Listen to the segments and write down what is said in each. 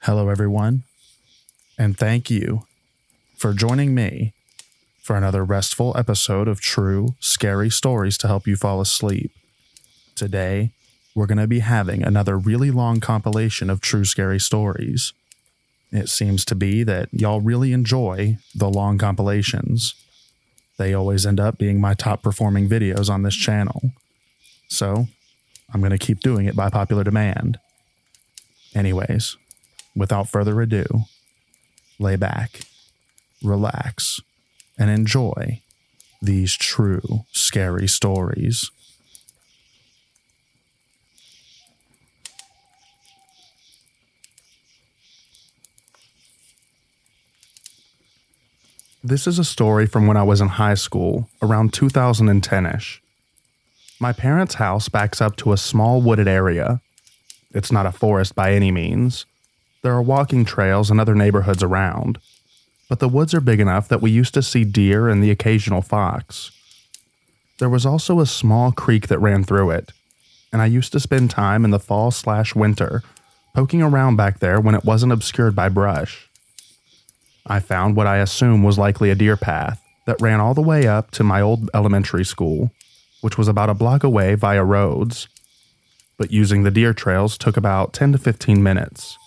Hello, everyone, and thank you for joining me for another restful episode of True Scary Stories to help you fall asleep. Today, we're going to be having another really long compilation of true scary stories. It seems to be that y'all really enjoy the long compilations. They always end up being my top performing videos on this channel. So, I'm going to keep doing it by popular demand. Anyways, without further ado, lay back, relax, and enjoy these true scary stories. This is a story from when I was in high school, around 2010-ish. My parents' house backs up to a small wooded area. It's not a forest by any means. There are walking trails and other neighborhoods around, but the woods are big enough that we used to see deer and the occasional fox. There was also a small creek that ran through it, and I used to spend time in the fall/winter poking around back there when it wasn't obscured by brush. I found what I assume was likely a deer path that ran all the way up to my old elementary school, which was about a block away via roads, but using the deer trails took about 10 to 15 minutes.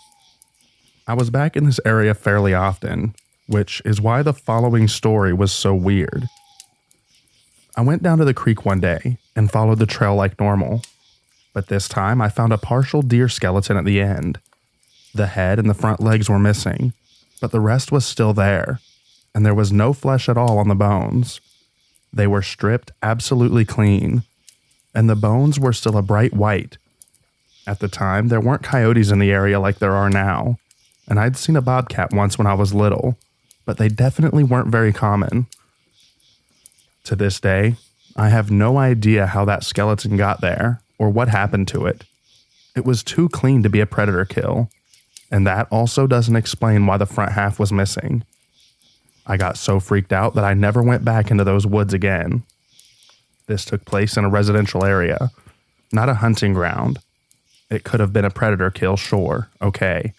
I was back in this area fairly often, which is why the following story was so weird. I went down to the creek one day and followed the trail like normal, but this time I found a partial deer skeleton at the end. The head and the front legs were missing, but the rest was still there, and there was no flesh at all on the bones. They were stripped absolutely clean, and the bones were still a bright white. At the time, there weren't coyotes in the area like there are now, and I'd seen a bobcat once when I was little, but they definitely weren't very common. To this day, I have no idea how that skeleton got there or what happened to it. It was too clean to be a predator kill, and that also doesn't explain why the front half was missing. I got so freaked out that I never went back into those woods again. This took place in a residential area, not a hunting ground. It could have been a predator kill, sure, okay.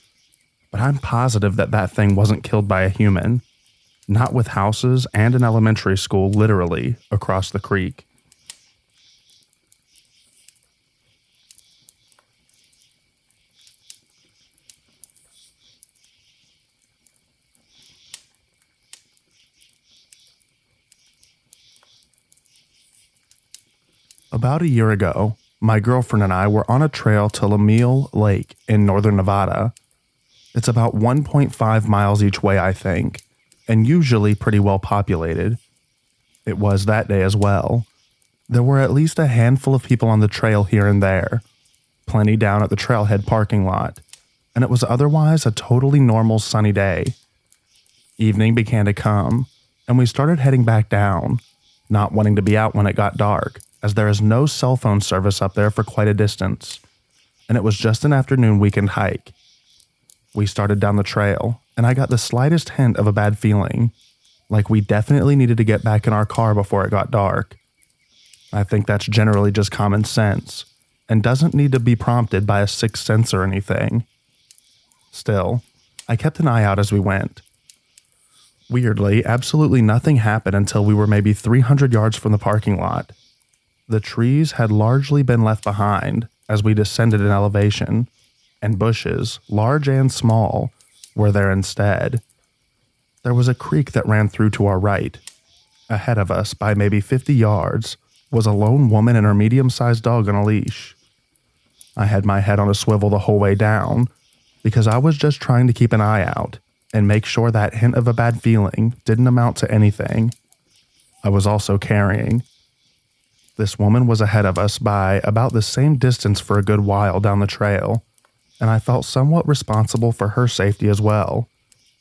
But I'm positive that that thing wasn't killed by a human, not with houses and an elementary school literally across the creek. About a year ago, my girlfriend and I were on a trail to Lemuel Lake in northern Nevada. It's about 1.5 miles each way, I think, and usually pretty well populated. It was that day as well. There were at least a handful of people on the trail here and there, plenty down at the trailhead parking lot, and it was otherwise a totally normal sunny day. Evening began to come, and we started heading back down, not wanting to be out when it got dark, as there is no cell phone service up there for quite a distance, and it was just an afternoon weekend hike. We started down the trail, and I got the slightest hint of a bad feeling, like we definitely needed to get back in our car before it got dark. I think that's generally just common sense, and doesn't need to be prompted by a sixth sense or anything. Still, I kept an eye out as we went. Weirdly, absolutely nothing happened until we were maybe 300 yards from the parking lot. The trees had largely been left behind as we descended in elevation, and bushes, large and small, were there instead. There was a creek that ran through to our right. Ahead of us, by maybe 50 yards, was a lone woman and her medium-sized dog on a leash. I had my head on a swivel the whole way down, because I was just trying to keep an eye out and make sure that hint of a bad feeling didn't amount to anything. I was also carrying. This woman was ahead of us by about the same distance for a good while down the trail, and I felt somewhat responsible for her safety as well,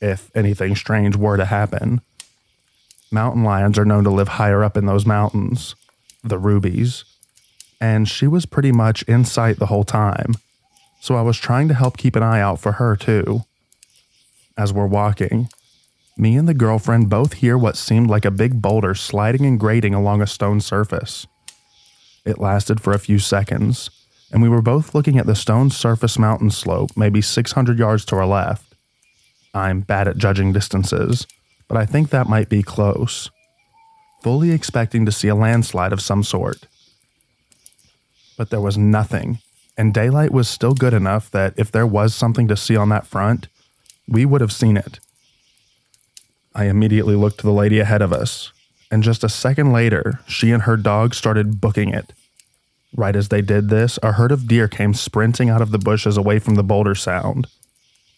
if anything strange were to happen. Mountain lions are known to live higher up in those mountains, the Rubies, and she was pretty much in sight the whole time, so I was trying to help keep an eye out for her too. As we're walking, me and the girlfriend both hear what seemed like a big boulder sliding and grating along a stone surface. It lasted for a few seconds, and we were both looking at the stone surface mountain slope maybe 600 yards to our left. I'm bad at judging distances, but I think that might be close. Fully expecting to see a landslide of some sort. But there was nothing, and daylight was still good enough that if there was something to see on that front, we would have seen it. I immediately looked to the lady ahead of us, and just a second later, she and her dog started booking it. Right as they did this, a herd of deer came sprinting out of the bushes away from the boulder sound.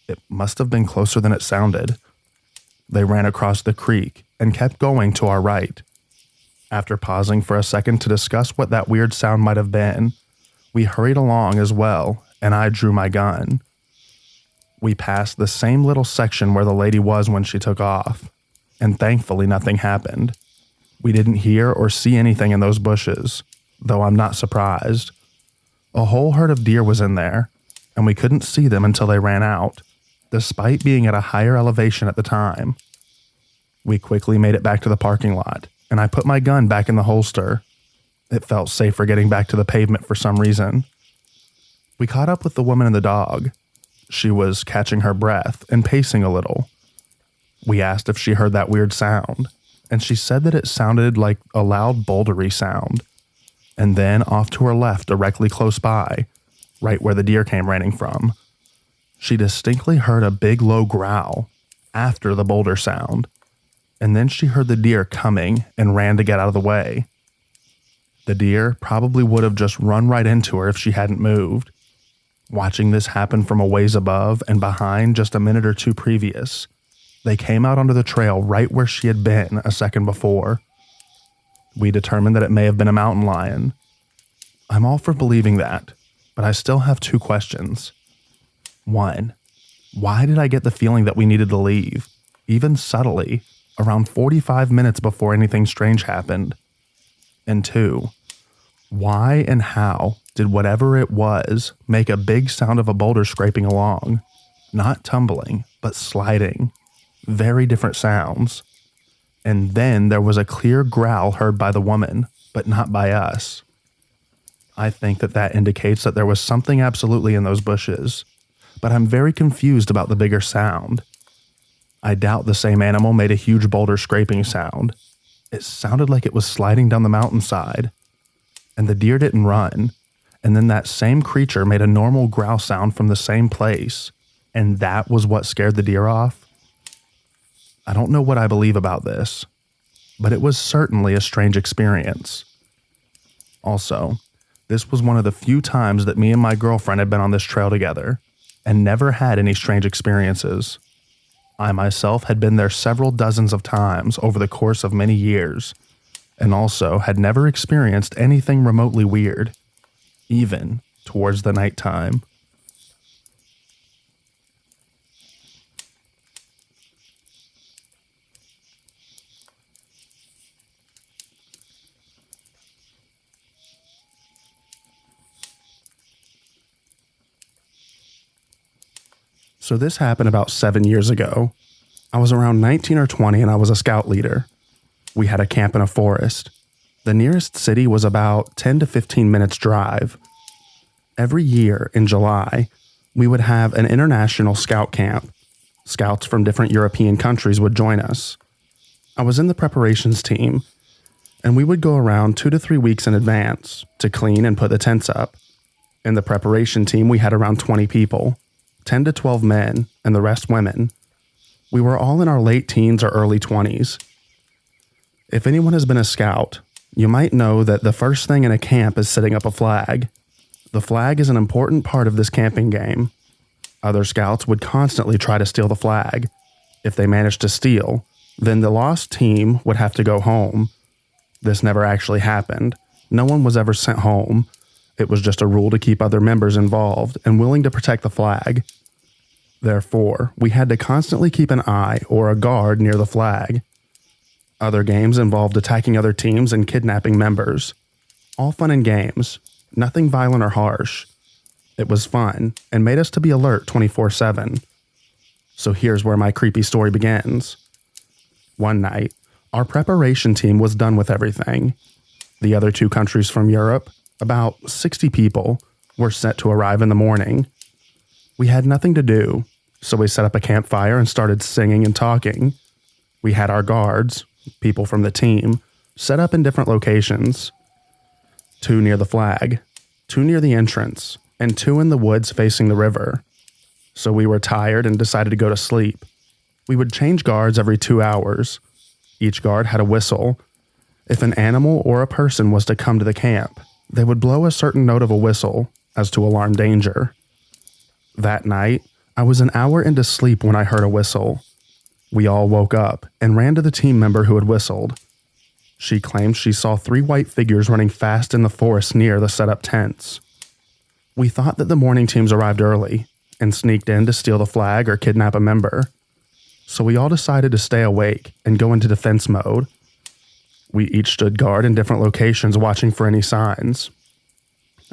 It must have been closer than it sounded. They ran across the creek and kept going to our right. After pausing for a second to discuss what that weird sound might have been, we hurried along as well, and I drew my gun. We passed the same little section where the lady was when she took off, and thankfully nothing happened. We didn't hear or see anything in those bushes, though I'm not surprised. A whole herd of deer was in there, and we couldn't see them until they ran out, despite being at a higher elevation at the time. We quickly made it back to the parking lot, and I put my gun back in the holster. It felt safer getting back to the pavement for some reason. We caught up with the woman and the dog. She was catching her breath and pacing a little. We asked if she heard that weird sound, and she said that it sounded like a loud bouldery sound. And then off to her left, directly close by, right where the deer came running from, she distinctly heard a big low growl after the boulder sound. And then she heard the deer coming and ran to get out of the way. The deer probably would have just run right into her if she hadn't moved. Watching this happen from a ways above and behind just a minute or two previous, they came out onto the trail right where she had been a second before. We determined that it may have been a mountain lion. I'm all for believing that, but I still have two questions. 1, why did I get the feeling that we needed to leave, even subtly, around 45 minutes before anything strange happened? And 2, why and how did whatever it was make a big sound of a boulder scraping along? Not tumbling, but sliding. Very different sounds. And then there was a clear growl heard by the woman, but not by us. I think that indicates that there was something absolutely in those bushes, but I'm very confused about the bigger sound. I doubt the same animal made a huge boulder scraping sound. It sounded like it was sliding down the mountainside, and the deer didn't run, and then that same creature made a normal growl sound from the same place, and that was what scared the deer off? I don't know what I believe about this, but it was certainly a strange experience. Also, this was one of the few times that me and my girlfriend had been on this trail together, and never had any strange experiences. I myself had been there several dozens of times over the course of many years, and also had never experienced anything remotely weird, even towards the nighttime. So this happened about 7 years ago. I was around 19 or 20 and I was a scout leader. We had a camp in a forest. The nearest city was about 10 to 15 minutes drive. Every year in July, we would have an international scout camp. Scouts from different European countries would join us. I was in the preparations team, and we would go around 2 to 3 weeks in advance to clean and put the tents up. In the preparation team, we had around 20 people, 10 to 12 men, and the rest women. We were all in our late teens or early 20s. If anyone has been a scout, you might know that the first thing in a camp is setting up a flag. The flag is an important part of this camping game. Other scouts would constantly try to steal the flag. If they managed to steal, then the lost team would have to go home. This never actually happened. No one was ever sent home. It was just a rule to keep other members involved and willing to protect the flag. Therefore, we had to constantly keep an eye or a guard near the flag. Other games involved attacking other teams and kidnapping members. All fun and games, nothing violent or harsh. It was fun and made us to be alert 24/7. So here's where my creepy story begins. One night, our preparation team was done with everything. The other 2 countries from Europe, about 60 people, were set to arrive in the morning. We had nothing to do, so we set up a campfire and started singing and talking. We had our guards, people from the team, set up in different locations. 2 near the flag, 2 near the entrance, and 2 in the woods facing the river. So we were tired and decided to go to sleep. We would change guards every 2 hours. Each guard had a whistle. If an animal or a person was to come to the camp, they would blow a certain note of a whistle as to alarm danger. That night, I was an hour into sleep when I heard a whistle. We all woke up and ran to the team member who had whistled. She claimed she saw 3 white figures running fast in the forest near the set-up tents. We thought that the morning teams arrived early and sneaked in to steal the flag or kidnap a member. So we all decided to stay awake and go into defense mode. We each stood guard in different locations watching for any signs.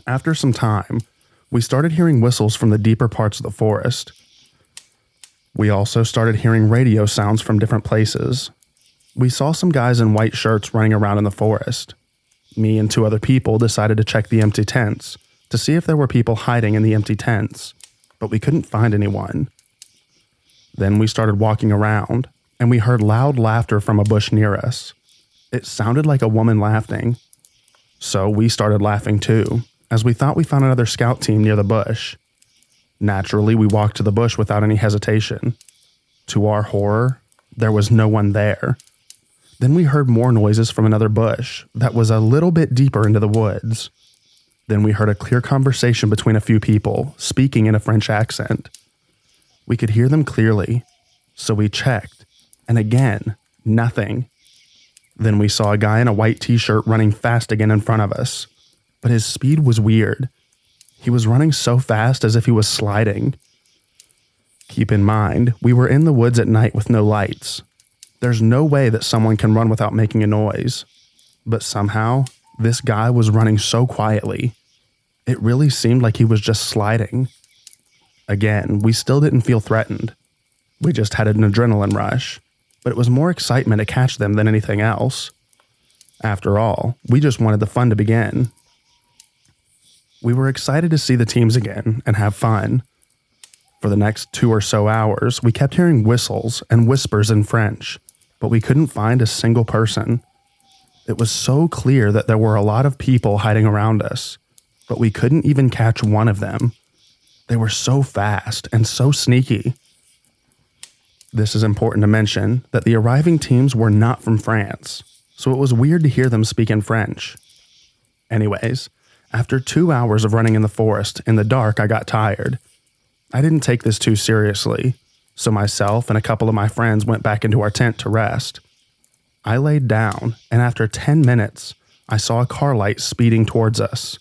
After some time, we started hearing whistles from the deeper parts of the forest. We also started hearing radio sounds from different places. We saw some guys in white shirts running around in the forest. Me and 2 other people decided to check the empty tents to see if there were people hiding in the empty tents, but we couldn't find anyone. Then we started walking around, and we heard loud laughter from a bush near us. It sounded like a woman laughing. So we started laughing too, as we thought we found another scout team near the bush. Naturally, we walked to the bush without any hesitation. To our horror, there was no one there. Then we heard more noises from another bush that was a little bit deeper into the woods. Then we heard a clear conversation between a few people, speaking in a French accent. We could hear them clearly, so we checked, and again, nothing. Then we saw a guy in a white t-shirt running fast again in front of us, but his speed was weird. He was running so fast as if he was sliding. Keep in mind, we were in the woods at night with no lights. There's no way that someone can run without making a noise. But somehow, this guy was running so quietly. It really seemed like he was just sliding. Again, we still didn't feel threatened. We just had an adrenaline rush, but it was more excitement to catch them than anything else. After all, we just wanted the fun to begin. We were excited to see the teams again and have fun. For the next 2 or so hours, we kept hearing whistles and whispers in French, but we couldn't find a single person. It was so clear that there were a lot of people hiding around us, but we couldn't even catch one of them. They were so fast and so sneaky. This is important to mention that the arriving teams were not from France, so it was weird to hear them speak in French. Anyways, after 2 hours of running in the forest in the dark, I got tired. I didn't take this too seriously, so myself and a couple of my friends went back into our tent to rest. I laid down, and after 10 minutes, I saw a car light speeding towards us.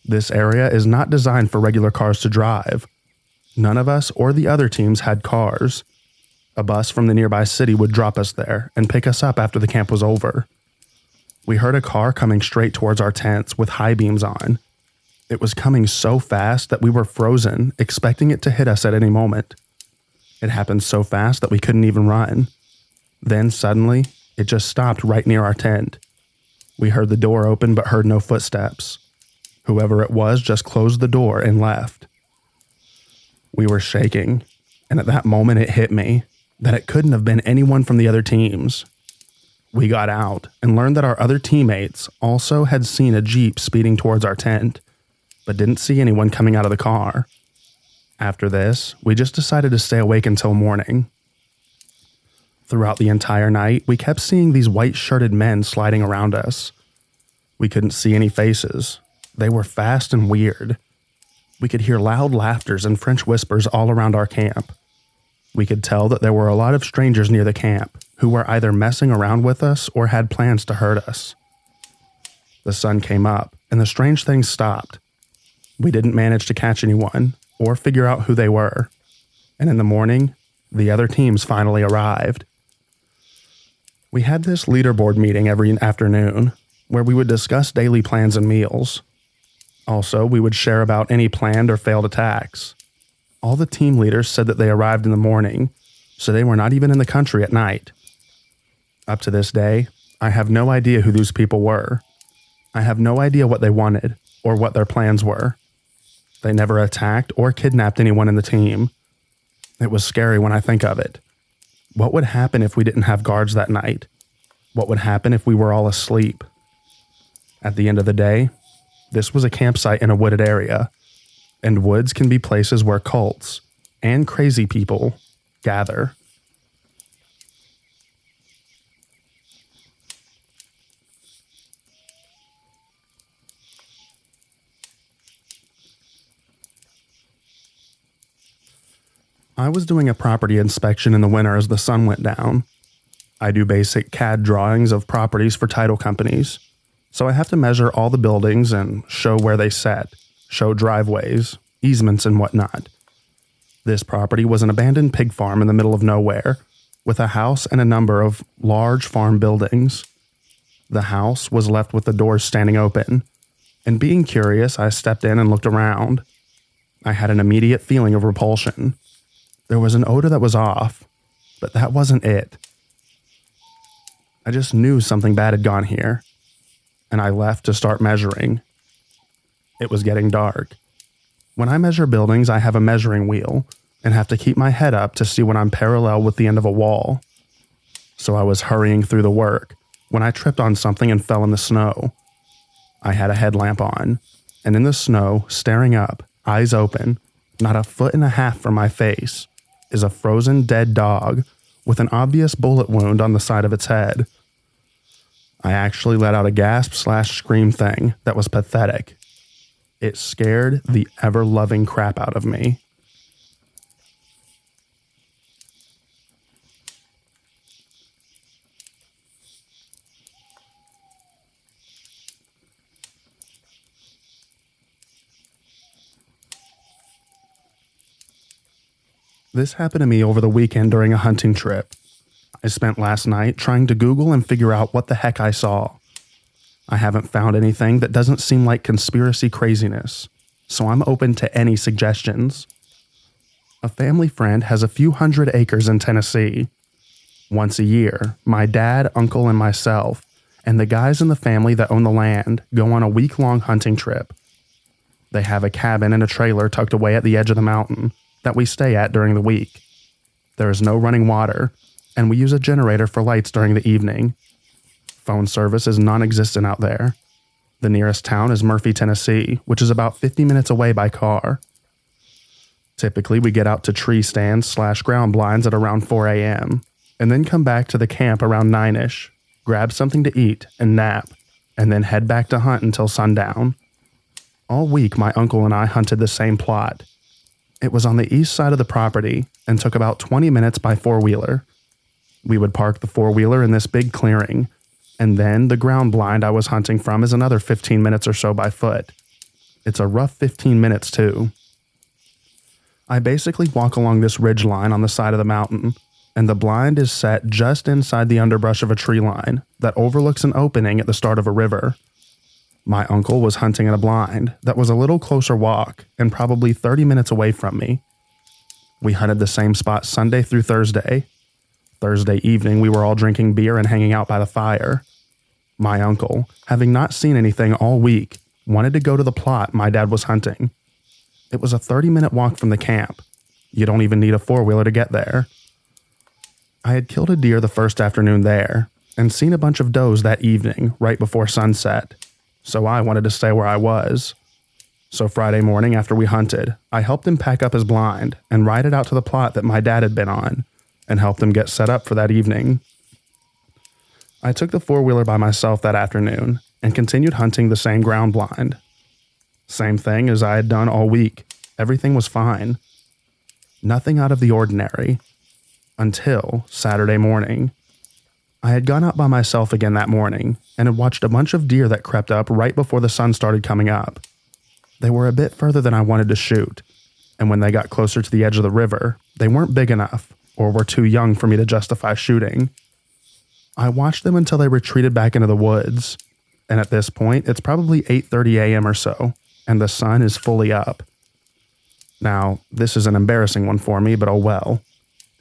This area is not designed for regular cars to drive. None of us or the other teams had cars. A bus from the nearby city would drop us there and pick us up after the camp was over. We heard a car coming straight towards our tents with high beams on. It was coming so fast that we were frozen, expecting it to hit us at any moment. It happened so fast that we couldn't even run. Then suddenly, it just stopped right near our tent. We heard the door open but heard no footsteps. Whoever it was just closed the door and left. We were shaking, and at that moment it hit me that it couldn't have been anyone from the other teams. We got out and learned that our other teammates also had seen a Jeep speeding towards our tent, but didn't see anyone coming out of the car. After this, we just decided to stay awake until morning. Throughout the entire night, we kept seeing these white-shirted men sliding around us. We couldn't see any faces. They were fast and weird. We could hear loud laughters and French whispers all around our camp. We could tell that there were a lot of strangers near the camp who were either messing around with us or had plans to hurt us. The sun came up, and the strange things stopped. We didn't manage to catch anyone or figure out who they were. And in the morning, the other teams finally arrived. We had this leaderboard meeting every afternoon where we would discuss daily plans and meals. Also, we would share about any planned or failed attacks. All the team leaders said that they arrived in the morning, so they were not even in the country at night. Up to this day, I have no idea who these people were. I have no idea what they wanted or what their plans were. They never attacked or kidnapped anyone in the team. It was scary when I think of it. What would happen if we didn't have guards that night? What would happen if we were all asleep? At the end of the day, this was a campsite in a wooded area, and woods can be places where cults and crazy people gather. I was doing a property inspection in the winter as the sun went down. I do basic CAD drawings of properties for title companies, so I have to measure all the buildings and show where they set, show driveways, easements, and whatnot. This property was an abandoned pig farm in the middle of nowhere, with a house and a number of large farm buildings. The house was left with the doors standing open, and being curious, I stepped in and looked around. I had an immediate feeling of repulsion. There was an odor that was off, but that wasn't it. I just knew something bad had gone here, and I left to start measuring. It was getting dark. When I measure buildings, I have a measuring wheel and have to keep my head up to see when I'm parallel with the end of a wall. So I was hurrying through the work when I tripped on something and fell in the snow. I had a headlamp on, and in the snow, staring up, eyes open, not a foot and a half from my face, is a frozen dead dog with an obvious bullet wound on the side of its head. I actually let out a gasp/scream thing that was pathetic. It scared the ever-loving crap out of me. This happened to me over the weekend during a hunting trip. I spent last night trying to Google and figure out what the heck I saw. I haven't found anything that doesn't seem like conspiracy craziness, so I'm open to any suggestions. A family friend has a few hundred acres in Tennessee. Once a year, my dad, uncle, and myself, and the guys in the family that own the land go on a week-long hunting trip. They have a cabin and a trailer tucked away at the edge of the mountain that we stay at during the week. There is no running water, and we use a generator for lights during the evening. Phone service is non-existent out there. The nearest town is Murphy, Tennessee, which is about 50 minutes away by car. Typically, we get out to tree stands/ground blinds at around 4 a.m., and then come back to the camp around 9-ish, grab something to eat and nap, and then head back to hunt until sundown. All week, my uncle and I hunted the same plot. It was on the east side of the property and took about 20 minutes by four-wheeler. We would park the four-wheeler in this big clearing, and then the ground blind I was hunting from is another 15 minutes or so by foot. It's a rough 15 minutes, too. I basically walk along this ridge line on the side of the mountain, and the blind is set just inside the underbrush of a tree line that overlooks an opening at the start of a river. My uncle was hunting in a blind that was a little closer walk and probably 30 minutes away from me. We hunted the same spot Sunday through Thursday. Thursday evening, we were all drinking beer and hanging out by the fire. My uncle, having not seen anything all week, wanted to go to the plot my dad was hunting. It was a 30-minute walk from the camp. You don't even need a four-wheeler to get there. I had killed a deer the first afternoon there and seen a bunch of does that evening right before sunset, so I wanted to stay where I was. So Friday morning after we hunted, I helped him pack up his blind and ride it out to the plot that my dad had been on and helped him get set up for that evening. I took the four-wheeler by myself that afternoon and continued hunting the same ground blind. Same thing as I had done all week. Everything was fine. Nothing out of the ordinary. Until Saturday morning. I had gone out by myself again that morning and had watched a bunch of deer that crept up right before the sun started coming up. They were a bit further than I wanted to shoot, and when they got closer to the edge of the river, they weren't big enough or were too young for me to justify shooting. I watched them until they retreated back into the woods, and at this point, it's probably 8:30 a.m. or so, and the sun is fully up. Now, this is an embarrassing one for me, but oh well.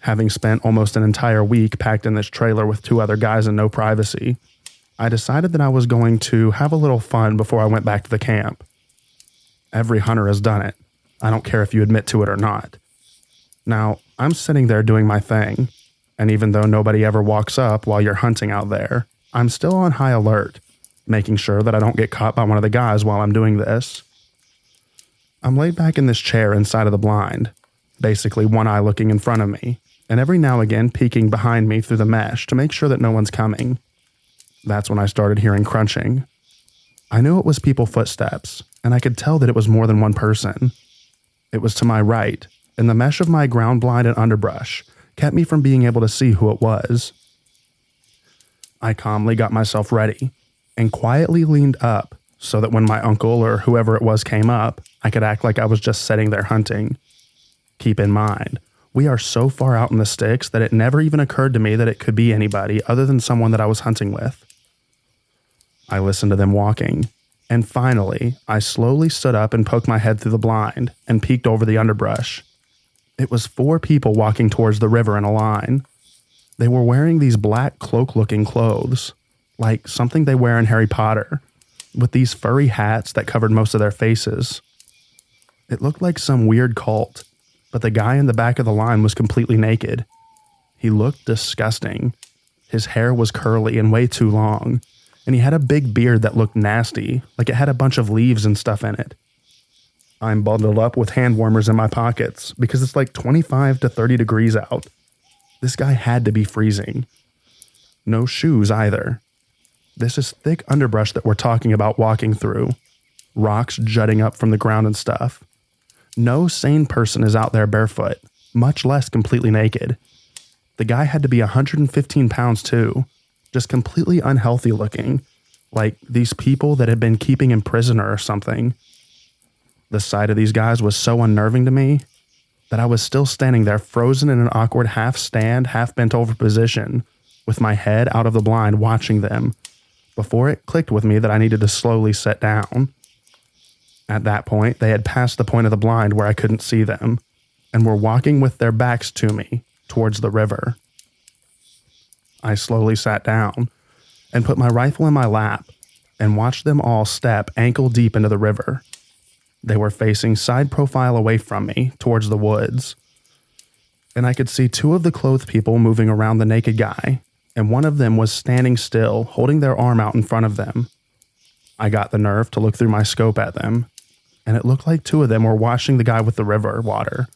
Having spent almost an entire week packed in this trailer with two other guys and no privacy, I decided that I was going to have a little fun before I went back to the camp. Every hunter has done it, I don't care if you admit to it or not. Now, I'm sitting there doing my thing, and even though nobody ever walks up while you're hunting out there, I'm still on high alert, making sure that I don't get caught by one of the guys while I'm doing this. I'm laid back in this chair inside of the blind, basically one eye looking in front of me, and every now and again peeking behind me through the mesh to make sure that no one's coming. That's when I started hearing crunching. I knew it was people's footsteps, and I could tell that it was more than one person. It was to my right, and the mesh of my ground blind and underbrush kept me from being able to see who it was. I calmly got myself ready and quietly leaned up so that when my uncle or whoever it was came up, I could act like I was just sitting there hunting. Keep in mind, we are so far out in the sticks that it never even occurred to me that it could be anybody other than someone that I was hunting with. I listened to them walking, and finally, I slowly stood up and poked my head through the blind and peeked over the underbrush. It was 4 people walking towards the river in a line. They were wearing these black cloak-looking clothes, like something they wear in Harry Potter, with these furry hats that covered most of their faces. It looked like some weird cult, but the guy in the back of the line was completely naked. He looked disgusting. His hair was curly and way too long, and he had a big beard that looked nasty, like it had a bunch of leaves and stuff in it. I'm bundled up with hand warmers in my pockets because it's like 25 to 30 degrees out. This guy had to be freezing. No shoes either. This is thick underbrush that we're talking about walking through. Rocks jutting up from the ground and stuff. No sane person is out there barefoot, much less completely naked. The guy had to be 115 pounds too, just completely unhealthy looking, like these people that had been keeping him prisoner or something. The sight of these guys was so unnerving to me that I was still standing there frozen in an awkward half stand, half bent over position, with my head out of the blind watching them, before it clicked with me that I needed to slowly sit down. At that point, they had passed the point of the blind where I couldn't see them, and were walking with their backs to me, towards the river. I slowly sat down, and put my rifle in my lap, and watched them all step ankle deep into the river. They were facing side profile away from me, towards the woods. And I could see 2 of the clothed people moving around the naked guy, and one of them was standing still, holding their arm out in front of them. I got the nerve to look through my scope at them, and it looked like 2 of them were washing the guy with the river water,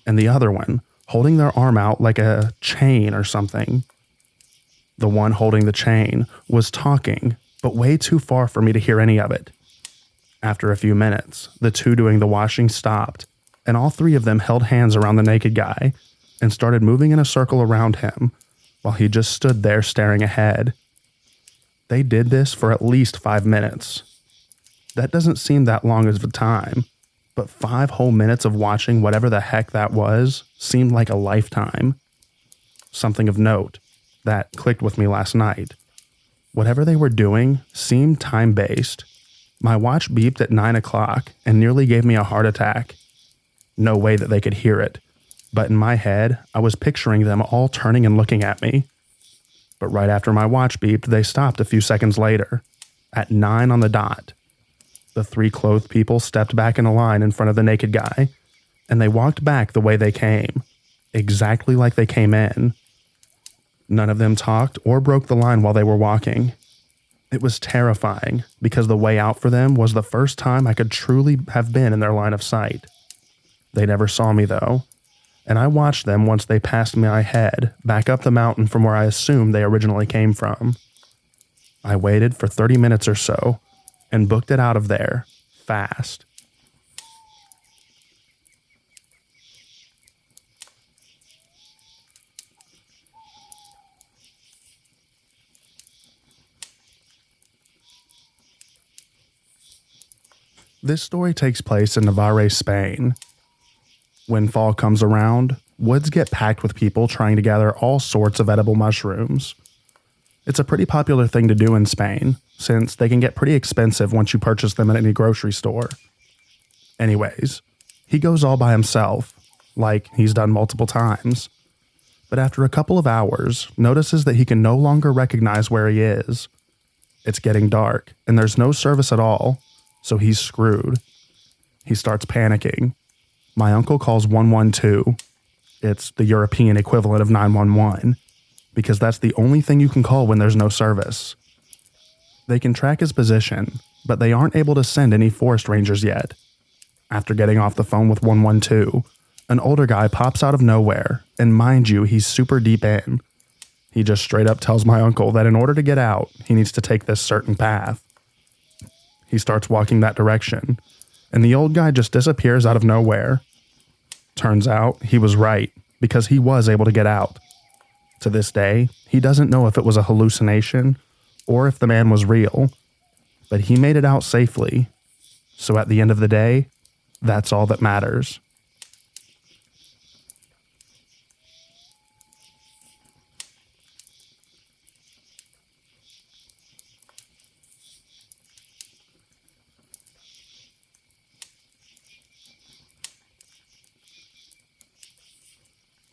and the other one holding their arm out like a chain or something. The one holding the chain was talking, but way too far for me to hear any of it. After a few minutes, the 2 doing the washing stopped, and all 3 of them held hands around the naked guy and started moving in a circle around him while he just stood there staring ahead. They did this for at least 5 minutes. That doesn't seem that long of a time, but 5 whole minutes of watching whatever the heck that was seemed like a lifetime. Something of note that clicked with me last night. Whatever they were doing seemed time-based. My watch beeped at 9 o'clock and nearly gave me a heart attack. No way that they could hear it, but in my head, I was picturing them all turning and looking at me. But right after my watch beeped, they stopped a few seconds later, at 9 on the dot. The 3 clothed people stepped back in a line in front of the naked guy, and they walked back the way they came, exactly like they came in. None of them talked or broke the line while they were walking. It was terrifying because the way out for them was the first time I could truly have been in their line of sight. They never saw me though, and I watched them once they passed my head back up the mountain from where I assumed they originally came from. I waited for 30 minutes or so and booked it out of there fast. This story takes place in Navarre, Spain. When fall comes around, woods get packed with people trying to gather all sorts of edible mushrooms. It's a pretty popular thing to do in Spain, since they can get pretty expensive once you purchase them at any grocery store. Anyways, he goes all by himself, like he's done multiple times. But after a couple of hours, notices that he can no longer recognize where he is. It's getting dark, and there's no service at all, so he's screwed. He starts panicking, My uncle calls 112. It's the European equivalent of 911, because that's the only thing you can call when there's no service. They can track his position, but they aren't able to send any forest rangers yet. After getting off the phone with 112, an older guy pops out of nowhere, and mind you, he's super deep in. He just straight up tells my uncle that in order to get out, he needs to take this certain path. He starts walking that direction, and the old guy just disappears out of nowhere. Turns out he was right, because he was able to get out. To this day, he doesn't know if it was a hallucination or if the man was real, but he made it out safely. So at the end of the day, that's all that matters.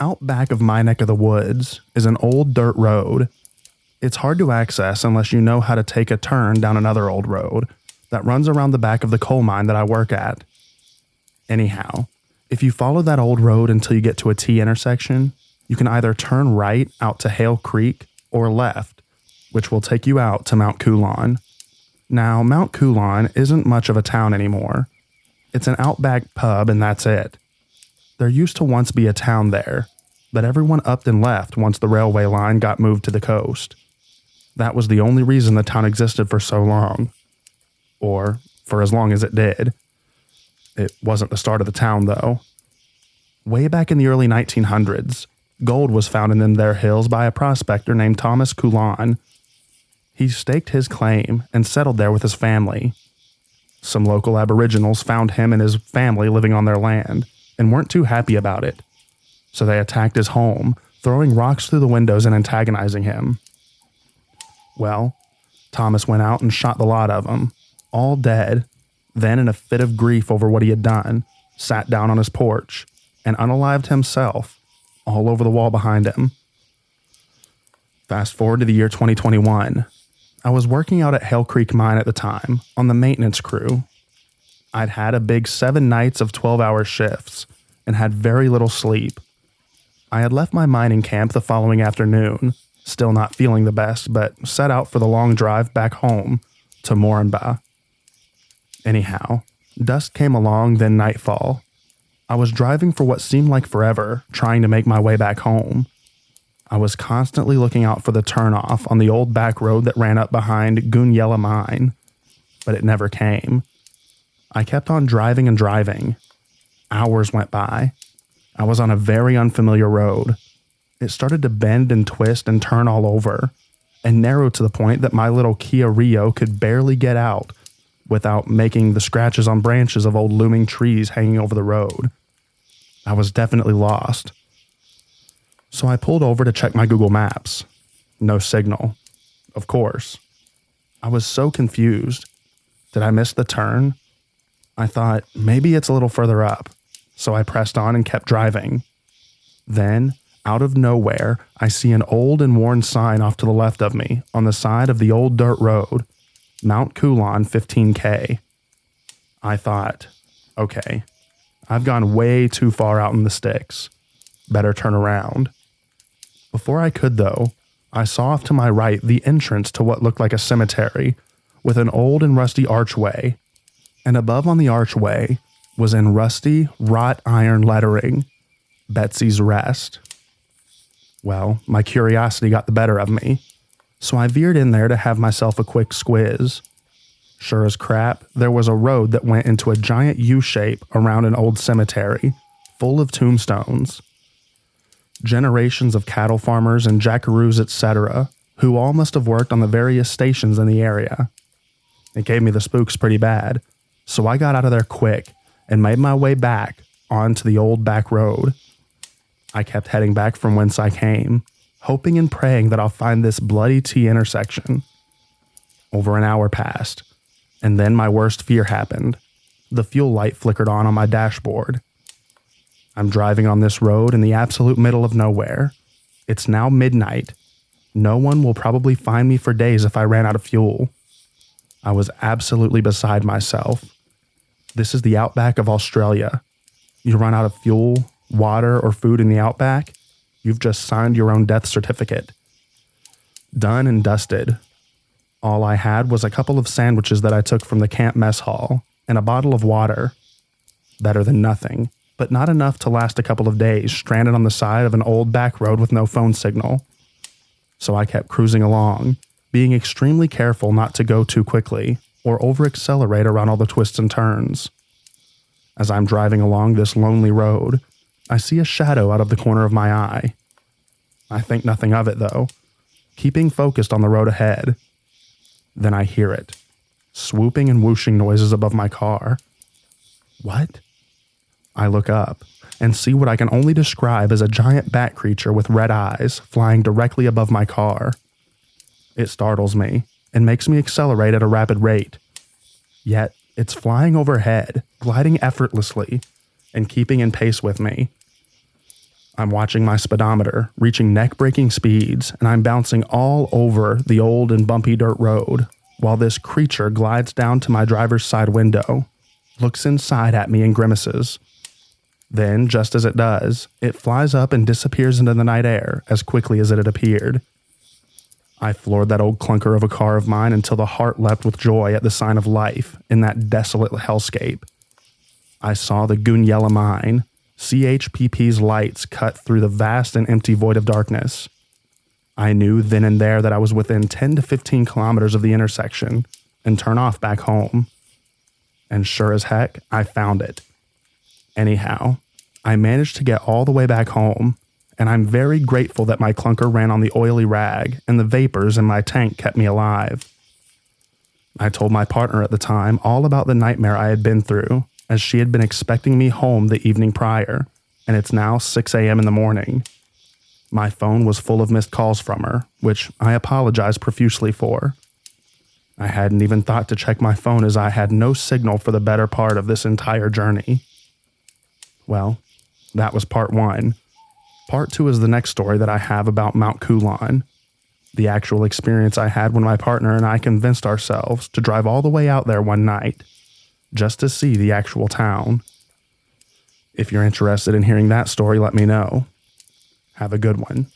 Out back of my neck of the woods is an old dirt road. It's hard to access unless you know how to take a turn down another old road that runs around the back of the coal mine that I work at. Anyhow, if you follow that old road until you get to a T intersection, you can either turn right out to Hale Creek or left, which will take you out to Mount Coulon. Now, Mount Coulon isn't much of a town anymore. It's an outback pub and that's it. There used to once be a town there, but everyone upped and left once the railway line got moved to the coast. That was the only reason the town existed for so long. Or, for as long as it did. It wasn't the start of the town, though. Way back in the early 1900s, gold was found in them there hills by a prospector named Thomas Coulon. He staked his claim and settled there with his family. Some local aboriginals found him and his family living on their land and weren't too happy about it. So they attacked his home, throwing rocks through the windows and antagonizing him. Well, Thomas went out and shot the lot of them, all dead. Then, in a fit of grief over what he had done, sat down on his porch and unalived himself all over the wall behind him. Fast forward to the year 2021. I was working out at Hale Creek Mine at the time on the maintenance crew. I'd had a big 7 nights of 12-hour shifts and had very little sleep. I had left my mining camp the following afternoon, still not feeling the best, but set out for the long drive back home to Moranbah. Anyhow, dusk came along, then nightfall. I was driving for what seemed like forever, trying to make my way back home. I was constantly looking out for the turnoff on the old back road that ran up behind Goonyella Mine, but it never came. I kept on driving and driving. Hours went by. I was on a very unfamiliar road. It started to bend and twist and turn all over, and narrow to the point that my little Kia Rio could barely get out without making the scratches on branches of old looming trees hanging over the road. I was definitely lost. So I pulled over to check my Google Maps. No signal. Of course. I was so confused. Did I miss the turn? I thought, maybe it's a little further up. So I pressed on and kept driving. Then, out of nowhere, I see an old and worn sign off to the left of me on the side of the old dirt road, Mount Coulon 15K. I thought, okay, I've gone way too far out in the sticks. Better turn around. Before I could, though, I saw off to my right the entrance to what looked like a cemetery with an old and rusty archway. And above on the archway was in rusty, wrought iron lettering, Betsy's Rest. Well, my curiosity got the better of me, so I veered in there to have myself a quick squiz. Sure as crap, there was a road that went into a giant U-shape around an old cemetery, full of tombstones. Generations of cattle farmers and jackaroos, etc., who all must have worked on the various stations in the area. It gave me the spooks pretty bad, so I got out of there quick and made my way back onto the old back road. I kept heading back from whence I came, hoping and praying that I'll find this bloody T intersection. Over an hour passed, and then my worst fear happened. The fuel light flickered on my dashboard. I'm driving on this road in the absolute middle of nowhere. It's now midnight. No one will probably find me for days if I ran out of fuel. I was absolutely beside myself. This is the outback of Australia. You run out of fuel, water, or food in the outback, you've just signed your own death certificate. Done and dusted. All I had was a couple of sandwiches that I took from the camp mess hall and a bottle of water. Better than nothing, but not enough to last a couple of days stranded on the side of an old back road with no phone signal. So I kept cruising along, being extremely careful not to go too quickly or over-accelerate around all the twists and turns. As I'm driving along this lonely road, I see a shadow out of the corner of my eye. I think nothing of it, though, keeping focused on the road ahead. Then I hear it, swooping and whooshing noises above my car. What? I look up and see what I can only describe as a giant bat creature with red eyes flying directly above my car. It startles me and makes me accelerate at a rapid rate. Yet, it's flying overhead, gliding effortlessly, and keeping in pace with me. I'm watching my speedometer, reaching neck-breaking speeds, and I'm bouncing all over the old and bumpy dirt road, while this creature glides down to my driver's side window, looks inside at me and grimaces. Then, just as it does, it flies up and disappears into the night air as quickly as it had appeared. I floored that old clunker of a car of mine until the heart leapt with joy at the sign of life in that desolate hellscape. I saw the Gunyella mine, CHPP's lights cut through the vast and empty void of darkness. I knew then and there that I was within 10 to 15 kilometers of the intersection and turn off back home. And sure as heck, I found it. Anyhow, I managed to get all the way back home, and I'm very grateful that my clunker ran on the oily rag and the vapors in my tank kept me alive. I told my partner at the time all about the nightmare I had been through, as she had been expecting me home the evening prior, and it's now 6 a.m. in the morning. My phone was full of missed calls from her, which I apologized profusely for. I hadn't even thought to check my phone as I had no signal for the better part of this entire journey. Well, that was part one. Part two is the next story that I have about Mount Coolon, the actual experience I had when my partner and I convinced ourselves to drive all the way out there one night, just to see the actual town. If you're interested in hearing that story, let me know. Have a good one.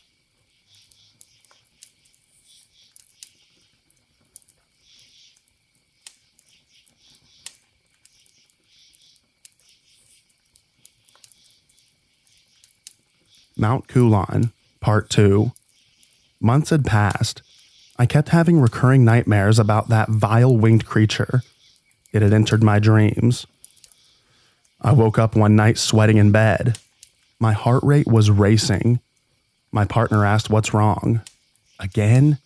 Mount Coolon, Part 2. Months had passed. I kept having recurring nightmares about that vile winged creature. It had entered my dreams. I woke up one night sweating in bed. My heart rate was racing. My partner asked what's wrong. Again?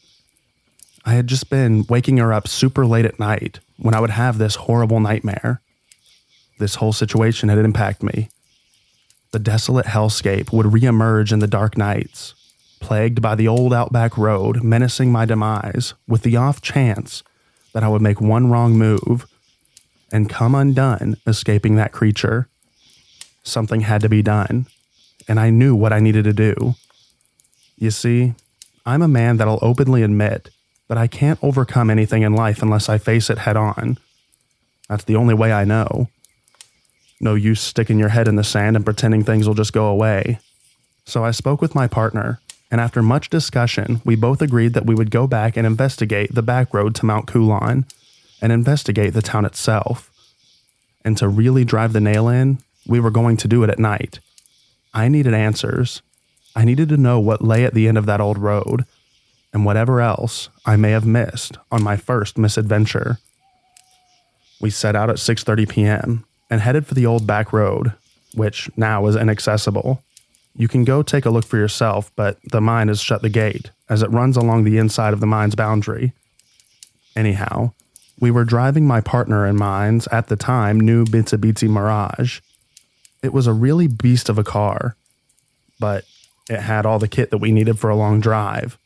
I had just been waking her up super late at night when I would have this horrible nightmare. This whole situation had impacted me. The desolate hellscape would reemerge in the dark nights, plagued by the old outback road menacing my demise with the off chance that I would make one wrong move and come undone escaping that creature. Something had to be done, and I knew what I needed to do. You see, I'm a man that'll openly admit that I can't overcome anything in life unless I face it head on. That's the only way I know. No use sticking your head in the sand and pretending things will just go away. So I spoke with my partner, and after much discussion, we both agreed that we would go back and investigate the back road to Mount Coolon and investigate the town itself. And to really drive the nail in, we were going to do it at night. I needed answers. I needed to know what lay at the end of that old road, and whatever else I may have missed on my first misadventure. We set out at 6:30 p.m., and headed for the old back road, which now is inaccessible. You can go take a look for yourself, but the mine has shut the gate, as it runs along the inside of the mine's boundary. Anyhow, we were driving my partner and mine's, at the time, new Mitsubishi Mirage. It was a really beast of a car, but it had all the kit that we needed for a long drive,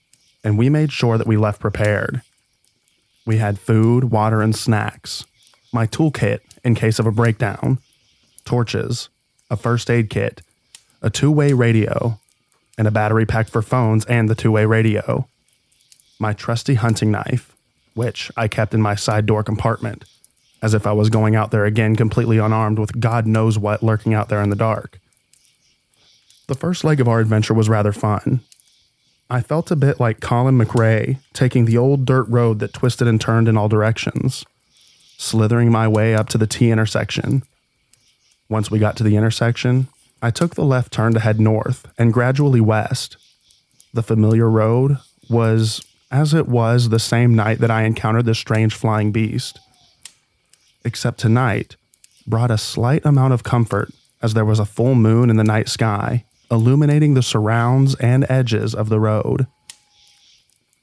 and we made sure that we left prepared. We had food, water, and snacks, my toolkit in case of a breakdown, torches, a first aid kit, a two-way radio, and a battery pack for phones and the two-way radio, my trusty hunting knife, which I kept in my side door compartment, as if I was going out there again completely unarmed with God knows what lurking out there in the dark. The first leg of our adventure was rather fun. I felt a bit like Colin McRae taking the old dirt road that twisted and turned in all directions, slithering my way up to the T intersection. Once we got to the intersection, I took the left turn to head north and gradually west. The familiar road was, as it was the same night that I encountered this strange flying beast. Except tonight brought a slight amount of comfort as there was a full moon in the night sky, illuminating the surrounds and edges of the road.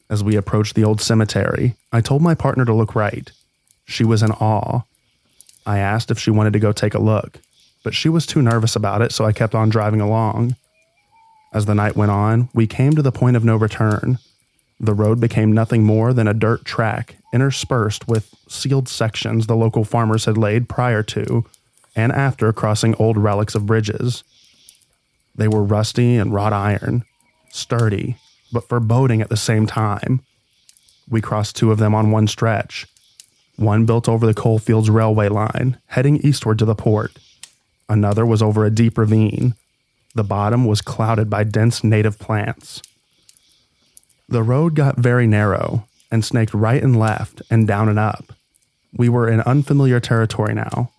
As we approached the old cemetery, I told my partner to look right. She was in awe. I asked if she wanted to go take a look, but she was too nervous about it, so I kept on driving along. As the night went on, we came to the point of no return. The road became nothing more than a dirt track interspersed with sealed sections the local farmers had laid prior to and after crossing old relics of bridges. They were rusty and wrought iron, sturdy, but foreboding at the same time. We crossed 2 of them on one stretch. One built over the coalfields railway line, heading eastward to the port. Another was over a deep ravine. The bottom was clouded by dense native plants. The road got very narrow and snaked right and left and down and up. We were in unfamiliar territory now,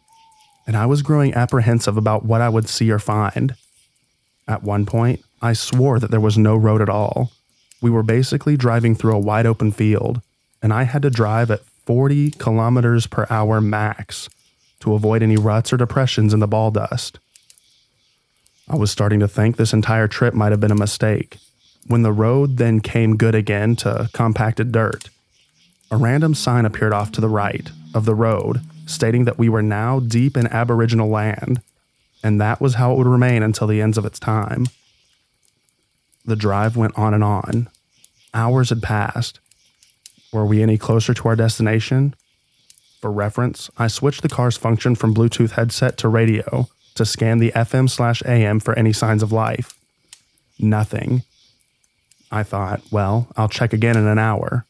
and I was growing apprehensive about what I would see or find. At one point, I swore that there was no road at all. We were basically driving through a wide open field, and I had to drive at 40 kilometers per hour max to avoid any ruts or depressions in the ball dust. I was starting to think this entire trip might have been a mistake, when the road then came good again to compacted dirt. A random sign appeared off to the right of the road, stating that we were now deep in Aboriginal land, and that was how it would remain until the ends of its time. The drive went on and on. Hours had passed. Were we any closer to our destination? For reference, I switched the car's function from Bluetooth headset to radio to scan the FM/AM for any signs of life. Nothing. I thought, well, I'll check again in an hour.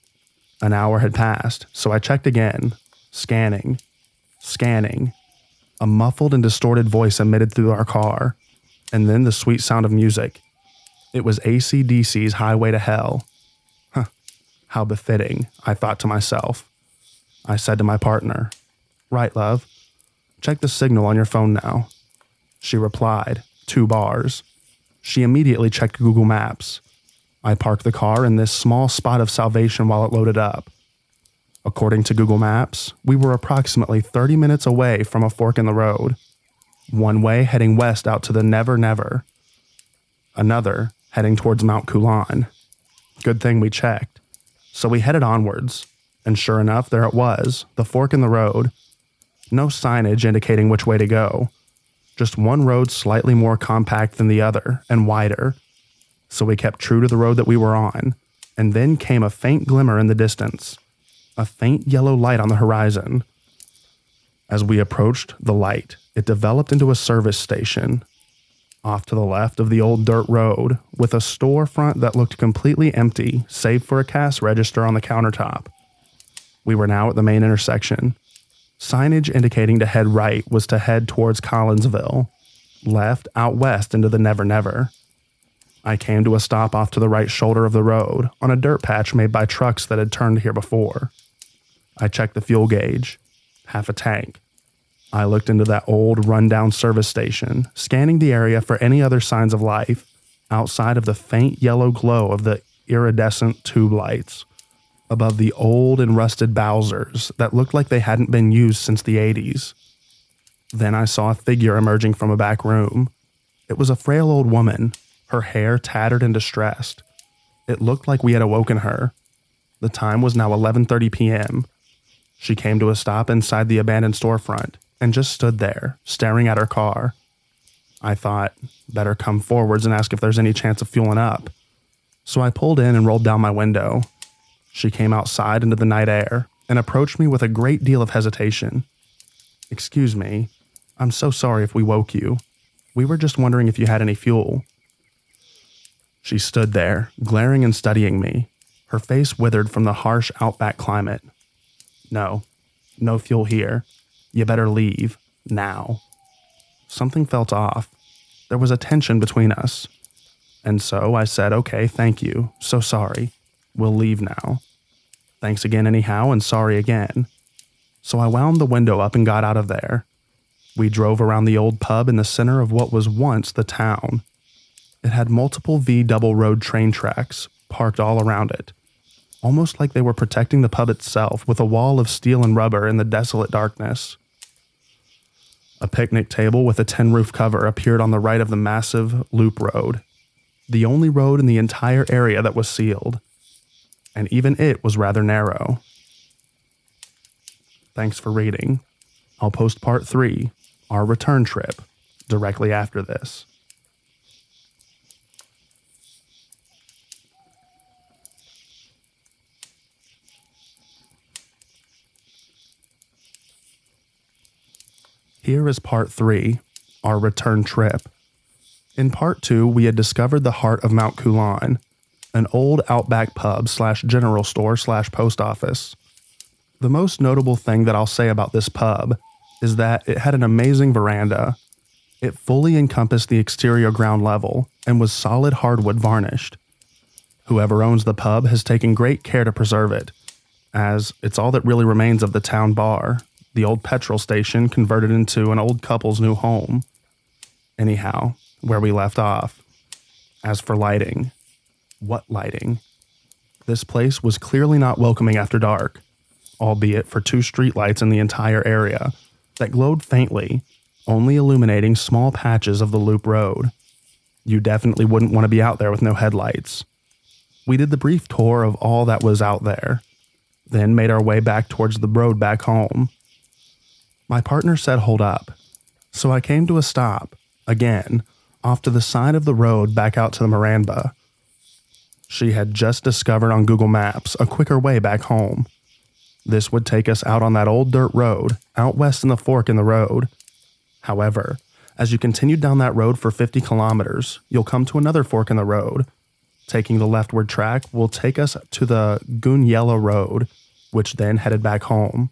An hour had passed, so I checked again, scanning. A muffled and distorted voice emitted through our car, and then the sweet sound of music. It was AC/DC's Highway to Hell. How befitting, I thought to myself. I said to my partner, "Right, love. Check the signal on your phone now." She replied, 2 bars. She immediately checked Google Maps. I parked the car in this small spot of salvation while it loaded up. According to Google Maps, we were approximately 30 minutes away from a fork in the road. One way heading west out to the Never Never. Another heading towards Mount Coulon. Good thing we checked. So we headed onwards, and sure enough, there it was, the fork in the road. No signage indicating which way to go. Just one road slightly more compact than the other, and wider. So we kept true to the road that we were on, and then came a faint glimmer in the distance. A faint yellow light on the horizon. As we approached the light, it developed into a service station. Off to the left of the old dirt road, with a storefront that looked completely empty, save for a cash register on the countertop. We were now at the main intersection. Signage indicating to head right was to head towards Collinsville, left out west into the Never Never. I came to a stop off to the right shoulder of the road on a dirt patch made by trucks that had turned here before. I checked the fuel gauge, half a tank. I looked into that old rundown service station, scanning the area for any other signs of life outside of the faint yellow glow of the iridescent tube lights above the old and rusted Bowsers that looked like they hadn't been used since the 80s. Then I saw a figure emerging from a back room. It was a frail old woman, her hair tattered and distressed. It looked like we had awoken her. The time was now 11:30 p.m. She came to a stop inside the abandoned storefront and just stood there, staring at her car. I thought, better come forwards and ask if there's any chance of fueling up. So I pulled in and rolled down my window. She came outside into the night air and approached me with a great deal of hesitation. "Excuse me, I'm so sorry if we woke you. We were just wondering if you had any fuel." She stood there, glaring and studying me, her face withered from the harsh outback climate. No fuel here. You better leave. Now. Something felt off. There was a tension between us. And so I said, okay, thank you. So sorry. We'll leave now. Thanks again anyhow, and sorry again. So I wound the window up and got out of there. We drove around the old pub in the center of what was once the town. It had multiple V double road train tracks parked all around it, almost like they were protecting the pub itself with a wall of steel and rubber in the desolate darkness. A picnic table with a tin roof cover appeared on the right of the massive loop road, the only road in the entire area that was sealed, and even it was rather narrow. Thanks for reading. I'll post part 3, our return trip, directly after this. Here is part 3, our return trip. In part 2, we had discovered the heart of Mount Coulon, an old outback pub / general store / post office. The most notable thing that I'll say about this pub is that it had an amazing veranda. It fully encompassed the exterior ground level and was solid hardwood varnished. Whoever owns the pub has taken great care to preserve it, as it's all that really remains of the town bar, the old petrol station converted into an old couple's new home. Anyhow, where we left off. As for lighting, what lighting? This place was clearly not welcoming after dark, albeit for 2 streetlights in the entire area that glowed faintly, only illuminating small patches of the loop road. You definitely wouldn't want to be out there with no headlights. We did the brief tour of all that was out there, then made our way back towards the road back home. My partner said hold up, so I came to a stop, again, off to the side of the road back out to the Maramba. She had just discovered on Google Maps a quicker way back home. This would take us out on that old dirt road, out west in the fork in the road. However, as you continue down that road for 50 kilometers, you'll come to another fork in the road. Taking the leftward track will take us to the Gunyella Road, which then headed back home.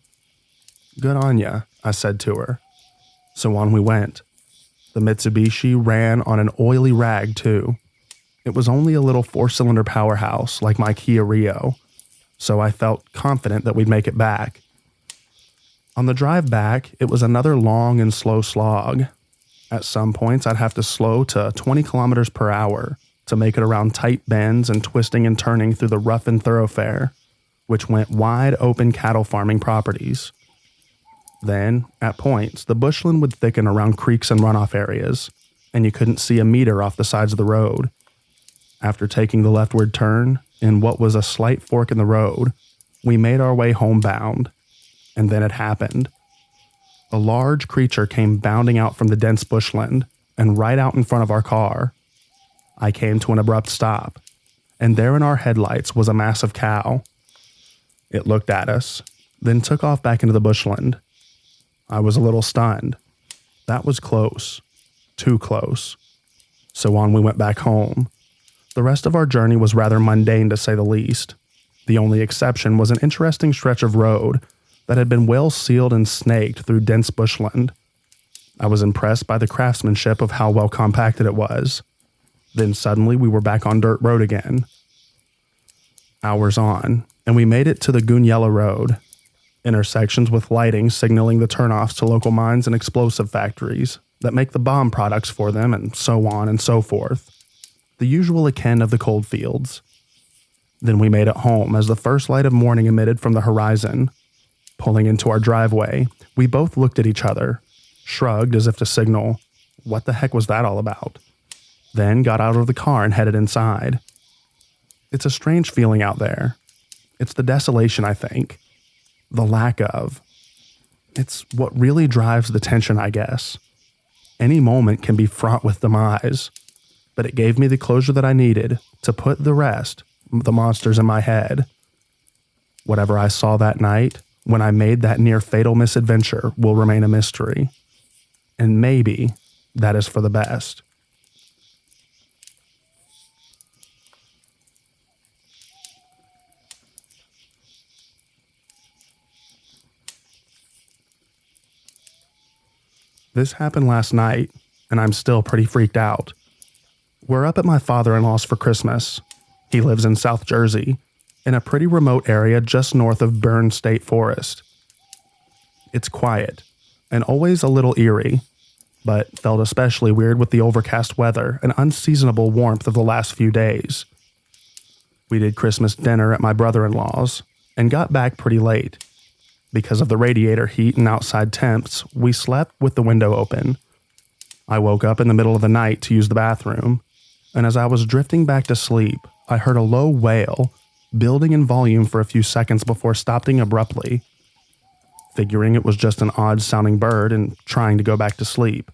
Good on ya, I said to her. So on we went. The Mitsubishi ran on an oily rag too. It was only a little 4-cylinder powerhouse like my Kia Rio, so I felt confident that we'd make it back. On the drive back, it was another long and slow slog. At some points, I'd have to slow to 20 kilometers per hour to make it around tight bends and twisting and turning through the roughened thoroughfare, which went wide open cattle farming properties. Then, at points, the bushland would thicken around creeks and runoff areas, and you couldn't see a meter off the sides of the road. After taking the leftward turn, in what was a slight fork in the road, we made our way homebound. And then it happened. A large creature came bounding out from the dense bushland, and right out in front of our car. I came to an abrupt stop, and there in our headlights was a massive cow. It looked at us, then took off back into the bushland. I was a little stunned. That was close. Too close. So on we went back home. The rest of our journey was rather mundane to say the least. The only exception was an interesting stretch of road that had been well sealed and snaked through dense bushland. I was impressed by the craftsmanship of how well compacted it was. Then suddenly we were back on dirt road again. Hours on, and we made it to the Gunyella Road. Intersections with lighting signaling the turnoffs to local mines and explosive factories that make the bomb products for them, and so on and so forth. The usual akin of the cold fields. Then we made it home as the first light of morning emitted from the horizon. Pulling into our driveway, we both looked at each other, shrugged as if to signal, what the heck was that all about? Then got out of the car and headed inside. It's a strange feeling out there. It's the desolation, I think. The lack of. It's what really drives the tension, I guess. Any moment can be fraught with demise, but it gave me the closure that I needed to put the rest, the monsters in my head. Whatever I saw that night, when I made that near fatal misadventure, will remain a mystery. And maybe that is for the best. This happened last night, and I'm still pretty freaked out. We're up at my father-in-law's for Christmas. He lives in South Jersey, in a pretty remote area just north of Bern State Forest. It's quiet, and always a little eerie, but felt especially weird with the overcast weather and unseasonable warmth of the last few days. We did Christmas dinner at my brother-in-law's, and got back pretty late. Because of the radiator heat and outside temps, we slept with the window open. I woke up in the middle of the night to use the bathroom, and as I was drifting back to sleep, I heard a low wail, building in volume for a few seconds before stopping abruptly. Figuring it was just an odd-sounding bird and trying to go back to sleep.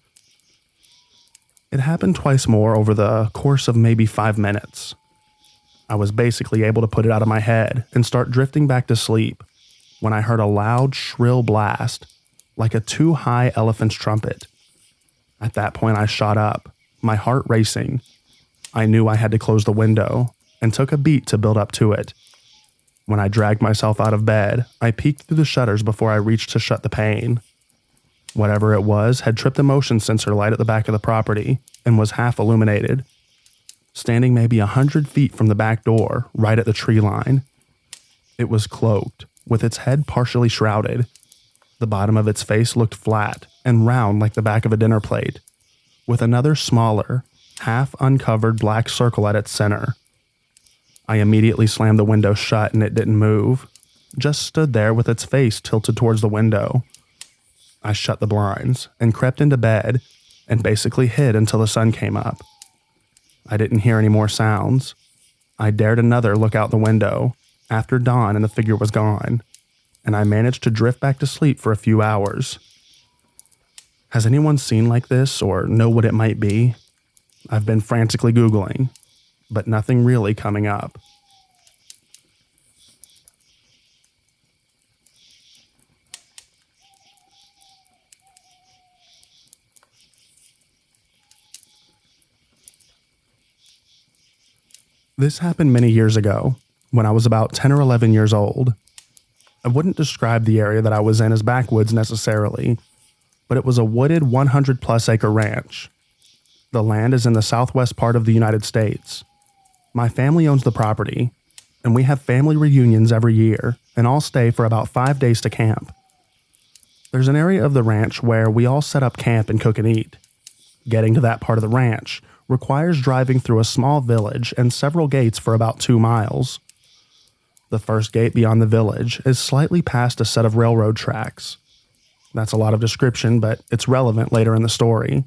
It happened twice more over the course of maybe 5 minutes. I was basically able to put it out of my head and start drifting back to sleep when I heard a loud, shrill blast, like a too-high elephant's trumpet. At that point, I shot up, my heart racing. I knew I had to close the window and took a beat to build up to it. When I dragged myself out of bed, I peeked through the shutters before I reached to shut the pane. Whatever it was had tripped the motion sensor light at the back of the property and was half illuminated, standing maybe 100 feet from the back door, right at the tree line. It was cloaked, with its head partially shrouded. The bottom of its face looked flat and round like the back of a dinner plate, with another smaller, half-uncovered black circle at its center. I immediately slammed the window shut and it didn't move, just stood there with its face tilted towards the window. I shut the blinds and crept into bed and basically hid until the sun came up. I didn't hear any more sounds. I dared another look out the window after dawn and the figure was gone, and I managed to drift back to sleep for a few hours. Has anyone seen like this or know what it might be? I've been frantically Googling, but nothing really coming up. This happened many years ago, when I was about 10 or 11 years old. I wouldn't describe the area that I was in as backwoods necessarily, but it was a wooded 100-plus acre ranch. The land is in the southwest part of the United States. My family owns the property, and we have family reunions every year, and all stay for about 5 days to camp. There's an area of the ranch where we all set up camp and cook and eat. Getting to that part of the ranch requires driving through a small village and several gates for about 2 miles. The first gate beyond the village is slightly past a set of railroad tracks. That's a lot of description, but it's relevant later in the story.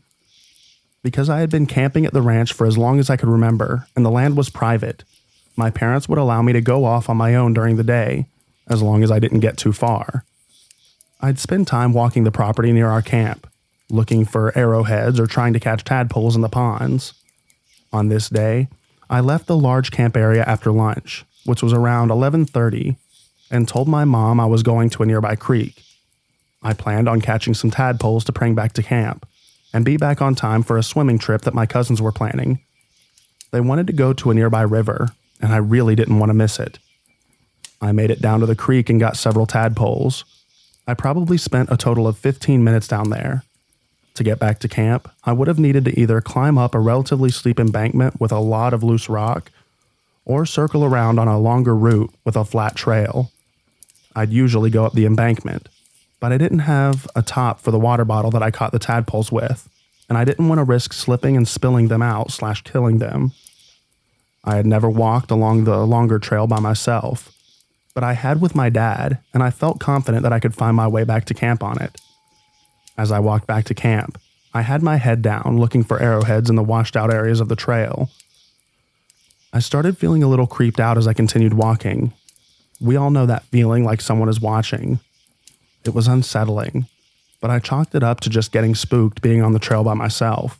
Because I had been camping at the ranch for as long as I could remember, and the land was private, my parents would allow me to go off on my own during the day, as long as I didn't get too far. I'd spend time walking the property near our camp, looking for arrowheads or trying to catch tadpoles in the ponds. On this day, I left the large camp area after lunch, which was around 11:30, and told my mom I was going to a nearby creek. I planned on catching some tadpoles to bring back to camp, and be back on time for a swimming trip that my cousins were planning. They wanted to go to a nearby river, and I really didn't want to miss it. I made it down to the creek and got several tadpoles. I probably spent a total of 15 minutes down there. To get back to camp, I would have needed to either climb up a relatively steep embankment with a lot of loose rock, or circle around on a longer route with a flat trail. I'd usually go up the embankment, but I didn't have a top for the water bottle that I caught the tadpoles with, and I didn't want to risk slipping and spilling them out / killing them. I had never walked along the longer trail by myself, but I had with my dad, and I felt confident that I could find my way back to camp on it. As I walked back to camp, I had my head down looking for arrowheads in the washed out areas of the trail. I started feeling a little creeped out as I continued walking. We all know that feeling like someone is watching. It was unsettling, but I chalked it up to just getting spooked being on the trail by myself.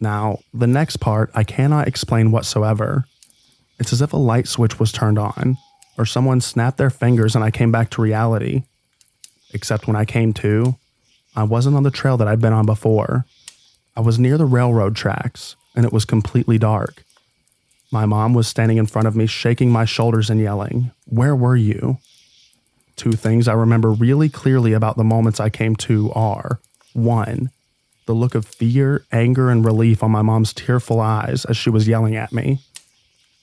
Now, the next part I cannot explain whatsoever. It's as if a light switch was turned on, or someone snapped their fingers and I came back to reality. Except when I came to, I wasn't on the trail that I'd been on before. I was near the railroad tracks, and it was completely dark. My mom was standing in front of me, shaking my shoulders and yelling, "Where were you?" 2 things I remember really clearly about the moments I came to are, 1, the look of fear, anger, and relief on my mom's tearful eyes as she was yelling at me.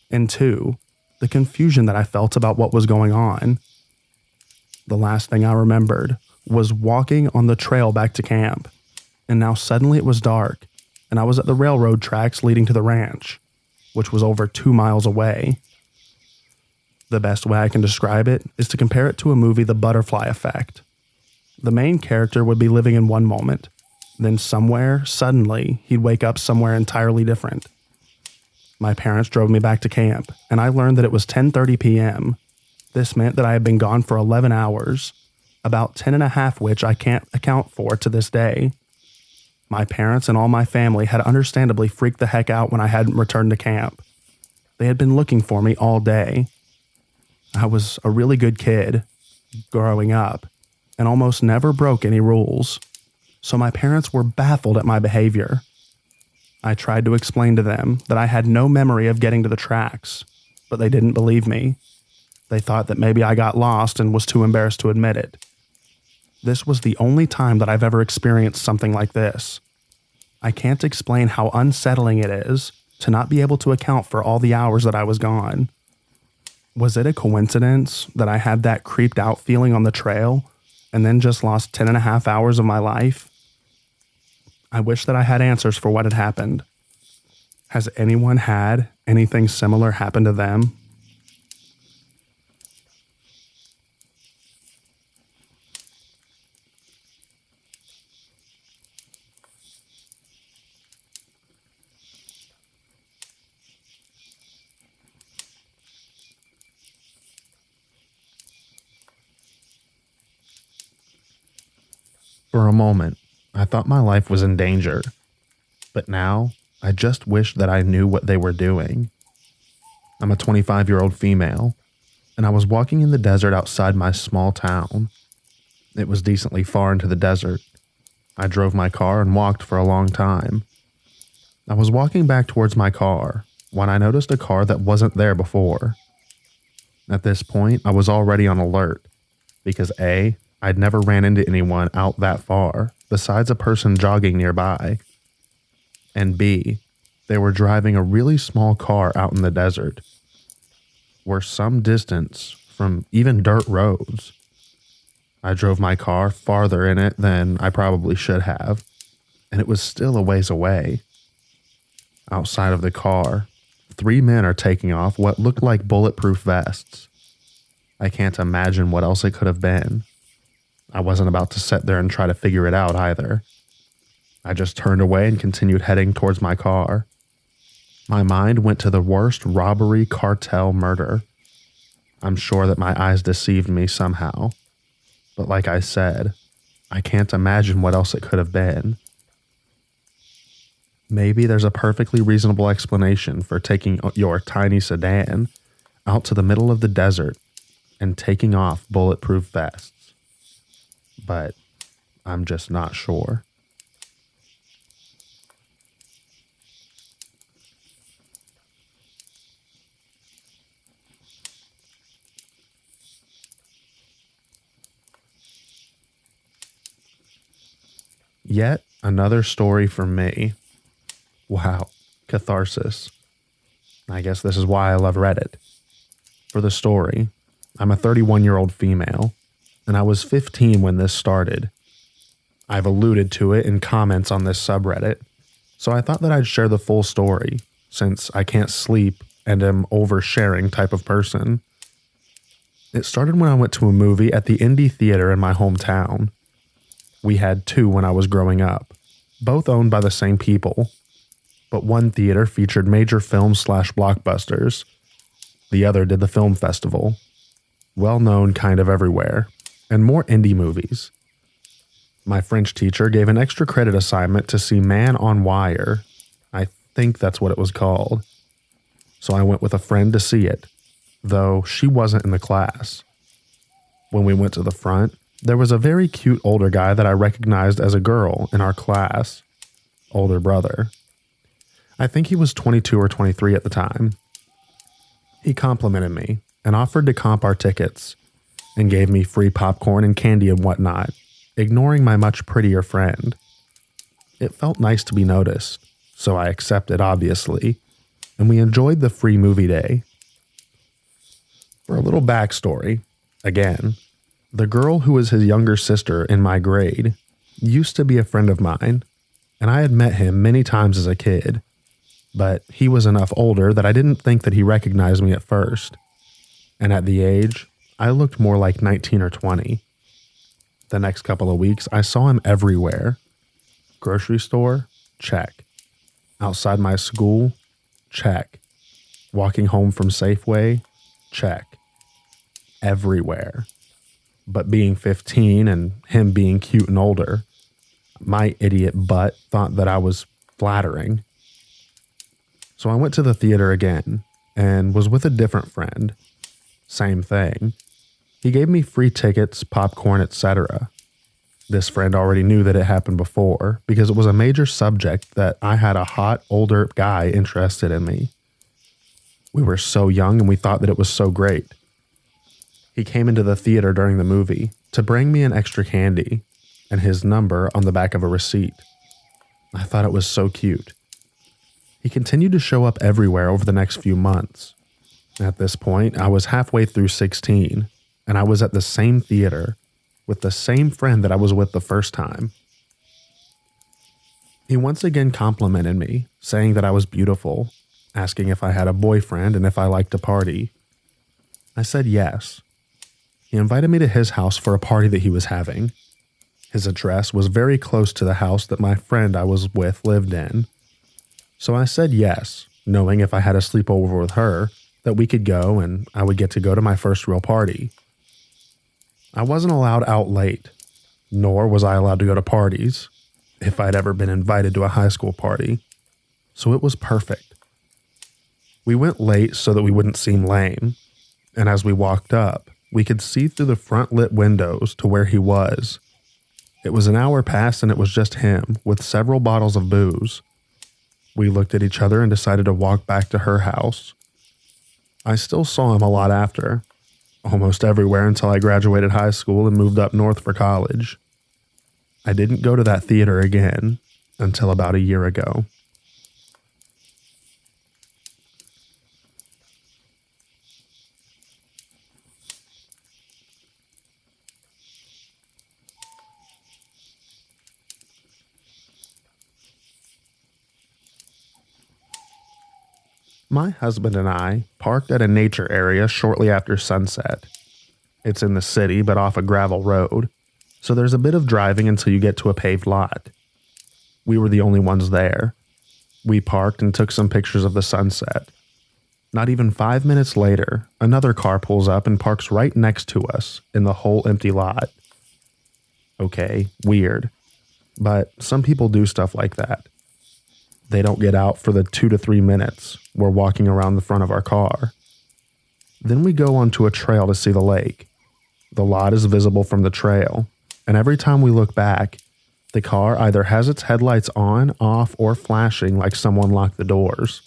And 2, the confusion that I felt about what was going on. The last thing I remembered was walking on the trail back to camp, and now suddenly it was dark, and I was at the railroad tracks leading to the ranch, which was over 2 miles away. The best way I can describe it is to compare it to a movie, The Butterfly Effect. The main character would be living in one moment, then somewhere, suddenly, he'd wake up somewhere entirely different. My parents drove me back to camp, and I learned that it was 10:30 p.m. This meant that I had been gone for 11 hours, about 10 and a half which I can't account for to this day. My parents and all my family had understandably freaked the heck out when I hadn't returned to camp. They had been looking for me all day. I was a really good kid, growing up, and almost never broke any rules, so my parents were baffled at my behavior. I tried to explain to them that I had no memory of getting to the tracks, but they didn't believe me. They thought that maybe I got lost and was too embarrassed to admit it. This was the only time that I've ever experienced something like this. I can't explain how unsettling it is to not be able to account for all the hours that I was gone. Was it a coincidence that I had that creeped out feeling on the trail and then just lost 10 and a half hours of my life? I wish that I had answers for what had happened. Has anyone had anything similar happen to them? For a moment, I thought my life was in danger, but now I just wish that I knew what they were doing. I'm a 25-year-old female, and I was walking in the desert outside my small town. It was decently far into the desert. I drove my car and walked for a long time. I was walking back towards my car when I noticed a car that wasn't there before. At this point, I was already on alert because A, I'd never ran into anyone out that far besides a person jogging nearby, and B, they were driving a really small car out in the desert. We're some distance from even dirt roads. I drove my car farther in it than I probably should have, and it was still a ways away. Outside of the car, 3 men are taking off what looked like bulletproof vests. I can't imagine what else it could have been. I wasn't about to sit there and try to figure it out either. I just turned away and continued heading towards my car. My mind went to the worst robbery, cartel, murder. I'm sure that my eyes deceived me somehow. But like I said, I can't imagine what else it could have been. Maybe there's a perfectly reasonable explanation for taking your tiny sedan out to the middle of the desert and taking off bulletproof vests. But I'm just not sure. Yet another story from me. Wow, catharsis. I guess this is why I love Reddit. For the story, I'm a 31-year-old female, and I was 15 when this started. I've alluded to it in comments on this subreddit, so I thought that I'd share the full story, since I can't sleep and am oversharing type of person. It started when I went to a movie at the indie theater in my hometown. We had 2 when I was growing up, both owned by the same people, but one theater featured major films/blockbusters. The other did the film festival, well known kind of everywhere, and more indie movies. My French teacher gave an extra credit assignment to see Man on Wire. I think that's what it was called. So I went with a friend to see it, though she wasn't in the class. When we went to the front, there was a very cute older guy that I recognized as a girl in our class. Older brother. I think he was 22 or 23 at the time. He complimented me and offered to comp our tickets and gave me free popcorn and candy and whatnot, ignoring my much prettier friend. It felt nice to be noticed, so I accepted, obviously, and we enjoyed the free movie day. For a little backstory, again, the girl who was his younger sister in my grade used to be a friend of mine, and I had met him many times as a kid, but he was enough older that I didn't think that he recognized me at first. And at the age, I looked more like 19 or 20. The next couple of weeks, I saw him everywhere. Grocery store? Check. Outside my school? Check. Walking home from Safeway? Check. Everywhere. But being 15 and him being cute and older, my idiot butt thought that I was flattering. So I went to the theater again and was with a different friend. Same thing. He gave me free tickets, popcorn, etc. This friend already knew that it happened before because it was a major subject that I had a hot, older guy interested in me. We were so young and we thought that it was so great. He came into the theater during the movie to bring me an extra candy and his number on the back of a receipt. I thought it was so cute. He continued to show up everywhere over the next few months. At this point, I was halfway through 16, and I was at the same theater with the same friend that I was with the first time. He once again complimented me, saying that I was beautiful, asking if I had a boyfriend and if I liked to party. I said yes. He invited me to his house for a party that he was having. His address was very close to the house that my friend I was with lived in. So I said yes, knowing if I had a sleepover with her, that we could go and I would get to go to my first real party. I wasn't allowed out late, nor was I allowed to go to parties, if I'd ever been invited to a high school party. So it was perfect. We went late so that we wouldn't seem lame, and as we walked up, we could see through the front lit windows to where he was. It was an hour past and it was just him with several bottles of booze. We looked at each other and decided to walk back to her house. I still saw him a lot after, almost everywhere until I graduated high school and moved up north for college. I didn't go to that theater again until about a year ago. My husband and I parked at a nature area shortly after sunset. It's in the city, but off a gravel road, so there's a bit of driving until you get to a paved lot. We were the only ones there. We parked and took some pictures of the sunset. Not even 5 minutes later, another car pulls up and parks right next to us in the whole empty lot. Okay, weird. But some people do stuff like that. They don't get out for the 2 to 3 minutes we're walking around the front of our car. Then we go onto a trail to see the lake. The lot is visible from the trail, and every time we look back, the car either has its headlights on, off, or flashing like someone locked the doors.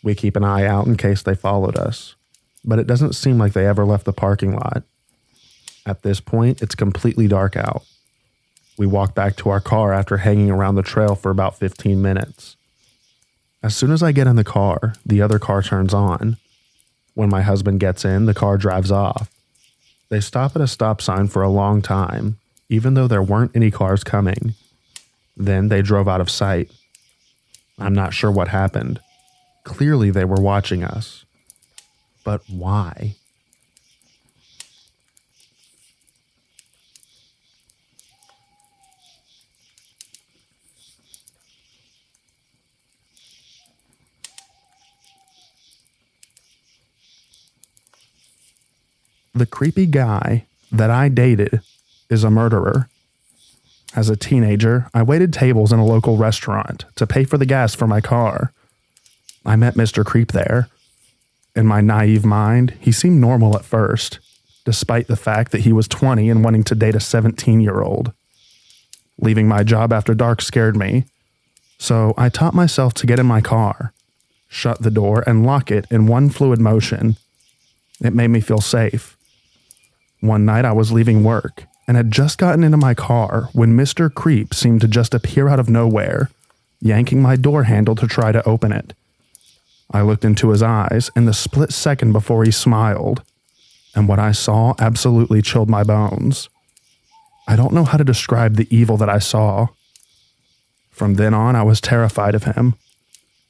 We keep an eye out in case they followed us, but it doesn't seem like they ever left the parking lot. At this point, it's completely dark out. We walk back to our car after hanging around the trail for about 15 minutes. As soon as I get in the car, the other car turns on. When my husband gets in, the car drives off. They stop at a stop sign for a long time, even though there weren't any cars coming. Then they drove out of sight. I'm not sure what happened. Clearly they were watching us. But why? The creepy guy that I dated is a murderer. As a teenager, I waited tables in a local restaurant to pay for the gas for my car. I met Mr. Creep there. In my naive mind, he seemed normal at first, despite the fact that he was 20 and wanting to date a 17-year-old. Leaving my job after dark scared me, so I taught myself to get in my car, shut the door, and lock it in one fluid motion. It made me feel safe. One night I was leaving work, and had just gotten into my car when Mr. Creep seemed to just appear out of nowhere, yanking my door handle to try to open it. I looked into his eyes in the split second before he smiled, and what I saw absolutely chilled my bones. I don't know how to describe the evil that I saw. From then on, I was terrified of him,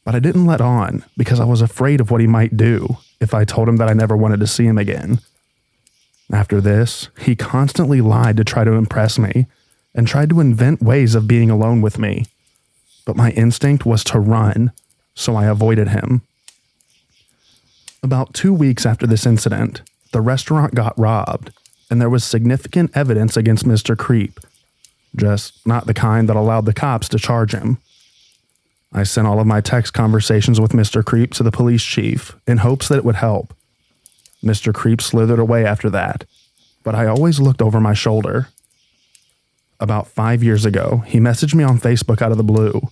but I didn't let on because I was afraid of what he might do if I told him that I never wanted to see him again. After this, he constantly lied to try to impress me and tried to invent ways of being alone with me, but my instinct was to run, so I avoided him. About 2 weeks after this incident, the restaurant got robbed, and there was significant evidence against Mr. Creep, just not the kind that allowed the cops to charge him. I sent all of my text conversations with Mr. Creep to the police chief in hopes that it would help. Mr. Creep slithered away after that, but I always looked over my shoulder. About 5 years ago, he messaged me on Facebook out of the blue.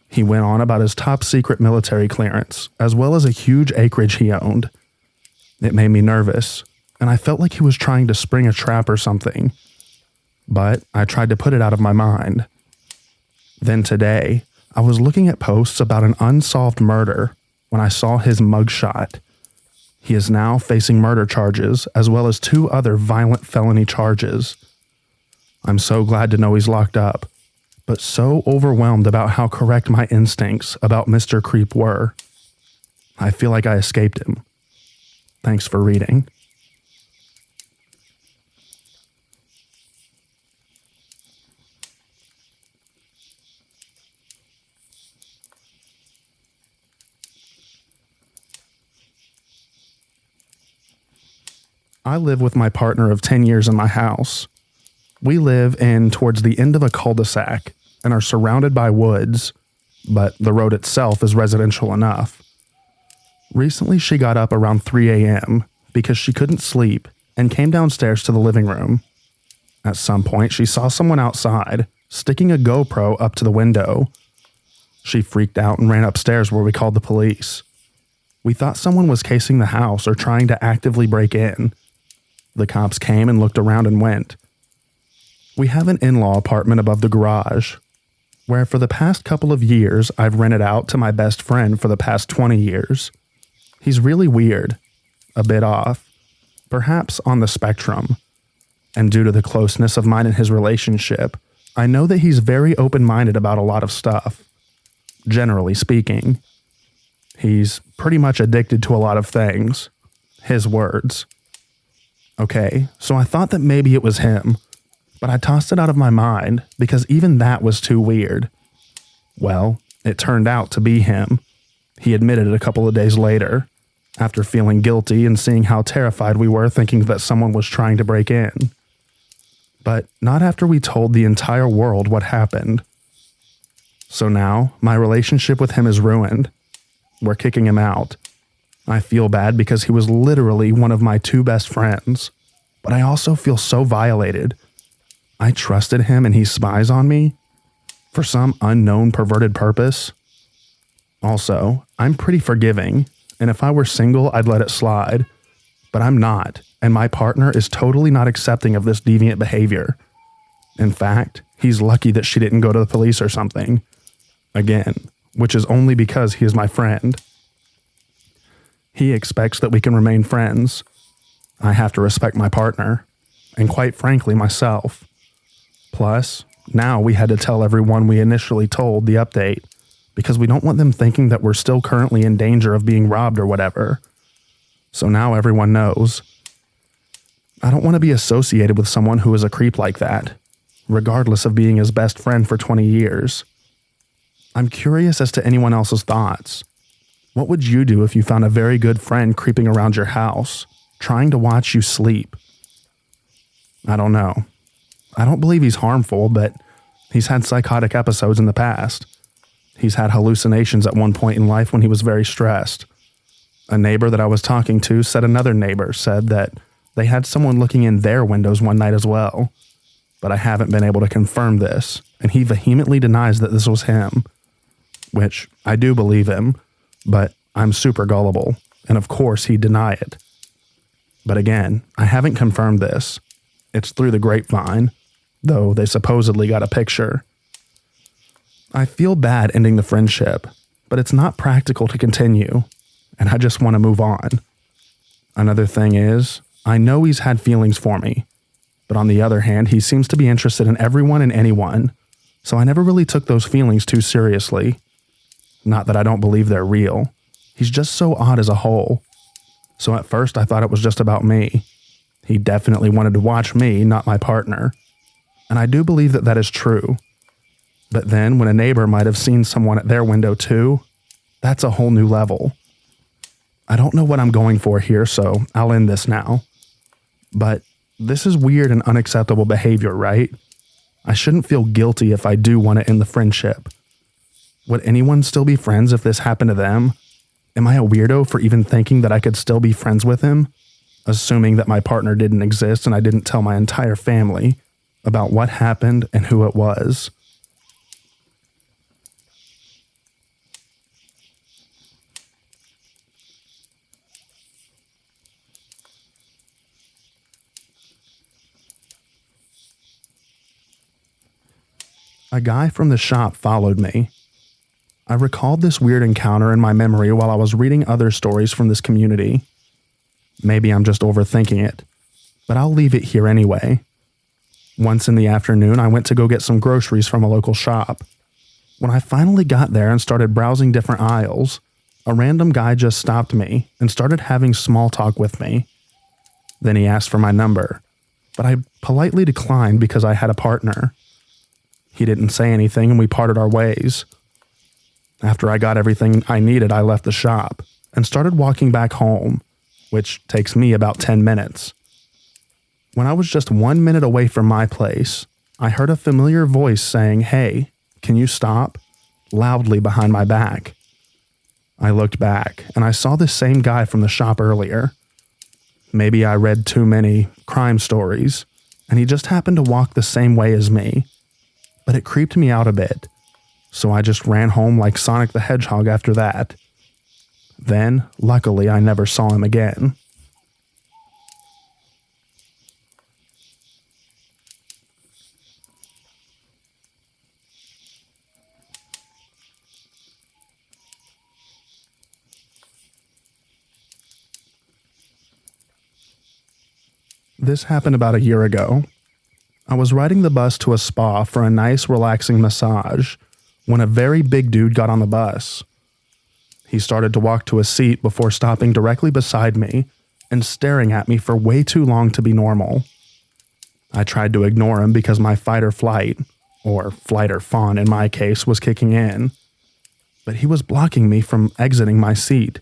He went on about his top secret military clearance, as well as a huge acreage he owned. It made me nervous, and I felt like he was trying to spring a trap or something, but I tried to put it out of my mind. Then today, I was looking at posts about an unsolved murder when I saw his mugshot. He is now facing murder charges as well as 2 other violent felony charges. I'm so glad to know he's locked up, but so overwhelmed about how correct my instincts about Mr. Creep were. I feel like I escaped him. Thanks for reading. I live with my partner of 10 years in my house. We live in towards the end of a cul-de-sac and are surrounded by woods, but the road itself is residential enough. Recently, she got up around 3 a.m. because she couldn't sleep and came downstairs to the living room. At some point, she saw someone outside, sticking a GoPro up to the window. She freaked out and ran upstairs where we called the police. We thought someone was casing the house or trying to actively break in. The cops came and looked around and went. We have an in-law apartment above the garage, where for the past couple of years I've rented out to my best friend for the past 20 years. He's really weird, a bit off, perhaps on the spectrum, and due to the closeness of mine and his relationship, I know that he's very open-minded about a lot of stuff. Generally speaking, he's pretty much addicted to a lot of things. His words. Okay, so I thought that maybe it was him, but I tossed it out of my mind because even that was too weird. Well, it turned out to be him. He admitted it a couple of days later, after feeling guilty and seeing how terrified we were thinking that someone was trying to break in. But not after we told the entire world what happened. So now, my relationship with him is ruined. We're kicking him out. I feel bad because he was literally one of my 2 best friends, but I also feel so violated. I trusted him and he spies on me for some unknown perverted purpose. Also, I'm pretty forgiving, and if I were single, I'd let it slide, but I'm not, and my partner is totally not accepting of this deviant behavior. In fact, he's lucky that she didn't go to the police or something. Again, which is only because he is my friend. He expects that we can remain friends. I have to respect my partner, and quite frankly, myself. Plus, now we had to tell everyone we initially told the update, because we don't want them thinking that we're still currently in danger of being robbed or whatever. So now everyone knows. I don't want to be associated with someone who is a creep like that, regardless of being his best friend for 20 years. I'm curious as to anyone else's thoughts. What would you do if you found a very good friend creeping around your house, trying to watch you sleep? I don't know. I don't believe he's harmful, but he's had psychotic episodes in the past. He's had hallucinations at one point in life when he was very stressed. A neighbor that I was talking to said another neighbor said that they had someone looking in their windows one night as well. But I haven't been able to confirm this, and he vehemently denies that this was him. Which I do believe him, but I'm super gullible, and of course he'd deny it. But again, I haven't confirmed this. It's through the grapevine, though they supposedly got a picture. I feel bad ending the friendship, but it's not practical to continue, and I just want to move on. Another thing is, I know he's had feelings for me, but on the other hand, he seems to be interested in everyone and anyone, so I never really took those feelings too seriously. Not that I don't believe they're real. He's just so odd as a whole. So at first I thought it was just about me. He definitely wanted to watch me, not my partner. And I do believe that that is true. But then when a neighbor might have seen someone at their window too, that's a whole new level. I don't know what I'm going for here, so I'll end this now. But this is weird and unacceptable behavior, right? I shouldn't feel guilty if I do want to end the friendship. Would anyone still be friends if this happened to them? Am I a weirdo for even thinking that I could still be friends with him? Assuming that my partner didn't exist and I didn't tell my entire family about what happened and who it was. A guy from the shop followed me. I recalled this weird encounter in my memory while I was reading other stories from this community. Maybe I'm just overthinking it, but I'll leave it here anyway. Once in the afternoon, I went to go get some groceries from a local shop. When I finally got there and started browsing different aisles, a random guy just stopped me and started having small talk with me. Then he asked for my number, but I politely declined because I had a partner. He didn't say anything and we parted our ways. After I got everything I needed, I left the shop and started walking back home, which takes me about 10 minutes. When I was just 1 minute away from my place, I heard a familiar voice saying, "Hey, can you stop?" loudly behind my back. I looked back and I saw the same guy from the shop earlier. Maybe I read too many crime stories and he just happened to walk the same way as me, but it creeped me out a bit. So I just ran home like Sonic the Hedgehog after that. Then, luckily, I never saw him again. This happened about a year ago. I was riding the bus to a spa for a nice, relaxing massage when a very big dude got on the bus. He started to walk to a seat before stopping directly beside me and staring at me for way too long to be normal. I tried to ignore him because my fight or flight, or flight or fawn in my case, was kicking in, but he was blocking me from exiting my seat.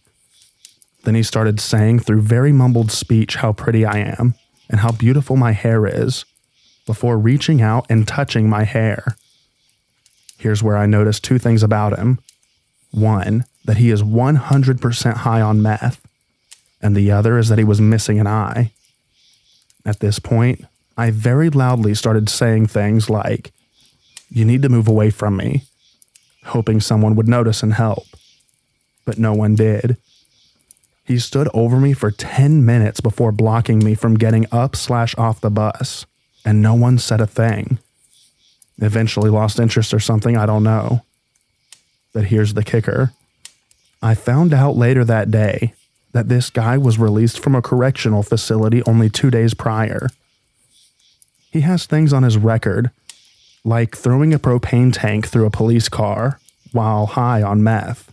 Then he started saying through very mumbled speech how pretty I am and how beautiful my hair is, before reaching out and touching my hair. Here's where I noticed two things about him. One, that he is 100% high on meth, and the other is that he was missing an eye. At this point, I very loudly started saying things like, "You need to move away from me," hoping someone would notice and help. But no one did. He stood over me for 10 minutes before blocking me from getting up/off the bus, and no one said a thing. Eventually lost interest or something, I don't know. But here's the kicker. I found out later that day that this guy was released from a correctional facility only 2 days prior. He has things on his record, like throwing a propane tank through a police car while high on meth.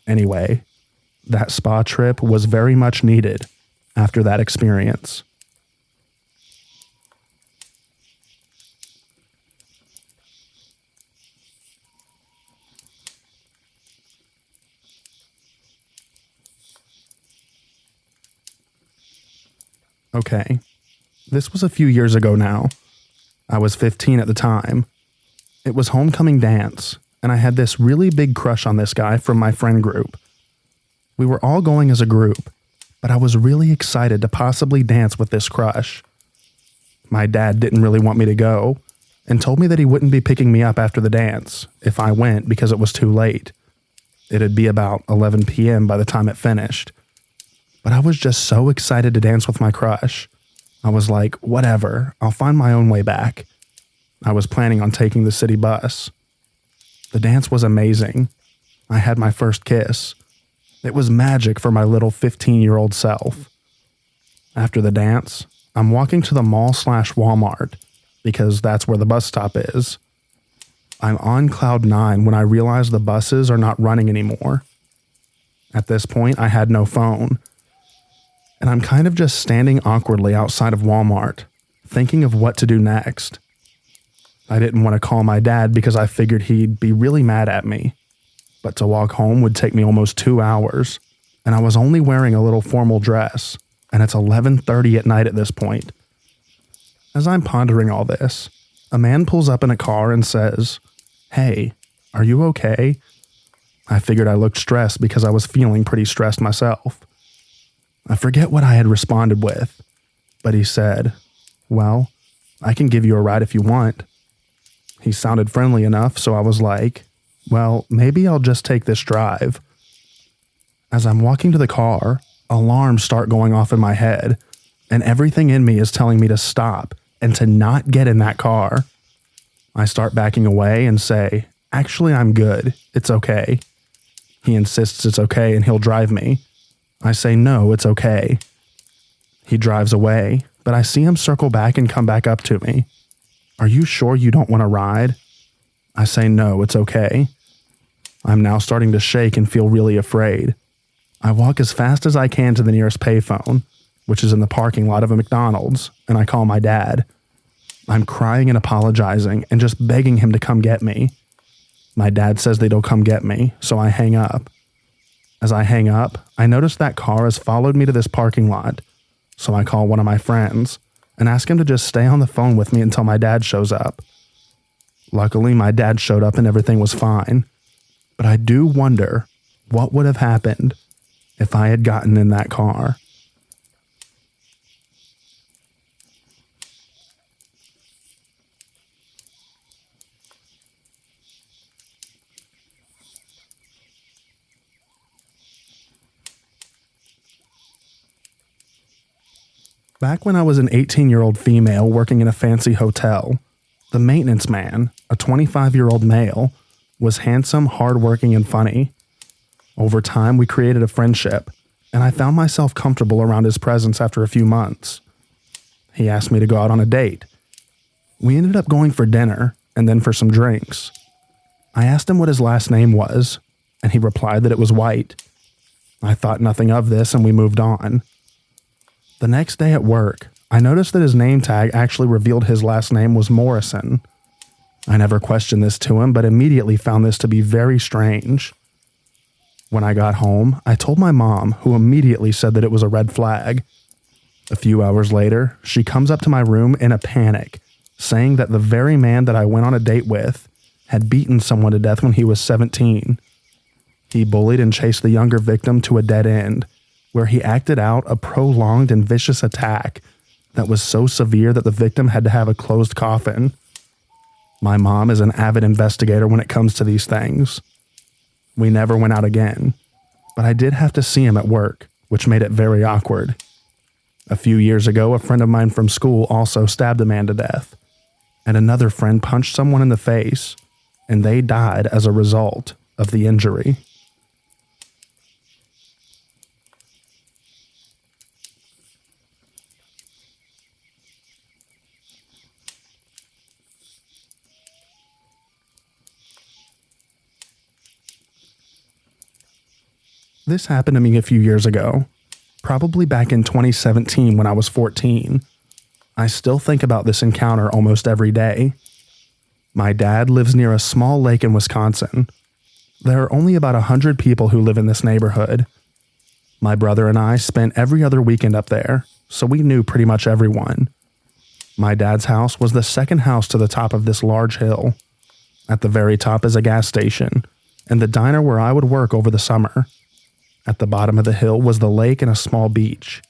Anyway, that spa trip was very much needed after that experience. Okay, this was a few years ago now. I was 15 at the time. It was homecoming dance, and I had this really big crush on this guy from my friend group. We were all going as a group, but I was really excited to possibly dance with this crush. My dad didn't really want me to go, and told me that he wouldn't be picking me up after the dance if I went because it was too late. It'd be about 11 p.m. by the time it finished. But I was just so excited to dance with my crush. I was like, whatever, I'll find my own way back. I was planning on taking the city bus. The dance was amazing. I had my first kiss. It was magic for my little 15-year-old self. After the dance, I'm walking to the mall/Walmart because that's where the bus stop is. I'm on cloud 9 when I realize the buses are not running anymore. At this point, I had no phone, and I'm kind of just standing awkwardly outside of Walmart, thinking of what to do next. I didn't want to call my dad because I figured he'd be really mad at me, but to walk home would take me almost 2 hours, and I was only wearing a little formal dress, and it's 11:30 at night at this point. As I'm pondering all this, a man pulls up in a car and says, "Hey, are you okay?" I figured I looked stressed because I was feeling pretty stressed myself. I forget what I had responded with, but he said, "Well, I can give you a ride if you want." He sounded friendly enough, so I was like, well, maybe I'll just take this drive. As I'm walking to the car, alarms start going off in my head, and everything in me is telling me to stop and to not get in that car. I start backing away and say, "Actually, I'm good. It's okay." He insists it's okay and he'll drive me. I say, "No, it's okay." He drives away, but I see him circle back and come back up to me. "Are you sure you don't want to ride?" I say, "No, it's okay." I'm now starting to shake and feel really afraid. I walk as fast as I can to the nearest payphone, which is in the parking lot of a McDonald's, and I call my dad. I'm crying and apologizing and just begging him to come get me. My dad says that he'll come get me, so I hang up. As I hang up, I notice that car has followed me to this parking lot, so I call one of my friends and ask him to just stay on the phone with me until my dad shows up. Luckily, my dad showed up and everything was fine, but I do wonder what would have happened if I had gotten in that car. Back when I was an 18-year-old female working in a fancy hotel, the maintenance man, a 25-year-old male, was handsome, hardworking, and funny. Over time, we created a friendship, and I found myself comfortable around his presence after a few months. He asked me to go out on a date. We ended up going for dinner, and then for some drinks. I asked him what his last name was, and he replied that it was White. I thought nothing of this, and we moved on. The next day at work, I noticed that his name tag actually revealed his last name was Morrison. I never questioned this to him, but immediately found this to be very strange. When I got home, I told my mom, who immediately said that it was a red flag. A few hours later, she comes up to my room in a panic, saying that the very man that I went on a date with had beaten someone to death when he was 17. He bullied and chased the younger victim to a dead end, where he acted out a prolonged and vicious attack that was so severe that the victim had to have a closed coffin. My mom is an avid investigator when it comes to these things. We never went out again, but I did have to see him at work, which made it very awkward. A few years ago, a friend of mine from school also stabbed a man to death, and another friend punched someone in the face, and they died as a result of the injury. This happened to me a few years ago, probably back in 2017 when I was 14. I still think about this encounter almost every day. My dad lives near a small lake in Wisconsin. There are only about 100 people who live in this neighborhood. My brother and I spent every other weekend up there, so we knew pretty much everyone. My dad's house was the second house to the top of this large hill. At the very top is a gas station, and the diner where I would work over the summer. At the bottom of the hill was the lake and a small beach.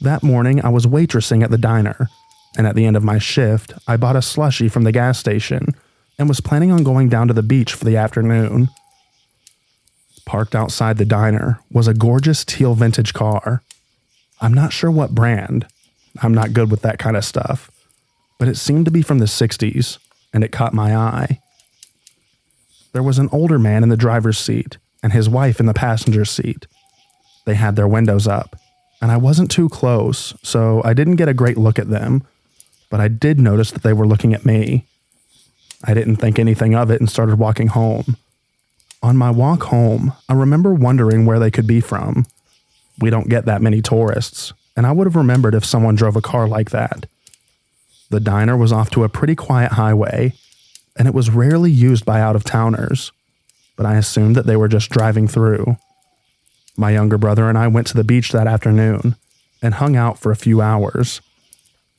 That morning, I was waitressing at the diner, and at the end of my shift, I bought a slushie from the gas station and was planning on going down to the beach for the afternoon. Parked outside the diner was a gorgeous teal vintage car. I'm not sure what brand, I'm not good with that kind of stuff. But it seemed to be from the 60s, and it caught my eye. There was an older man in the driver's seat and his wife in the passenger seat. They had their windows up, and I wasn't too close, so I didn't get a great look at them, but I did notice that they were looking at me. I didn't think anything of it and started walking home. On my walk home, I remember wondering where they could be from. We don't get that many tourists, and I would have remembered if someone drove a car like that. The diner was off to a pretty quiet highway, and it was rarely used by out-of-towners, but I assumed that they were just driving through. My younger brother and I went to the beach that afternoon and hung out for a few hours.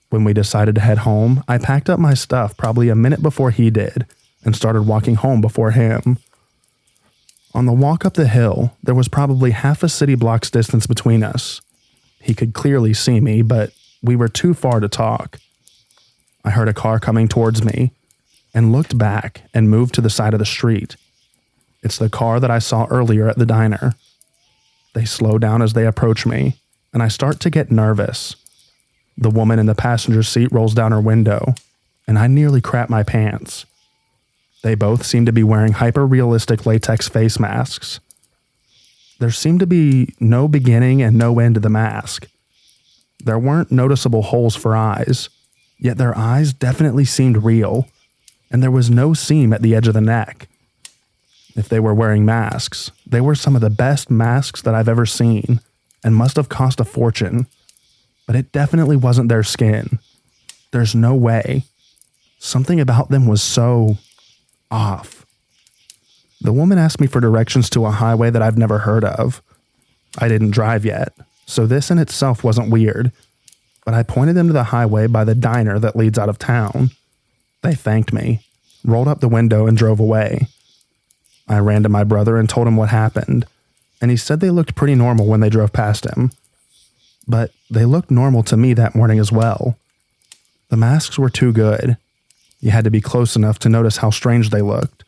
When we decided to head home, I packed up my stuff probably a minute before he did and started walking home before him. On the walk up the hill, there was probably half a city block's distance between us. He could clearly see me, but we were too far to talk. I heard a car coming towards me and looked back and moved to the side of the street. It's the car that I saw earlier at the diner. They slow down as they approach me, and I start to get nervous. The woman in the passenger seat rolls down her window, and I nearly crap my pants. They both seem to be wearing hyper-realistic latex face masks. There seemed to be no beginning and no end to the mask. There weren't noticeable holes for eyes, yet their eyes definitely seemed real, and there was no seam at the edge of the neck. If they were wearing masks, they were some of the best masks that I've ever seen, and must have cost a fortune. But it definitely wasn't their skin. There's no way. Something about them was so off. The woman asked me for directions to a highway that I've never heard of. I didn't drive yet, so this in itself wasn't weird, but I pointed them to the highway by the diner that leads out of town. They thanked me, rolled up the window, and drove away. I ran to my brother and told him what happened, and he said they looked pretty normal when they drove past him. But they looked normal to me that morning as well. The masks were too good. You had to be close enough to notice how strange they looked.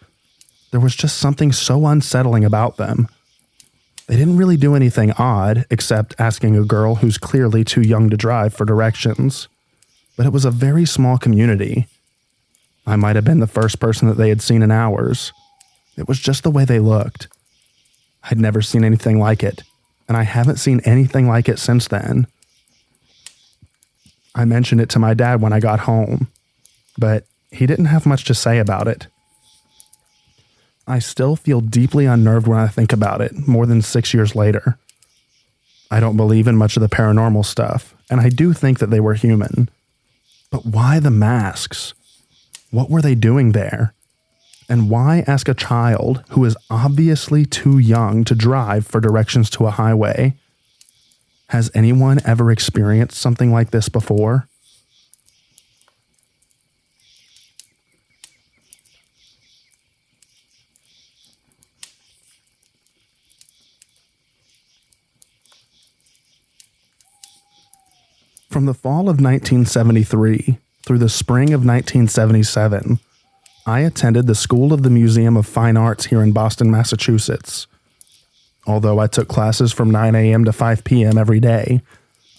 There was just something so unsettling about them. They didn't really do anything odd, except asking a girl who's clearly too young to drive for directions. But it was a very small community. I might have been the first person that they had seen in hours. It was just the way they looked. I'd never seen anything like it, and I haven't seen anything like it since then. I mentioned it to my dad when I got home, but he didn't have much to say about it. I still feel deeply unnerved when I think about it, more than 6 years later. I don't believe in much of the paranormal stuff, and I do think that they were human. But why the masks? What were they doing there? And why ask a child who is obviously too young to drive for directions to a highway? Has anyone ever experienced something like this before? From the fall of 1973 through the spring of 1977, I attended the School of the Museum of Fine Arts here in Boston, Massachusetts. Although I took classes from 9 a.m. to 5 p.m. every day,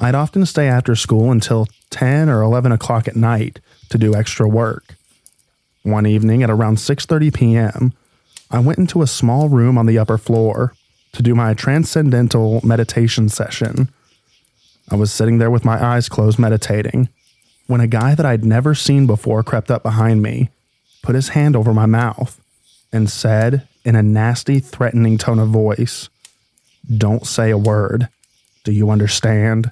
I'd often stay after school until 10 or 11 o'clock at night to do extra work. One evening at around 6:30 p.m., I went into a small room on the upper floor to do my transcendental meditation session. I was sitting there with my eyes closed meditating when a guy that I'd never seen before crept up behind me, put his hand over my mouth, and said in a nasty, threatening tone of voice, "Don't say a word. Do you understand?"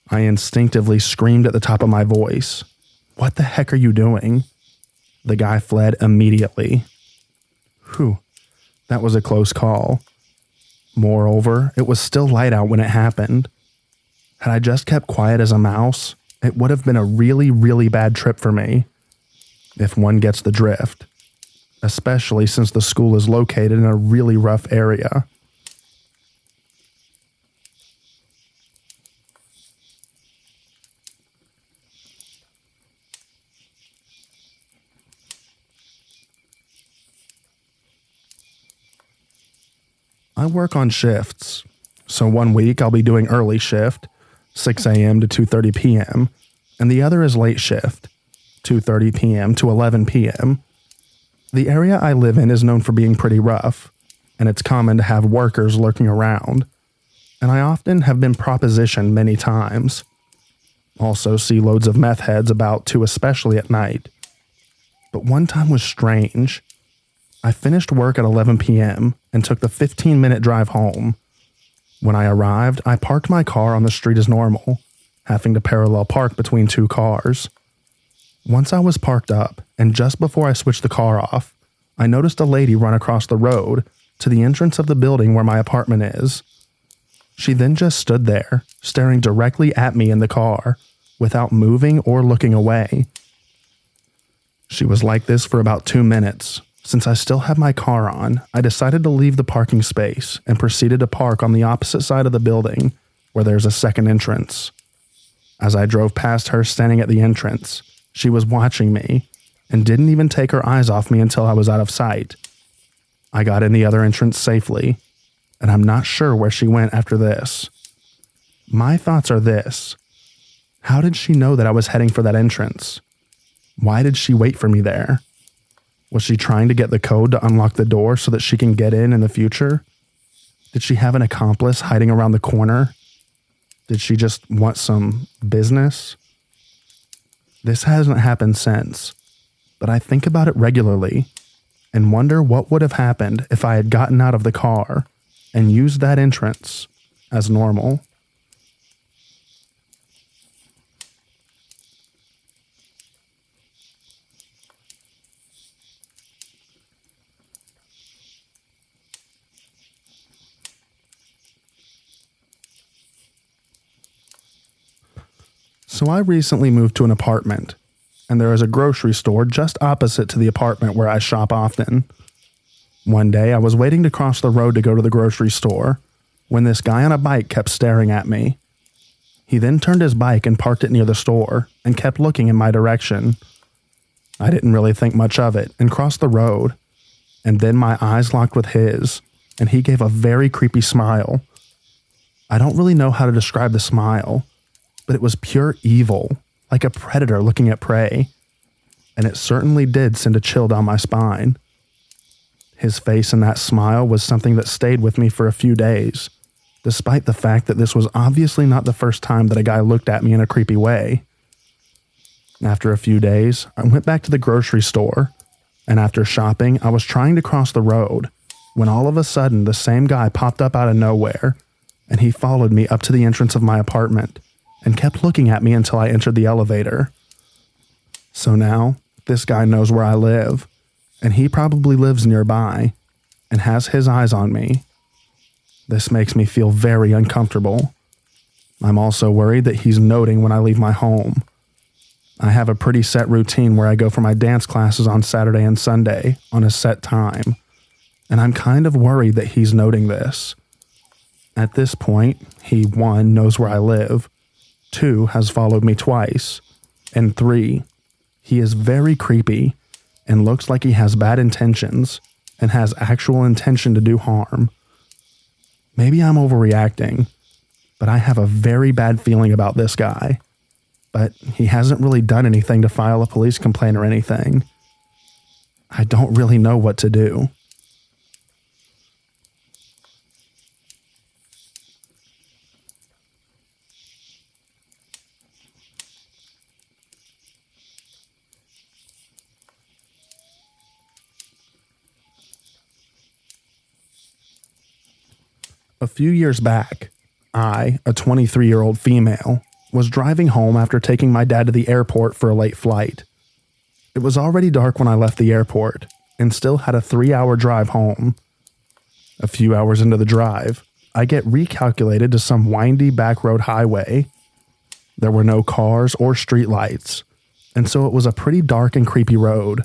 I instinctively screamed at the top of my voice, "What the heck are you doing?" The guy fled immediately. Whew, that was a close call. Moreover, it was still light out when it happened. Had I just kept quiet as a mouse, it would have been a really, really bad trip for me, if one gets the drift, especially since the school is located in a really rough area. I work on shifts, so one week I'll be doing early shift, 6 a.m. to 2:30 p.m., and the other is late shift, 2:30 p.m. to 11 p.m. The area I live in is known for being pretty rough, and it's common to have workers lurking around, and I often have been propositioned many times. Also see loads of meth heads about too, especially at night. But one time was strange. I finished work at 11 p.m. and took the 15-minute drive home. When I arrived, I parked my car on the street as normal, having to parallel park between two cars. Once I was parked up, and just before I switched the car off, I noticed a lady run across the road to the entrance of the building where my apartment is. She then just stood there, staring directly at me in the car, without moving or looking away. She was like this for about 2 minutes. Since I still had my car on, I decided to leave the parking space and proceeded to park on the opposite side of the building where there's a second entrance. As I drove past her standing at the entrance, she was watching me and didn't even take her eyes off me until I was out of sight. I got in the other entrance safely, and I'm not sure where she went after this. My thoughts are this: how did she know that I was heading for that entrance? Why did she wait for me there? Was she trying to get the code to unlock the door so that she can get in the future? Did she have an accomplice hiding around the corner? Did she just want some business? This hasn't happened since, but I think about it regularly and wonder what would have happened if I had gotten out of the car and used that entrance as normal. So I recently moved to an apartment, and there is a grocery store just opposite to the apartment where I shop often. One day I was waiting to cross the road to go to the grocery store when this guy on a bike kept staring at me. He then turned his bike and parked it near the store and kept looking in my direction. I didn't really think much of it and crossed the road, and then my eyes locked with his, and he gave a very creepy smile. I don't really know how to describe the smile, but it was pure evil, like a predator looking at prey, and it certainly did send a chill down my spine. His face and that smile was something that stayed with me for a few days, despite the fact that this was obviously not the first time that a guy looked at me in a creepy way. After a few days, I went back to the grocery store, and after shopping, I was trying to cross the road when all of a sudden the same guy popped up out of nowhere, and he followed me up to the entrance of my apartment and kept looking at me until I entered the elevator. So now, this guy knows where I live, and he probably lives nearby and has his eyes on me. This makes me feel very uncomfortable. I'm also worried that he's noting when I leave my home. I have a pretty set routine where I go for my dance classes on Saturday and Sunday on a set time, and I'm kind of worried that he's noting this. At this point, he, 1, knows where I live, 2, has followed me twice, and 3, he is very creepy and looks like he has bad intentions and has actual intention to do harm. Maybe I'm overreacting, but I have a very bad feeling about this guy. But he hasn't really done anything to file a police complaint or anything. I don't really know what to do. A few years back, I, a 23-year-old female, was driving home after taking my dad to the airport for a late flight. It was already dark when I left the airport and still had a 3-hour drive home. A few hours into the drive, I get recalculated to some windy back road highway. There were no cars or streetlights, and so it was a pretty dark and creepy road.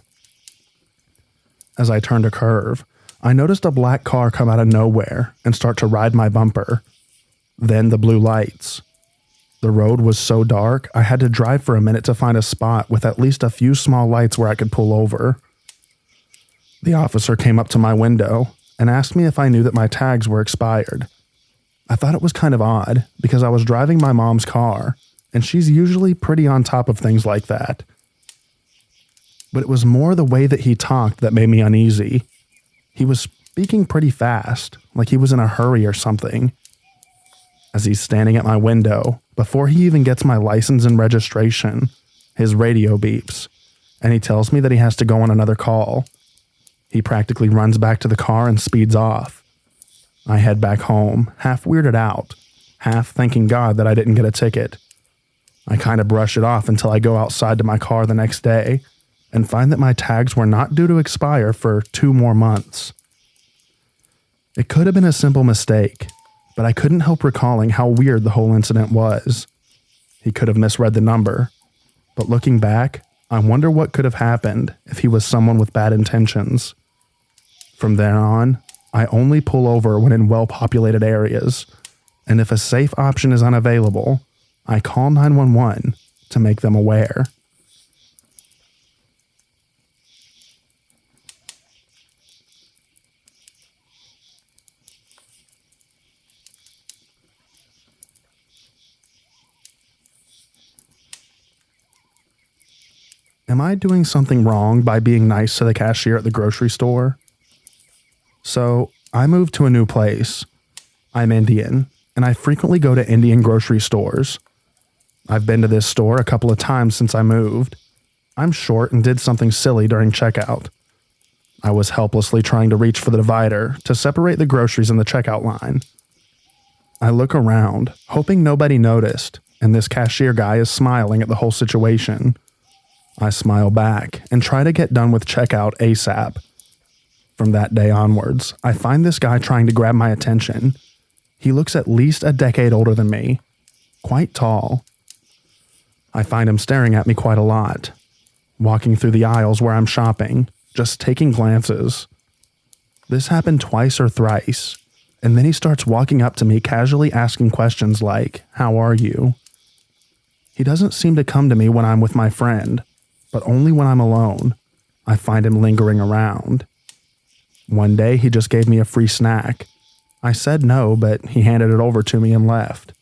As I turned a curve, I noticed a black car come out of nowhere and start to ride my bumper. Then the blue lights. The road was so dark, I had to drive for a minute to find a spot with at least a few small lights where I could pull over. The officer came up to my window and asked me if I knew that my tags were expired. I thought it was kind of odd because I was driving my mom's car, and she's usually pretty on top of things like that. But it was more the way that he talked that made me uneasy. He was speaking pretty fast, like he was in a hurry or something. As he's standing at my window, before he even gets my license and registration, his radio beeps, and he tells me that he has to go on another call. He practically runs back to the car and speeds off. I head back home, half weirded out, half thanking God that I didn't get a ticket. I kind of brush it off until I go outside to my car the next day and find that my tags were not due to expire for 2 more months. It could have been a simple mistake, but I couldn't help recalling how weird the whole incident was. He could have misread the number, but looking back, I wonder what could have happened if he was someone with bad intentions. From there on, I only pull over when in well-populated areas, and if a safe option is unavailable, I call 911 to make them aware. Am I doing something wrong by being nice to the cashier at the grocery store? So, I moved to a new place. I'm Indian, and I frequently go to Indian grocery stores. I've been to this store a couple of times since I moved. I'm short and did something silly during checkout. I was helplessly trying to reach for the divider to separate the groceries in the checkout line. I look around, hoping nobody noticed, and this cashier guy is smiling at the whole situation. I smile back and try to get done with checkout ASAP. From that day onwards, I find this guy trying to grab my attention. He looks at least a decade older than me, quite tall. I find him staring at me quite a lot, walking through the aisles where I'm shopping, just taking glances. This happened twice or thrice, and then he starts walking up to me casually asking questions like, "How are you?" He doesn't seem to come to me when I'm with my friend, but only when I'm alone. I find him lingering around. One day, he just gave me a free snack. I said no, but he handed it over to me and left.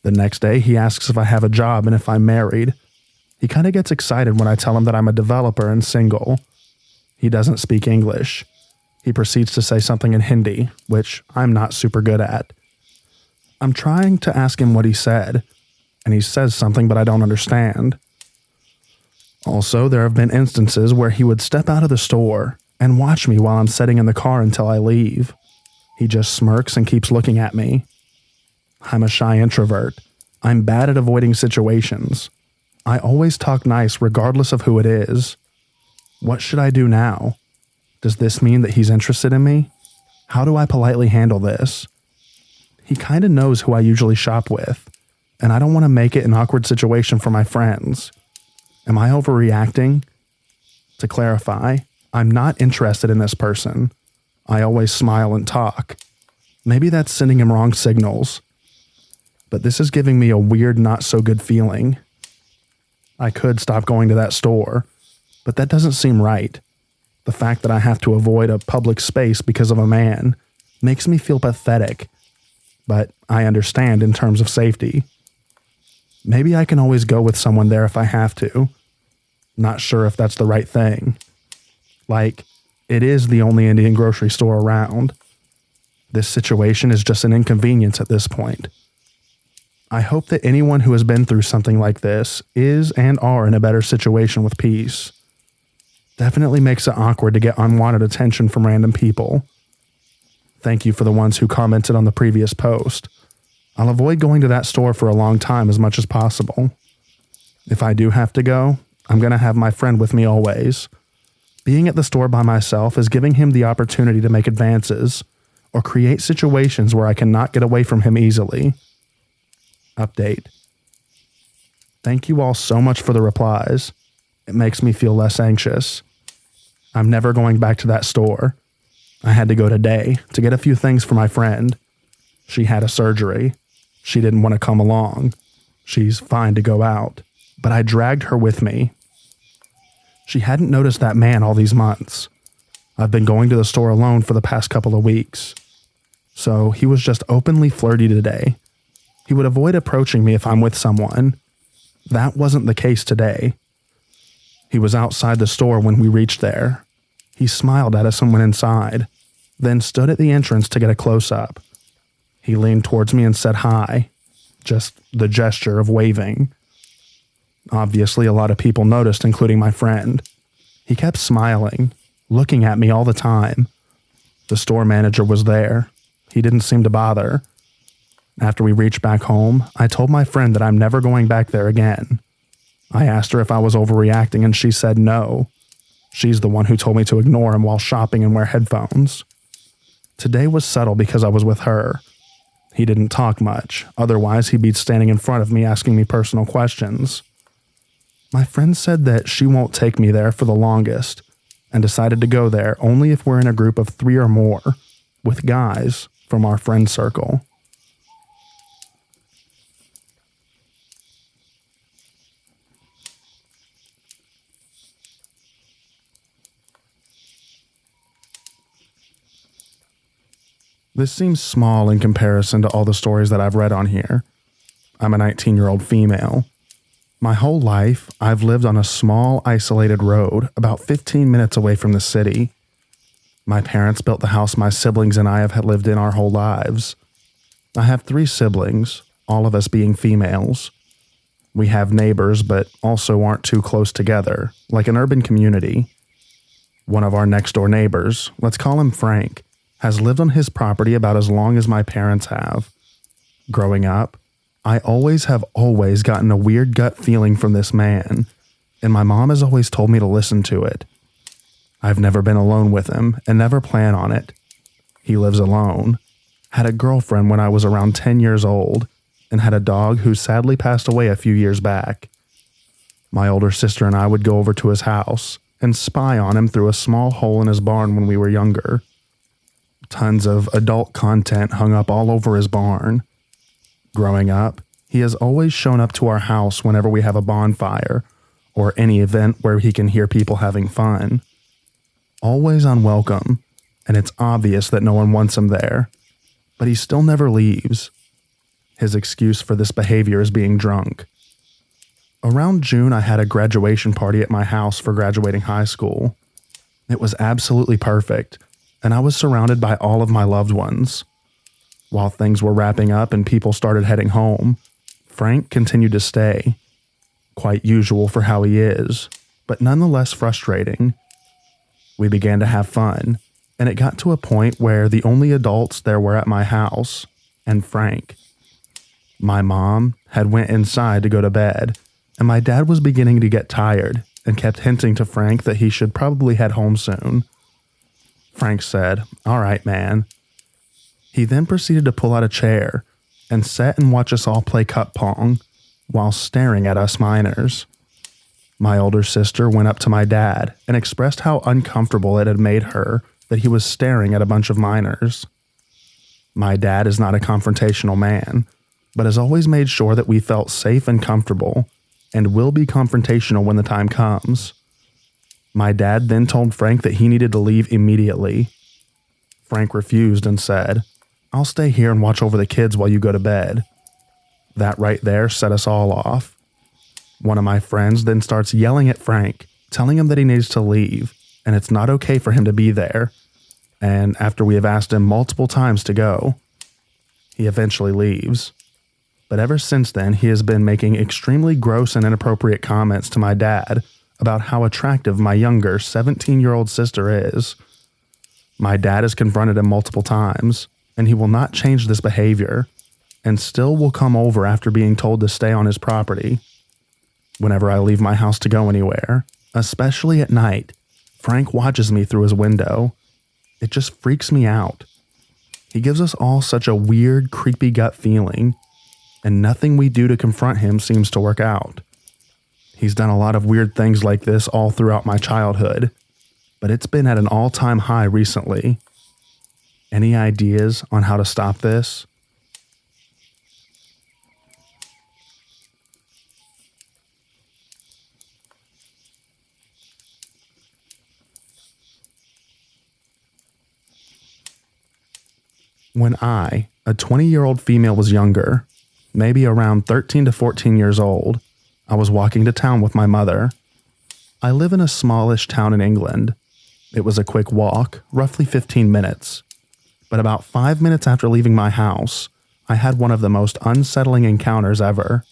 The next day, he asks if I have a job and if I'm married. He kind of gets excited when I tell him that I'm a developer and single. He doesn't speak English. He proceeds to say something in Hindi, which I'm not super good at. I'm trying to ask him what he said, and he says something but I don't understand. Also, there have been instances where he would step out of the store and watch me while I'm sitting in the car until I leave. He just smirks and keeps looking at me. I'm a shy introvert. I'm bad at avoiding situations. I always talk nice regardless of who it is. What should I do now? Does this mean that he's interested in me? How do I politely handle this? He kind of knows who I usually shop with, and I don't want to make it an awkward situation for my friends. Am I overreacting? To clarify, I'm not interested in this person. I always smile and talk. Maybe that's sending him wrong signals. But this is giving me a weird, not so good feeling. I could stop going to that store, but that doesn't seem right. The fact that I have to avoid a public space because of a man makes me feel pathetic, but I understand in terms of safety. Maybe I can always go with someone there if I have to. Not sure if that's the right thing. Like, it is the only Indian grocery store around. This situation is just an inconvenience at this point. I hope that anyone who has been through something like this is and are in a better situation with peace. Definitely makes it awkward to get unwanted attention from random people. Thank you for the ones who commented on the previous post. I'll avoid going to that store for a long time as much as possible. If I do have to go, I'm going to have my friend with me always. Being at the store by myself is giving him the opportunity to make advances or create situations where I cannot get away from him easily. Update. Thank you all so much for the replies. It makes me feel less anxious. I'm never going back to that store. I had to go today to get a few things for my friend. She had a surgery. She didn't want to come along. She's fine to go out, but I dragged her with me. She hadn't noticed that man all these months. I've been going to the store alone for the past couple of weeks. so he was just openly flirty today. He would avoid approaching me if I'm with someone. That wasn't the case today. He was outside the store when we reached there. He smiled at us and went inside, then stood at the entrance to get a close-up. He leaned towards me and said hi, just the gesture of waving. Obviously, a lot of people noticed, including my friend. He kept smiling, looking at me all the time. The store manager was there. He didn't seem to bother. After we reached back home, I told my friend that I'm never going back there again. I asked her if I was overreacting and she said no. She's the one who told me to ignore him while shopping and wear headphones. Today was subtle because I was with her. He didn't talk much, otherwise he'd be standing in front of me asking me personal questions. My friend said that she won't take me there for the longest and decided to go there only if we're in a group of 3 or more, with guys from our friend circle. This seems small in comparison to all the stories that I've read on here. I'm a 19-year-old female. My whole life, I've lived on a small, isolated road about 15 minutes away from the city. My parents built the house my siblings and I have had lived in our whole lives. I have 3 siblings, all of us being females. We have neighbors, but also aren't too close together, like an urban community. One of our next-door neighbors, let's call him Frank, has lived on his property about as long as my parents have. Growing up, I always gotten a weird gut feeling from this man, and my mom has always told me to listen to it. I've never been alone with him and never plan on it. He lives alone, had a girlfriend when I was around 10 years old, and had a dog who sadly passed away a few years back. My older sister and I would go over to his house and spy on him through a small hole in his barn when we were younger. Tons of adult content hung up all over his barn. Growing up, he has always shown up to our house whenever we have a bonfire or any event where he can hear people having fun. Always unwelcome, and it's obvious that no one wants him there, but he still never leaves. His excuse for this behavior is being drunk. Around June, I had a graduation party at my house for graduating high school. It was absolutely perfect, and I was surrounded by all of my loved ones. While things were wrapping up and people started heading home, Frank continued to stay. Quite usual for how he is, but nonetheless frustrating. We began to have fun, and it got to a point where the only adults there were at my house, and Frank. My mom had went inside to go to bed, and my dad was beginning to get tired and kept hinting to Frank that he should probably head home soon. Frank said, "All right, man." He then proceeded to pull out a chair and sit and watch us all play cup pong while staring at us minors. My older sister went up to my dad and expressed how uncomfortable it had made her that he was staring at a bunch of minors. My dad is not a confrontational man, but has always made sure that we felt safe and comfortable and will be confrontational when the time comes. My dad then told Frank that he needed to leave immediately. Frank refused and said, "I'll stay here and watch over the kids while you go to bed." That right there set us all off. One of my friends then starts yelling at Frank, telling him that he needs to leave, and it's not okay for him to be there. And after we have asked him multiple times to go, he eventually leaves. But ever since then, he has been making extremely gross and inappropriate comments to my dad about how attractive my younger 17-year-old sister is. My dad has confronted him multiple times, and he will not change this behavior, and still will come over after being told to stay on his property. Whenever I leave my house to go anywhere, especially at night, Frank watches me through his window. It just freaks me out. He gives us all such a weird, creepy gut feeling, and nothing we do to confront him seems to work out. He's done a lot of weird things like this all throughout my childhood, but it's been at an all-time high recently. Any ideas on how to stop this? When I, a 20-year-old female, was younger, maybe around 13 to 14 years old, I was walking to town with my mother. I live in a smallish town in England. It was a quick walk, roughly 15 minutes. But about 5 minutes after leaving my house, I had one of the most unsettling encounters ever.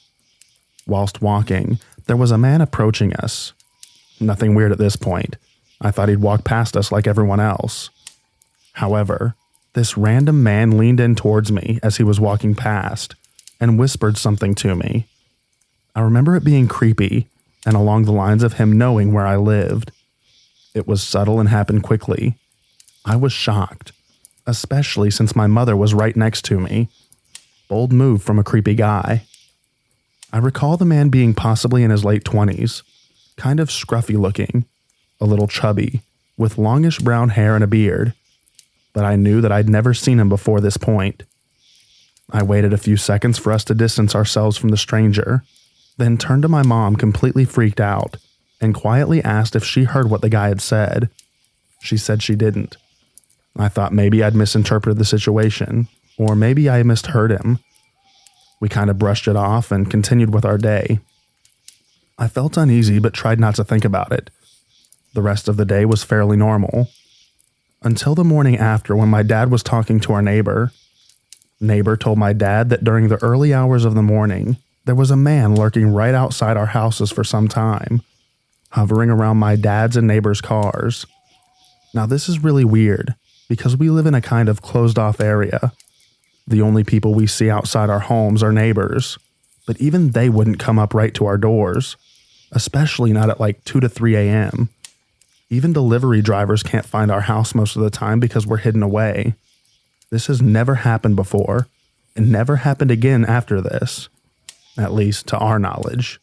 Whilst walking, there was a man approaching us. Nothing weird at this point. I thought he'd walk past us like everyone else. However, this random man leaned in towards me as he was walking past and whispered something to me. I remember it being creepy and along the lines of him knowing where I lived. It was subtle and happened quickly. I was shocked, especially since my mother was right next to me. Bold move from a creepy guy. I recall the man being possibly in his late 20s, kind of scruffy looking, a little chubby, with longish brown hair and a beard, but I knew that I'd never seen him before this point. I waited a few seconds for us to distance ourselves from the stranger, then turned to my mom completely freaked out and quietly asked if she heard what the guy had said. She said she didn't. I thought maybe I'd misinterpreted the situation, or maybe I misheard him. We kind of brushed it off and continued with our day. I felt uneasy but tried not to think about it. The rest of the day was fairly normal. Until the morning after when my dad was talking to our neighbor. Neighbor told my dad that during the early hours of the morning, there was a man lurking right outside our houses for some time, hovering around my dad's and neighbor's cars. Now this is really weird because we live in a kind of closed-off area. The only people we see outside our homes are neighbors, but even they wouldn't come up right to our doors, especially not at like 2 to 3 a.m. Even delivery drivers can't find our house most of the time because we're hidden away. This has never happened before, and never happened again after this, at least to our knowledge.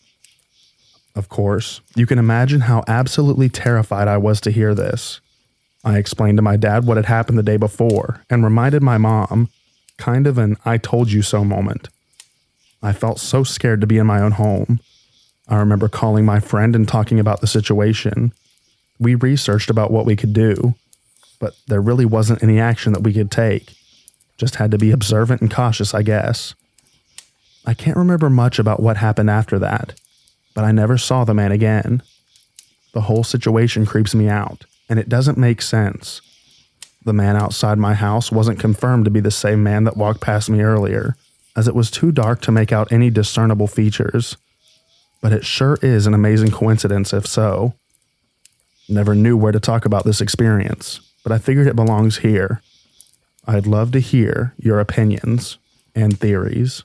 Of course, you can imagine how absolutely terrified I was to hear this. I explained to my dad what had happened the day before and reminded my mom, kind of an I told you so moment. I felt so scared to be in my own home. I remember calling my friend and talking about the situation. We researched about what we could do, but there really wasn't any action that we could take. Just had to be observant and cautious, I guess. I can't remember much about what happened after that, but I never saw the man again. The whole situation creeps me out, and it doesn't make sense. The man outside my house wasn't confirmed to be the same man that walked past me earlier, as it was too dark to make out any discernible features. But it sure is an amazing coincidence if so. Never knew where to talk about this experience, but I figured it belongs here. I'd love to hear your opinions and theories.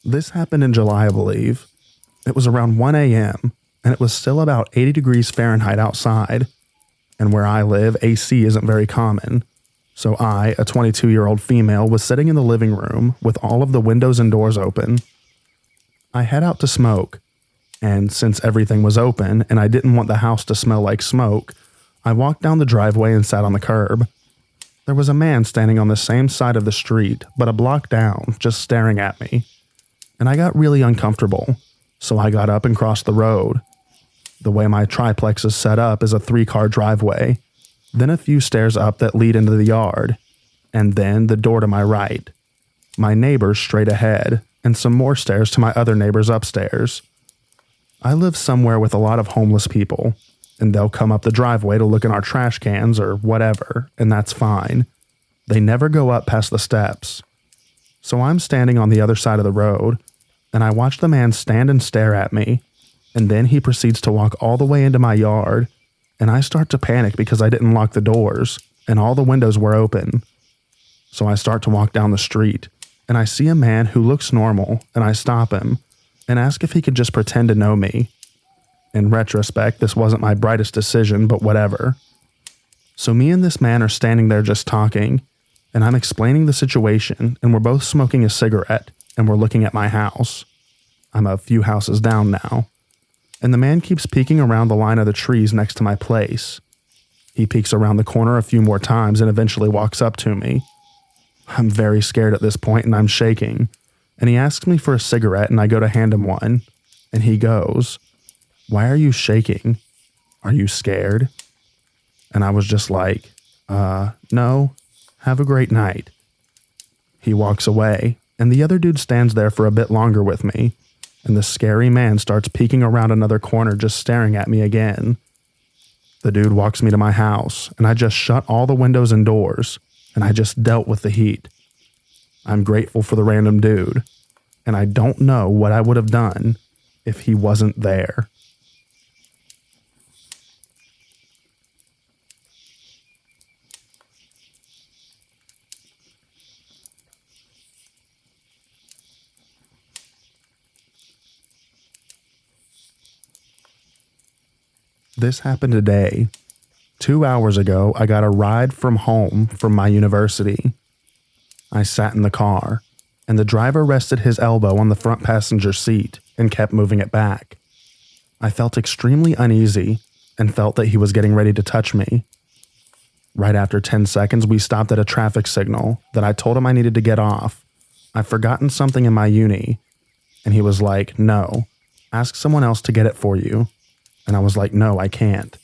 This happened in July, I believe. It was around 1 a.m., and it was still about 80 degrees Fahrenheit outside. And where I live, AC isn't very common. So I, a 22-year-old female, was sitting in the living room with all of the windows and doors open. I head out to smoke, and since everything was open and I didn't want the house to smell like smoke, I walked down the driveway and sat on the curb. There was a man standing on the same side of the street, but a block down, just staring at me. And I got really uncomfortable, so I got up and crossed the road. The way my triplex is set up is a 3-car driveway, then a few stairs up that lead into the yard, and then the door to my right. My neighbors straight ahead, and some more stairs to my other neighbors upstairs. I live somewhere with a lot of homeless people, and they'll come up the driveway to look in our trash cans or whatever, and that's fine. They never go up past the steps. So I'm standing on the other side of the road, and I watch the man stand and stare at me, and then he proceeds to walk all the way into my yard, and I start to panic because I didn't lock the doors, and all the windows were open. So I start to walk down the street, and I see a man who looks normal, and I stop him, and ask if he could just pretend to know me. In retrospect, this wasn't my brightest decision, but whatever. So me and this man are standing there just talking, and I'm explaining the situation, and we're both smoking a cigarette, and we're looking at my house. I'm a few houses down now. And the man keeps peeking around the line of the trees next to my place. He peeks around the corner a few more times and eventually walks up to me. I'm very scared at this point and I'm shaking, and he asks me for a cigarette, and I go to hand him one, and he goes, "Why are you shaking? Are you scared?" And I was just like, no, have a great night." He walks away, and the other dude stands there for a bit longer with me, and the scary man starts peeking around another corner just staring at me again. The dude walks me to my house, and I just shut all the windows and doors, and I just dealt with the heat. I'm grateful for the random dude, and I don't know what I would have done if he wasn't there. This happened today. 2 hours ago, I got a ride from home from my university. I sat in the car, and the driver rested his elbow on the front passenger seat and kept moving it back. I felt extremely uneasy and felt that he was getting ready to touch me. Right after 10 seconds, we stopped at a traffic signal that I told him I needed to get off. I've forgotten something in my uni, and he was like, "No, ask someone else to get it for you." And I was like, "No, I can't.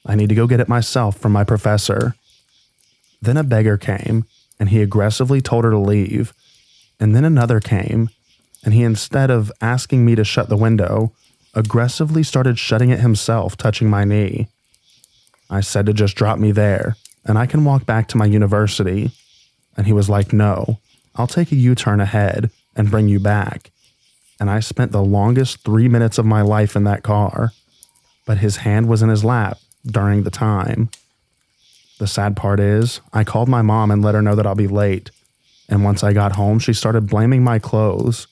I need to go get it myself from my professor." Then a beggar came, and he aggressively told her to leave. And then another came, and he, instead of asking me to shut the window, aggressively started shutting it himself, touching my knee. I said to just drop me there, and I can walk back to my university. And he was like, "No, I'll take a U-turn ahead and bring you back." And I spent the longest 3 minutes of my life in that car, but his hand was in his lap during the time. The sad part is, I called my mom and let her know that I'll be late. And once I got home, she started blaming my clothes.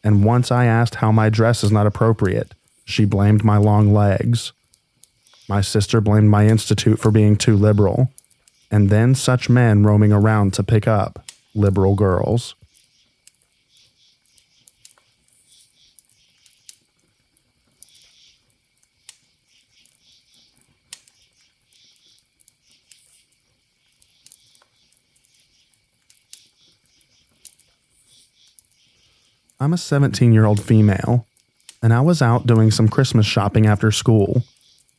And once I asked how my dress is not appropriate, she blamed my long legs. My sister blamed my institute for being too liberal. And then such men roaming around to pick up liberal girls. I'm a 17-year-old female, and I was out doing some Christmas shopping after school,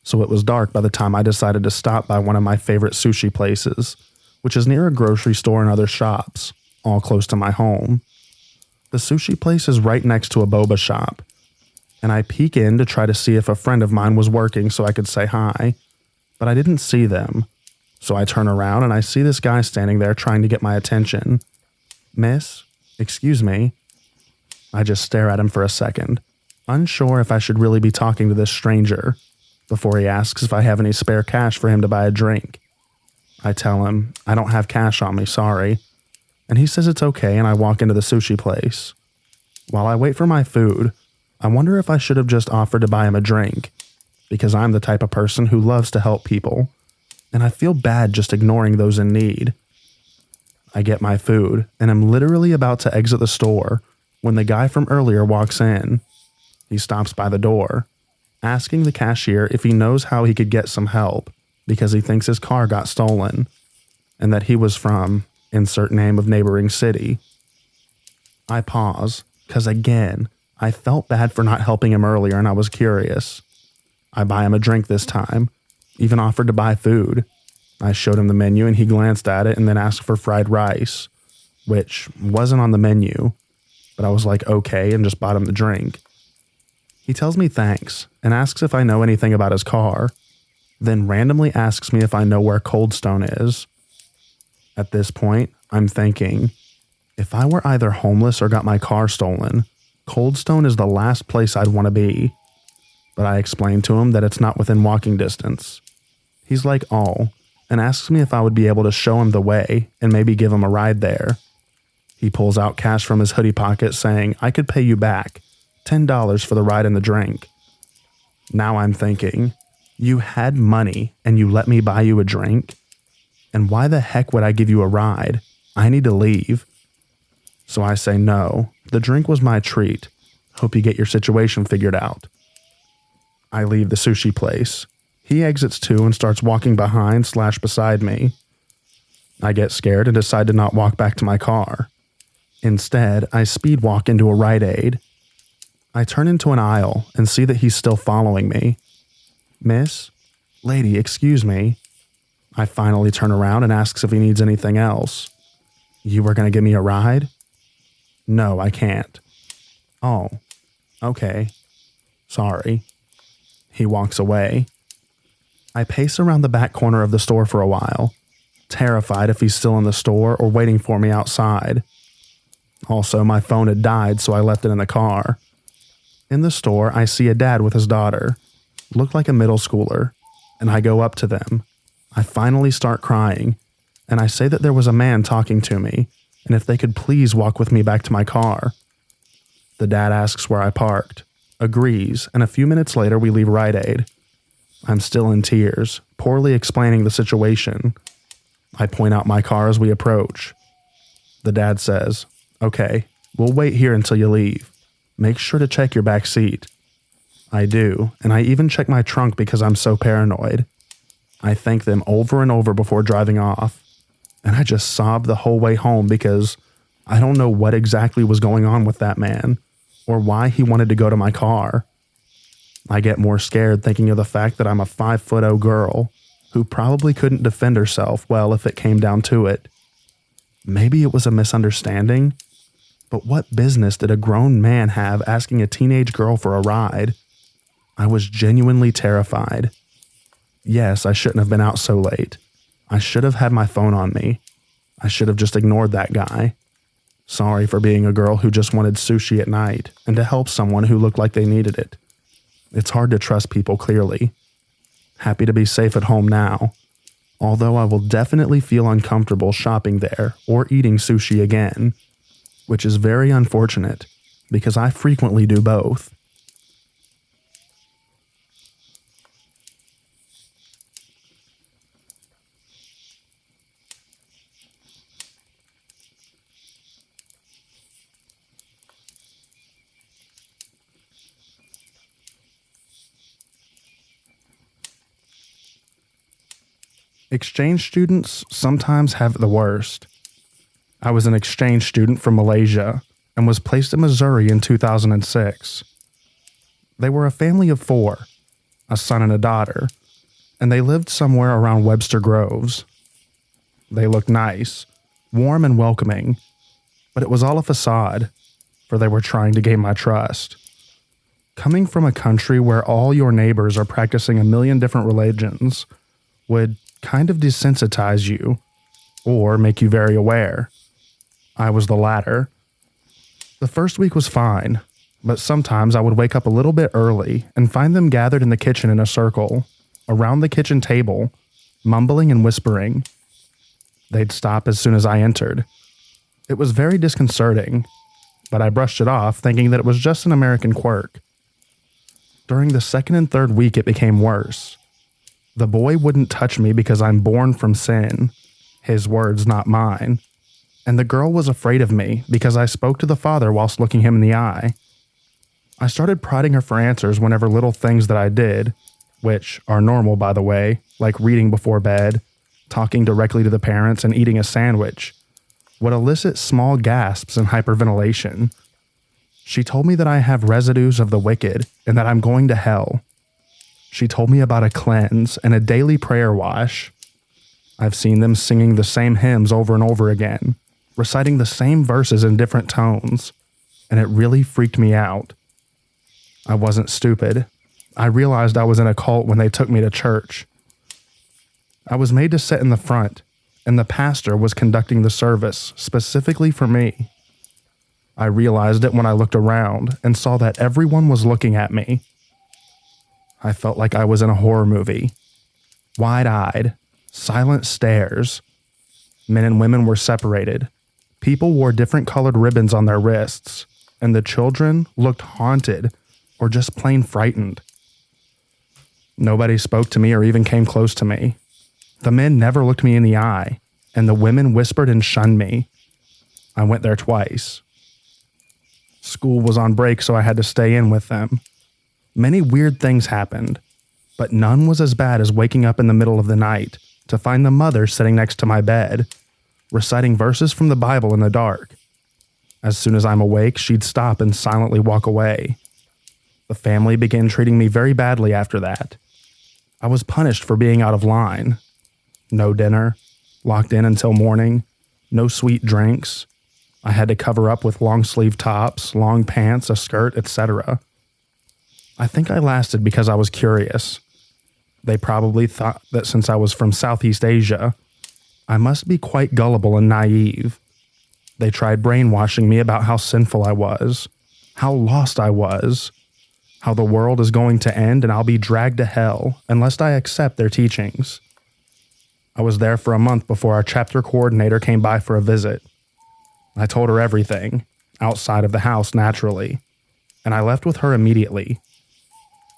so it was dark by the time I decided to stop by one of my favorite sushi places, which is near a grocery store and other shops, all close to my home. The sushi place is right next to a boba shop, and I peek in to try to see if a friend of mine was working so I could say hi, but I didn't see them, so I turn around and I see this guy standing there trying to get my attention. "Miss, excuse me." I just stare at him for a second, unsure if I should really be talking to this stranger, before he asks if I have any spare cash for him to buy a drink. I tell him, "I don't have cash on me, sorry." And he says it's okay, and I walk into the sushi place. While I wait for my food, I wonder if I should have just offered to buy him a drink, because I'm the type of person who loves to help people, and I feel bad just ignoring those in need. I get my food, and I'm literally about to exit the store when the guy from earlier walks in. He stops by the door, asking the cashier if he knows how he could get some help because he thinks his car got stolen and that he was from insert name of neighboring city. I pause because, again, I felt bad for not helping him earlier and I was curious. I buy him a drink this time, even offered to buy food. I showed him the menu and he glanced at it and then asked for fried rice, which wasn't on the menu. But I was like, okay, and just bought him the drink. He tells me thanks and asks if I know anything about his car, then randomly asks me if I know where Cold Stone is. At this point, I'm thinking, if I were either homeless or got my car stolen, Cold Stone is the last place I'd want to be. But I explained to him that it's not within walking distance. He's like, "Oh," and asks me if I would be able to show him the way and maybe give him a ride there. He pulls out cash from his hoodie pocket saying, "I could pay you back, $10 for the ride and the drink." Now I'm thinking, you had money and you let me buy you a drink? And why the heck would I give you a ride? I need to leave. So I say, "No, the drink was my treat. Hope you get your situation figured out." I leave the sushi place. He exits too and starts walking behind/beside me. I get scared and decide to not walk back to my car. Instead, I speed walk into a Rite Aid. I turn into an aisle and see that he's still following me. Miss? Lady, excuse me. I finally turn around and asks if he needs anything else. You were going to give me a ride? No, I can't. Oh, okay. Sorry. He walks away. I pace around the back corner of the store for a while, terrified if he's still in the store or waiting for me outside. Also, my phone had died, so I left it in the car. In the store, I see a dad with his daughter, looked like a middle schooler, and I go up to them. I finally start crying, and I say that there was a man talking to me, and if they could please walk with me back to my car. The dad asks where I parked, agrees, and a few minutes later we leave Rite Aid. I'm still in tears, poorly explaining the situation. I point out my car as we approach. The dad says, "Okay, we'll wait here until you leave. Make sure to check your back seat." I do, and I even check my trunk because I'm so paranoid. I thank them over and over before driving off, and I just sobbed the whole way home because I don't know what exactly was going on with that man or why he wanted to go to my car. I get more scared thinking of the fact that I'm a 5'0" girl who probably couldn't defend herself well if it came down to it. Maybe it was a misunderstanding, but what business did a grown man have asking a teenage girl for a ride? I was genuinely terrified. Yes, I shouldn't have been out so late. I should have had my phone on me. I should have just ignored that guy. Sorry for being a girl who just wanted sushi at night and to help someone who looked like they needed it. It's hard to trust people clearly. Happy to be safe at home now, although I will definitely feel uncomfortable shopping there or eating sushi again, which is very unfortunate because I frequently do both. Exchange students sometimes have the worst. I was an exchange student from Malaysia and was placed in Missouri in 2006. They were a family of 4, a son and a daughter, and they lived somewhere around Webster Groves. They looked nice, warm and welcoming, but it was all a facade, for they were trying to gain my trust. Coming from a country where all your neighbors are practicing a million different religions would kind of desensitize you or make you very aware. I was the latter. The first week was fine, but sometimes I would wake up a little bit early and find them gathered in the kitchen in a circle, around the kitchen table, mumbling and whispering. They'd stop as soon as I entered. It was very disconcerting, but I brushed it off thinking that it was just an American quirk. During the second and third week it became worse. The boy wouldn't touch me because I'm born from sin. His words, not mine. And the girl was afraid of me because I spoke to the father whilst looking him in the eye. I started prodding her for answers whenever little things that I did, which are normal by the way, like reading before bed, talking directly to the parents, and eating a sandwich, would elicit small gasps and hyperventilation. She told me that I have residues of the wicked and that I'm going to hell. She told me about a cleanse and a daily prayer wash. I've seen them singing the same hymns over and over again, reciting the same verses in different tones, and it really freaked me out. I wasn't stupid. I realized I was in a cult when they took me to church. I was made to sit in the front, and the pastor was conducting the service specifically for me. I realized it when I looked around and saw that everyone was looking at me. I felt like I was in a horror movie. Wide-eyed, silent stares. Men and women were separated. People wore different colored ribbons on their wrists, and the children looked haunted or just plain frightened. Nobody spoke to me or even came close to me. The men never looked me in the eye, and the women whispered and shunned me. I went there twice. School was on break, so I had to stay in with them. Many weird things happened, but none was as bad as waking up in the middle of the night to find the mother sitting next to my bed, reciting verses from the Bible in the dark. As soon as I'm awake, she'd stop and silently walk away. The family began treating me very badly after that. I was punished for being out of line. No dinner, locked in until morning, no sweet drinks. I had to cover up with long-sleeve tops, long pants, a skirt, etc. I think I lasted because I was curious. They probably thought that since I was from Southeast Asia, I must be quite gullible and naive. They tried brainwashing me about how sinful I was, how lost I was, how the world is going to end and I'll be dragged to hell unless I accept their teachings. I was there for a month before our chapter coordinator came by for a visit. I told her everything, outside of the house naturally, and I left with her immediately.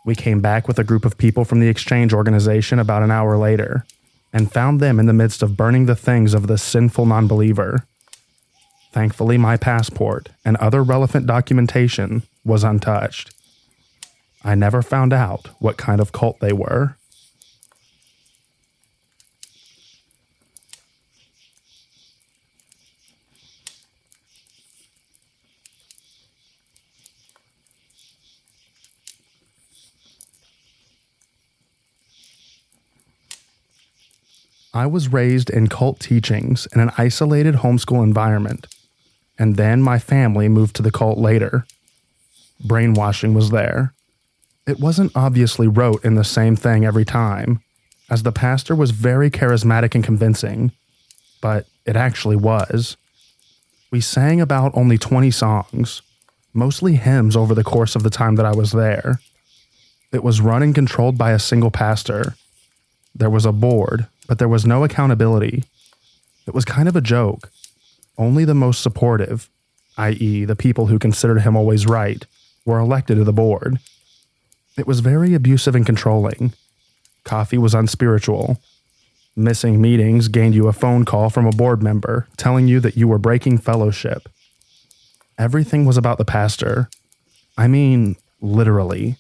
We came back with a group of people from the exchange organization about an hour later, and found them in the midst of burning the things of the sinful non-believer. Thankfully, my passport and other relevant documentation was untouched. I never found out what kind of cult they were. I was raised in cult teachings in an isolated homeschool environment, and then my family moved to the cult later. Brainwashing was there. It wasn't obviously rote in the same thing every time, as the pastor was very charismatic and convincing, but it actually was. We sang about only 20 songs, mostly hymns over the course of the time that I was there. It was run and controlled by a single pastor. There was a board, but there was no accountability. It was kind of a joke. Only the most supportive, i.e., the people who considered him always right, were elected to the board. It was very abusive and controlling. Coffee was unspiritual. Missing meetings gained you a phone call from a board member telling you that you were breaking fellowship. Everything was about the pastor. I mean, literally.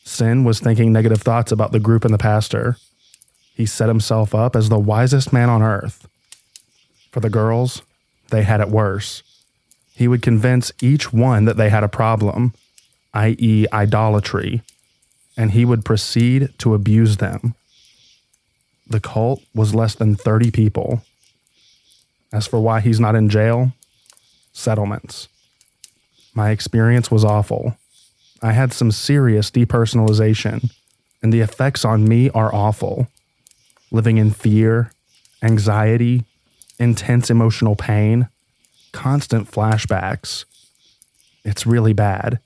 Sin was thinking negative thoughts about the group and the pastor. He set himself up as the wisest man on earth. For the girls, they had it worse. He would convince each one that they had a problem, i.e., idolatry, and he would proceed to abuse them. The cult was less than 30 people. As for why he's not in jail, settlements. My experience was awful. I had some serious depersonalization, and the effects on me are awful. Living in fear, anxiety, intense emotional pain, constant flashbacks. It's really bad.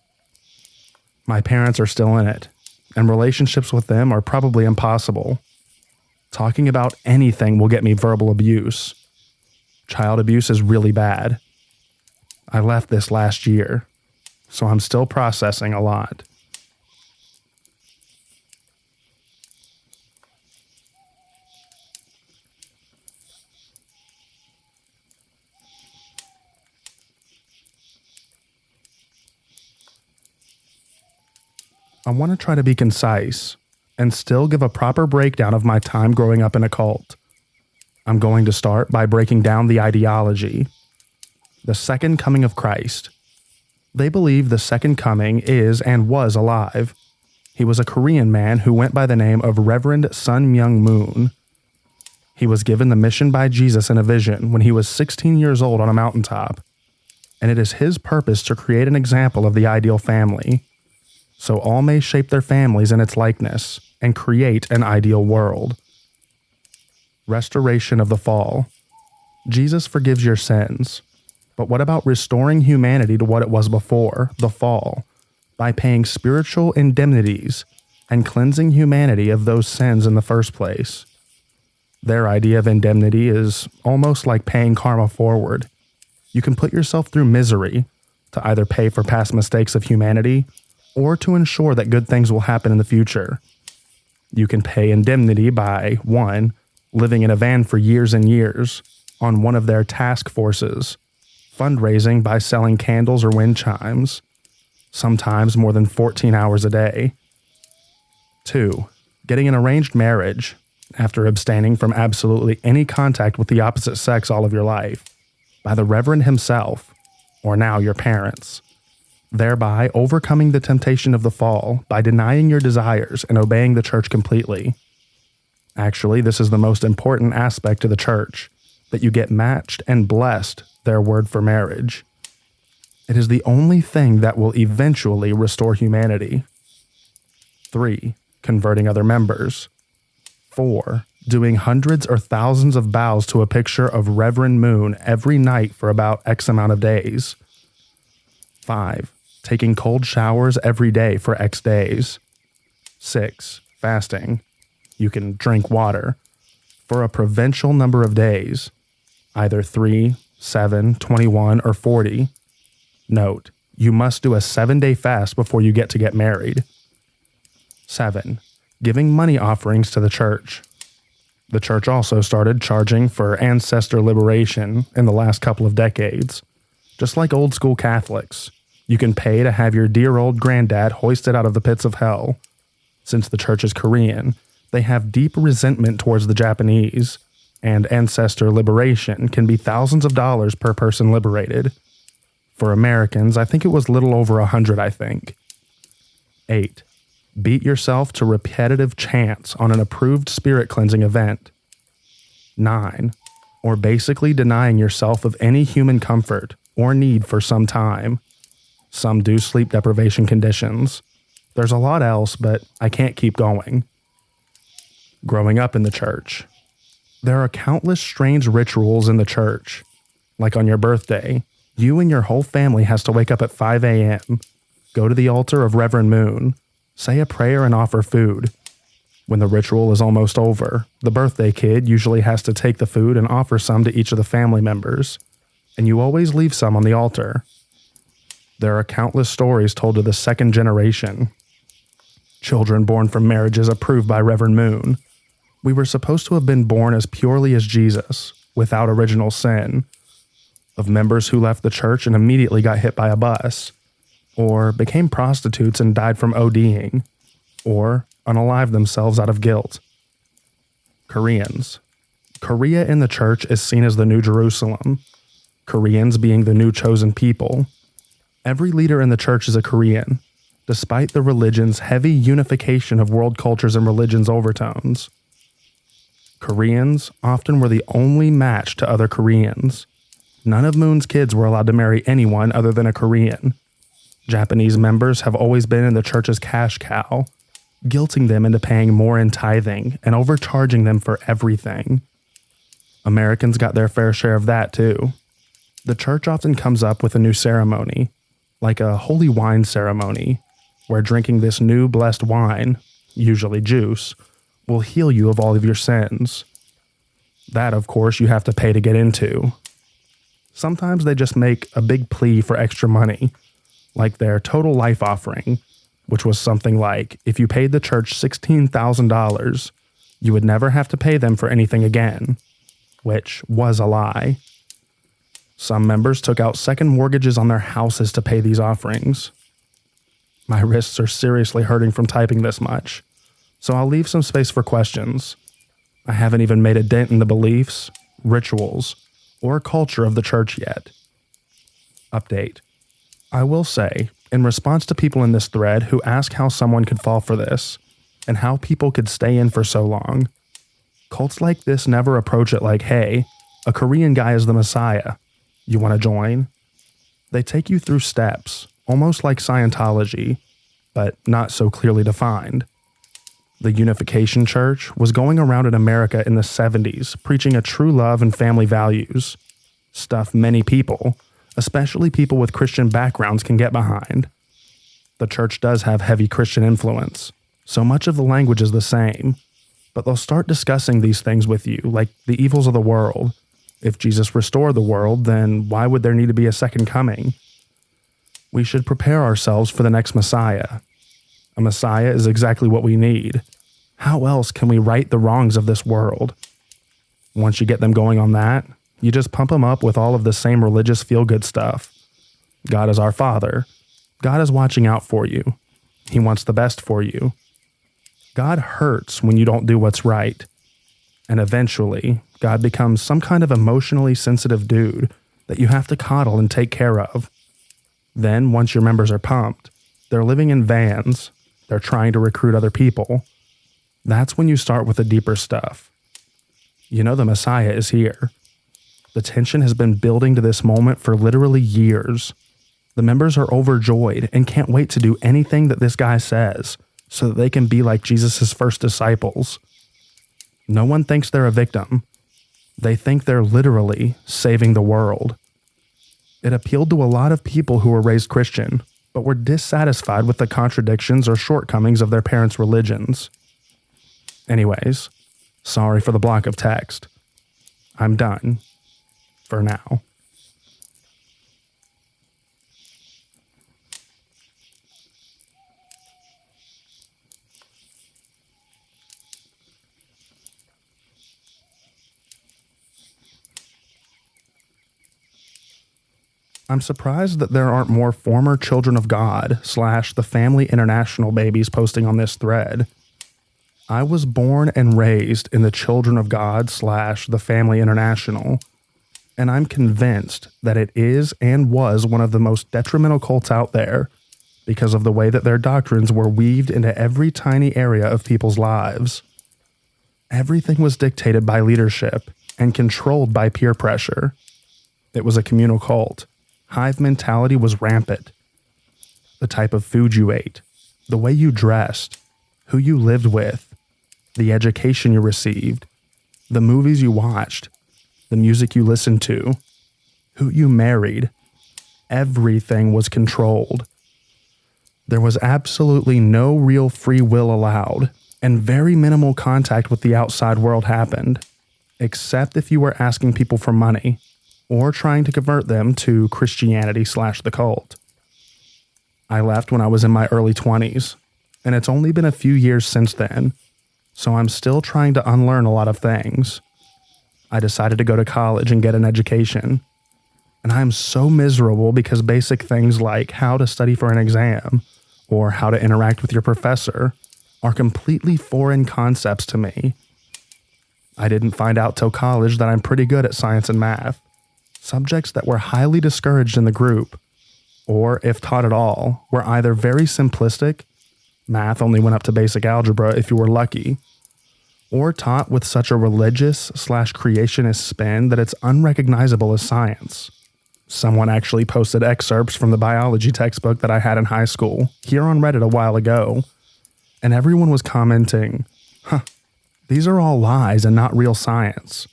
My parents are still in it, and relationships with them are probably impossible. Talking about anything will get me verbal abuse. Child abuse is really bad. I left this last year, so I'm still processing a lot. I want to try to be concise and still give a proper breakdown of my time growing up in a cult. I'm going to start by breaking down the ideology. The second coming of Christ. They believe the second coming is and was alive. He was a Korean man who went by the name of Reverend Sun Myung Moon. He was given the mission by Jesus in a vision when he was 16 years old on a mountaintop, and it is his purpose to create an example of the ideal family, so all may shape their families in its likeness and create an ideal world. Restoration of the fall. Jesus forgives your sins, but what about restoring humanity to what it was before the fall, by paying spiritual indemnities and cleansing humanity of those sins in the first place? Their idea of indemnity is almost like paying karma forward. You can put yourself through misery to either pay for past mistakes of humanity or to ensure that good things will happen in the future. You can pay indemnity by 1. Living in a van for years and years on one of their task forces, fundraising by selling candles or wind chimes, sometimes more than 14 hours a day. 2. Getting an arranged marriage after abstaining from absolutely any contact with the opposite sex all of your life by the Reverend himself or now your parents, thereby overcoming the temptation of the fall by denying your desires and obeying the church completely. Actually, this is the most important aspect of the church, that you get matched and blessed their word for marriage. It is the only thing that will eventually restore humanity. 3. Converting other members. 4. Doing hundreds or thousands of bows to a picture of Reverend Moon every night for about X amount of days. 5. Taking cold showers every day for X days. 6. Fasting. You can drink water for a provincial number of days, either 3, 7, 21, or 40. Note, you must do a 7-day fast before you get married. 7. Giving money offerings to the church. The church also started charging for ancestor liberation in the last couple of decades. Just like old school Catholics, you can pay to have your dear old granddad hoisted out of the pits of hell. Since the church is Korean, they have deep resentment towards the Japanese, and ancestor liberation can be thousands of dollars per person liberated. For Americans, I think it was little over 100, I think. 8. Beat yourself to repetitive chants on an approved spirit cleansing event. 9. Or basically denying yourself of any human comfort or need for some time. Some do sleep deprivation conditions. There's a lot else, but I can't keep going. Growing up in the church. There are countless strange rituals in the church. Like on your birthday, you and your whole family has to wake up at 5 a.m., go to the altar of Reverend Moon, say a prayer and offer food. When the ritual is almost over, the birthday kid usually has to take the food and offer some to each of the family members, and you always leave some on the altar. There are countless stories told to the second generation. Children born from marriages approved by Reverend Moon. We were supposed to have been born as purely as Jesus, without original sin. Of members who left the church and immediately got hit by a bus, or became prostitutes and died from ODing, or unalived themselves out of guilt. Koreans. Korea in the church is seen as the New Jerusalem, Koreans being the new chosen people. Every leader in the church is a Korean, despite the religion's heavy unification of world cultures and religions overtones. Koreans often were the only match to other Koreans. None of Moon's kids were allowed to marry anyone other than a Korean. Japanese members have always been in the church's cash cow, guilting them into paying more in tithing and overcharging them for everything. Americans got their fair share of that too. The church often comes up with a new ceremony, like a holy wine ceremony, where drinking this new blessed wine, usually juice, will heal you of all of your sins. That, of course, you have to pay to get into. Sometimes they just make a big plea for extra money, like their total life offering, which was something like, if you paid the church $16,000, you would never have to pay them for anything again, which was a lie. Some members took out second mortgages on their houses to pay these offerings. My wrists are seriously hurting from typing this much, so I'll leave some space for questions. I haven't even made a dent in the beliefs, rituals, or culture of the church yet. Update. I will say, in response to people in this thread who ask how someone could fall for this, and how people could stay in for so long, cults like this never approach it like, hey, a Korean guy is the Messiah. You want to join? They take you through steps, almost like Scientology, but not so clearly defined. The Unification Church was going around in America in the 70s preaching a true love and family values, stuff many people, especially people with Christian backgrounds, can get behind. The church does have heavy Christian influence, so much of the language is the same, but they'll start discussing these things with you, like the evils of the world. If Jesus restored the world, then why would there need to be a second coming? We should prepare ourselves for the next Messiah. A Messiah is exactly what we need. How else can we right the wrongs of this world? Once you get them going on that, you just pump them up with all of the same religious feel-good stuff. God is our Father. God is watching out for you. He wants the best for you. God hurts when you don't do what's right. And eventually, God becomes some kind of emotionally sensitive dude that you have to coddle and take care of. Then, once your members are pumped, they're living in vans, they're trying to recruit other people. That's when you start with the deeper stuff. You know the Messiah is here. The tension has been building to this moment for literally years. The members are overjoyed and can't wait to do anything that this guy says so that they can be like Jesus' first disciples. No one thinks they're a victim. They think they're literally saving the world. It appealed to a lot of people who were raised Christian, but were dissatisfied with the contradictions or shortcomings of their parents' religions. Anyways, sorry for the block of text. I'm done. For now. I'm surprised that there aren't more former Children of God / the Family International babies posting on this thread. I was born and raised in the Children of God / the Family International, and I'm convinced that it is and was one of the most detrimental cults out there because of the way that their doctrines were weaved into every tiny area of people's lives. Everything was dictated by leadership and controlled by peer pressure. It was a communal cult. Hive mentality was rampant. The type of food you ate, the way you dressed, who you lived with, the education you received, the movies you watched, the music you listened to, who you married, everything was controlled. There was absolutely no real free will allowed, and very minimal contact with the outside world happened, except if you were asking people for money or trying to convert them to Christianity / the cult. I left when I was in my early 20s, and it's only been a few years since then, so I'm still trying to unlearn a lot of things. I decided to go to college and get an education, and I'm so miserable because basic things like how to study for an exam or how to interact with your professor are completely foreign concepts to me. I didn't find out till college that I'm pretty good at science and math, subjects that were highly discouraged in the group, or if taught at all, were either very simplistic, math only went up to basic algebra if you were lucky, or taught with such a religious / creationist spin that it's unrecognizable as science. Someone actually posted excerpts from the biology textbook that I had in high school here on Reddit a while ago, and everyone was commenting, these are all lies and not real science.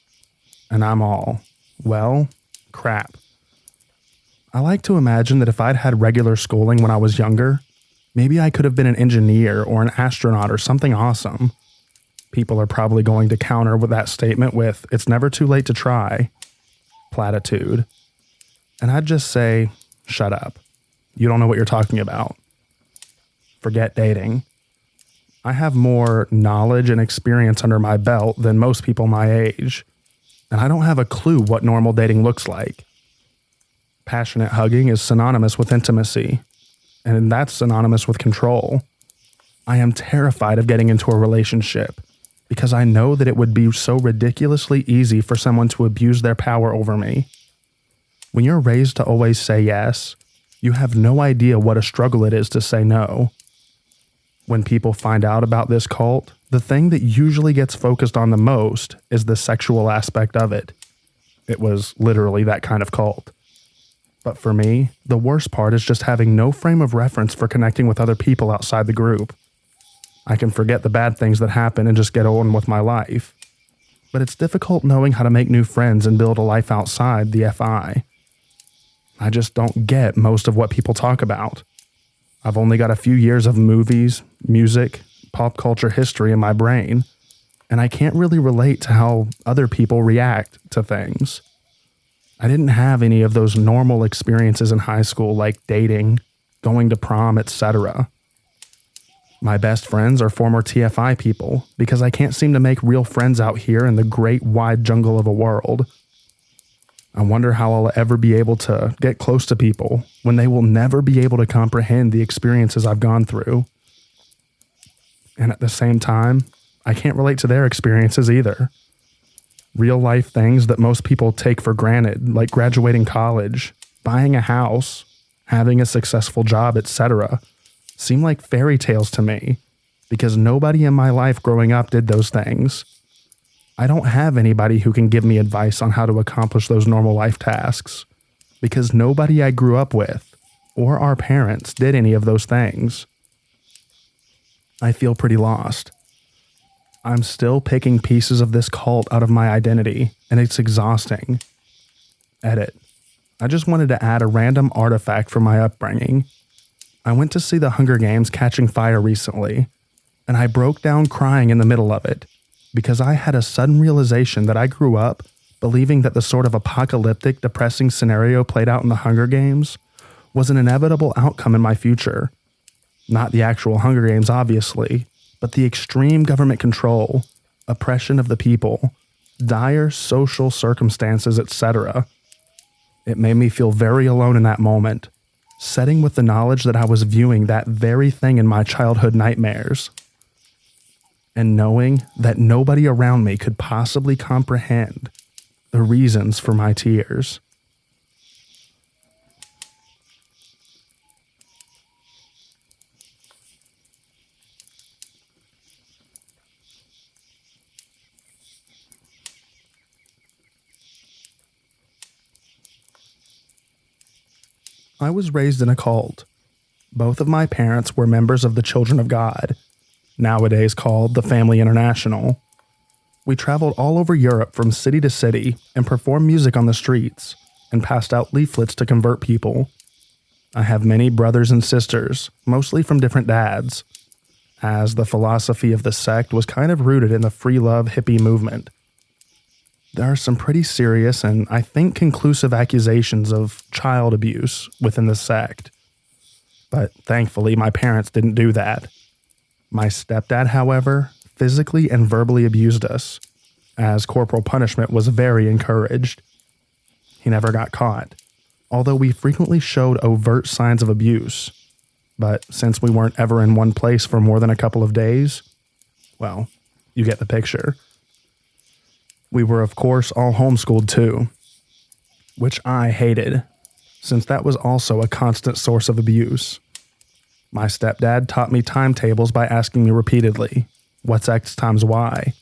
And I'm all, well, crap. I like to imagine that if I'd had regular schooling when I was younger, maybe I could have been an engineer or an astronaut or something awesome. People are probably going to counter with that statement with, it's never too late to try. Platitude. And I'd just say, shut up. You don't know what you're talking about. Forget dating. I have more knowledge and experience under my belt than most people my age, and I don't have a clue what normal dating looks like. Passionate hugging is synonymous with intimacy, and that's synonymous with control. I am terrified of getting into a relationship because I know that it would be so ridiculously easy for someone to abuse their power over me. When you're raised to always say yes, you have no idea what a struggle it is to say no. When people find out about this cult, the thing that usually gets focused on the most is the sexual aspect of it. It was literally that kind of cult. But for me, the worst part is just having no frame of reference for connecting with other people outside the group. I can forget the bad things that happen and just get on with my life. But it's difficult knowing how to make new friends and build a life outside the FI. I just don't get most of what people talk about. I've only got a few years of movies, music, pop culture history in my brain, and I can't really relate to how other people react to things. I didn't have any of those normal experiences in high school like dating, going to prom, etc. My best friends are former TFI people because I can't seem to make real friends out here in the great wide jungle of a world. I wonder how I'll ever be able to get close to people when they will never be able to comprehend the experiences I've gone through. And at the same time, I can't relate to their experiences either. Real life things that most people take for granted, like graduating college, buying a house, having a successful job, etc., seem like fairy tales to me because nobody in my life growing up did those things. I don't have anybody who can give me advice on how to accomplish those normal life tasks because nobody I grew up with or our parents did any of those things. I feel pretty lost. I'm still picking pieces of this cult out of my identity, and it's exhausting. Edit. I just wanted to add a random artifact from my upbringing. I went to see the Hunger Games catching fire recently, and I broke down crying in the middle of it because I had a sudden realization that I grew up believing that the sort of apocalyptic, depressing scenario played out in the Hunger Games was an inevitable outcome in my future. Not the actual Hunger Games, obviously, but the extreme government control, oppression of the people, dire social circumstances, etc. It made me feel very alone in that moment, setting with the knowledge that I was viewing that very thing in my childhood nightmares, and knowing that nobody around me could possibly comprehend the reasons for my tears. I was raised in a cult. Both of my parents were members of the Children of God, nowadays called the Family International. We traveled all over Europe from city to city and performed music on the streets and passed out leaflets to convert people. I have many brothers and sisters, mostly from different dads, as the philosophy of the sect was kind of rooted in the free love hippie movement. There are some pretty serious and I think conclusive accusations of child abuse within the sect. But thankfully, my parents didn't do that. My stepdad, however, physically and verbally abused us, as corporal punishment was very encouraged. He never got caught, although we frequently showed overt signs of abuse. But since we weren't ever in one place for more than a couple of days, well, you get the picture. We were, of course, all homeschooled too, which I hated, since that was also a constant source of abuse. My stepdad taught me timetables by asking me repeatedly, what's X times Y?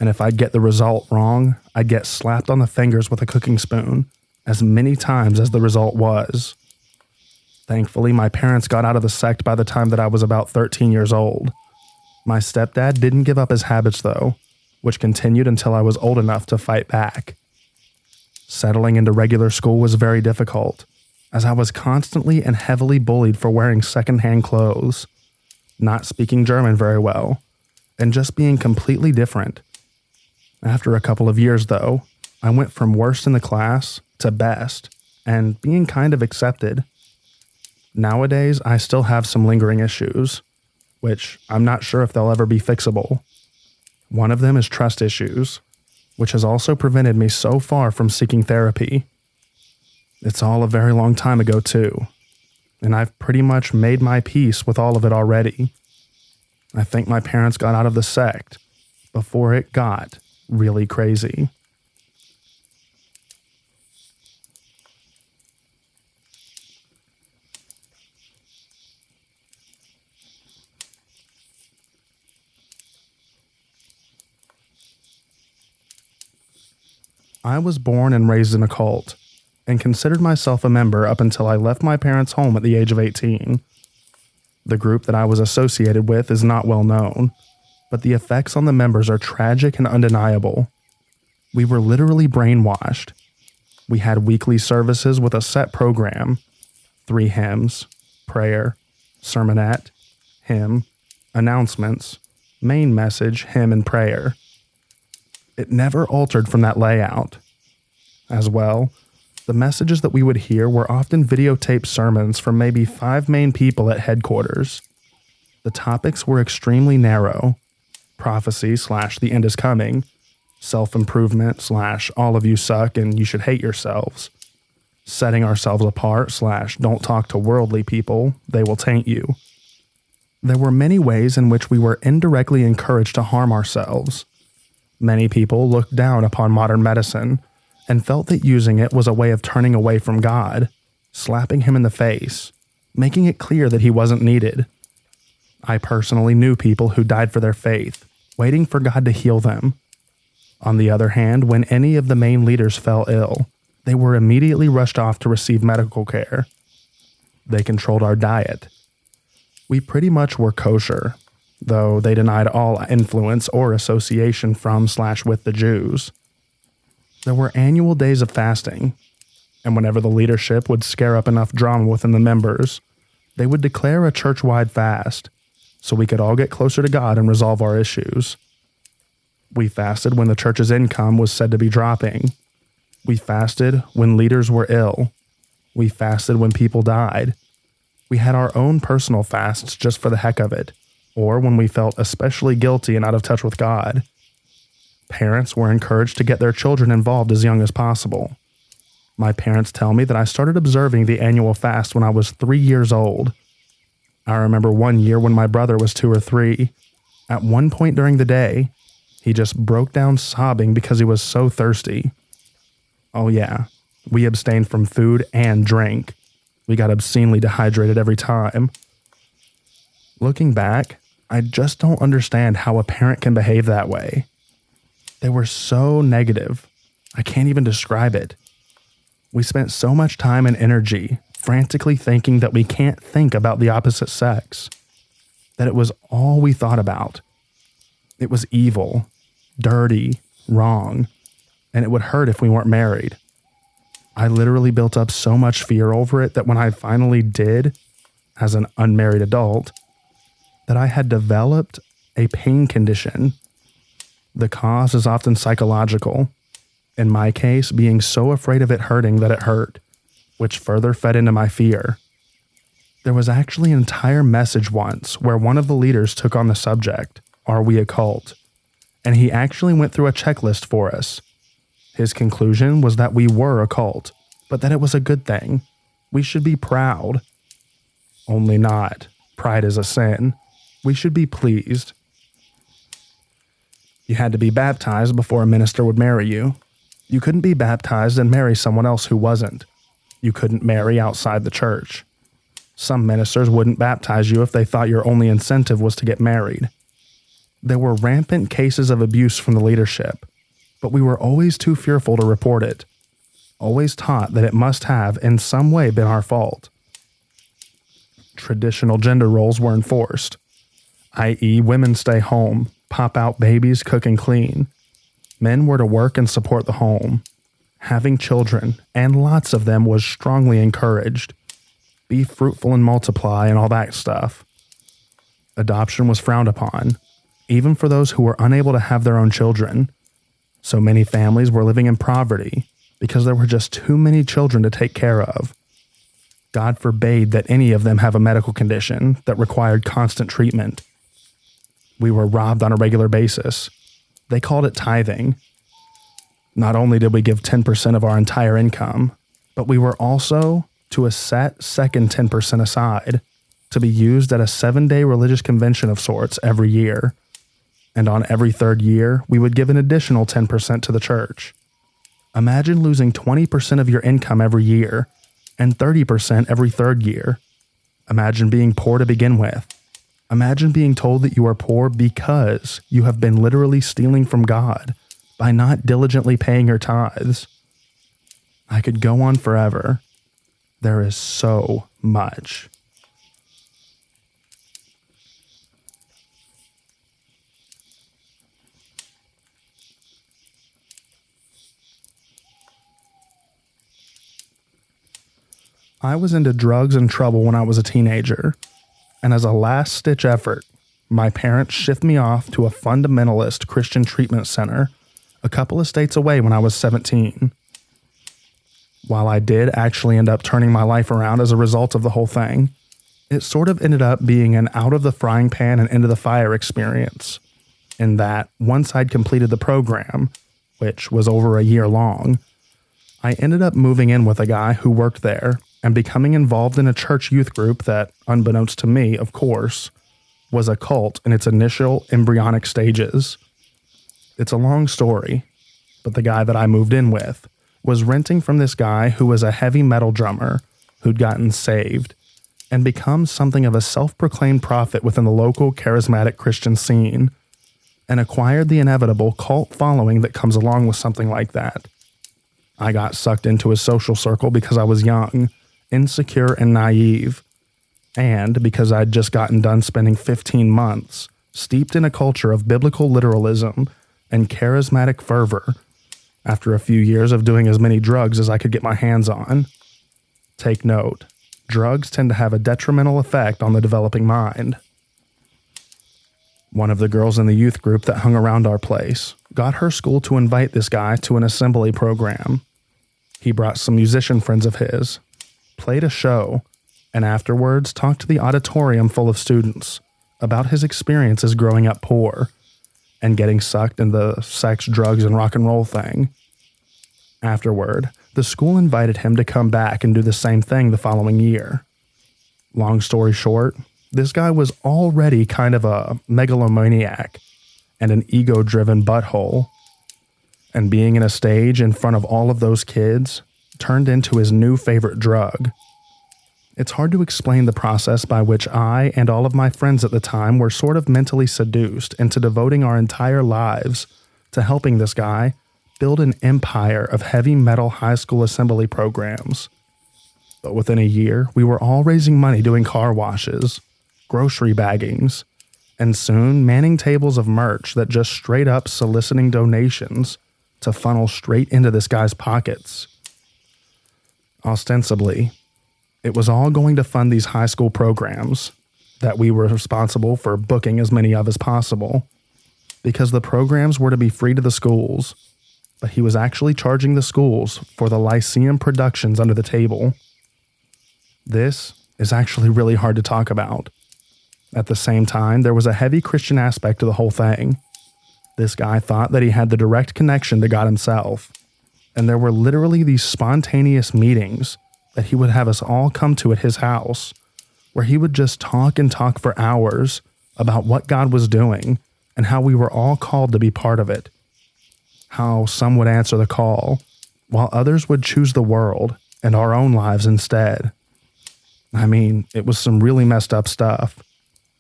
And if I'd get the result wrong, I'd get slapped on the fingers with a cooking spoon, as many times as the result was. Thankfully, my parents got out of the sect by the time that I was about 13 years old. My stepdad didn't give up his habits though, which continued until I was old enough to fight back. Settling into regular school was very difficult, as I was constantly and heavily bullied for wearing secondhand clothes, not speaking German very well, and just being completely different. After a couple of years, though, I went from worst in the class to best, and being kind of accepted. Nowadays, I still have some lingering issues, which I'm not sure if they'll ever be fixable. One of them is trust issues, which has also prevented me so far from seeking therapy. It's all a very long time ago too, and I've pretty much made my peace with all of it already. I think my parents got out of the sect before it got really crazy. I was born and raised in a cult, and considered myself a member up until I left my parents' home at the age of 18. The group that I was associated with is not well known, but the effects on the members are tragic and undeniable. We were literally brainwashed. We had weekly services with a set program, 3 hymns, prayer, sermonette, hymn, announcements, main message, hymn, and prayer. It never altered from that layout. As well, the messages that we would hear were often videotaped sermons from maybe 5 main people at headquarters. The topics were extremely narrow: prophecy / the end is coming, self-improvement / all of you suck and you should hate yourselves, setting ourselves apart / don't talk to worldly people, they will taint you. There were many ways in which we were indirectly encouraged to harm ourselves. Many people looked down upon modern medicine and felt that using it was a way of turning away from God, slapping him in the face, making it clear that he wasn't needed. I personally knew people who died for their faith, waiting for God to heal them. On the other hand, when any of the main leaders fell ill, they were immediately rushed off to receive medical care. They controlled our diet. We pretty much were kosher, though they denied all influence or association from/with the Jews. There were annual days of fasting, and whenever the leadership would scare up enough drama within the members, they would declare a church-wide fast, so we could all get closer to God and resolve our issues. We fasted when the church's income was said to be dropping. We fasted when leaders were ill. We fasted when people died. We had our own personal fasts just for the heck of it, or when we felt especially guilty and out of touch with God. Parents were encouraged to get their children involved as young as possible. My parents tell me that I started observing the annual fast when I was 3 years old. I remember one year when my brother was 2 or 3. At one point during the day, he just broke down sobbing because he was so thirsty. Oh yeah, we abstained from food and drink. We got obscenely dehydrated every time. Looking back, I just don't understand how a parent can behave that way. They were so negative. I can't even describe it. We spent so much time and energy frantically thinking that we can't think about the opposite sex, that it was all we thought about. It was evil, dirty, wrong, and it would hurt if we weren't married. I literally built up so much fear over it that when I finally did, as an unmarried adult, that I had developed a pain condition. The cause is often psychological. In my case, being so afraid of it hurting that it hurt, which further fed into my fear. There was actually an entire message once where one of the leaders took on the subject, "Are we a cult?" And he actually went through a checklist for us. His conclusion was that we were a cult, but that it was a good thing. We should be proud. Only not. Pride is a sin. We should be pleased. You had to be baptized before a minister would marry you. You couldn't be baptized and marry someone else who wasn't. You couldn't marry outside the church. Some ministers wouldn't baptize you if they thought your only incentive was to get married. There were rampant cases of abuse from the leadership, but we were always too fearful to report it. Always taught that it must have in some way been our fault. Traditional gender roles were enforced, i.e., women stay home, pop out babies, cook and clean. Men were to work and support the home. Having children, and lots of them, was strongly encouraged. Be fruitful and multiply and all that stuff. Adoption was frowned upon, even for those who were unable to have their own children. So many families were living in poverty because there were just too many children to take care of. God forbade that any of them have a medical condition that required constant treatment. We were robbed on a regular basis. They called it tithing. Not only did we give 10% of our entire income, but we were also to a set second 10% aside to be used at a 7-day religious convention of sorts every year. And on every third year, we would give an additional 10% to the church. Imagine losing 20% of your income every year and 30% every third year. Imagine being poor to begin with. Imagine being told that you are poor because you have been literally stealing from God by not diligently paying your tithes. I could go on forever. There is so much. I was into drugs and trouble when I was a teenager, and as a last-ditch effort, my parents shipped me off to a fundamentalist Christian treatment center a couple of states away when I was 17. While I did actually end up turning my life around as a result of the whole thing, it sort of ended up being an out of the frying pan and into the fire experience, in that once I'd completed the program, which was over a year long, I ended up moving in with a guy who worked there and becoming involved in a church youth group that, unbeknownst to me, of course, was a cult in its initial embryonic stages. It's a long story, but the guy that I moved in with was renting from this guy who was a heavy metal drummer who'd gotten saved and become something of a self-proclaimed prophet within the local charismatic Christian scene, and acquired the inevitable cult following that comes along with something like that. I got sucked into his social circle because I was young, insecure, and naive, and because I'd just gotten done spending 15 months steeped in a culture of biblical literalism and charismatic fervor after a few years of doing as many drugs as I could get my hands on. Take note, drugs tend to have a detrimental effect on the developing mind. One of the girls in the youth group that hung around our place got her school to invite this guy to an assembly program. He brought some musician friends of his, played a show, and afterwards talked to the auditorium full of students about his experiences growing up poor and getting sucked into the sex, drugs, and rock and roll thing. Afterward, the school invited him to come back and do the same thing the following year. Long story short, this guy was already kind of a megalomaniac and an ego-driven butthole, and being in a stage in front of all of those kids turned into his new favorite drug. It's hard to explain the process by which I and all of my friends at the time were sort of mentally seduced into devoting our entire lives to helping this guy build an empire of heavy metal high school assembly programs. But within a year, we were all raising money doing car washes, grocery baggings, and soon manning tables of merch that just straight up soliciting donations to funnel straight into this guy's pockets. Ostensibly, it was all going to fund these high school programs that we were responsible for booking as many of as possible, because the programs were to be free to the schools, but he was actually charging the schools for the Lyceum productions under the table. This is actually really hard to talk about. At the same time, there was a heavy Christian aspect to the whole thing. This guy thought that he had the direct connection to God himself, and there were literally these spontaneous meetings that he would have us all come to at his house, where he would just talk and talk for hours about what God was doing and how we were all called to be part of it. How some would answer the call, while others would choose the world and our own lives instead. I mean, it was some really messed up stuff,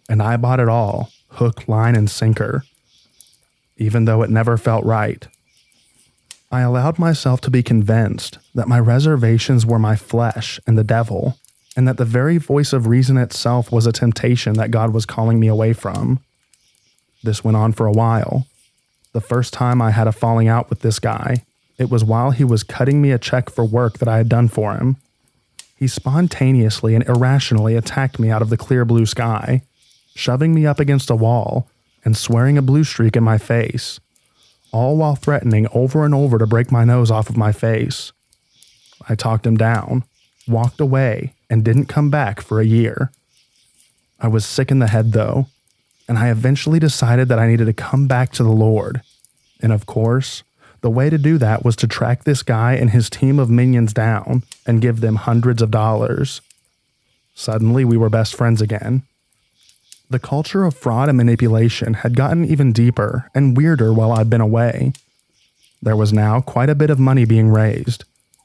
and I bought it all, hook, line, and sinker, even though it never felt right. I allowed myself to be convinced that my reservations were my flesh and the devil, and that the very voice of reason itself was a temptation that God was calling me away from. This went on for a while. The first time I had a falling out with this guy, it was while he was cutting me a check for work that I had done for him. He spontaneously and irrationally attacked me out of the clear blue sky, shoving me up against a wall and swearing a blue streak in my face, all while threatening over and over to break my nose off of my face. I talked him down, walked away, and didn't come back for a year. I was sick in the head though, and I eventually decided that I needed to come back to the Lord. And of course, the way to do that was to track this guy and his team of minions down and give them hundreds of dollars. Suddenly, we were best friends again. The culture of fraud and manipulation had gotten even deeper and weirder while I'd been away. There was now quite a bit of money being raised,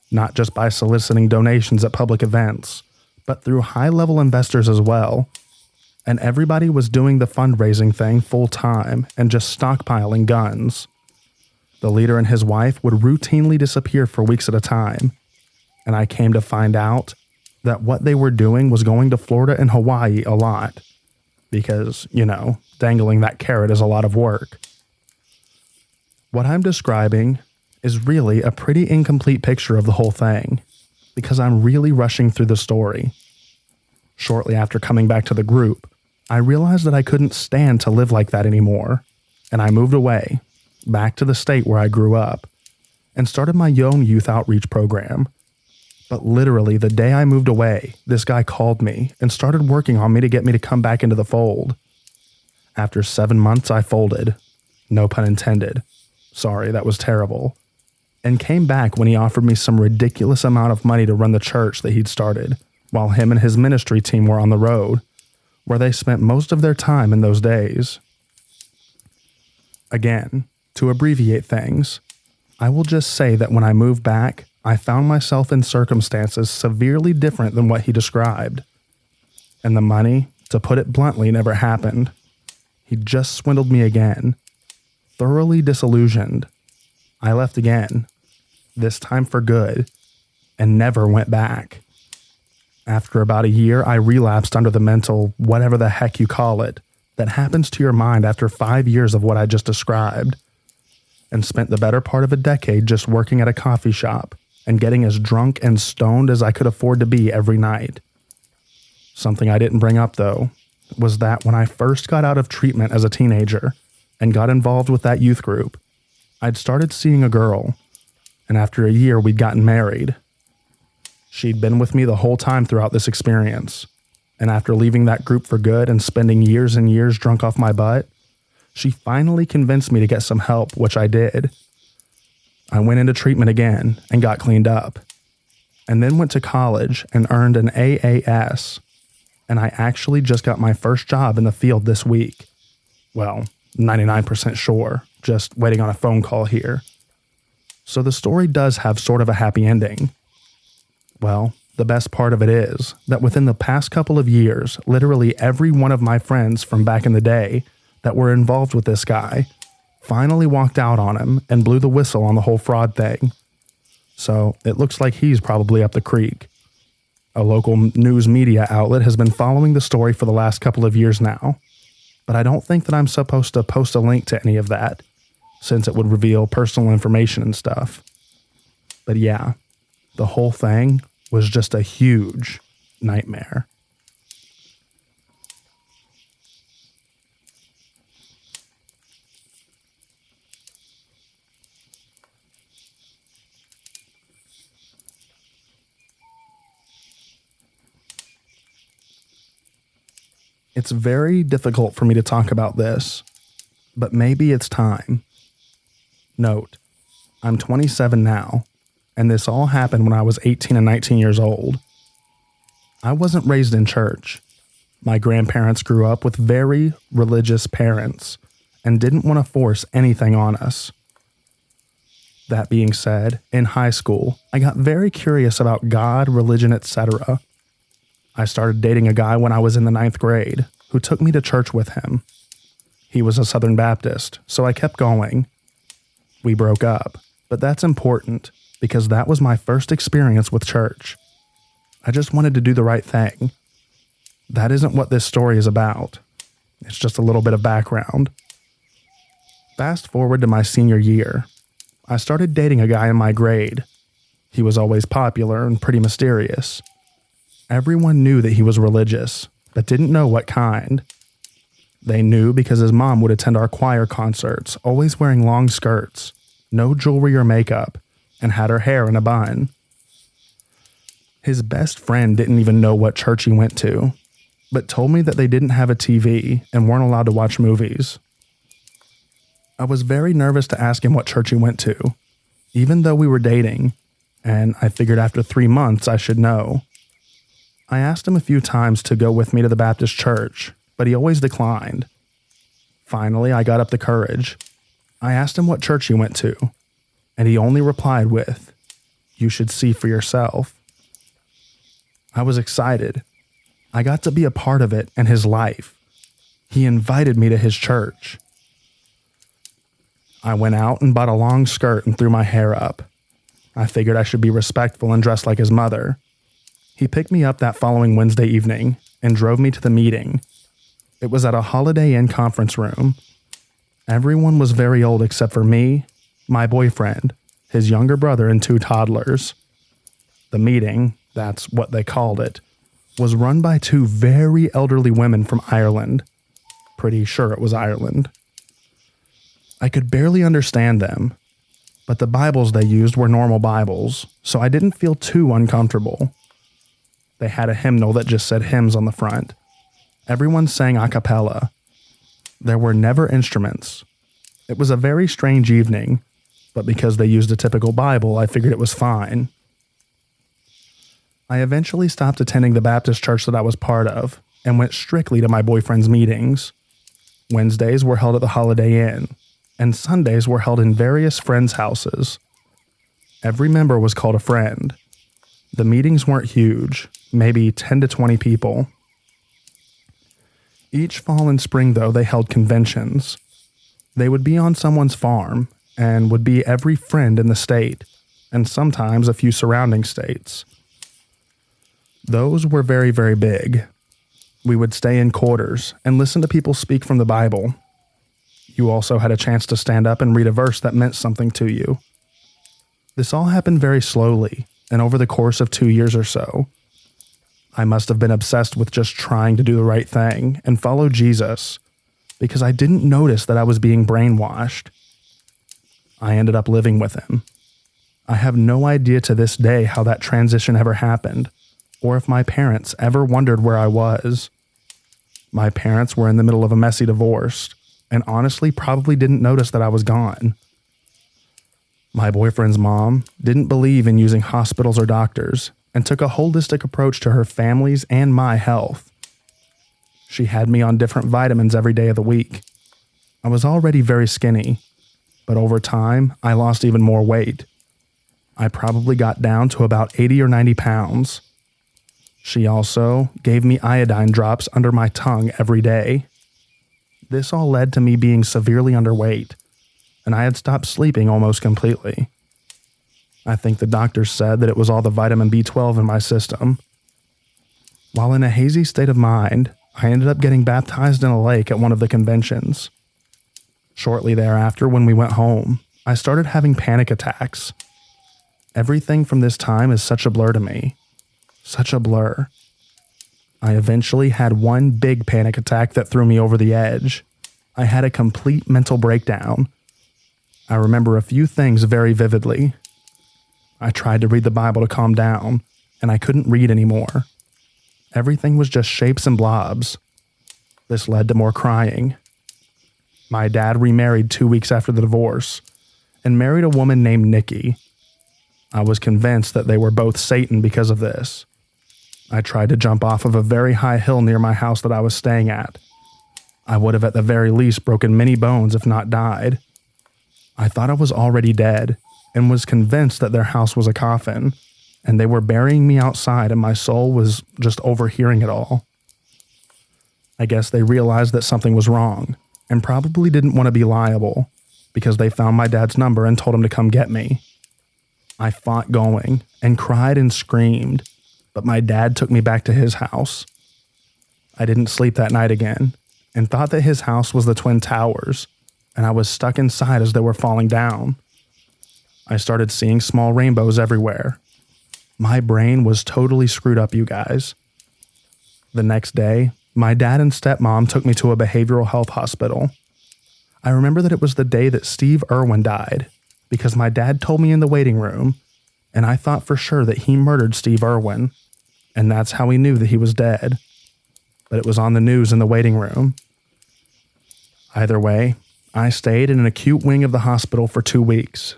not just by soliciting donations at public events, but through high-level investors as well. And everybody was doing the fundraising thing full-time and just stockpiling guns. The leader and his wife would routinely disappear for weeks at a time, and I came to find out that what they were doing was going to Florida and Hawaii a lot. Because, dangling that carrot is a lot of work. What I'm describing is really a pretty incomplete picture of the whole thing, because I'm really rushing through the story. Shortly after coming back to the group, I realized that I couldn't stand to live like that anymore, and I moved away, back to the state where I grew up, and started my own youth outreach program. But literally, the day I moved away, this guy called me and started working on me to get me to come back into the fold. After 7 months, I folded. No pun intended. Sorry, that was terrible. And came back when he offered me some ridiculous amount of money to run the church that he'd started, while him and his ministry team were on the road, where they spent most of their time in those days. Again, to abbreviate things, I will just say that when I moved back, I found myself in circumstances severely different than what he described. And the money, to put it bluntly, never happened. He just swindled me again. Thoroughly disillusioned, I left again, this time for good, and never went back. After about a year, I relapsed under the mental, whatever the heck you call it, that happens to your mind after 5 years of what I just described, and spent the better part of a decade just working at a coffee shop and getting as drunk and stoned as I could afford to be every night. Something I didn't bring up, though, was that when I first got out of treatment as a teenager and got involved with that youth group, I'd started seeing a girl, and after a year we'd gotten married. She'd been with me the whole time throughout this experience, and after leaving that group for good and spending years and years drunk off my butt, she finally convinced me to get some help, which I did. I went into treatment again and got cleaned up, and then went to college and earned an AAS, and I actually just got my first job in the field this week. Well, 99% sure, just waiting on a phone call here. So the story does have sort of a happy ending. Well, the best part of it is that within the past couple of years, literally every one of my friends from back in the day that were involved with this guy finally walked out on him and blew the whistle on the whole fraud thing. So it looks like he's probably up the creek. A local news media outlet has been following the story for the last couple of years now, but I don't think that I'm supposed to post a link to any of that, since it would reveal personal information and stuff. But yeah, the whole thing was just a huge nightmare. It's very difficult for me to talk about this, but maybe it's time. Note, I'm 27 now, and this all happened when I was 18 and 19 years old. I wasn't raised in church. My grandparents grew up with very religious parents and didn't want to force anything on us. That being said, in high school, I got very curious about God, religion, etc. I started dating a guy when I was in the 9th grade who took me to church with him. He was a Southern Baptist, so I kept going. We broke up, but that's important because that was my first experience with church. I just wanted to do the right thing. That isn't what this story is about. It's just a little bit of background. Fast forward to my senior year. I started dating a guy in my grade. He was always popular and pretty mysterious. Everyone knew that he was religious, but didn't know what kind. They knew because his mom would attend our choir concerts, always wearing long skirts, no jewelry or makeup, and had her hair in a bun. His best friend didn't even know what church he went to, but told me that they didn't have a TV and weren't allowed to watch movies. I was very nervous to ask him what church he went to, even though we were dating, and I figured after 3 months I should know. I asked him a few times to go with me to the Baptist church, but he always declined. Finally, I got up the courage. I asked him what church he went to, and he only replied with, "You should see for yourself." I was excited. I got to be a part of it and his life. He invited me to his church. I went out and bought a long skirt and threw my hair up. I figured I should be respectful and dress like his mother. He picked me up that following Wednesday evening and drove me to the meeting. It was at a Holiday Inn conference room. Everyone was very old except for me, my boyfriend, his younger brother, and 2 toddlers. The meeting, that's what they called it, was run by 2 very elderly women from Ireland. Pretty sure it was Ireland. I could barely understand them, but the Bibles they used were normal Bibles, so I didn't feel too uncomfortable. They had a hymnal that just said hymns on the front. Everyone sang a cappella. There were never instruments. It was a very strange evening, but because they used a typical Bible, I figured it was fine. I eventually stopped attending the Baptist church that I was part of and went strictly to my boyfriend's meetings. Wednesdays were held at the Holiday Inn, and Sundays were held in various friends' houses. Every member was called a friend. The meetings weren't huge, maybe 10 to 20 people. Each fall and spring, though, they held conventions. They would be on someone's farm and would be every friend in the state, and sometimes a few surrounding states. Those were very, very big. We would stay in quarters and listen to people speak from the Bible. You also had a chance to stand up and read a verse that meant something to you. This all happened very slowly, and over the course of 2 years or so. I must have been obsessed with just trying to do the right thing and follow Jesus, because I didn't notice that I was being brainwashed. I ended up living with him. I have no idea to this day how that transition ever happened, or if my parents ever wondered where I was. My parents were in the middle of a messy divorce, and honestly probably didn't notice that I was gone. My boyfriend's mom didn't believe in using hospitals or doctors and took a holistic approach to her family's and my health. She had me on different vitamins every day of the week. I was already very skinny, but over time, I lost even more weight. I probably got down to about 80 or 90 pounds. She also gave me iodine drops under my tongue every day. This all led to me being severely underweight, and I had stopped sleeping almost completely. I think the doctors said that it was all the vitamin B12 in my system. While in a hazy state of mind, I ended up getting baptized in a lake at one of the conventions. Shortly thereafter, when we went home, I started having panic attacks. Everything from this time is such a blur to me. Such a blur. I eventually had one big panic attack that threw me over the edge. I had a complete mental breakdown. I remember a few things very vividly. I tried to read the Bible to calm down, and I couldn't read anymore. Everything was just shapes and blobs. This led to more crying. My dad remarried 2 weeks after the divorce, and married a woman named Nikki. I was convinced that they were both Satan because of this. I tried to jump off of a very high hill near my house that I was staying at. I would have at the very least broken many bones if not died. I thought I was already dead, and was convinced that their house was a coffin, and they were burying me outside, and my soul was just overhearing it all. I guess they realized that something was wrong, and probably didn't want to be liable, because they found my dad's number and told him to come get me. I fought going, and cried and screamed, but my dad took me back to his house. I didn't sleep that night again, and thought that his house was the Twin Towers, and I was stuck inside as they were falling down. I started seeing small rainbows everywhere. My brain was totally screwed up, you guys. The next day, my dad and stepmom took me to a behavioral health hospital. I remember that it was the day that Steve Irwin died, because my dad told me in the waiting room, and I thought for sure that he murdered Steve Irwin, and that's how we knew that he was dead. But it was on the news in the waiting room. Either way, I stayed in an acute wing of the hospital for 2 weeks.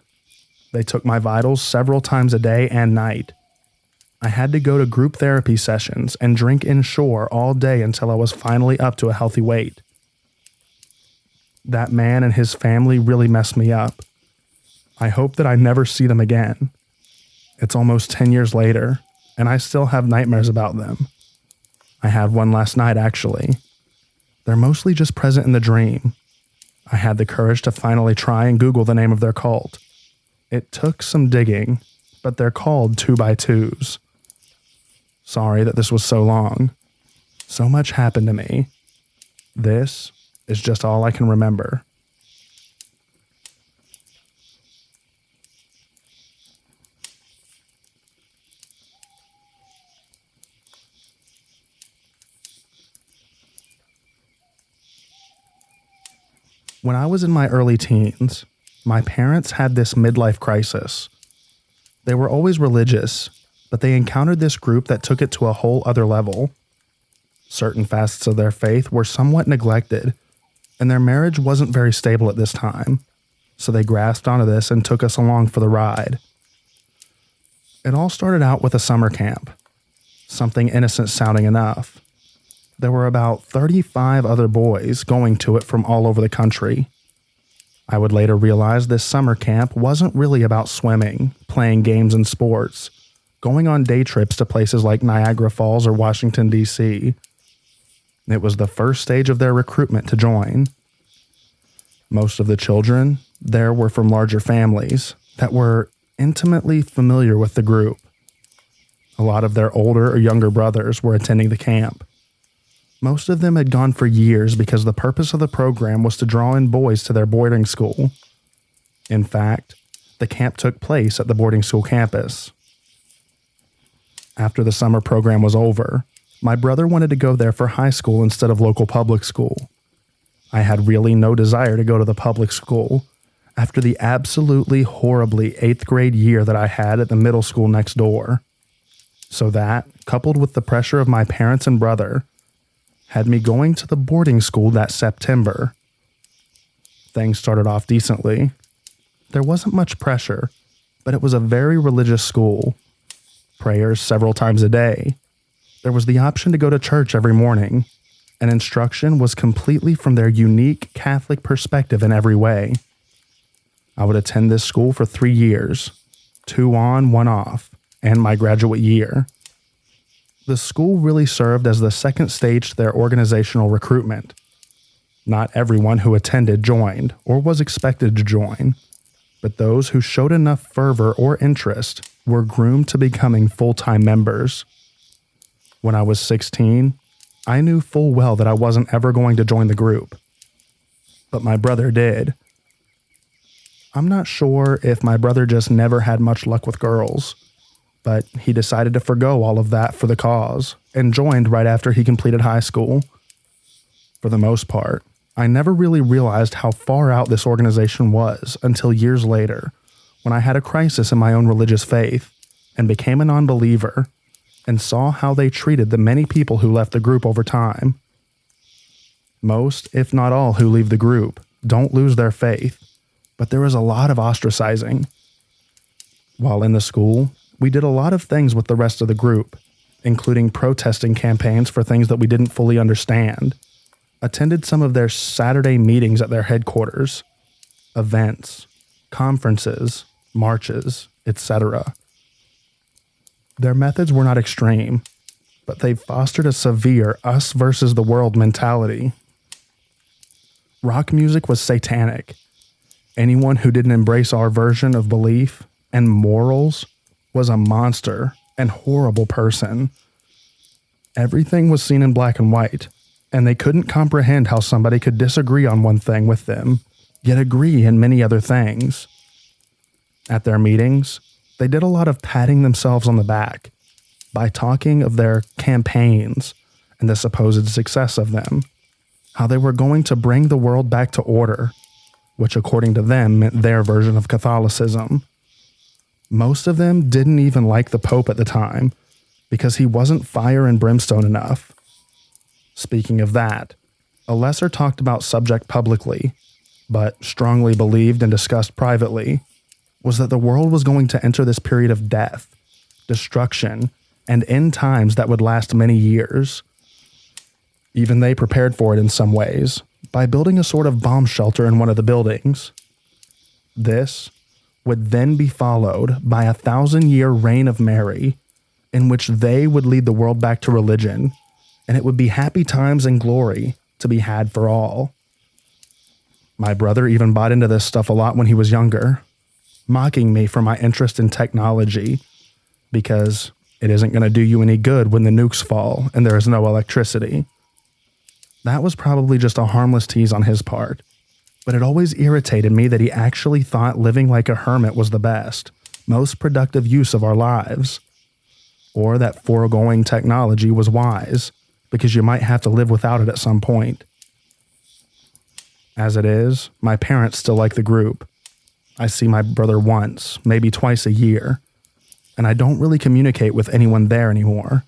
They took my vitals several times a day and night. I had to go to group therapy sessions and drink inshore all day until I was finally up to a healthy weight. That man and his family really messed me up. I hope that I never see them again. It's almost 10 years later, and I still have nightmares about them. I had one last night, actually. They're mostly just present in the dream. I had the courage to finally try and Google the name of their cult. It took some digging, but they're called 2x2s. Sorry that this was so long. So much happened to me. This is just all I can remember. When I was in my early teens, my parents had this midlife crisis. They were always religious, but they encountered this group that took it to a whole other level. Certain facets of their faith were somewhat neglected, and their marriage wasn't very stable at this time, so they grasped onto this and took us along for the ride. It all started out with a summer camp, something innocent sounding enough. There were about 35 other boys going to it from all over the country. I would later realize this summer camp wasn't really about swimming, playing games and sports, going on day trips to places like Niagara Falls or Washington, D.C. It was the first stage of their recruitment to join. Most of the children there were from larger families that were intimately familiar with the group. A lot of their older or younger brothers were attending the camp. Most of them had gone for years because the purpose of the program was to draw in boys to their boarding school. In fact, the camp took place at the boarding school campus. After the summer program was over, my brother wanted to go there for high school instead of local public school. I had really no desire to go to the public school after the absolutely horribly 8th grade year that I had at the middle school next door. So that, coupled with the pressure of my parents and brother, had me going to the boarding school that September. Things started off decently. There wasn't much pressure, but it was a very religious school. Prayers several times a day. There was the option to go to church every morning, and instruction was completely from their unique Catholic perspective in every way. I would attend this school for 3 years, 2 on, 1 off, and my graduate year. The school really served as the second stage to their organizational recruitment. Not everyone who attended joined or was expected to join, but those who showed enough fervor or interest were groomed to becoming full-time members. When I was 16, I knew full well that I wasn't ever going to join the group. But my brother did. I'm not sure if my brother just never had much luck with girls, but he decided to forgo all of that for the cause and joined right after he completed high school. For the most part, I never really realized how far out this organization was until years later, when I had a crisis in my own religious faith and became a non-believer and saw how they treated the many people who left the group over time. Most, if not all, who leave the group don't lose their faith, but there is a lot of ostracizing. While in the school, we did a lot of things with the rest of the group, including protesting campaigns for things that we didn't fully understand, attended some of their Saturday meetings at their headquarters, events, conferences, marches, etc. Their methods were not extreme, but they fostered a severe us versus the world mentality. Rock music was satanic. Anyone who didn't embrace our version of belief and morals was a monster and horrible person. Everything was seen in black and white, and they couldn't comprehend how somebody could disagree on one thing with them, yet agree in many other things. At their meetings, they did a lot of patting themselves on the back by talking of their campaigns and the supposed success of them, how they were going to bring the world back to order, which according to them meant their version of Catholicism. Most of them didn't even like the Pope at the time because he wasn't fire and brimstone enough. Speaking of that, a lesser talked about subject publicly, but strongly believed and discussed privately, was that the world was going to enter this period of death, destruction, and end times that would last many years. Even they prepared for it in some ways by building a sort of bomb shelter in one of the buildings. This would then be followed by a 1,000-year reign of Mary, in which they would lead the world back to religion, and it would be happy times and glory to be had for all. My brother even bought into this stuff a lot when he was younger, mocking me for my interest in technology, because it isn't going to do you any good when the nukes fall and there is no electricity. That was probably just a harmless tease on his part, but it always irritated me that he actually thought living like a hermit was the best, most productive use of our lives, or that foregoing technology was wise, because you might have to live without it at some point. As it is, my parents still like the group. I see my brother once, maybe twice a year, and I don't really communicate with anyone there anymore.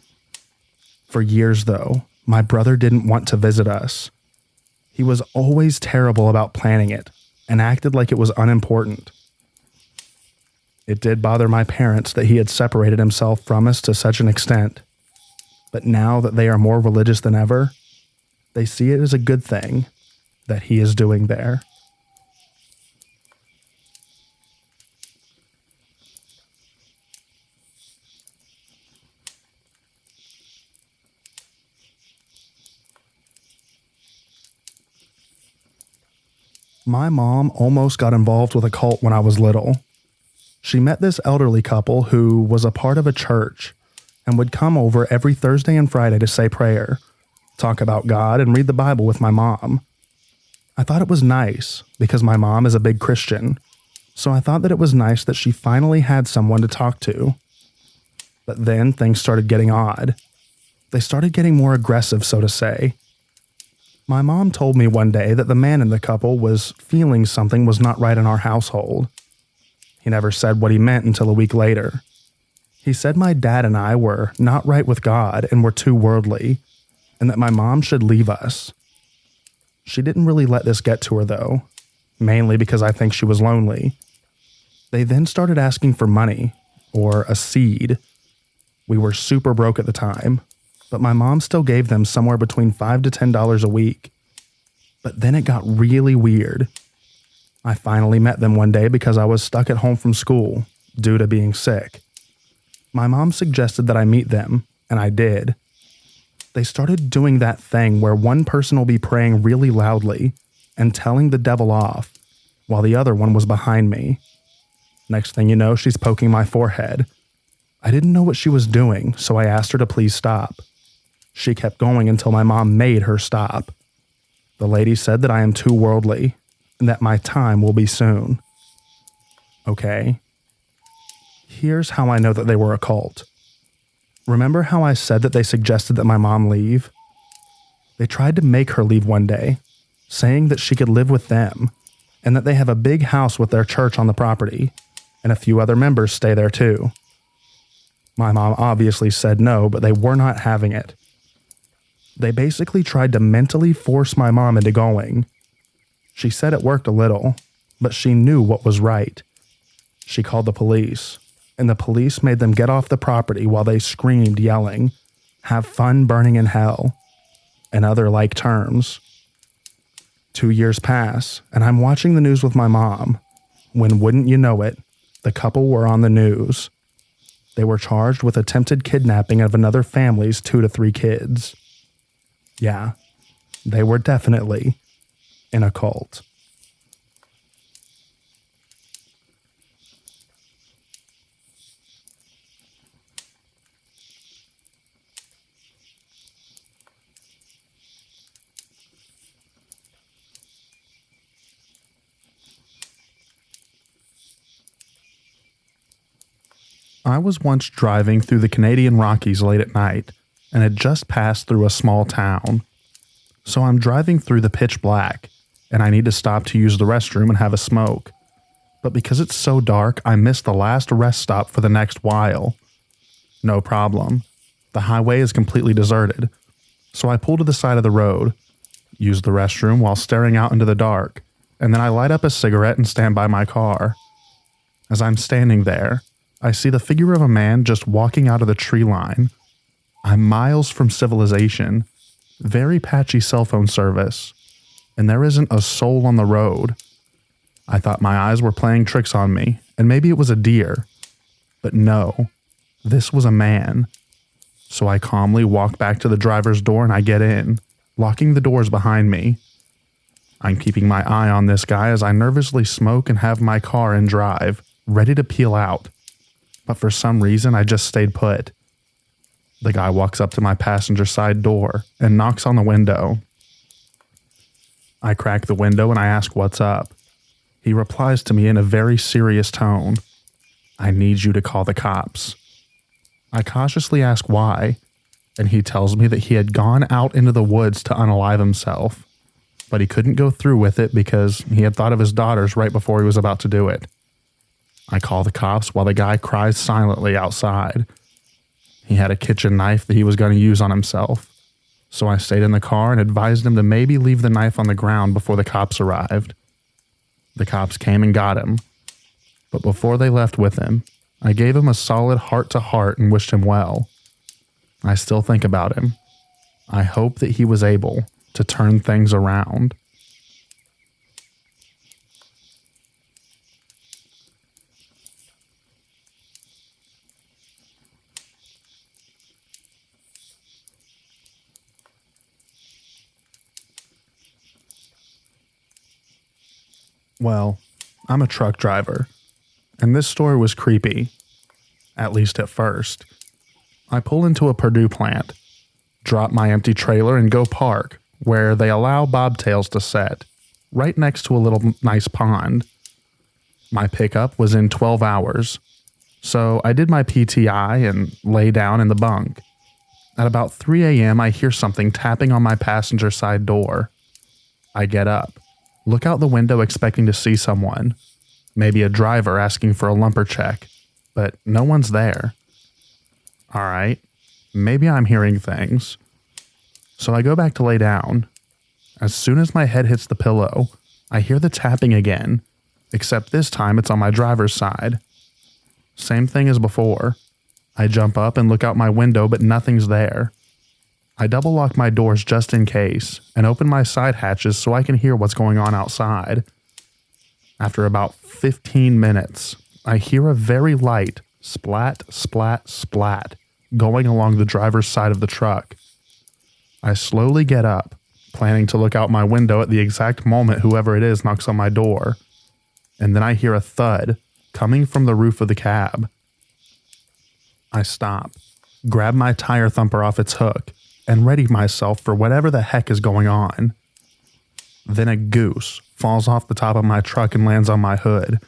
For years, though, my brother didn't want to visit us. He was always terrible about planning it and acted like it was unimportant. It did bother my parents that he had separated himself from us to such an extent, but now that they are more religious than ever, they see it as a good thing that he is doing there. My mom almost got involved with a cult when I was little. She met this elderly couple who was a part of a church and would come over every Thursday and Friday to say prayer, talk about God, and read the Bible with my mom. I thought it was nice because my mom is a big Christian, so I thought that it was nice that she finally had someone to talk to. But then things started getting odd. They started getting more aggressive, so to say. My mom told me one day that the man in the couple was feeling something was not right in our household. He never said what he meant until a week later. He said my dad and I were not right with God and were too worldly, and that my mom should leave us. She didn't really let this get to her, though, mainly because I think she was lonely. They then started asking for money, or a seed. We were super broke at the time, but my mom still gave them somewhere between $5 to $10 a week. But then it got really weird. I finally met them one day because I was stuck at home from school due to being sick. My mom suggested that I meet them, and I did. They started doing that thing where one person will be praying really loudly and telling the devil off, while the other one was behind me. Next thing you know, she's poking my forehead. I didn't know what she was doing, so I asked her to please stop. She kept going until my mom made her stop. The lady said that I am too worldly and that my time will be soon. Okay. Here's how I know that they were a cult. Remember how I said that they suggested that my mom leave? They tried to make her leave one day, saying that she could live with them and that they have a big house with their church on the property, and a few other members stay there too. My mom obviously said no, but they were not having it. They basically tried to mentally force my mom into going. She said it worked a little, but she knew what was right. She called the police, and the police made them get off the property while they screamed, yelling, "Have fun burning in hell," and other like terms. 2 years pass, and I'm watching the news with my mom, when wouldn't you know it, the couple were on the news. They were charged with attempted kidnapping of another family's 2 to 3 kids. Yeah, they were definitely in a cult. I was once driving through the Canadian Rockies late at night and had just passed through a small town. So I'm driving through the pitch black and I need to stop to use the restroom and have a smoke. But because it's so dark, I missed the last rest stop for the next while. No problem. The highway is completely deserted. So I pull to the side of the road, use the restroom while staring out into the dark, and then I light up a cigarette and stand by my car. As I'm standing there, I see the figure of a man just walking out of the tree line. I'm miles from civilization, very patchy cell phone service, and there isn't a soul on the road. I thought my eyes were playing tricks on me, and maybe it was a deer. But no, this was a man. So I calmly walk back to the driver's door and I get in, locking the doors behind me. I'm keeping my eye on this guy as I nervously smoke and have my car in drive, ready to peel out. But for some reason, I just stayed put. The guy walks up to my passenger side door and knocks on the window. I crack the window and I ask what's up. He replies to me in a very serious tone. "I need you to call the cops." I cautiously ask why, and he tells me that he had gone out into the woods to unalive himself, but he couldn't go through with it because he had thought of his daughters right before he was about to do it. I call the cops while the guy cries silently outside. He had a kitchen knife that he was going to use on himself, so I stayed in the car and advised him to maybe leave the knife on the ground before the cops arrived. The cops came and got him, but before they left with him, I gave him a solid heart-to-heart and wished him well. I still think about him. I hope that he was able to turn things around. Well, I'm a truck driver, and this story was creepy, at least at first. I pull into a Purdue plant, drop my empty trailer, and go park where they allow bobtails to set, right next to a little nice pond. My pickup was in 12 hours, so I did my PTI and lay down in the bunk. At about 3 a.m., I hear something tapping on my passenger side door. I get up, look out the window expecting to see someone, maybe a driver asking for a lumper check, but no one's there. All right, maybe I'm hearing things. So I go back to lay down. As soon as my head hits the pillow, I hear the tapping again, except this time it's on my driver's side. Same thing as before. I jump up and look out my window, but nothing's there. I double lock my doors just in case and open my side hatches so I can hear what's going on outside. After about 15 minutes, I hear a very light splat, splat, splat going along the driver's side of the truck. I slowly get up, planning to look out my window at the exact moment whoever it is knocks on my door, and then I hear a thud coming from the roof of the cab. I stop, grab my tire thumper off its hook, and ready myself for whatever the heck is going on. Then a goose falls off the top of my truck and lands on my hood.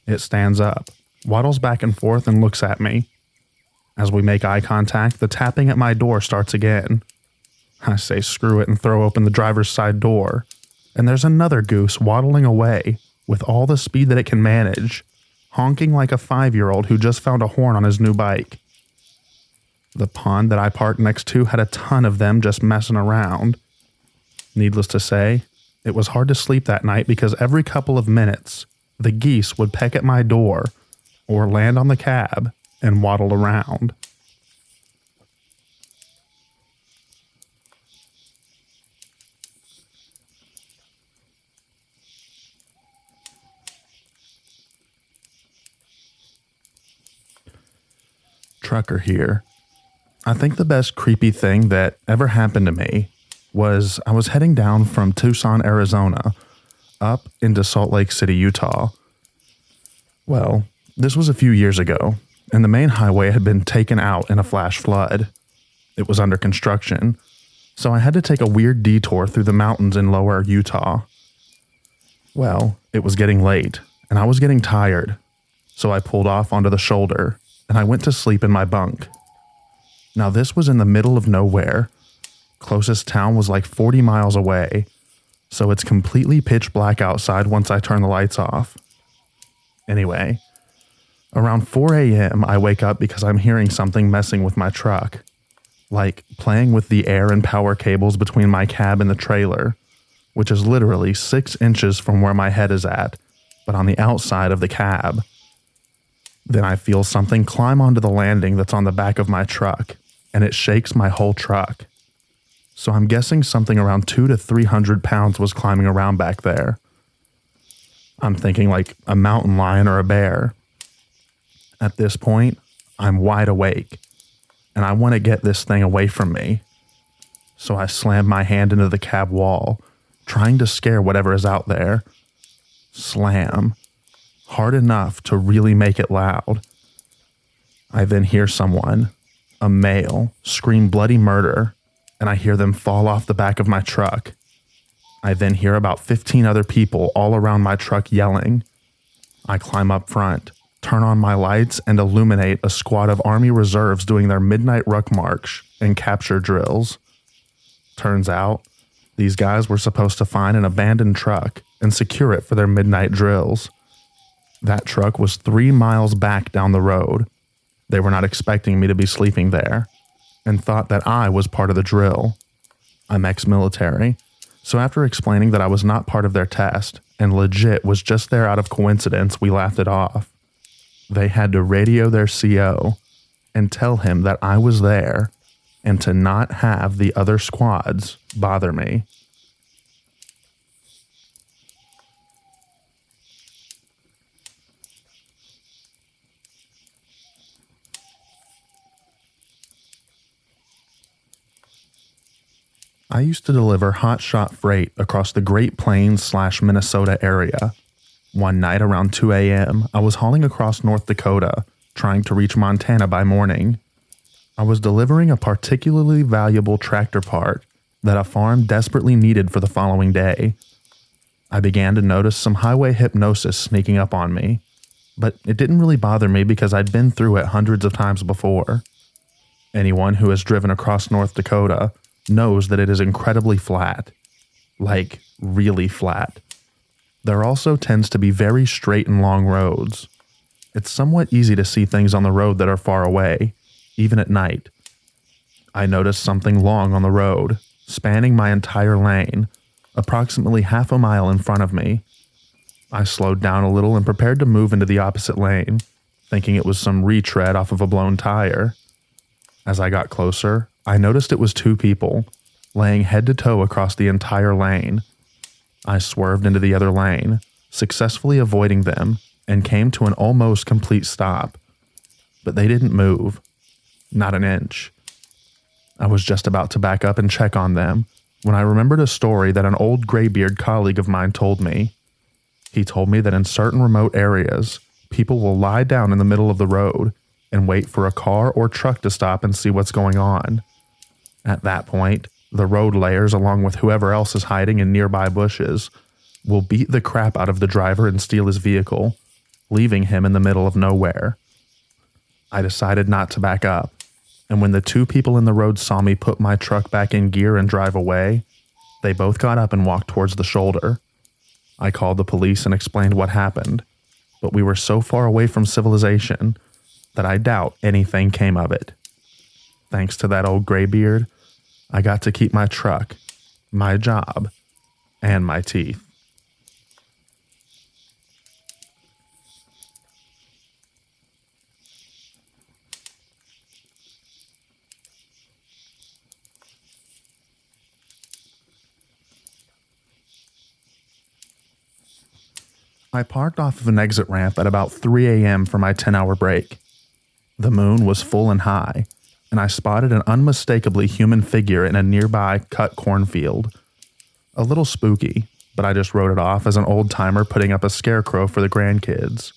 It stands up, waddles back and forth, and looks at me. As we make eye contact, the tapping at my door starts again. I say screw it and throw open the driver's side door, and there's another goose waddling away with all the speed that it can manage, honking like a 5-year-old who just found a horn on his new bike. The pond that I parked next to had a ton of them just messing around. Needless to say, it was hard to sleep that night because every couple of minutes, the geese would peck at my door or land on the cab and waddle around. Trucker here. I think the best creepy thing that ever happened to me was I was heading down from Tucson, Arizona, up into Salt Lake City, Utah. Well, this was a few years ago, and the main highway had been taken out in a flash flood. It was under construction, so I had to take a weird detour through the mountains in lower Utah. Well, it was getting late, and I was getting tired, so I pulled off onto the shoulder, and I went to sleep in my bunk. Now, this was in the middle of nowhere. Closest town was like 40 miles away, so it's completely pitch black outside once I turn the lights off. Anyway, around 4 a.m., I wake up because I'm hearing something messing with my truck, like playing with the air and power cables between my cab and the trailer, which is literally 6 inches from where my head is at, but on the outside of the cab. Then I feel something climb onto the landing that's on the back of my truck, and it shakes my whole truck. So I'm guessing something around 200 to 300 pounds was climbing around back there. I'm thinking like a mountain lion or a bear. At this point, I'm wide awake, and I want to get this thing away from me. So I slam my hand into the cab wall, trying to scare whatever is out there. Slam. Hard enough to really make it loud. I then hear someone, a male, scream bloody murder, and I hear them fall off the back of my truck. I then hear about 15 other people all around my truck yelling. I climb up front, turn on my lights, and illuminate a squad of Army reserves doing their midnight ruck march and capture drills. Turns out, these guys were supposed to find an abandoned truck and secure it for their midnight drills. That truck was 3 miles back down the road. They were not expecting me to be sleeping there and thought that I was part of the drill. I'm ex-military, so after explaining that I was not part of their test and legit was just there out of coincidence, we laughed it off. They had to radio their CO and tell him that I was there and to not have the other squads bother me. I used to deliver hotshot freight across the Great Plains / Minnesota area One night around 2 a.m., I was hauling across North Dakota, trying to reach Montana by morning. I was delivering a particularly valuable tractor part that a farm desperately needed for the following day. I began to notice some highway hypnosis sneaking up on me, but it didn't really bother me because I'd been through it hundreds of times before. Anyone who has driven across North Dakota knows that it is incredibly flat. Like, really flat. There also tends to be very straight and long roads. It's somewhat easy to see things on the road that are far away, even at night. I noticed something long on the road, spanning my entire lane, approximately half a mile in front of me. I slowed down a little and prepared to move into the opposite lane, thinking it was some retread off of a blown tire. As I got closer, I noticed it was two people, laying head to toe across the entire lane. I swerved into the other lane, successfully avoiding them, and came to an almost complete stop. But they didn't move. Not an inch. I was just about to back up and check on them when I remembered a story that an old graybeard colleague of mine told me. He told me that in certain remote areas, people will lie down in the middle of the road and wait for a car or truck to stop and see what's going on. At that point, the road layers, along with whoever else is hiding in nearby bushes, will beat the crap out of the driver and steal his vehicle, leaving him in the middle of nowhere. I decided not to back up, and when the two people in the road saw me put my truck back in gear and drive away, they both got up and walked towards the shoulder. I called the police and explained what happened, but we were so far away from civilization that I doubt anything came of it. Thanks to that old graybeard, I got to keep my truck, my job, and my teeth. I parked off of an exit ramp at about 3 a.m. for my 10-hour break. The moon was full and high, and I spotted an unmistakably human figure in a nearby cut cornfield. A little spooky, but I just wrote it off as an old-timer putting up a scarecrow for the grandkids.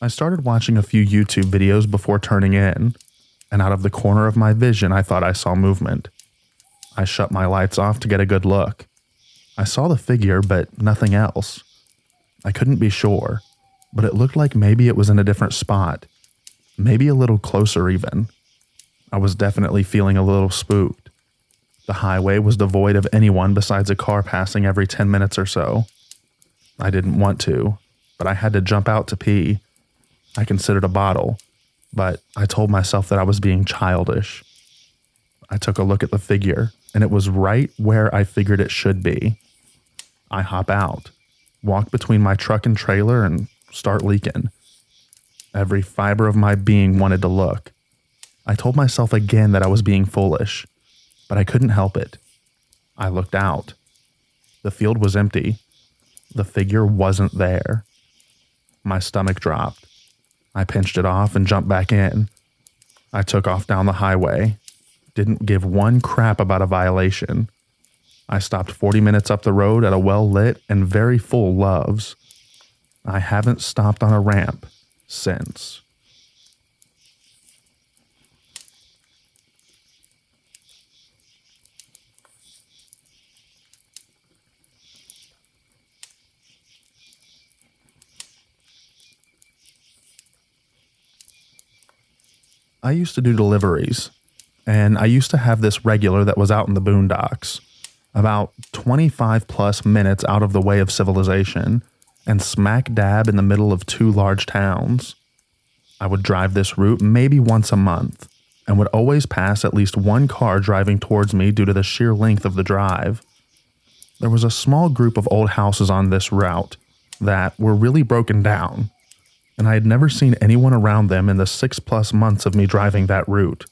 I started watching a few YouTube videos before turning in, and out of the corner of my vision I thought I saw movement. I shut my lights off to get a good look. I saw the figure, but nothing else. I couldn't be sure, but it looked like maybe it was in a different spot. Maybe a little closer even. I was definitely feeling a little spooked. The highway was devoid of anyone besides a car passing every 10 minutes or so. I didn't want to, but I had to jump out to pee. I considered a bottle, but I told myself that I was being childish. I took a look at the figure, and it was right where I figured it should be. I hop out, walk between my truck and trailer, and start leaking. Every fiber of my being wanted to look. I told myself again that I was being foolish, but I couldn't help it. I looked out. The field was empty. The figure wasn't there. My stomach dropped. I pinched it off and jumped back in. I took off down the highway. Didn't give one crap about a violation. I stopped 40 minutes up the road at a well-lit and very full Love's. I haven't stopped on a ramp since. I used to do deliveries, and I used to have this regular that was out in the boondocks, about 25 plus minutes out of the way of civilization, and smack dab in the middle of two large towns. I would drive this route maybe once a month, and would always pass at least one car driving towards me due to the sheer length of the drive. There was a small group of old houses on this route that were really broken down, and I had never seen anyone around them in the 6+ months of me driving that route.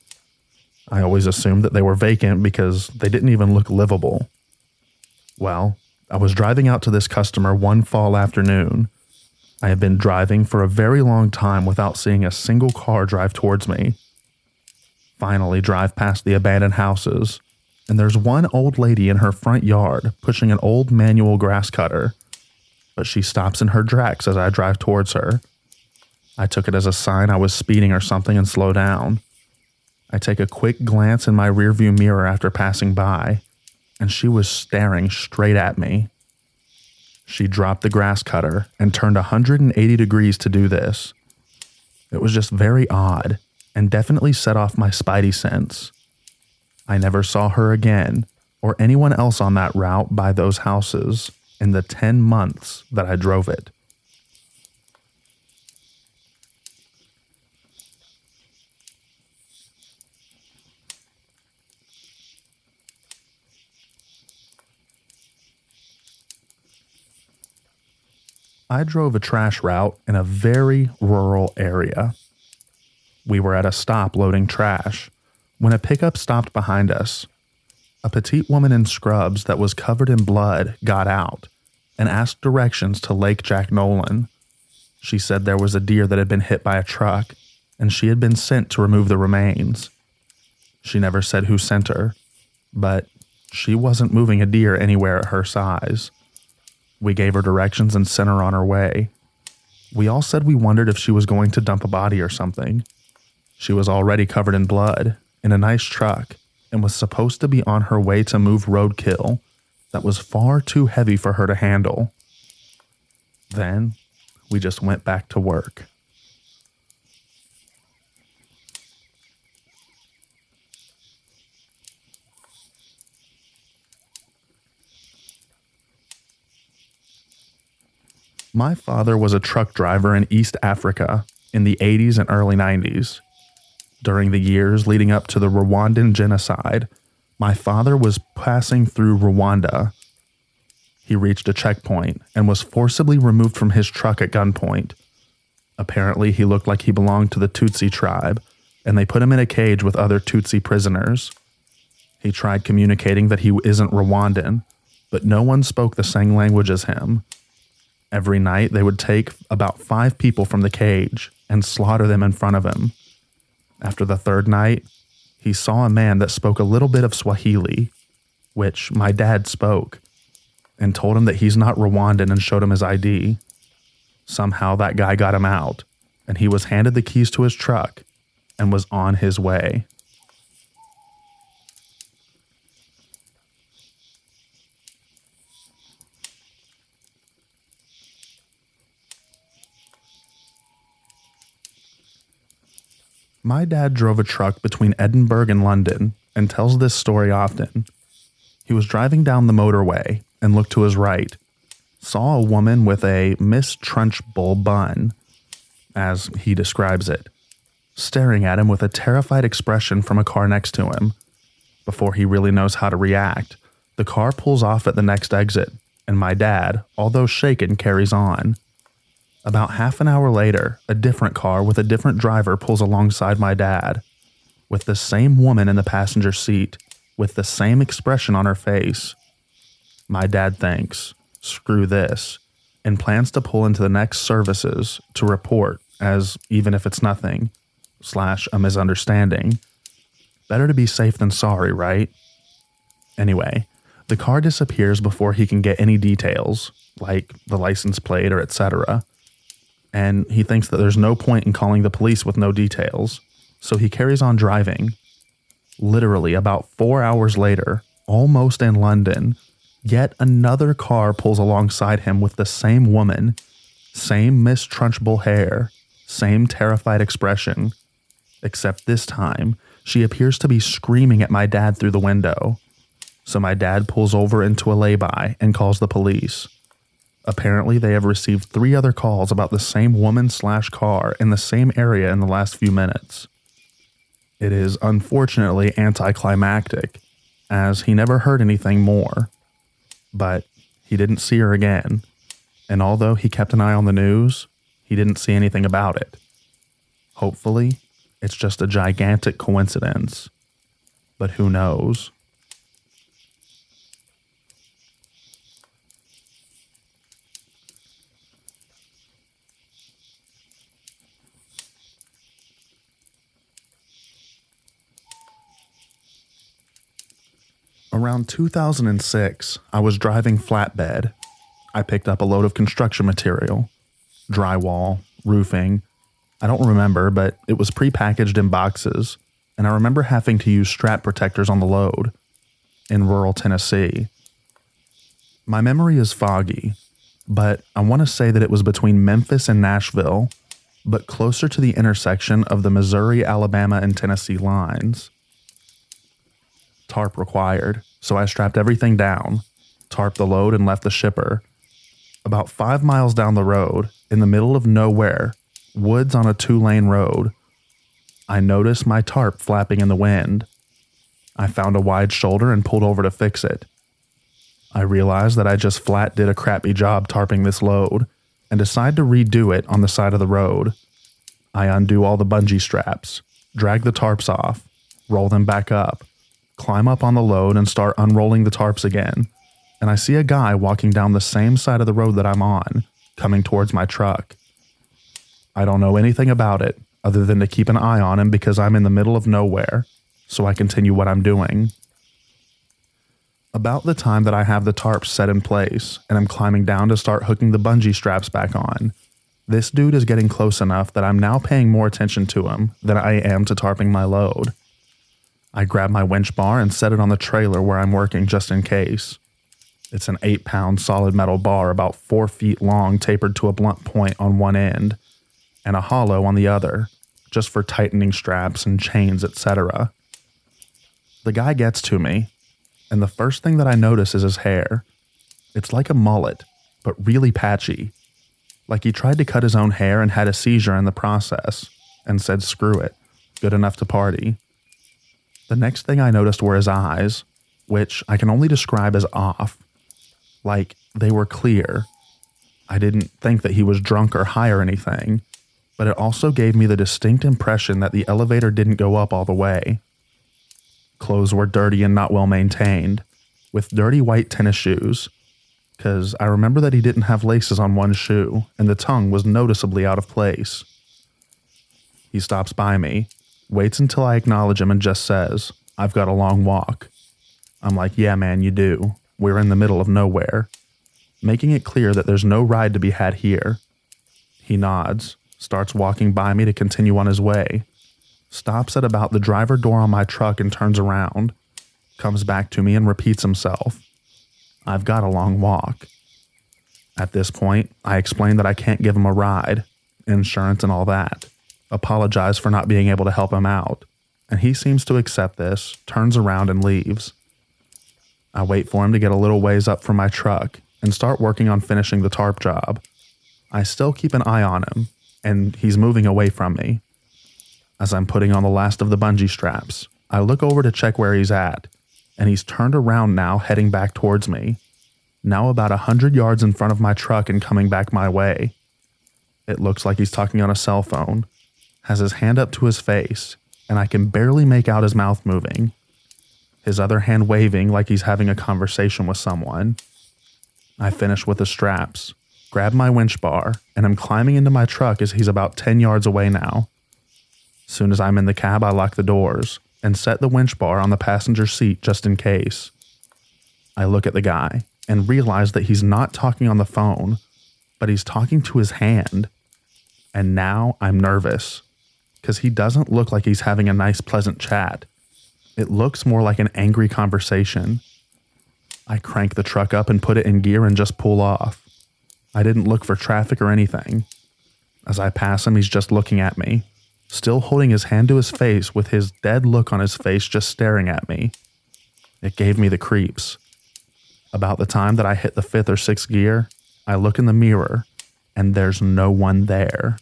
I always assumed that they were vacant because they didn't even look livable. Well, I was driving out to this customer one fall afternoon. I had been driving for a very long time without seeing a single car drive towards me. Finally drive past the abandoned houses, and there's one old lady in her front yard pushing an old manual grass cutter. but she stops in her tracks as I drive towards her. I took it as a sign I was speeding or something and slow down. I take a quick glance in my rearview mirror after passing by, and she was staring straight at me. She dropped the grass cutter and turned 180 degrees to do this. It was just very odd and definitely set off my spidey sense. I never saw her again or anyone else on that route by those houses in the 10 months that I drove it. I drove a trash route in a very rural area. We were at a stop loading trash when a pickup stopped behind us. A petite woman in scrubs that was covered in blood got out and asked directions to Lake Jack Nolan. She said there was a deer that had been hit by a truck and she had been sent to remove the remains. She never said who sent her, but she wasn't moving a deer anywhere at her size. We gave her directions and sent her on her way. We all said we wondered if she was going to dump a body or something. She was already covered in blood, in a nice truck, and was supposed to be on her way to move roadkill that was far too heavy for her to handle. Then, we just went back to work. My father was a truck driver in East Africa in the 80s and early 90s. During the years leading up to the Rwandan genocide, my father was passing through Rwanda. He reached a checkpoint and was forcibly removed from his truck at gunpoint. Apparently, he looked like he belonged to the Tutsi tribe, and they put him in a cage with other Tutsi prisoners. He tried communicating that he isn't Rwandan, but no one spoke the same language as him. Every night, they would take about 5 people from the cage and slaughter them in front of him. After the 3rd night, he saw a man that spoke a little bit of Swahili, which my dad spoke, and told him that he's not Rwandan and showed him his ID. Somehow that guy got him out, and he was handed the keys to his truck and was on his way. My dad drove a truck between Edinburgh and London and tells this story often. He was driving down the motorway and looked to his right, saw a woman with a Miss Trunchbull bun, as he describes it, staring at him with a terrified expression from a car next to him. Before he really knows how to react, the car pulls off at the next exit, and my dad, although shaken, carries on. About half an hour later, a different car with a different driver pulls alongside my dad, with the same woman in the passenger seat, with the same expression on her face. My dad thinks, screw this, and plans to pull into the next services to report, as even if it's nothing, / a misunderstanding. Better to be safe than sorry, right? Anyway, the car disappears before he can get any details, like the license plate or etc., and he thinks that there's no point in calling the police with no details, so he carries on driving. Literally about 4 hours later, almost in London, yet another car pulls alongside him with the same woman, same Miss Trunchbull hair, same terrified expression, except this time, she appears to be screaming at my dad through the window. So my dad pulls over into a lay-by and calls the police. Apparently, they have received 3 other calls about the same woman / car in the same area in the last few minutes. It is unfortunately anticlimactic, as he never heard anything more. But he didn't see her again, and although he kept an eye on the news, he didn't see anything about it. Hopefully, it's just a gigantic coincidence. But who knows? Around 2006, I was driving flatbed. I picked up a load of construction material, drywall, roofing. I don't remember, but it was prepackaged in boxes, and I remember having to use strap protectors on the load in rural Tennessee. My memory is foggy, but I want to say that it was between Memphis and Nashville, but closer to the intersection of the Missouri, Alabama, and Tennessee lines. Tarp required, so I strapped everything down, tarped the load, and left the shipper. About 5 miles down the road, in the middle of nowhere, woods on a 2-lane road, I noticed my tarp flapping in the wind. I found a wide shoulder and pulled over to fix it. I realized that I just flat did a crappy job tarping this load and decided to redo it on the side of the road. I undo all the bungee straps, drag the tarps off, roll them back up, climb up on the load and start unrolling the tarps again, and I see a guy walking down the same side of the road that I'm on, coming towards my truck. I don't know anything about it other than to keep an eye on him because I'm in the middle of nowhere, so I continue what I'm doing. About the time that I have the tarps set in place and I'm climbing down to start hooking the bungee straps back on, this dude is getting close enough that I'm now paying more attention to him than I am to tarping my load. I grab my winch bar and set it on the trailer where I'm working just in case. It's an 8-pound solid metal bar about 4 feet long tapered to a blunt point on one end and a hollow on the other, just for tightening straps and chains, etc. The guy gets to me, and the first thing that I notice is his hair. It's like a mullet, but really patchy. Like he tried to cut his own hair and had a seizure in the process, and said screw it, good enough to party. The next thing I noticed were his eyes, which I can only describe as off. Like they were clear. I didn't think that he was drunk or high or anything, but it also gave me the distinct impression that the elevator didn't go up all the way. Clothes were dirty and not well maintained, with dirty white tennis shoes, because I remember that he didn't have laces on one shoe and the tongue was noticeably out of place. He stops by me, waits until I acknowledge him and just says, "I've got a long walk." I'm like, "Yeah, man, you do. We're in the middle of nowhere," making it clear that there's no ride to be had here. He nods, starts walking by me to continue on his way, stops at about the driver door on my truck and turns around, comes back to me and repeats himself. "I've got a long walk." At this point, I explain that I can't give him a ride, insurance and all that, apologize for not being able to help him out, and he seems to accept this, turns around and leaves. I wait for him to get a little ways up from my truck and start working on finishing the tarp job. I still keep an eye on him, and he's moving away from me. As I'm putting on the last of the bungee straps, I look over to check where he's at, and he's turned around now heading back towards me, now about 100 yards in front of my truck and coming back my way. It looks like he's talking on a cell phone, has his hand up to his face, and I can barely make out his mouth moving. His other hand waving like he's having a conversation with someone. I finish with the straps, grab my winch bar, and I'm climbing into my truck as he's about 10 yards away now. Soon as I'm in the cab, I lock the doors and set the winch bar on the passenger seat just in case. I look at the guy and realize that he's not talking on the phone, but he's talking to his hand. And now I'm nervous, because he doesn't look like he's having a nice, pleasant chat. It looks more like an angry conversation. I crank the truck up and put it in gear and just pull off. I didn't look for traffic or anything. As I pass him, he's just looking at me, still holding his hand to his face with his dead look on his face just staring at me. It gave me the creeps. About the time that I hit the 5th or 6th gear, I look in the mirror, and there's no one there.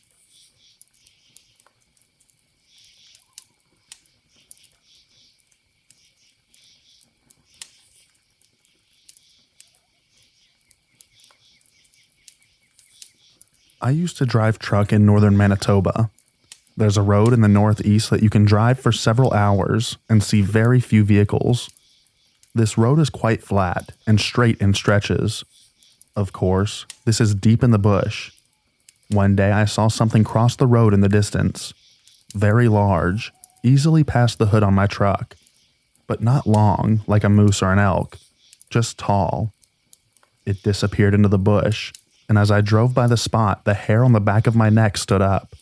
I used to drive truck in northern Manitoba. There's a road in the northeast that you can drive for several hours and see very few vehicles. This road is quite flat and straight in stretches. Of course, this is deep in the bush. One day I saw something cross the road in the distance. Very large, easily past the hood on my truck, but not long like a moose or an elk, just tall. It disappeared into the bush, and as I drove by the spot, the hair on the back of my neck stood up.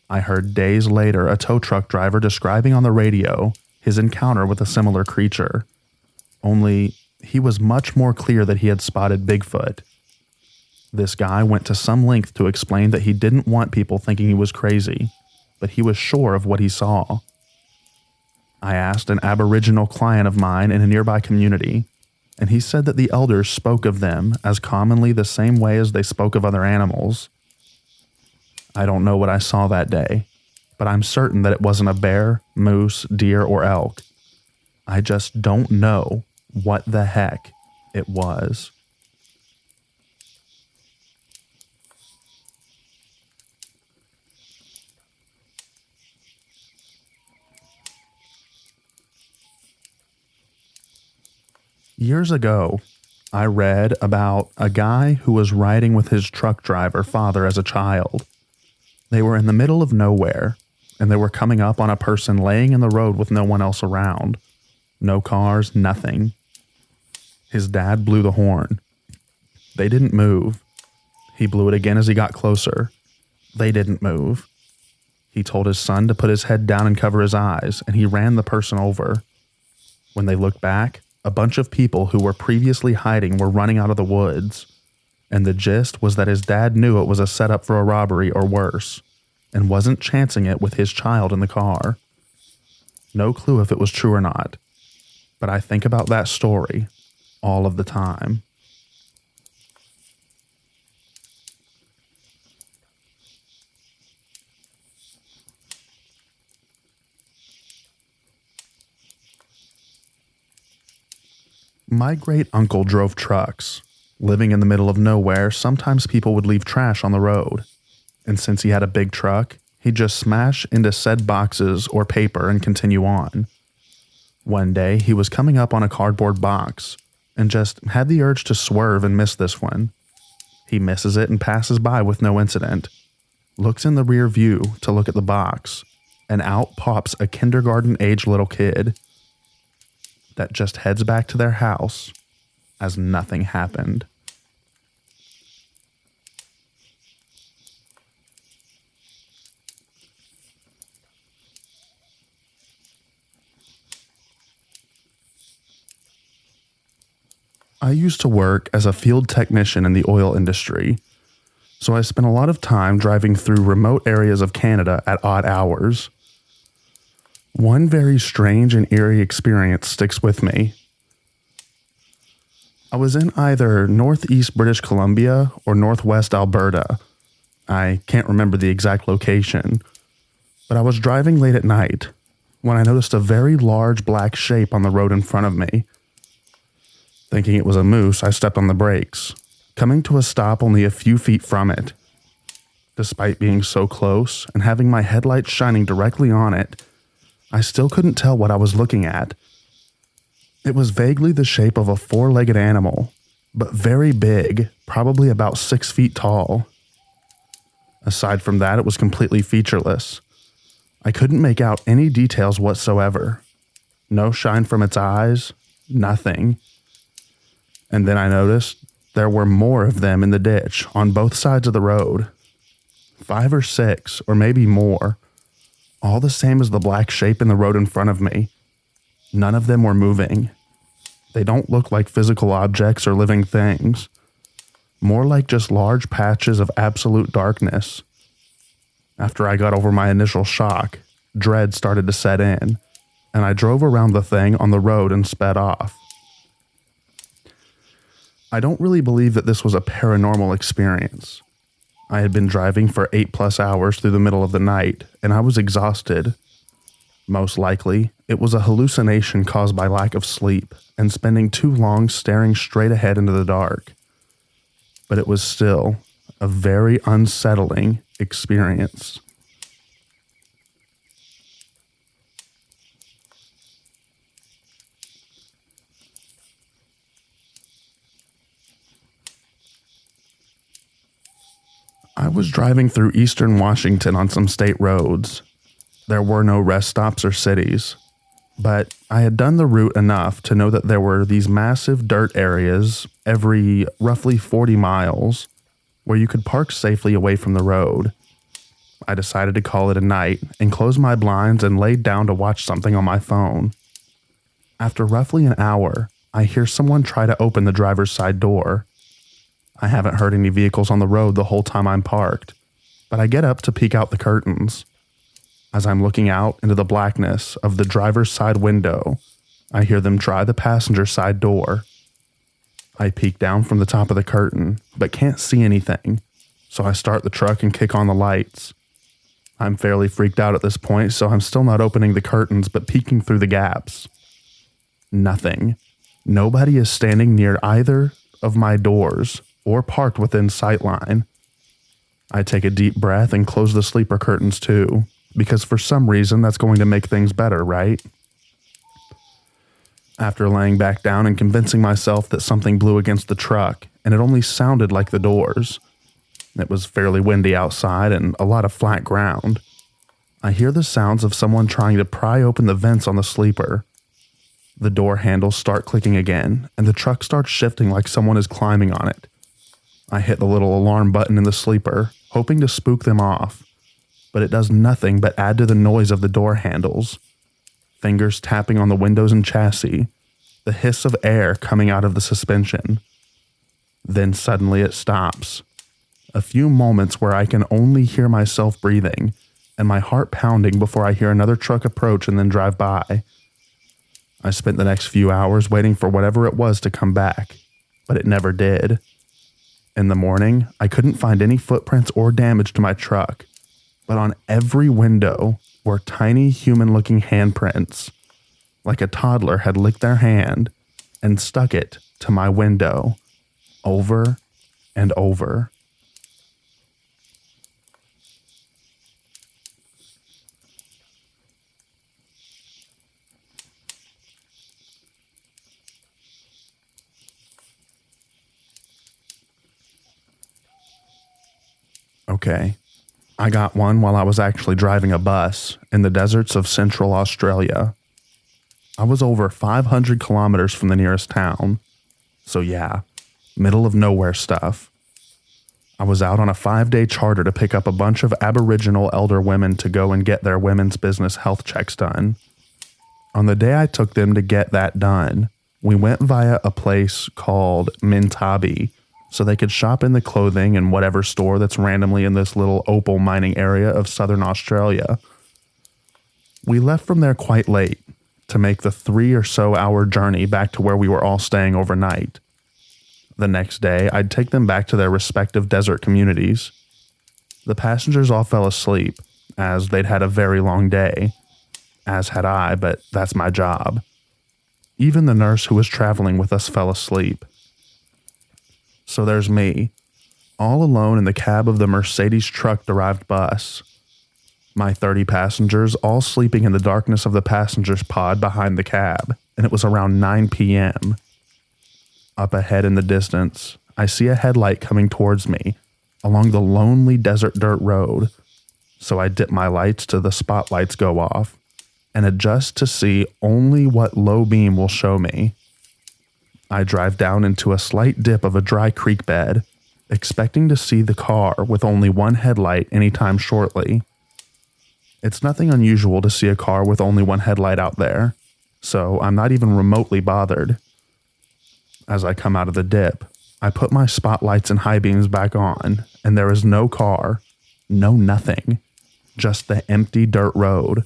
I heard days later a tow truck driver describing on the radio his encounter with a similar creature. Only, he was much more clear that he had spotted Bigfoot. This guy went to some length to explain that he didn't want people thinking he was crazy, but he was sure of what he saw. I asked an Aboriginal client of mine in a nearby community, and he said that the elders spoke of them as commonly the same way as they spoke of other animals. I don't know what I saw that day, but I'm certain that it wasn't a bear, moose, deer, or elk. I just don't know what the heck it was. Years ago, I read about a guy who was riding with his truck driver father as a child. They were in the middle of nowhere, and they were coming up on a person laying in the road with no one else around. No cars, nothing. His dad blew the horn. They didn't move. He blew it again as he got closer. They didn't move. He told his son to put his head down and cover his eyes, and he ran the person over. When they looked back, a bunch of people who were previously hiding were running out of the woods, and the gist was that his dad knew it was a setup for a robbery or worse, and wasn't chancing it with his child in the car. No clue if it was true or not, but I think about that story all of the time. My great uncle drove trucks. Living in the middle of nowhere, sometimes people would leave trash on the road. And since he had a big truck, he'd just smash into said boxes or paper and continue on. One day, he was coming up on a cardboard box and just had the urge to swerve and miss this one. He misses it and passes by with no incident. Looks in the rear view to look at the box, and out pops a kindergarten-age little kid that just heads back to their house as nothing happened. I used to work as a field technician in the oil industry, so I spent a lot of time driving through remote areas of Canada at odd hours. One very strange and eerie experience sticks with me. I was in either northeast British Columbia or northwest Alberta. I can't remember the exact location, but I was driving late at night when I noticed a very large black shape on the road in front of me. Thinking it was a moose, I stepped on the brakes, coming to a stop only a few feet from it. Despite being so close and having my headlights shining directly on it, I still couldn't tell what I was looking at. It was vaguely the shape of a four-legged animal, but very big, probably about 6 feet tall. Aside from that, it was completely featureless. I couldn't make out any details whatsoever. No shine from its eyes, nothing. And then I noticed there were more of them in the ditch on both sides of the road. 5 or 6, or maybe more. All the same as the black shape in the road in front of me. None of them were moving. They don't look like physical objects or living things. More like just large patches of absolute darkness. After I got over my initial shock, dread started to set in, and I drove around the thing on the road and sped off. I don't really believe that this was a paranormal experience. I had been driving for 8+ hours through the middle of the night, and I was exhausted. Most likely, it was a hallucination caused by lack of sleep and spending too long staring straight ahead into the dark. But it was still a very unsettling experience. I was driving through eastern Washington on some state roads. There were no rest stops or cities. But I had done the route enough to know that there were these massive dirt areas every roughly 40 miles where you could park safely away from the road. I decided to call it a night and closed my blinds and laid down to watch something on my phone. After roughly an hour, I hear someone try to open the driver's side door. I haven't heard any vehicles on the road the whole time I'm parked, but I get up to peek out the curtains. As I'm looking out into the blackness of the driver's side window, I hear them try the passenger side door. I peek down from the top of the curtain, but can't see anything, so I start the truck and kick on the lights. I'm fairly freaked out at this point, so I'm still not opening the curtains but peeking through the gaps. Nothing. Nobody is standing near either of my doors or parked within sightline. I take a deep breath and close the sleeper curtains too, because for some reason that's going to make things better, right? After laying back down and convincing myself that something blew against the truck, and it only sounded like the doors. It was fairly windy outside and a lot of flat ground. I hear the sounds of someone trying to pry open the vents on the sleeper. The door handles start clicking again, and the truck starts shifting like someone is climbing on it. I hit the little alarm button in the sleeper, hoping to spook them off, but it does nothing but add to the noise of the door handles. Fingers tapping on the windows and chassis, the hiss of air coming out of the suspension. Then suddenly it stops. A few moments where I can only hear myself breathing and my heart pounding before I hear another truck approach and then drive by. I spent the next few hours waiting for whatever it was to come back, but it never did. In the morning, I couldn't find any footprints or damage to my truck, but on every window were tiny human-looking handprints, like a toddler had licked their hand and stuck it to my window over and over. Okay, I got one while I was actually driving a bus in the deserts of Central Australia. I was over 500 kilometers from the nearest town, so yeah, middle of nowhere stuff. I was out on a 5-day charter to pick up a bunch of Aboriginal elder women to go and get their women's business health checks done. On the day I took them to get that done, we went via a place called Mintabi, so they could shop in the clothing in whatever store that's randomly in this little opal mining area of southern Australia. We left from there quite late to make the 3 or so hour journey back to where we were all staying overnight. The next day, I'd take them back to their respective desert communities. The passengers all fell asleep, as they'd had a very long day. As had I, but that's my job. Even the nurse who was traveling with us fell asleep. So there's me, all alone in the cab of the Mercedes truck-derived bus. My 30 passengers all sleeping in the darkness of the passenger's pod behind the cab, and it was around 9 p.m. Up ahead in the distance, I see a headlight coming towards me along the lonely desert dirt road, so I dip my lights till the spotlights go off and adjust to see only what low beam will show me. I drive down into a slight dip of a dry creek bed, expecting to see the car with only one headlight anytime shortly. It's nothing unusual to see a car with only one headlight out there, so I'm not even remotely bothered. As I come out of the dip, I put my spotlights and high beams back on, and there is no car, no nothing, just the empty dirt road.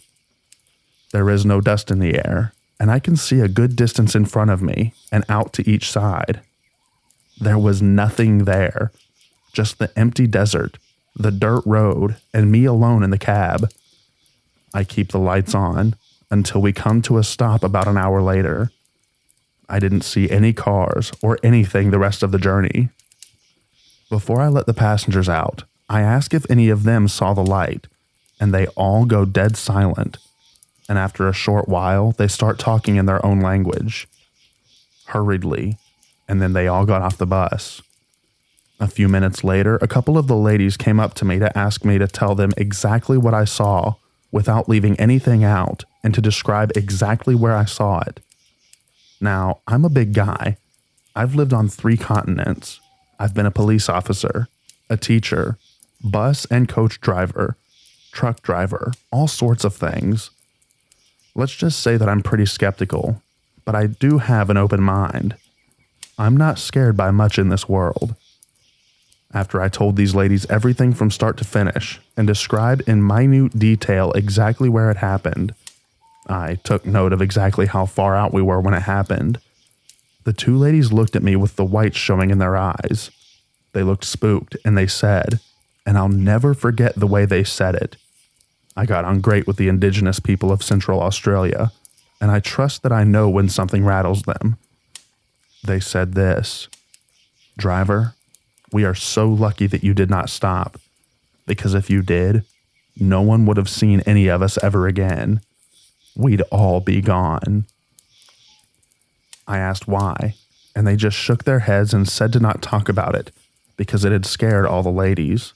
There is no dust in the air, and I can see a good distance in front of me and out to each side. There was nothing there, just the empty desert, the dirt road, and me alone in the cab. I keep the lights on until we come to a stop about an hour later. I didn't see any cars or anything the rest of the journey. Before I let the passengers out, I ask if any of them saw the light, and they all go dead silent. And after a short while, they start talking in their own language, hurriedly, and then they all got off the bus. A few minutes later, a couple of the ladies came up to me to ask me to tell them exactly what I saw without leaving anything out and to describe exactly where I saw it. Now, I'm a big guy. I've lived on 3 continents. I've been a police officer, a teacher, bus and coach driver, truck driver, all sorts of things. Let's just say that I'm pretty skeptical, but I do have an open mind. I'm not scared by much in this world. After I told these ladies everything from start to finish and described in minute detail exactly where it happened, I took note of exactly how far out we were when it happened. The 2 ladies looked at me with the whites showing in their eyes. They looked spooked and they said, and I'll never forget the way they said it. I got on great with the indigenous people of Central Australia, and I trust that I know when something rattles them. They said this, "Driver, we are so lucky that you did not stop, because if you did, no one would have seen any of us ever again. We'd all be gone." I asked why, and they just shook their heads and said to not talk about it because it had scared all the ladies.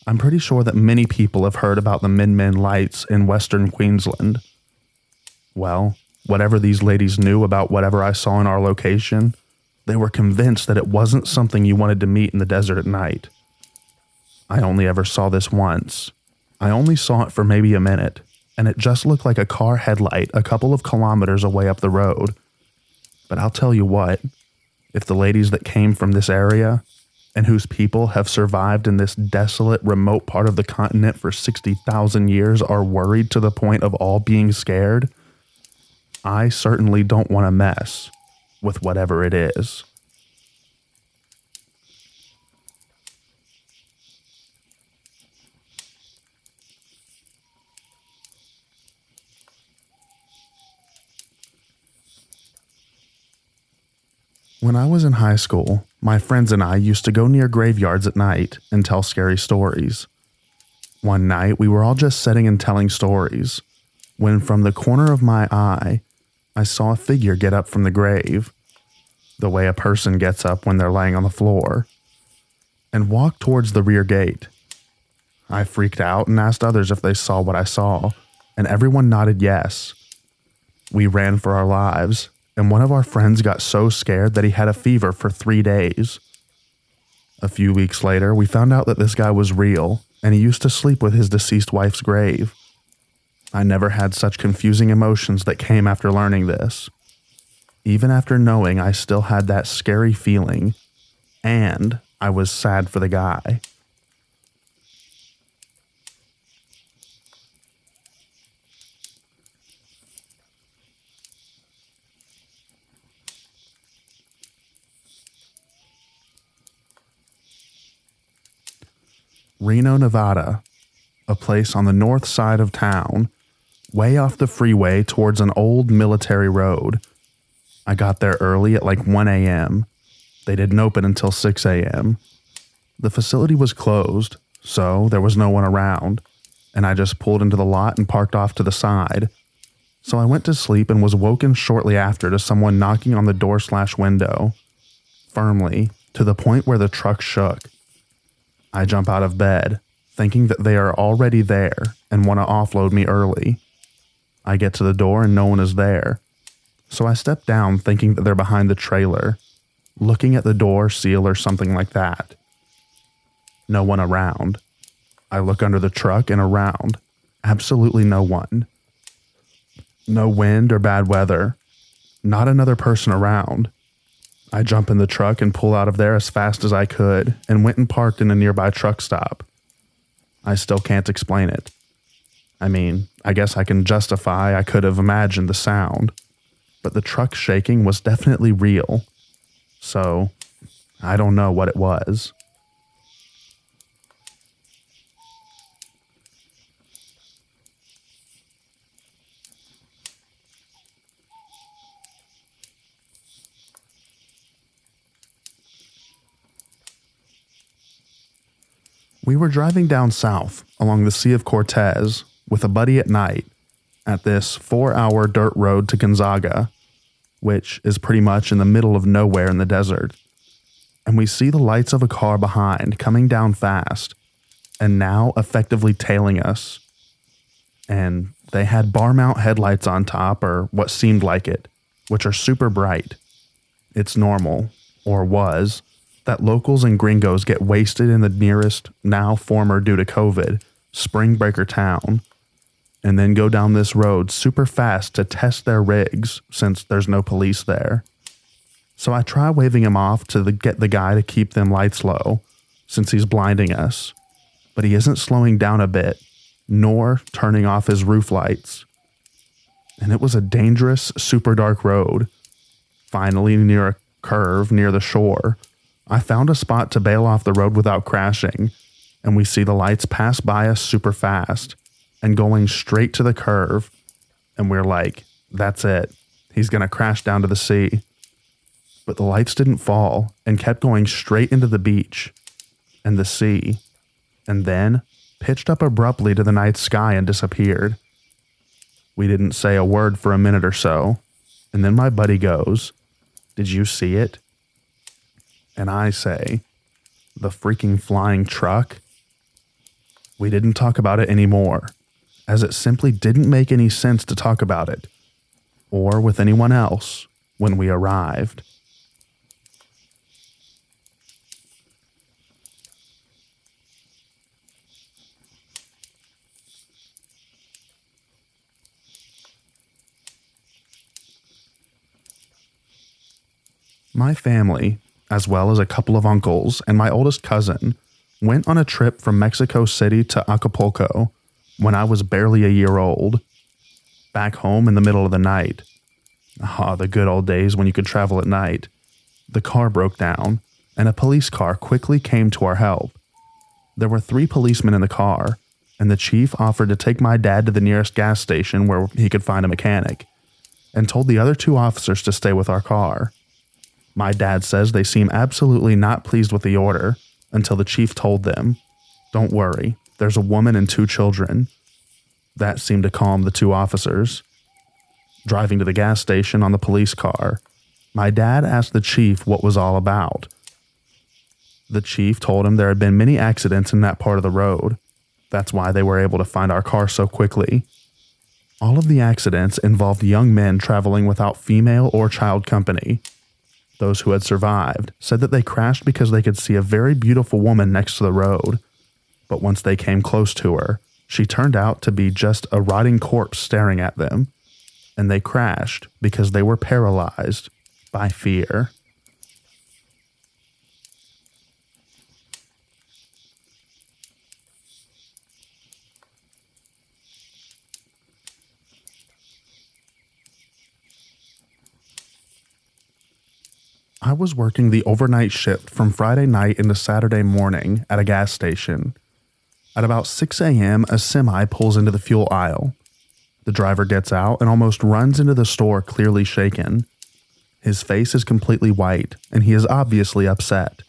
I'm pretty sure that many people have heard about the Min Min lights in Western Queensland. Well, whatever these ladies knew about whatever I saw in our location, they were convinced that it wasn't something you wanted to meet in the desert at night. I only ever saw this once. I only saw it for maybe a minute, and it just looked like a car headlight a couple of kilometers away up the road. But I'll tell you what, if the ladies that came from this area and whose people have survived in this desolate, remote part of the continent for 60,000 years are worried to the point of all being scared, I certainly don't want to mess with whatever it is. When I was in high school, my friends and I used to go near graveyards at night and tell scary stories. One night, we were all just sitting and telling stories, when from the corner of my eye, I saw a figure get up from the grave, the way a person gets up when they're laying on the floor, and walk towards the rear gate. I freaked out and asked others if they saw what I saw, and everyone nodded yes. We ran for our lives, and one of our friends got so scared that he had a fever for 3 days. A few weeks later, we found out that this guy was real, and he used to sleep with his deceased wife's grave. I never had such confusing emotions that came after learning this. Even after knowing, I still had that scary feeling, and I was sad for the guy. Reno, Nevada, a place on the north side of town, way off the freeway towards an old military road. I got there early at like 1 a.m. They didn't open until 6 a.m. The facility was closed, so there was no one around, and I just pulled into the lot and parked off to the side. So I went to sleep and was woken shortly after to someone knocking on the door/window, firmly, to the point where the truck shook. I jump out of bed, thinking that they are already there and want to offload me early. I get to the door and no one is there. So I step down thinking that they're behind the trailer, looking at the door seal or something like that. No one around. I look under the truck and around. Absolutely no one. No wind or bad weather. Not another person around. I jump in the truck and pull out of there as fast as I could and went and parked in a nearby truck stop. I still can't explain it. I mean, I guess I can justify I could have imagined the sound, but the truck shaking was definitely real. So, I don't know what it was. We were driving down south along the Sea of Cortez with a buddy at night at this 4-hour dirt road to Gonzaga, which is pretty much in the middle of nowhere in the desert. And we see the lights of a car behind coming down fast and now effectively tailing us. And They had bar mount headlights on top, or what seemed like it, which are super bright. It's normal, or was, that locals and gringos get wasted in the nearest, now former due to COVID, spring breaker town, and then go down this road super fast to test their rigs since there's no police there. So I try waving him off to get the guy to keep them lights low, since he's blinding us, but he isn't slowing down a bit, nor turning off his roof lights. And it was a dangerous, super dark road. Finally, near a curve near the shore, I found a spot to bail off the road without crashing, and we see the lights pass by us super fast and going straight to the curve, and we're like, that's it. He's going to crash down to the sea. But the lights didn't fall and kept going straight into the beach and the sea, and then pitched up abruptly to the night sky and disappeared. We didn't say a word for a minute or so, and then my buddy goes, "Did you see it?" And I say, "The freaking flying truck?" We didn't talk about it anymore, as it simply didn't make any sense to talk about it, or with anyone else, when we arrived. My family, as well as a couple of uncles and my oldest cousin, went on a trip from Mexico City to Acapulco when I was barely a year old. Back home in the middle of the night. The good old days when you could travel at night. The car broke down, and a police car quickly came to our help. There were 3 policemen in the car, and the chief offered to take my dad to the nearest gas station where he could find a mechanic, and told the other 2 officers to stay with our car. My dad says they seem absolutely not pleased with the order until the chief told them, "Don't worry, there's a woman and 2 children." That seemed to calm the 2 officers. Driving to the gas station on the police car, my dad asked the chief what was all about. The chief told him there had been many accidents in that part of the road. That's why they were able to find our car so quickly. All of the accidents involved young men traveling without female or child company. Those who had survived said that they crashed because they could see a very beautiful woman next to the road, but once they came close to her, she turned out to be just a rotting corpse staring at them, and they crashed because they were paralyzed by fear. I was working the overnight shift from Friday night into Saturday morning at a gas station. At about 6 a.m., a semi pulls into the fuel aisle. The driver gets out and almost runs into the store clearly shaken. His face is completely white, and he is obviously upset.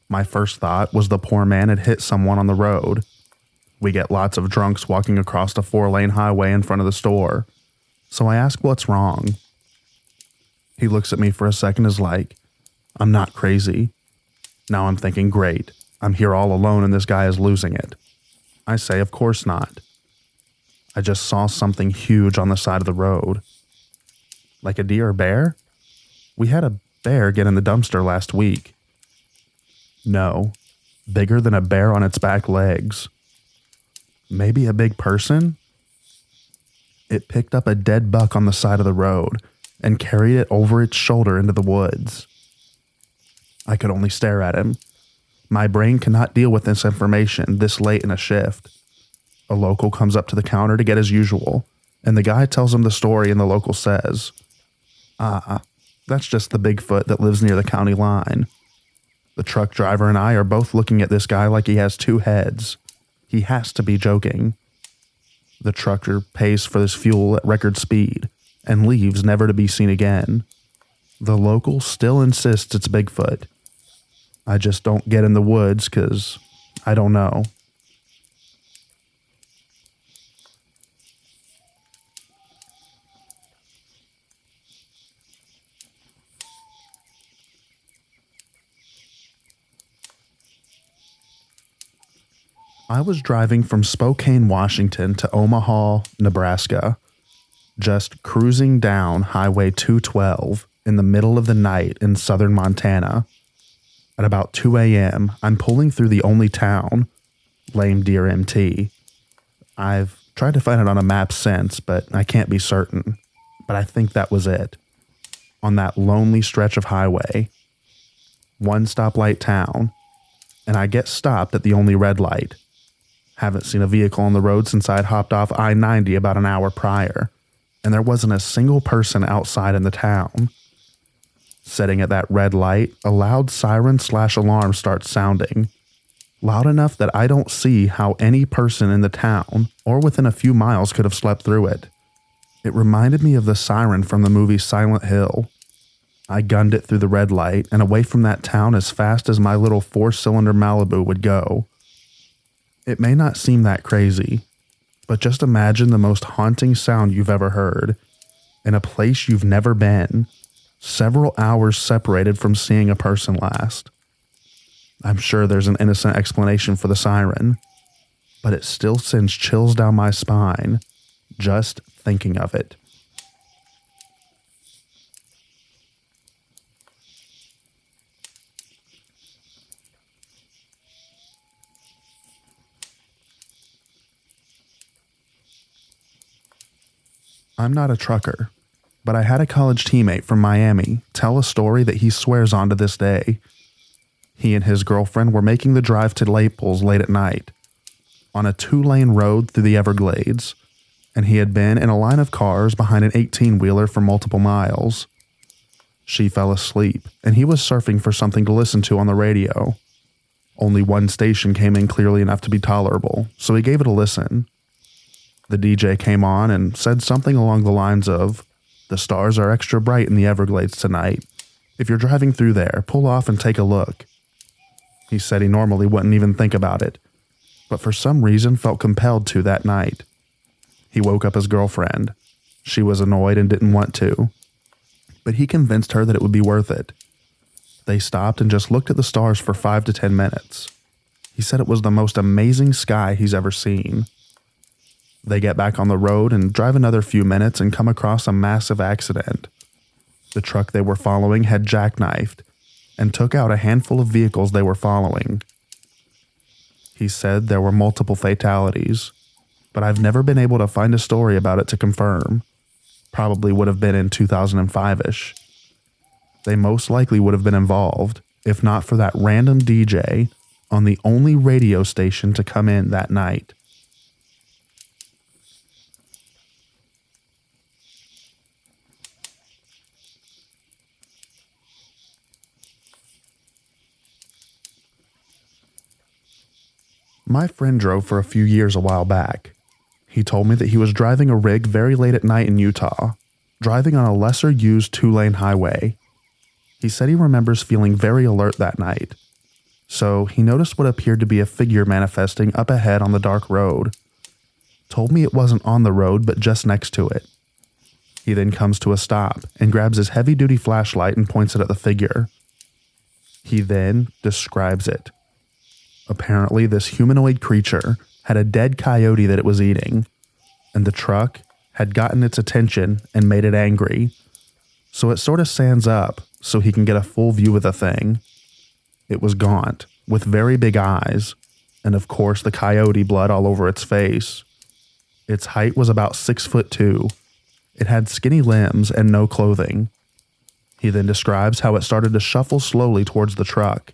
My first thought was the poor man had hit someone on the road. We get lots of drunks walking across a 4-lane highway in front of the store, so I ask what's wrong. He looks at me for a second and is like, "I'm not crazy." Now I'm thinking, great, I'm here all alone and this guy is losing it. I say, of course not. I just saw something huge on the side of the road. Like a deer or bear? We had a bear get in the dumpster last week. No, bigger than a bear on its back legs. Maybe a big person? It picked up a dead buck on the side of the road and carried it over its shoulder into the woods. I could only stare at him. My brain cannot deal with this information this late in a shift. A local comes up to the counter to get his usual, and the guy tells him the story, and the local says, that's just the Bigfoot that lives near the county line." The truck driver and I are both looking at this guy like he has 2 heads. He has to be joking. The trucker pays for his fuel at record speed and leaves never to be seen again. The local still insists it's Bigfoot. I just don't get in the woods because I don't know. I was driving from Spokane, Washington to Omaha, Nebraska, just cruising down Highway 212 in the middle of the night in southern Montana. At about 2 a.m., I'm pulling through the only town, Lame Deer MT. I've tried to find it on a map since, but I can't be certain. But I think that was it. On that lonely stretch of highway. One stoplight town, and I get stopped at the only red light. Haven't seen a vehicle on the road since I'd hopped off I-90 about an hour prior, and there wasn't a single person outside in the town. Sitting at that red light, a loud siren/alarm starts sounding. Loud enough that I don't see how any person in the town or within a few miles could have slept through it. It reminded me of the siren from the movie Silent Hill. I gunned it through the red light and away from that town as fast as my little 4-cylinder Malibu would go. It may not seem that crazy, but just imagine the most haunting sound you've ever heard, in a place you've never been, several hours separated from seeing a person last. I'm sure there's an innocent explanation for the siren, but it still sends chills down my spine just thinking of it. I'm not a trucker, but I had a college teammate from Miami tell a story that he swears on to this day. He and his girlfriend were making the drive to Naples late at night, on a 2-lane road through the Everglades, and he had been in a line of cars behind an 18-wheeler for multiple miles. She fell asleep, and he was surfing for something to listen to on the radio. Only one station came in clearly enough to be tolerable, so he gave it a listen. The DJ came on and said something along the lines of, "The stars are extra bright in the Everglades tonight. If you're driving through there, pull off and take a look." He said he normally wouldn't even think about it, but for some reason felt compelled to that night. He woke up his girlfriend. She was annoyed and didn't want to, but he convinced her that it would be worth it. They stopped and just looked at the stars for 5 to 10 minutes. He said it was the most amazing sky he's ever seen. They get back on the road and drive another few minutes and come across a massive accident. The truck they were following had jackknifed and took out a handful of vehicles they were following. He said there were multiple fatalities, but I've never been able to find a story about it to confirm. Probably would have been in 2005-ish. They most likely would have been involved, if not for that random DJ on the only radio station to come in that night. My friend drove for a few years a while back. He told me that he was driving a rig very late at night in Utah, driving on a lesser used 2-lane highway. He said he remembers feeling very alert that night. So he noticed what appeared to be a figure manifesting up ahead on the dark road. Told me it wasn't on the road but just next to it. He then comes to a stop and grabs his heavy-duty flashlight and points it at the figure. He then describes it. Apparently, this humanoid creature had a dead coyote that it was eating, and the truck had gotten its attention and made it angry. So it sort of stands up so he can get a full view of the thing. It was gaunt, with very big eyes, and of course the coyote blood all over its face. Its height was about 6'2". It had skinny limbs and no clothing. He then describes how it started to shuffle slowly towards the truck.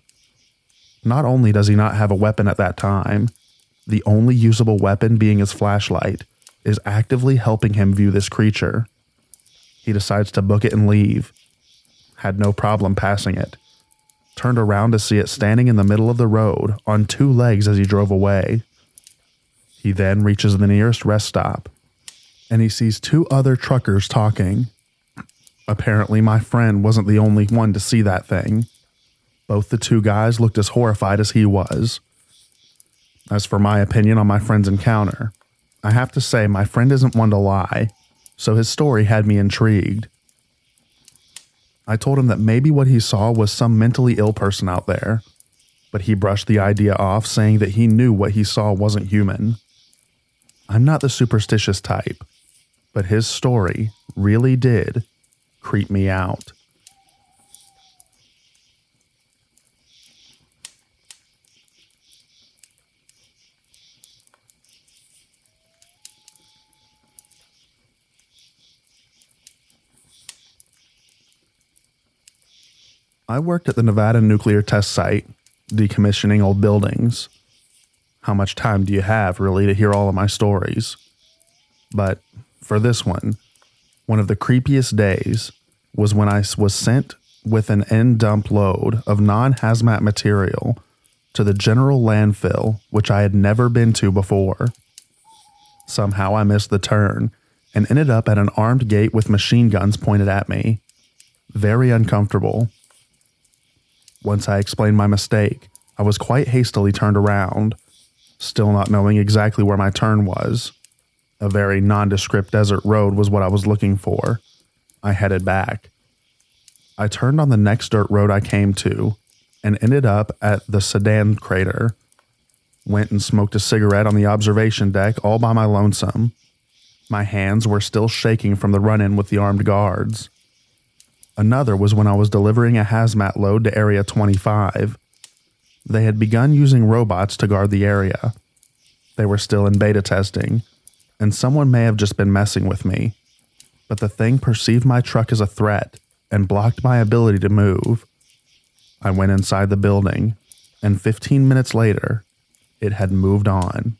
Not only does he not have a weapon at that time, the only usable weapon being his flashlight is actively helping him view this creature. He decides to book it and leave. Had no problem passing it. Turned around to see it standing in the middle of the road on 2 legs as he drove away. He then reaches the nearest rest stop, and he sees 2 other truckers talking. Apparently, my friend wasn't the only one to see that thing. Both the 2 guys looked as horrified as he was. As for my opinion on my friend's encounter, I have to say my friend isn't one to lie, so his story had me intrigued. I told him that maybe what he saw was some mentally ill person out there, but he brushed the idea off, saying that he knew what he saw wasn't human. I'm not the superstitious type, but his story really did creep me out. I worked at the Nevada nuclear test site, decommissioning old buildings. How much time do you have, really, to hear all of my stories? But for this one of the creepiest days was when I was sent with an end dump load of non-hazmat material to the general landfill, which I had never been to before. Somehow I missed the turn and ended up at an armed gate with machine guns pointed at me. Very uncomfortable. Once I explained my mistake, I was quite hastily turned around, still not knowing exactly where my turn was. A very nondescript desert road was what I was looking for. I headed back. I turned on the next dirt road I came to and ended up at the Sedan crater. Went and smoked a cigarette on the observation deck all by my lonesome. My hands were still shaking from the run-in with the armed guards. Another was when I was delivering a hazmat load to Area 25. They had begun using robots to guard the area. They were still in beta testing, and someone may have just been messing with me. But the thing perceived my truck as a threat and blocked my ability to move. I went inside the building, and 15 minutes later, it had moved on.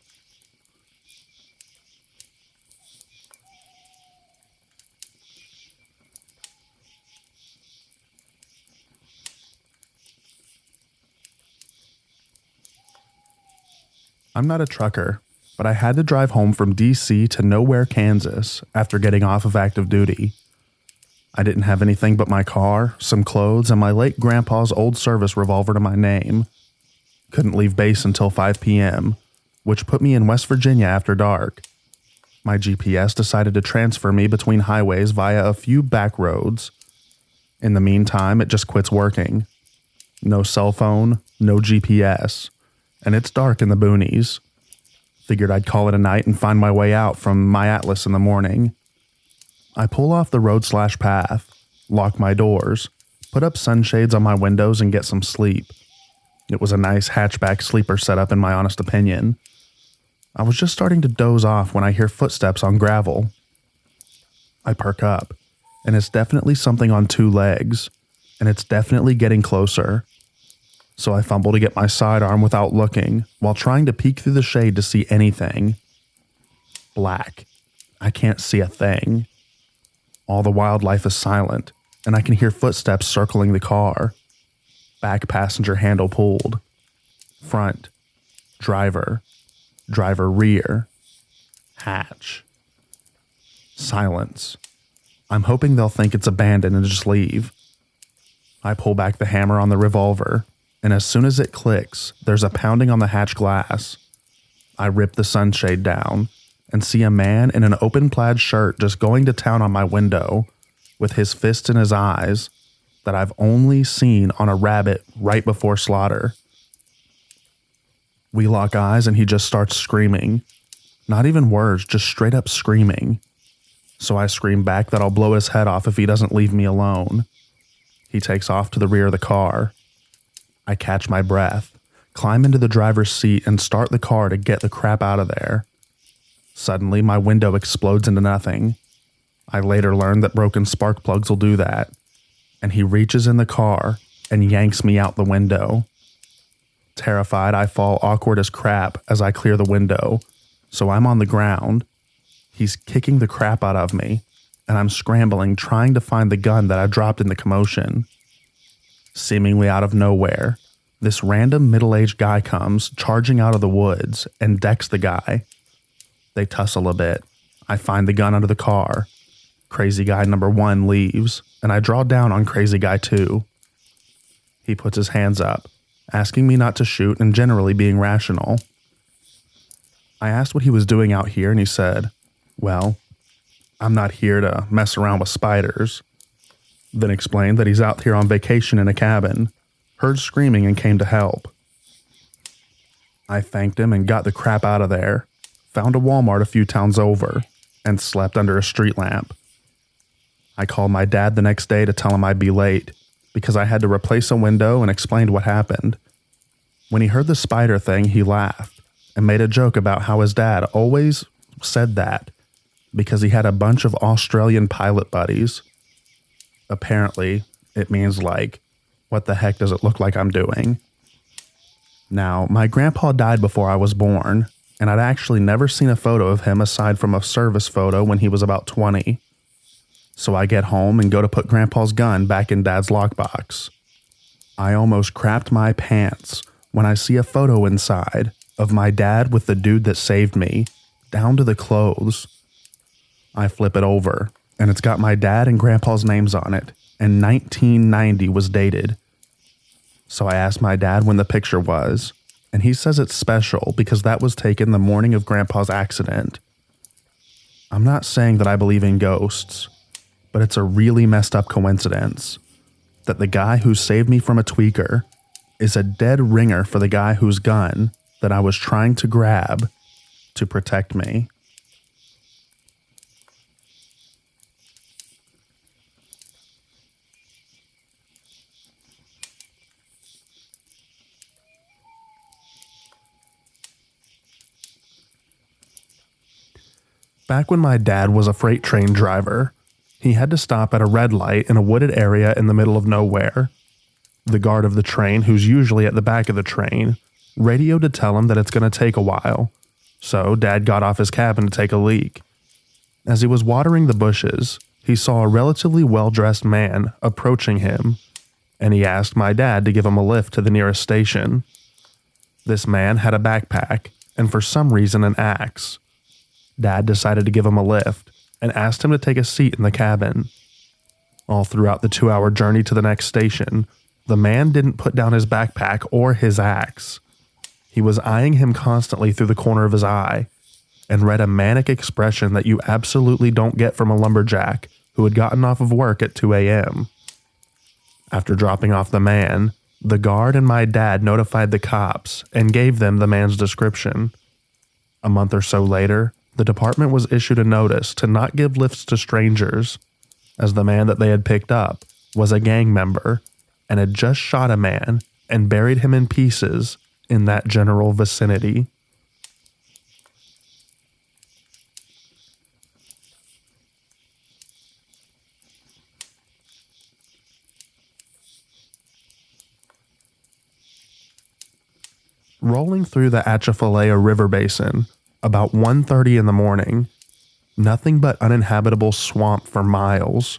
I'm not a trucker, but I had to drive home from DC to Nowhere, Kansas after getting off of active duty. I didn't have anything but my car, some clothes, and my late grandpa's old service revolver to my name. Couldn't leave base until 5 p.m., which put me in West Virginia after dark. My GPS decided to transfer me between highways via a few back roads. In the meantime, it just quits working. No cell phone, no GPS. And it's dark in the boonies. Figured I'd call it a night and find my way out from my Atlas in the morning. I pull off the road/path, lock my doors, put up sunshades on my windows and get some sleep. It was a nice hatchback sleeper setup in my honest opinion. I was just starting to doze off when I hear footsteps on gravel. I perk up, and it's definitely something on two legs, and it's definitely getting closer. So I fumble to get my sidearm without looking, while trying to peek through the shade to see anything. Black. I can't see a thing. All the wildlife is silent, and I can hear footsteps circling the car. Back passenger handle pulled. Front. Driver. Driver rear. Hatch. Silence. I'm hoping they'll think it's abandoned and just leave. I pull back the hammer on the revolver, and as soon as it clicks, there's a pounding on the hatch glass. I rip the sunshade down and see a man in an open plaid shirt just going to town on my window with his fists in his eyes that I've only seen on a rabbit right before slaughter. We lock eyes and he just starts screaming. Not even words, just straight up screaming. So I scream back that I'll blow his head off if he doesn't leave me alone. He takes off to the rear of the car. I catch my breath, climb into the driver's seat, and start the car to get the crap out of there. Suddenly, my window explodes into nothing. I later learned that broken spark plugs will do that, and he reaches in the car and yanks me out the window. Terrified, I fall awkward as crap as I clear the window, so I'm on the ground. He's kicking the crap out of me, and I'm scrambling, trying to find the gun that I dropped in the commotion. Seemingly out of nowhere, this random middle-aged guy comes charging out of the woods and decks the guy. They tussle a bit. I find the gun under the car. Crazy guy number 1 leaves, and I draw down on crazy guy 2. He puts his hands up, asking me not to shoot and generally being rational. I asked what he was doing out here, and he said, "Well, I'm not here to mess around with spiders." Then explained that he's out here on vacation in a cabin, heard screaming and came to help. I thanked him and got the crap out of there, found a Walmart a few towns over, and slept under a street lamp. I called my dad the next day to tell him I'd be late because I had to replace a window and explained what happened. When he heard the spider thing, he laughed and made a joke about how his dad always said that because he had a bunch of Australian pilot buddies. Apparently, it means like, what the heck does it look like I'm doing? Now, my grandpa died before I was born, and I'd actually never seen a photo of him aside from a service photo when he was about 20. So I get home and go to put Grandpa's gun back in Dad's lockbox. I almost crapped my pants when I see a photo inside of my dad with the dude that saved me, down to the clothes. I flip it over, and it's got my dad and Grandpa's names on it, and 1990 was dated. So I asked my dad when the picture was, and he says it's special because that was taken the morning of Grandpa's accident. I'm not saying that I believe in ghosts, but it's a really messed up coincidence that the guy who saved me from a tweaker is a dead ringer for the guy whose gun that I was trying to grab to protect me. Back when my dad was a freight train driver, he had to stop at a red light in a wooded area in the middle of nowhere. The guard of the train, who's usually at the back of the train, radioed to tell him that it's going to take a while. So Dad got off his cabin to take a leak. As he was watering the bushes, he saw a relatively well-dressed man approaching him, and he asked my dad to give him a lift to the nearest station. This man had a backpack, and for some reason an axe. Dad decided to give him a lift and asked him to take a seat in the cabin. All throughout the 2-hour journey to the next station, the man didn't put down his backpack or his axe. He was eyeing him constantly through the corner of his eye and read a manic expression that you absolutely don't get from a lumberjack who had gotten off of work at 2 a.m. After dropping off the man, the guard and my dad notified the cops and gave them the man's description. A month or so later, the department was issued a notice to not give lifts to strangers, as the man that they had picked up was a gang member and had just shot a man and buried him in pieces in that general vicinity. Rolling through the Atchafalaya River Basin, about 1:30 in the morning, nothing but uninhabitable swamp for miles.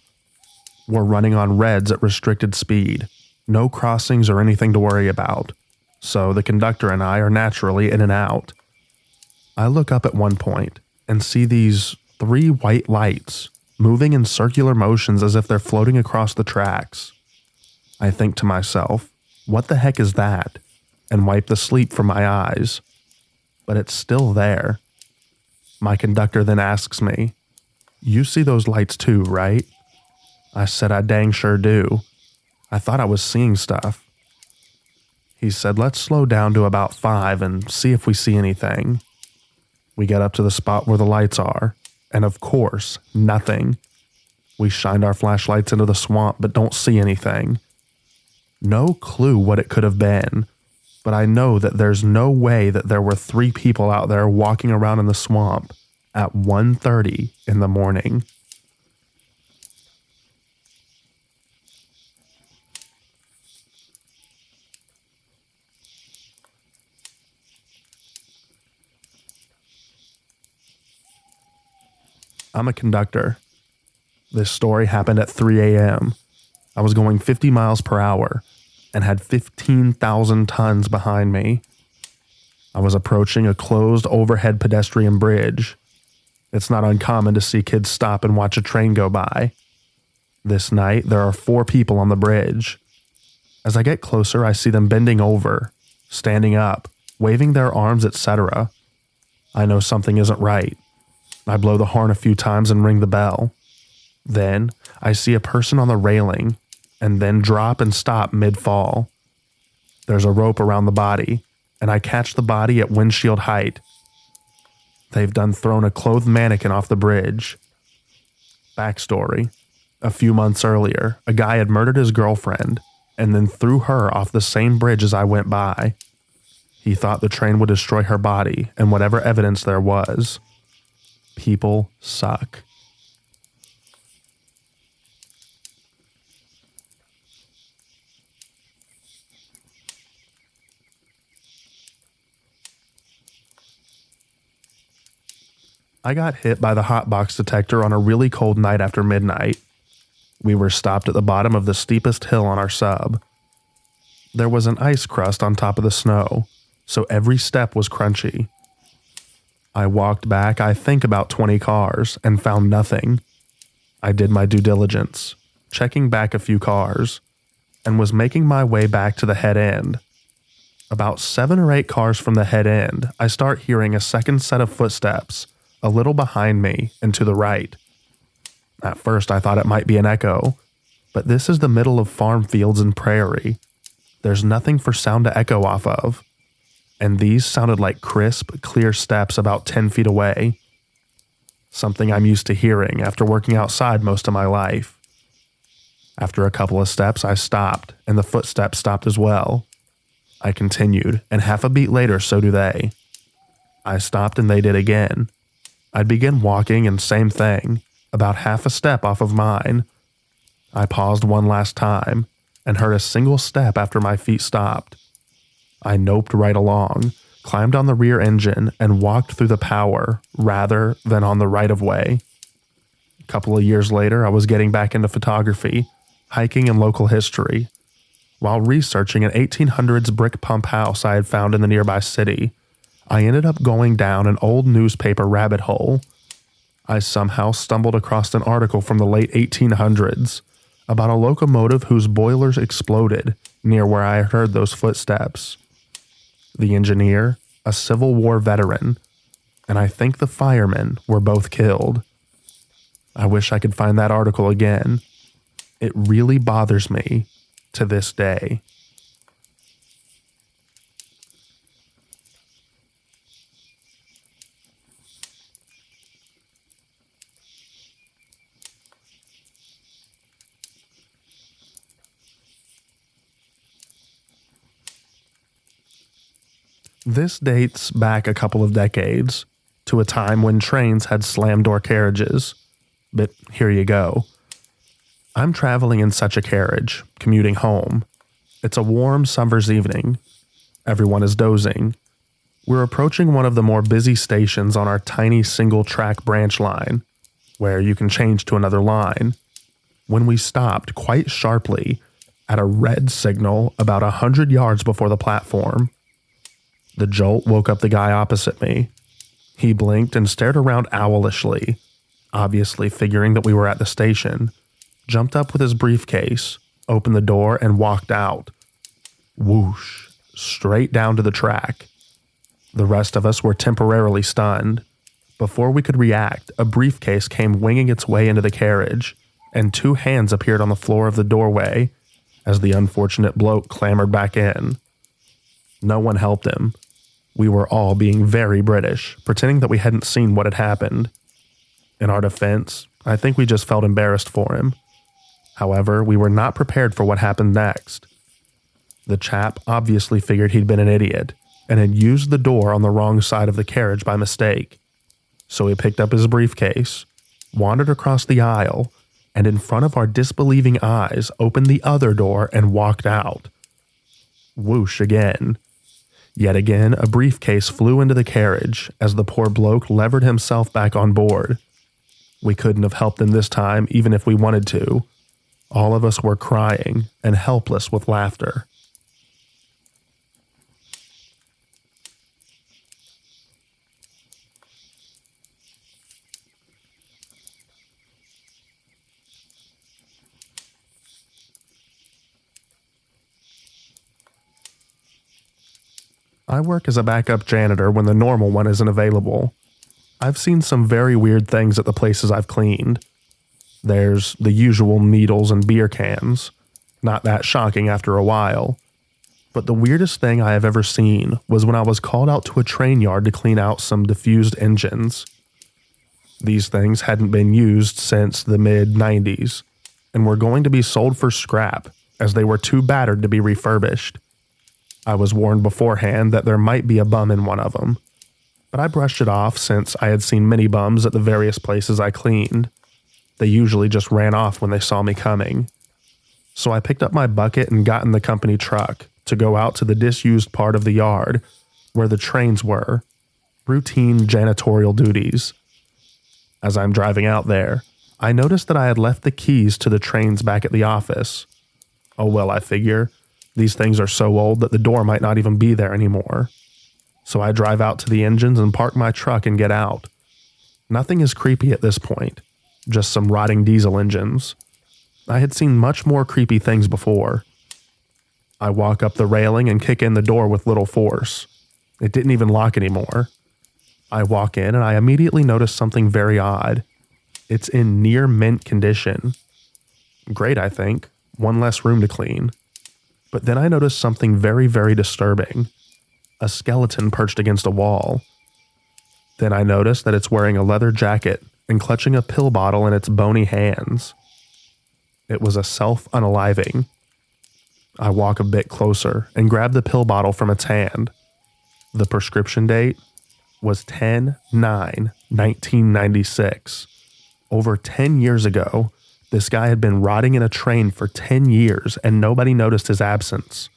We're running on reds at restricted speed, no crossings or anything to worry about, so the conductor and I are naturally in and out. I look up at one point and see these 3 white lights moving in circular motions as if they're floating across the tracks. I think to myself, what the heck is that? And wipe the sleep from my eyes. But it's still there. My conductor then asks me, "You see those lights too, right?" I said I dang sure do. I thought I was seeing stuff. He said, "Let's slow down to about 5 and see if we see anything." We get up to the spot where the lights are, and of course, nothing. We shined our flashlights into the swamp but don't see anything. No clue what it could have been. But I know that there's no way that there were 3 people out there walking around in the swamp at 1:30 in the morning. I'm a conductor. This story happened at 3 a.m. I was going 50 miles per hour and had 15,000 tons behind me. I was approaching a closed overhead pedestrian bridge. It's not uncommon to see kids stop and watch a train go by. This night, there are 4 people on the bridge. As I get closer, I see them bending over, standing up, waving their arms, etc. I know something isn't right. I blow the horn a few times and ring the bell. Then, I see a person on the railing, and then drop and stop mid-fall. There's a rope around the body, and I catch the body at windshield height. They've done thrown a clothed mannequin off the bridge. Backstory. A few months earlier, a guy had murdered his girlfriend and then threw her off the same bridge as I went by. He thought the train would destroy her body and whatever evidence there was. People suck. I got hit by the hotbox detector on a really cold night after midnight. We were stopped at the bottom of the steepest hill on our sub. There was an ice crust on top of the snow, so every step was crunchy. I walked back, I think about 20 cars, and found nothing. I did my due diligence, checking back a few cars, and was making my way back to the head end. About 7 or 8 cars from the head end, I start hearing a second set of footsteps, a little behind me and to the right. At first I thought it might be an echo, but this is the middle of farm fields and prairie. There's nothing for sound to echo off of, and these sounded like crisp, clear steps about 10 feet away. Something I'm used to hearing after working outside most of my life. After a couple of steps, I stopped, and the footsteps stopped as well. I continued, and half a beat later, so do they. I stopped and they did again. I'd begin walking and same thing, about half a step off of mine. I paused one last time and heard a single step after my feet stopped. I noped right along, climbed on the rear engine, and walked through the power rather than on the right-of-way. A couple of years later, I was getting back into photography, hiking and local history. While researching an 1800s brick pump house I had found in the nearby city, I ended up going down an old newspaper rabbit hole. I somehow stumbled across an article from the late 1800s about a locomotive whose boilers exploded near where I heard those footsteps. The engineer, a Civil War veteran, and I think the firemen were both killed. I wish I could find that article again. It really bothers me to this day. This dates back a couple of decades to a time when trains had slam door carriages. But here you go. I'm traveling in such a carriage, commuting home. It's a warm summer's evening. Everyone is dozing. We're approaching one of the more busy stations on our tiny single-track branch line, where you can change to another line, when we stopped quite sharply at a red signal about 100 yards before the platform. The jolt woke up the guy opposite me. He blinked and stared around owlishly, obviously figuring that we were at the station, jumped up with his briefcase, opened the door, and walked out. Whoosh, straight down to the track. The rest of us were temporarily stunned. Before we could react, a briefcase came winging its way into the carriage, and 2 hands appeared on the floor of the doorway as the unfortunate bloke clambered back in. No one helped him. We were all being very British, pretending that we hadn't seen what had happened. In our defense, I think we just felt embarrassed for him. However, we were not prepared for what happened next. The chap obviously figured he'd been an idiot and had used the door on the wrong side of the carriage by mistake. So he picked up his briefcase, wandered across the aisle, and in front of our disbelieving eyes opened the other door and walked out. Whoosh again. Yet again, a briefcase flew into the carriage as the poor bloke levered himself back on board. We couldn't have helped him this time, even if we wanted to. All of us were crying and helpless with laughter. I work as a backup janitor when the normal one isn't available. I've seen some very weird things at the places I've cleaned. There's the usual needles and beer cans. Not that shocking after a while. But the weirdest thing I have ever seen was when I was called out to a train yard to clean out some diffused engines. These things hadn't been used since the mid-90s and were going to be sold for scrap as they were too battered to be refurbished. I was warned beforehand that there might be a bum in one of them, but I brushed it off since I had seen many bums at the various places I cleaned. They usually just ran off when they saw me coming. So I picked up my bucket and got in the company truck to go out to the disused part of the yard where the trains were, routine janitorial duties. As I'm driving out there, I noticed that I had left the keys to the trains back at the office. Oh well, I figure, these things are so old that the door might not even be there anymore. So I drive out to the engines and park my truck and get out. Nothing is creepy at this point, just some rotting diesel engines. I had seen much more creepy things before. I walk up the railing and kick in the door with little force. It didn't even lock anymore. I walk in and I immediately notice something very odd. It's in near mint condition. Great, I think. One less room to clean. But then I notice something very, very disturbing. A skeleton perched against a wall. Then I notice that it's wearing a leather jacket and clutching a pill bottle in its bony hands. It was a self-unaliving. I walk a bit closer and grab the pill bottle from its hand. The prescription date was 10/9/1996. Over 10 years ago, this guy had been rotting in a train for 10 years and nobody noticed his absence.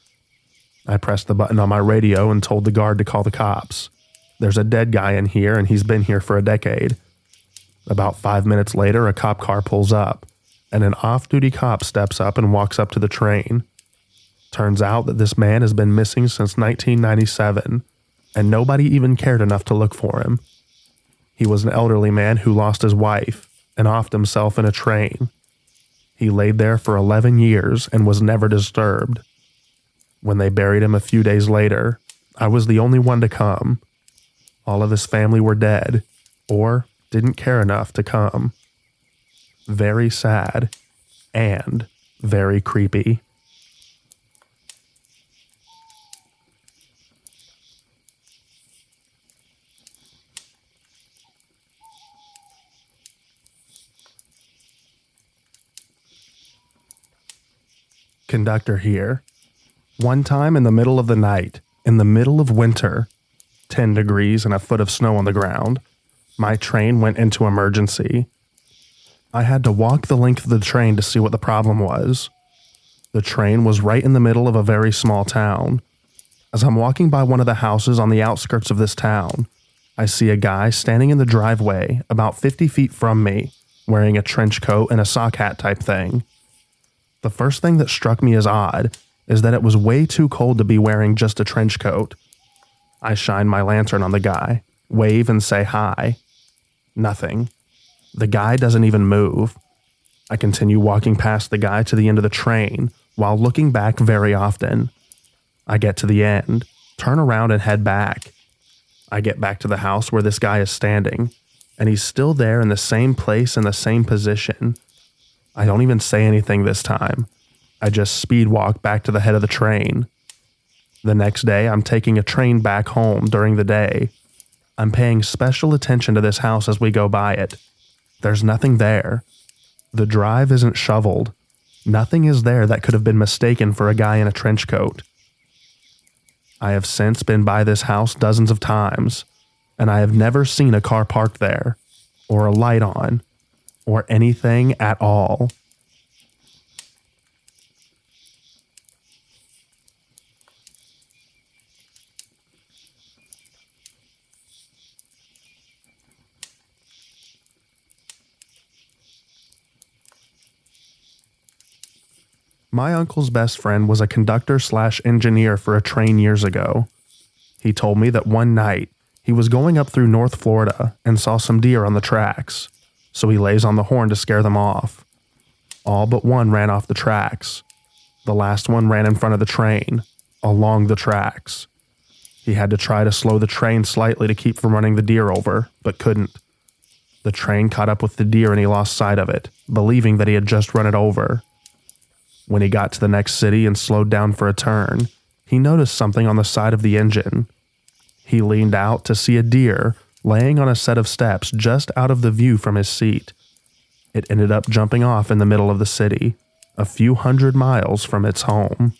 I pressed the button on my radio and told the guard to call the cops. There's a dead guy in here and he's been here for a decade. About 5 minutes later, a cop car pulls up and an off-duty cop steps up and walks up to the train. Turns out that this man has been missing since 1997 and nobody even cared enough to look for him. He was an elderly man who lost his wife and offed himself in a train. He laid there for 11 years and was never disturbed. When they buried him a few days later, I was the only one to come. All of his family were dead, or didn't care enough to come. Very sad, and very creepy. Conductor here. One time in the middle of the night, in the middle of winter, 10 degrees and a foot of snow on the ground, my train went into emergency. I had to walk the length of the train to see what the problem was. The train was right in the middle of a very small town. As I'm walking by one of the houses on the outskirts of this town, I see a guy standing in the driveway about 50 feet from me, wearing a trench coat and a sock hat type thing. The first thing that struck me as odd is that it was way too cold to be wearing just a trench coat. I shine my lantern on the guy, wave and say hi. Nothing. The guy doesn't even move. I continue walking past the guy to the end of the train while looking back very often. I get to the end, turn around and head back. I get back to the house where this guy is standing, and he's still there in the same place in the same position. I don't even say anything this time. I just speed walk back to the head of the train. The next day, I'm taking a train back home during the day. I'm paying special attention to this house as we go by it. There's nothing there. The drive isn't shoveled. Nothing is there that could have been mistaken for a guy in a trench coat. I have since been by this house dozens of times, and I have never seen a car parked there, or a light on, or anything at all. My uncle's best friend was a conductor/engineer for a train years ago. He told me that one night he was going up through North Florida and saw some deer on the tracks, so he lays on the horn to scare them off. All but one ran off the tracks. The last one ran in front of the train, along the tracks. He had to try to slow the train slightly to keep from running the deer over, but couldn't. The train caught up with the deer and he lost sight of it, believing that he had just run it over. When he got to the next city and slowed down for a turn, he noticed something on the side of the engine. He leaned out to see a deer laying on a set of steps just out of the view from his seat. It ended up jumping off in the middle of the city, a few hundred miles from its home.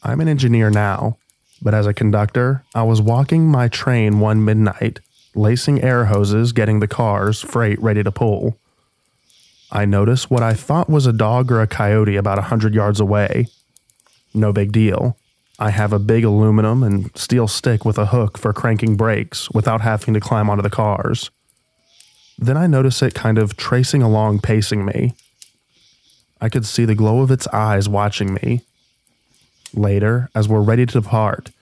I'm an engineer now, but as a conductor, I was walking my train one midnight, lacing air hoses, getting the car's freight ready to pull. I noticed what I thought was a dog or a coyote about 100 yards away. No big deal. I have a big aluminum and steel stick with a hook for cranking brakes without having to climb onto the cars. Then I notice it kind of tracing along, pacing me. I could see the glow of its eyes watching me. Later, as we're ready to depart,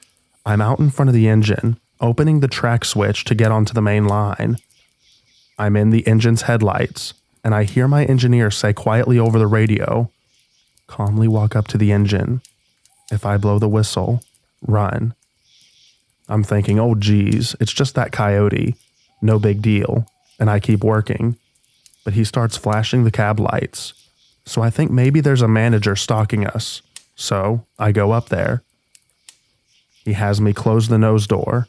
I'm out in front of the engine, opening the track switch to get onto the main line. I'm in the engine's headlights, and I hear my engineer say quietly over the radio, "Calmly walk up to the engine. If I blow the whistle, run." I'm thinking, oh geez, it's just that coyote. No big deal. And I keep working. But he starts flashing the cab lights. So I think maybe there's a manager stalking us. So I go up there. He has me close the nose door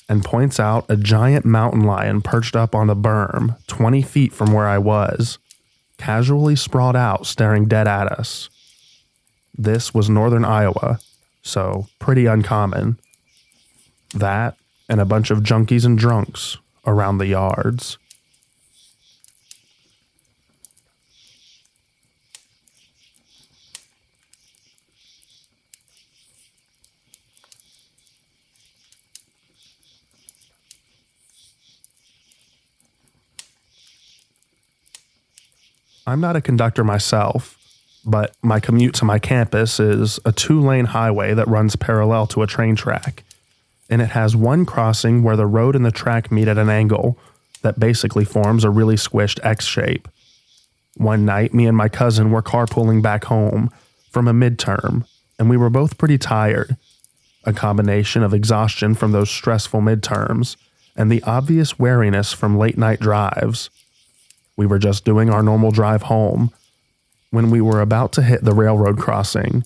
and points out a giant mountain lion perched up on the berm 20 feet from where I was, casually sprawled out staring dead at us. This was northern Iowa, so pretty uncommon. That and a bunch of junkies and drunks around the yards. I'm not a conductor myself, but my commute to my campus is a 2-lane highway that runs parallel to a train track, and it has one crossing where the road and the track meet at an angle that basically forms a really squished X shape. One night, me and my cousin were carpooling back home from a midterm, and we were both pretty tired, a combination of exhaustion from those stressful midterms and the obvious weariness from late-night drives. We were just doing our normal drive home when we were about to hit the railroad crossing.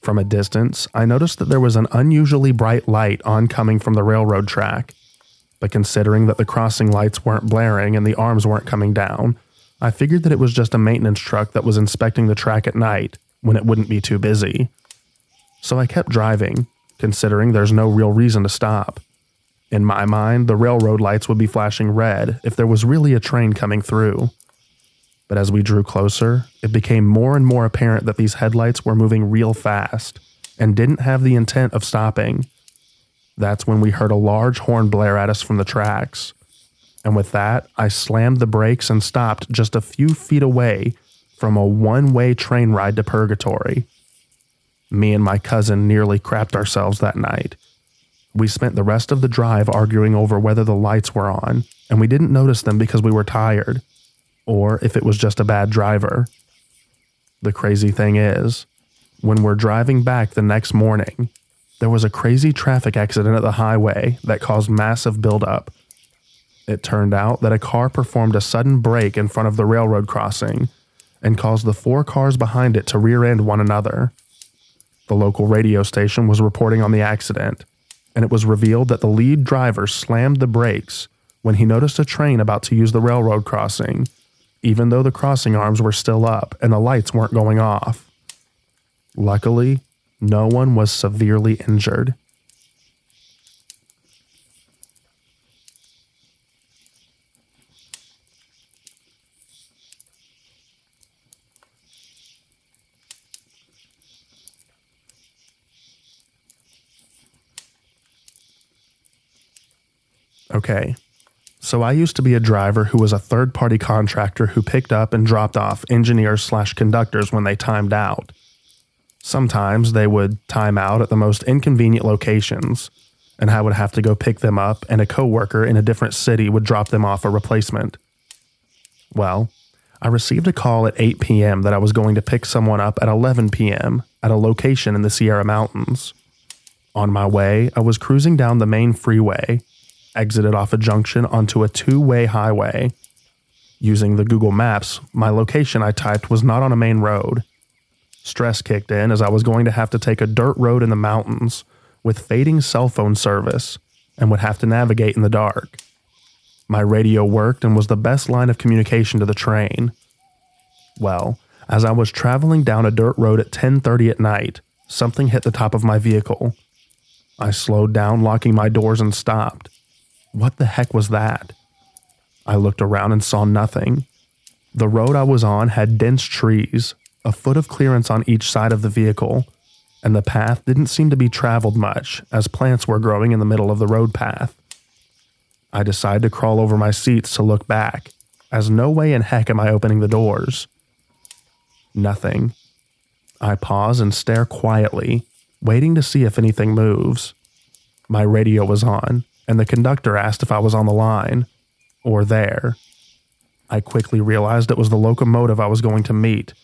From a distance, I noticed that there was an unusually bright light oncoming from the railroad track, but considering that the crossing lights weren't blaring and the arms weren't coming down, I figured that it was just a maintenance truck that was inspecting the track at night when it wouldn't be too busy. So I kept driving, considering there's no real reason to stop. In my mind, the railroad lights would be flashing red if there was really a train coming through. But as we drew closer, it became more and more apparent that these headlights were moving real fast and didn't have the intent of stopping. That's when we heard a large horn blare at us from the tracks. And with that, I slammed the brakes and stopped just a few feet away from a one-way train ride to purgatory. Me and my cousin nearly crapped ourselves that night. We spent the rest of the drive arguing over whether the lights were on, and we didn't notice them because we were tired, or if it was just a bad driver. The crazy thing is, when we're driving back the next morning, there was a crazy traffic accident at the highway that caused massive buildup. It turned out that a car performed a sudden brake in front of the railroad crossing and caused the 4 cars behind it to rear-end one another. The local radio station was reporting on the accident, and it was revealed that the lead driver slammed the brakes when he noticed a train about to use the railroad crossing, even though the crossing arms were still up and the lights weren't going off. Luckily, no one was severely injured. Okay, so I used to be a driver who was a third-party contractor who picked up and dropped off engineers/conductors when they timed out. Sometimes they would time out at the most inconvenient locations, and I would have to go pick them up, and a coworker in a different city would drop them off a replacement. Well, I received a call at 8 p.m. that I was going to pick someone up at 11 p.m. at a location in the Sierra Mountains. On my way, I was cruising down the main freeway, exited off a junction onto a two-way highway. Using the Google Maps, my location I typed was not on a main road. Stress kicked in as I was going to have to take a dirt road in the mountains with fading cell phone service and would have to navigate in the dark. My radio worked and was the best line of communication to the train. Well, as I was traveling down a dirt road at 10:30 at night, something hit the top of my vehicle. I slowed down, locking my doors, and stopped. What the heck was that? I looked around and saw nothing. The road I was on had dense trees, a foot of clearance on each side of the vehicle, and the path didn't seem to be traveled much as plants were growing in the middle of the road path. I decided to crawl over my seats to look back, as no way in heck am I opening the doors. Nothing. I pause and stare quietly, waiting to see if anything moves. My radio was on, and the conductor asked if I was on the line, or there. I quickly realized it was the locomotive I was going to meet,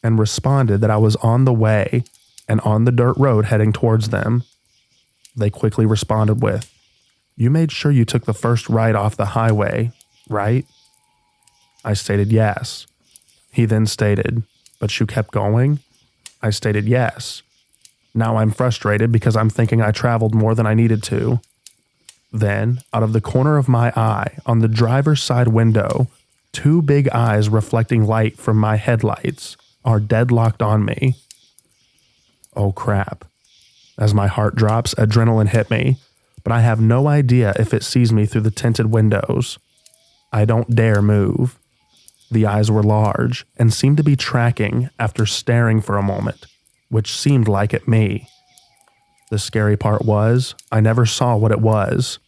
and responded that I was on the way and on the dirt road heading towards them. They quickly responded with, "You made sure you took the first right off the highway, right?" I stated yes. He then stated, "But you kept going?" I stated yes. Now I'm frustrated because I'm thinking I traveled more than I needed to. Then, out of the corner of my eye, on the driver's side window, two big eyes reflecting light from my headlights are deadlocked on me. Oh crap. As my heart drops, adrenaline hit me, but I have no idea if it sees me through the tinted windows. I don't dare move. The eyes were large and seemed to be tracking after staring for a moment, which seemed like at me. The scary part was, I never saw what it was.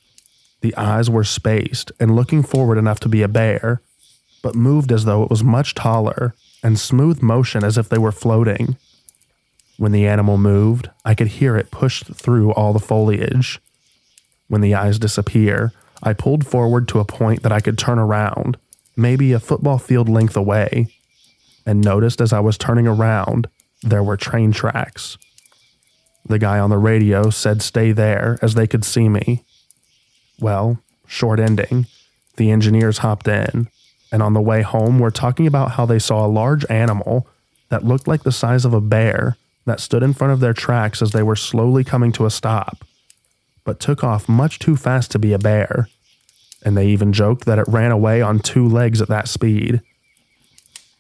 The eyes were spaced and looking forward enough to be a bear, but moved as though it was much taller and smooth motion as if they were floating. When the animal moved, I could hear it push through all the foliage. When the eyes disappear, I pulled forward to a point that I could turn around, maybe a football field length away, and noticed as I was turning around, there were train tracks. The guy on the radio said stay there as they could see me. Well, short ending, the engineers hopped in, and on the way home were talking about how they saw a large animal that looked like the size of a bear that stood in front of their tracks as they were slowly coming to a stop, but took off much too fast to be a bear, and they even joked that it ran away on two legs at that speed.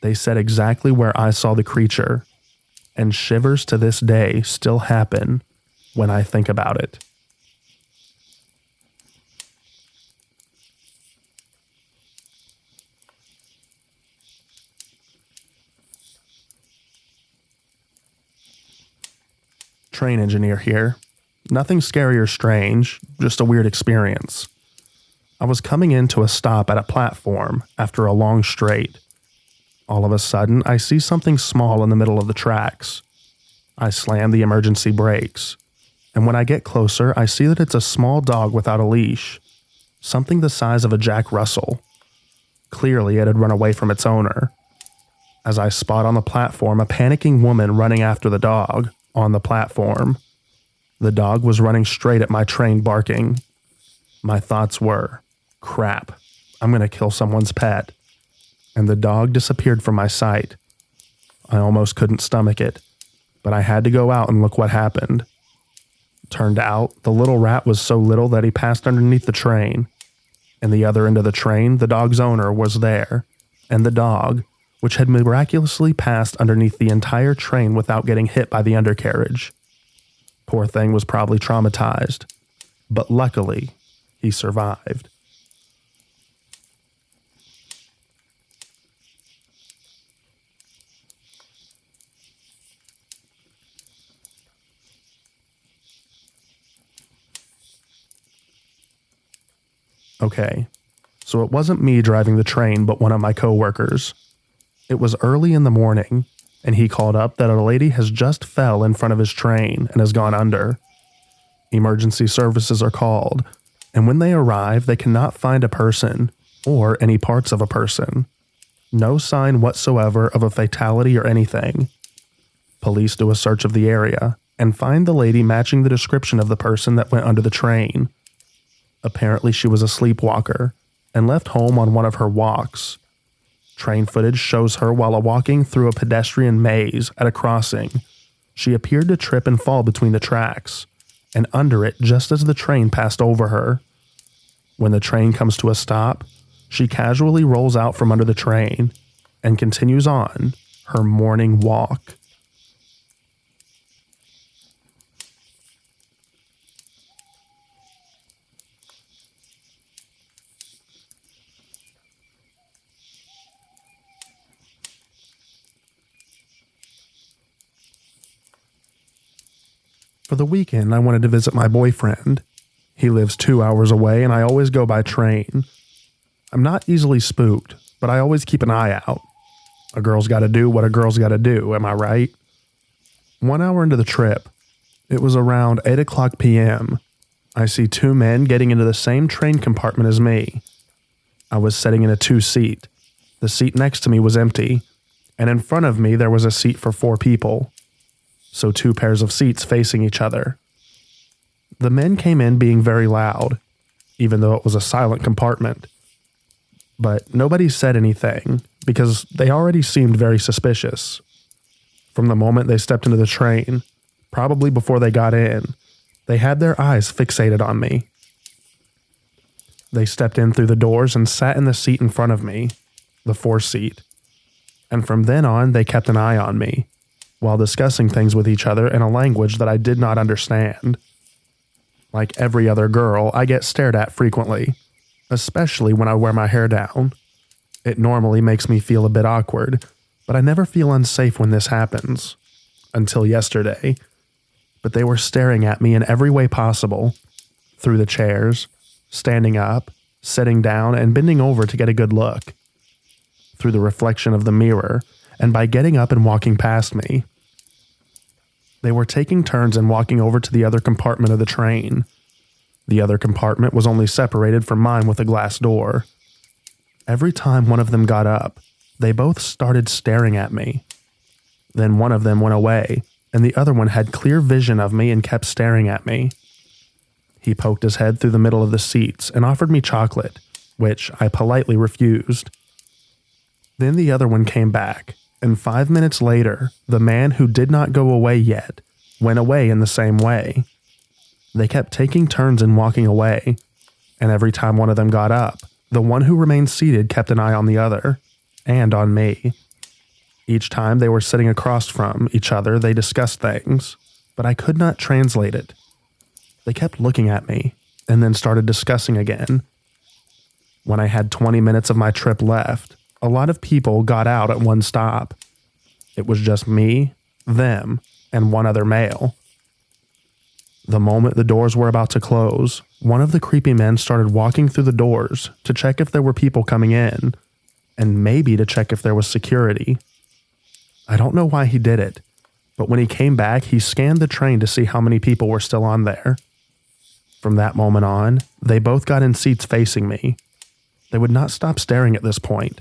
They said exactly where I saw the creature, and shivers to this day still happen when I think about it. Train engineer here. Nothing scary or strange, just a weird experience. I was coming into a stop at a platform after a long straight. All of a sudden, I see something small in the middle of the tracks. I slam the emergency brakes, and when I get closer, I see that it's a small dog without a leash, something the size of a Jack Russell. Clearly, it had run away from its owner. As I spot on the platform a panicking woman running after the dog on the platform. The dog was running straight at my train barking. My thoughts were, crap, I'm going to kill someone's pet. And the dog disappeared from my sight. I almost couldn't stomach it, but I had to go out and look what happened. Turned out, the little rat was so little that he passed underneath the train. And the other end of the train, the dog's owner was there, and the dog, which had miraculously passed underneath the entire train without getting hit by the undercarriage. Poor thing was probably traumatized, but luckily, he survived. Okay, so it wasn't me driving the train, but one of my coworkers. It was early in the morning, and he called up that a lady has just fell in front of his train and has gone under. Emergency services are called, and when they arrive, they cannot find a person or any parts of a person. No sign whatsoever of a fatality or anything. Police do a search of the area, and find the lady matching the description of the person that went under the train. Apparently, she was a sleepwalker and left home on one of her walks. Train footage shows her while walking through a pedestrian maze at a crossing. She appeared to trip and fall between the tracks and under it just as the train passed over her. When the train comes to a stop, she casually rolls out from under the train and continues on her morning walk. For the weekend, I wanted to visit my boyfriend. He lives 2 hours away, and I always go by train. I'm not easily spooked, but I always keep an eye out. A girl's got to do what a girl's got to do, am I right? 1 hour into the trip, it was around 8 o'clock p.m. I see two men getting into the same train compartment as me. I was sitting in a two-seat. The seat next to me was empty, and in front of me there was a seat for 4 people. So 2 pairs of seats facing each other. The men came in being very loud, even though it was a silent compartment. But nobody said anything because they already seemed very suspicious. From the moment they stepped into the train, probably before they got in, they had their eyes fixated on me. They stepped in through the doors and sat in the seat in front of me, the 4th seat. And from then on, they kept an eye on me, while discussing things with each other in a language that I did not understand. Like every other girl, I get stared at frequently, especially when I wear my hair down. It normally makes me feel a bit awkward, but I never feel unsafe when this happens. Until yesterday. But they were staring at me in every way possible. Through the chairs, standing up, sitting down, and bending over to get a good look. Through the reflection of the mirror, and by getting up and walking past me. They were taking turns and walking over to the other compartment of the train. The other compartment was only separated from mine with a glass door. Every time one of them got up, they both started staring at me. Then one of them went away, and the other one had clear vision of me and kept staring at me. He poked his head through the middle of the seats and offered me chocolate, which I politely refused. Then the other one came back. And 5 minutes later, the man who did not go away yet went away in the same way. They kept taking turns in walking away, and every time one of them got up, the one who remained seated kept an eye on the other, and on me. Each time they were sitting across from each other, they discussed things, but I could not translate it. They kept looking at me, and then started discussing again. When I had 20 minutes of my trip left, a lot of people got out at one stop. It was just me, them, and one other male. The moment the doors were about to close, one of the creepy men started walking through the doors to check if there were people coming in, and maybe to check if there was security. I don't know why he did it, but when he came back, he scanned the train to see how many people were still on there. From that moment on, they both got in seats facing me. They would not stop staring at this point.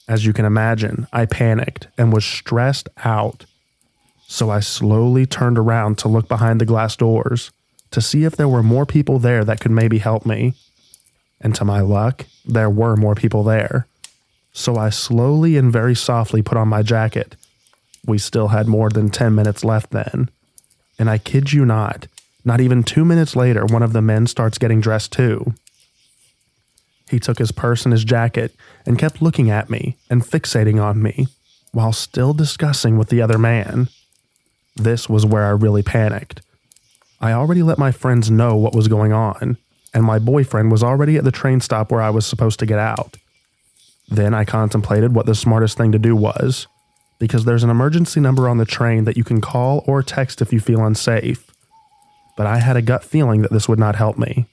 As you can imagine, I panicked and was stressed out. So I slowly turned around to look behind the glass doors to see if there were more people there that could maybe help me. And to my luck, there were more people there. So I slowly and very softly put on my jacket. We still had more than 10 minutes left then. And I kid you not even 2 minutes later, one of the men starts getting dressed too. He took his purse and his jacket and kept looking at me and fixating on me while still discussing with the other man. This was where I really panicked. I already let my friends know what was going on, and my boyfriend was already at the train stop where I was supposed to get out. Then I contemplated what the smartest thing to do was, because there's an emergency number on the train that you can call or text if you feel unsafe. But I had a gut feeling that this would not help me.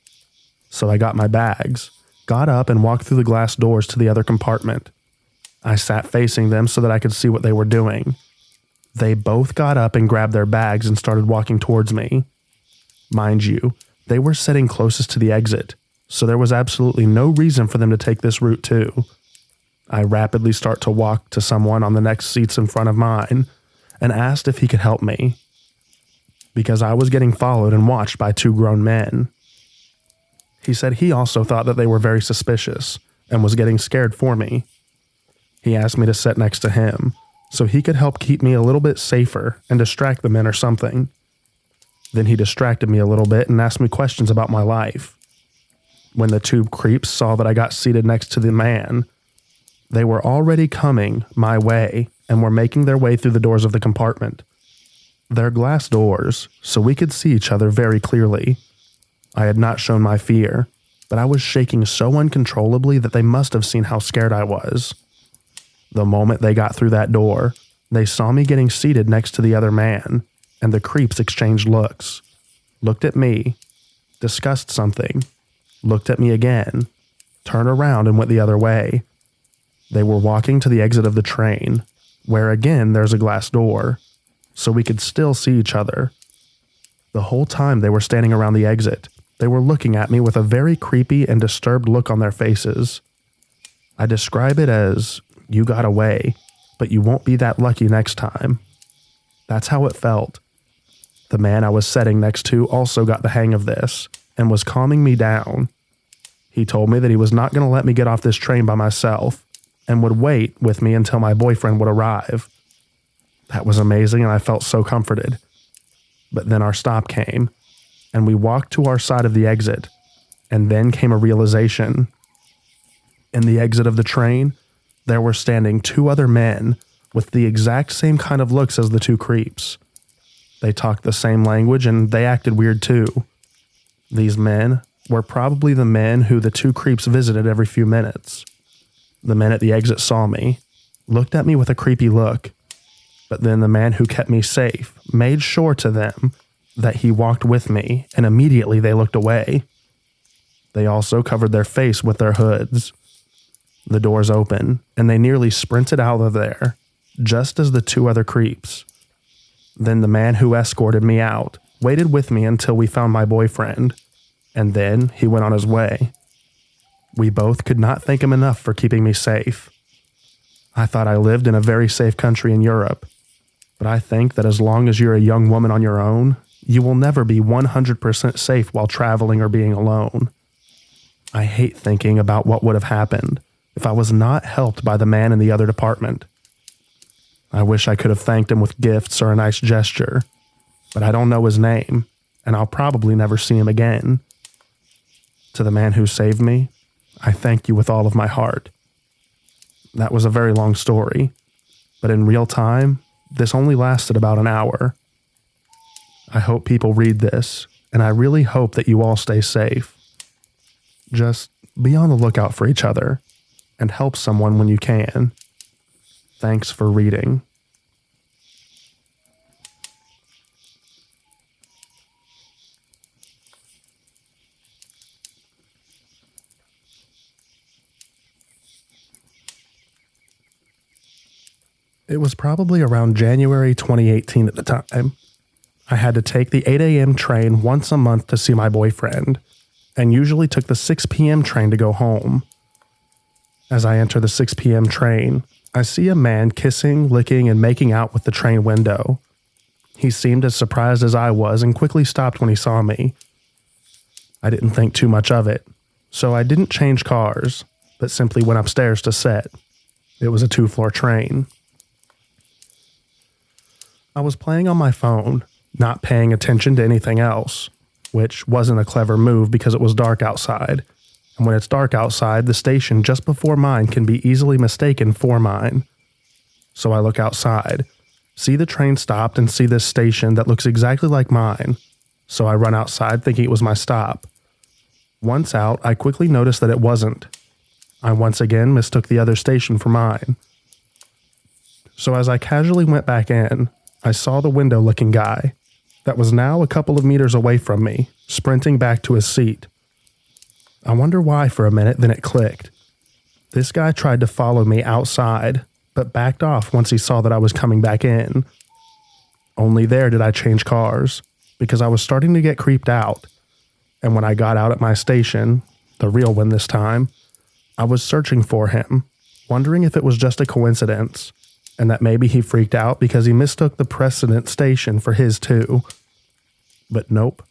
So I got my bags, got up and walked through the glass doors to the other compartment. I sat facing them so that I could see what they were doing. They both got up and grabbed their bags and started walking towards me. Mind you, they were sitting closest to the exit, so there was absolutely no reason for them to take this route too. I rapidly start to walk to someone on the next seats in front of mine and asked if he could help me. because I was getting followed and watched by two grown men. He said he also thought that they were very suspicious and was getting scared for me. He asked me to sit next to him so he could help keep me a little bit safer and distract the men or something. Then he distracted me a little bit and asked me questions about my life. When the two creeps saw that I got seated next to the man, they were already coming my way and were making their way through the doors of the compartment. They're glass doors, so we could see each other very clearly. I had not shown my fear, but I was shaking so uncontrollably that they must have seen how scared I was. The moment they got through that door, they saw me getting seated next to the other man, and the creeps exchanged looks. Looked at me, discussed something, looked at me again, turned around and went the other way. They were walking to the exit of the train, where again there's a glass door, so we could still see each other. The whole time they were standing around the exit, they were looking at me with a very creepy and disturbed look on their faces. I describe it as, you got away, but you won't be that lucky next time. That's how it felt. The man I was sitting next to also got the hang of this and was calming me down. He told me that he was not going to let me get off this train by myself and would wait with me until my boyfriend would arrive. That was amazing and I felt so comforted. But then our stop came, and we walked to our side of the exit, and then came a realization. In the exit of the train, there were standing two other men with the exact same kind of looks as the two creeps. They talked the same language and they acted weird too. These men were probably the men who the two creeps visited every few minutes. The men at the exit saw me, looked at me with a creepy look, but then the man who kept me safe made sure to them that he walked with me, and immediately they looked away. They also covered their face with their hoods. The doors opened, and they nearly sprinted out of there, just as the two other creeps. Then the man who escorted me out waited with me until we found my boyfriend, and then he went on his way. We both could not thank him enough for keeping me safe. I thought I lived in a very safe country in Europe, but I think that as long as you're a young woman on your own, you will never be 100% safe while traveling or being alone. I hate thinking about what would have happened if I was not helped by the man in the other department. I wish I could have thanked him with gifts or a nice gesture, but I don't know his name, and I'll probably never see him again. To the man who saved me, I thank you with all of my heart. That was a very long story, but in real time, this only lasted about an hour. I hope people read this, and I really hope that you all stay safe. Just be on the lookout for each other, and help someone when you can. Thanks for reading. It was probably around January 2018 at the time. I had to take the 8 a.m. train once a month to see my boyfriend, and usually took the 6 p.m. train to go home. As I enter the 6 p.m. train, I see a man kissing, licking, and making out with the train window. He seemed as surprised as I was and quickly stopped when he saw me. I didn't think too much of it, so I didn't change cars, but simply went upstairs to sit. It was a 2-floor train. I was playing on my phone, not paying attention to anything else, which wasn't a clever move because it was dark outside. And when it's dark outside, the station just before mine can be easily mistaken for mine. So I look outside, see the train stopped, and see this station that looks exactly like mine. So I run outside thinking it was my stop. Once out, I quickly noticed that it wasn't. I once again mistook the other station for mine. So as I casually went back in, I saw the window-looking guy that was now a couple of meters away from me, sprinting back to his seat. I wonder why for a minute, then it clicked. This guy tried to follow me outside, but backed off once he saw that I was coming back in. Only there did I change cars, because I was starting to get creeped out. And when I got out at my station, the real one this time, I was searching for him, wondering if it was just a coincidence, and that maybe he freaked out because he mistook the precedent station for his too. But nope.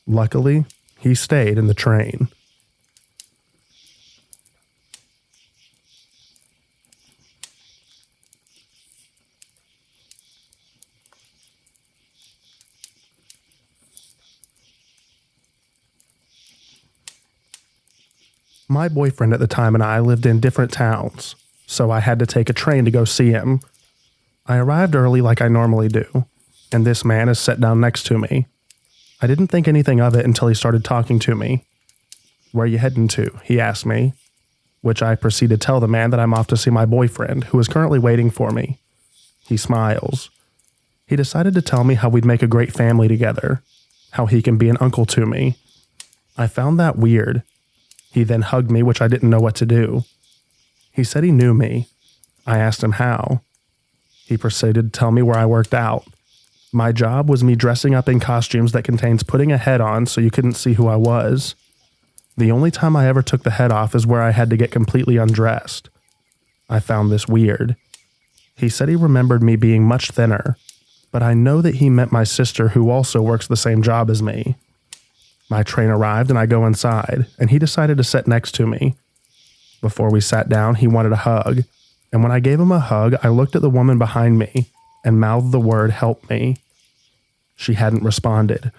Luckily, he stayed in the train. My boyfriend at the time and I lived in different towns, so I had to take a train to go see him. I arrived early like I normally do, and this man is sat down next to me. I didn't think anything of it until he started talking to me. "Where you heading to?" he asked me, which I proceed to tell the man that I'm off to see my boyfriend, who is currently waiting for me. He smiles. He decided to tell me how we'd make a great family together, how he can be an uncle to me. I found that weird. He then hugged me, which I didn't know what to do. He said he knew me. I asked him how. He proceeded to tell me where I worked out. My job was me dressing up in costumes that contains putting a head on so you couldn't see who I was. The only time I ever took the head off is where I had to get completely undressed. I found this weird. He said he remembered me being much thinner, but I know that he meant my sister, who also works the same job as me. My train arrived and I go inside, and he decided to sit next to me. Before we sat down, he wanted a hug, and when I gave him a hug, I looked at the woman behind me and mouthed the word "help me." She hadn't responded.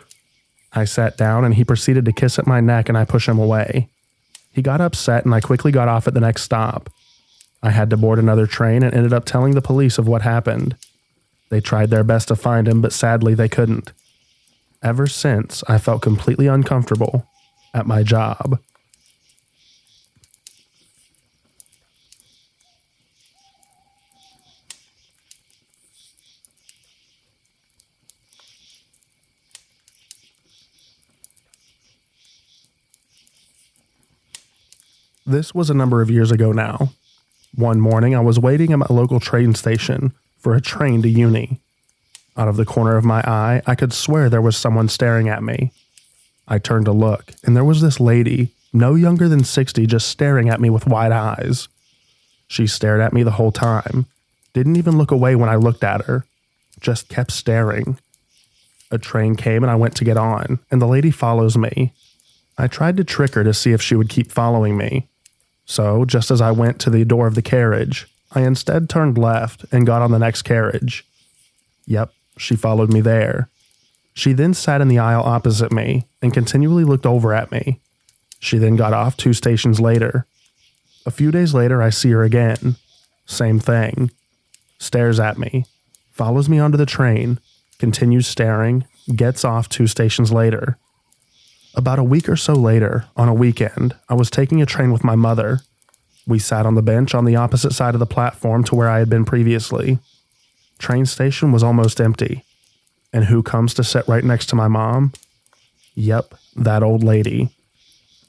I sat down and he proceeded to kiss at my neck, and I pushed him away. He got upset and I quickly got off at the next stop. I had to board another train and ended up telling the police of what happened. They tried their best to find him, but sadly they couldn't. Ever since, I felt completely uncomfortable at my job. This was a number of years ago now. One morning, I was waiting at my local train station for a train to uni. Out of the corner of my eye, I could swear there was someone staring at me. I turned to look, and there was this lady, no younger than 60, just staring at me with wide eyes. She stared at me the whole time, didn't even look away when I looked at her, just kept staring. A train came and I went to get on, and the lady follows me. I tried to trick her to see if she would keep following me. So, just as I went to the door of the carriage, I instead turned left and got on the next carriage. Yep, she followed me there. She then sat in the aisle opposite me and continually looked over at me. She then got off 2 stations later. A few days later, I see her again. Same thing. Stares at me, follows me onto the train, continues staring, gets off 2 stations later. About a week or so later, on a weekend, I was taking a train with my mother. We sat on the bench on the opposite side of the platform to where I had been previously. Train station was almost empty. And who comes to sit right next to my mom? Yep, that old lady.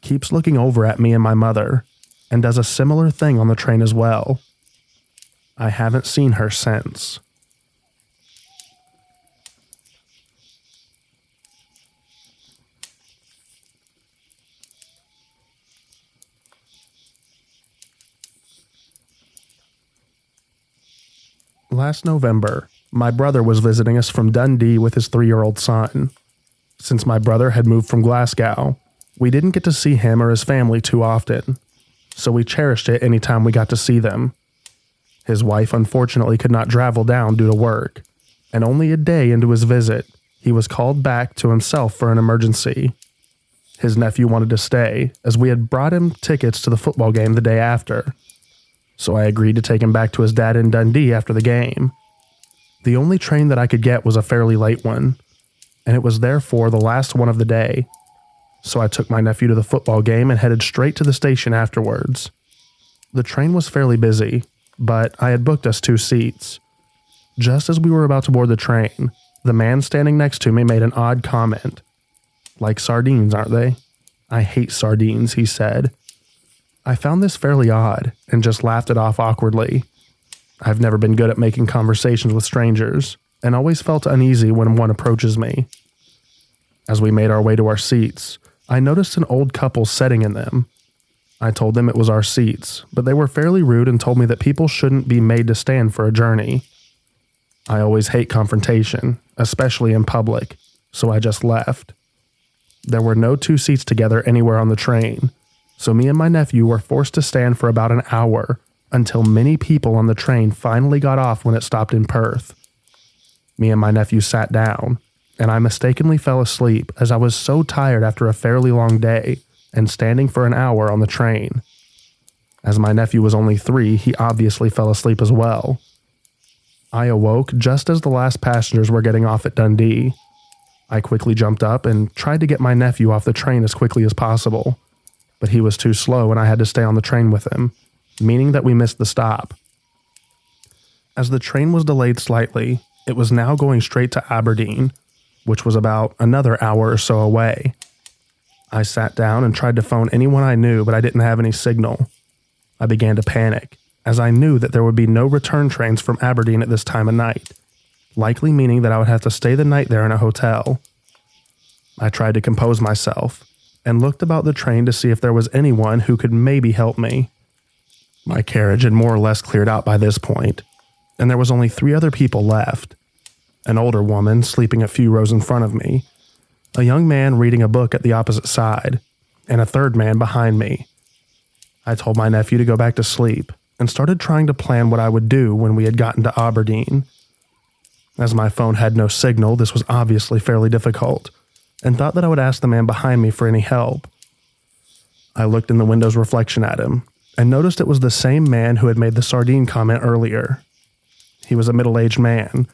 Keeps looking over at me and my mother, and does a similar thing on the train as well. I haven't seen her since. Last November, my brother was visiting us from Dundee with his 3-year-old son. Since my brother had moved from Glasgow, we didn't get to see him or his family too often, so we cherished it any time we got to see them. His wife unfortunately could not travel down due to work, and only a day into his visit, he was called back to himself for an emergency. His nephew wanted to stay, as we had brought him tickets to the football game the day after. So I agreed to take him back to his dad in Dundee after the game. The only train that I could get was a fairly late one, and it was therefore the last one of the day. So I took my nephew to the football game and headed straight to the station afterwards. The train was fairly busy, but I had booked us 2 seats. Just as we were about to board the train, the man standing next to me made an odd comment. "Like sardines, aren't they? I hate sardines," he said. I found this fairly odd and just laughed it off awkwardly. I've never been good at making conversations with strangers and always felt uneasy when one approaches me. As we made our way to our seats, I noticed an old couple sitting in them. I told them it was our seats, but they were fairly rude and told me that people shouldn't be made to stand for a journey. I always hate confrontation, especially in public, so I just left. There were no two seats together anywhere on the train, so me and my nephew were forced to stand for about an hour until many people on the train finally got off when it stopped in Perth. Me and my nephew sat down, and I mistakenly fell asleep as I was so tired after a fairly long day and standing for an hour on the train. As my nephew was only 3, he obviously fell asleep as well. I awoke just as the last passengers were getting off at Dundee. I quickly jumped up and tried to get my nephew off the train as quickly as possible, but he was too slow and I had to stay on the train with him, meaning that we missed the stop. As the train was delayed slightly, it was now going straight to Aberdeen, which was about another hour or so away. I sat down and tried to phone anyone I knew, but I didn't have any signal. I began to panic, as I knew that there would be no return trains from Aberdeen at this time of night, likely meaning that I would have to stay the night there in a hotel. I tried to compose myself and looked about the train to see if there was anyone who could maybe help me. My carriage had more or less cleared out by this point, and there was only 3 other people left. An older woman sleeping a few rows in front of me, a young man reading a book at the opposite side, and a third man behind me. I told my nephew to go back to sleep and started trying to plan what I would do when we had gotten to Aberdeen. As my phone had no signal, this was obviously fairly difficult, and thought that I would ask the man behind me for any help. I looked in the window's reflection at him, and noticed it was the same man who had made the sardine comment earlier. He was a middle-aged man,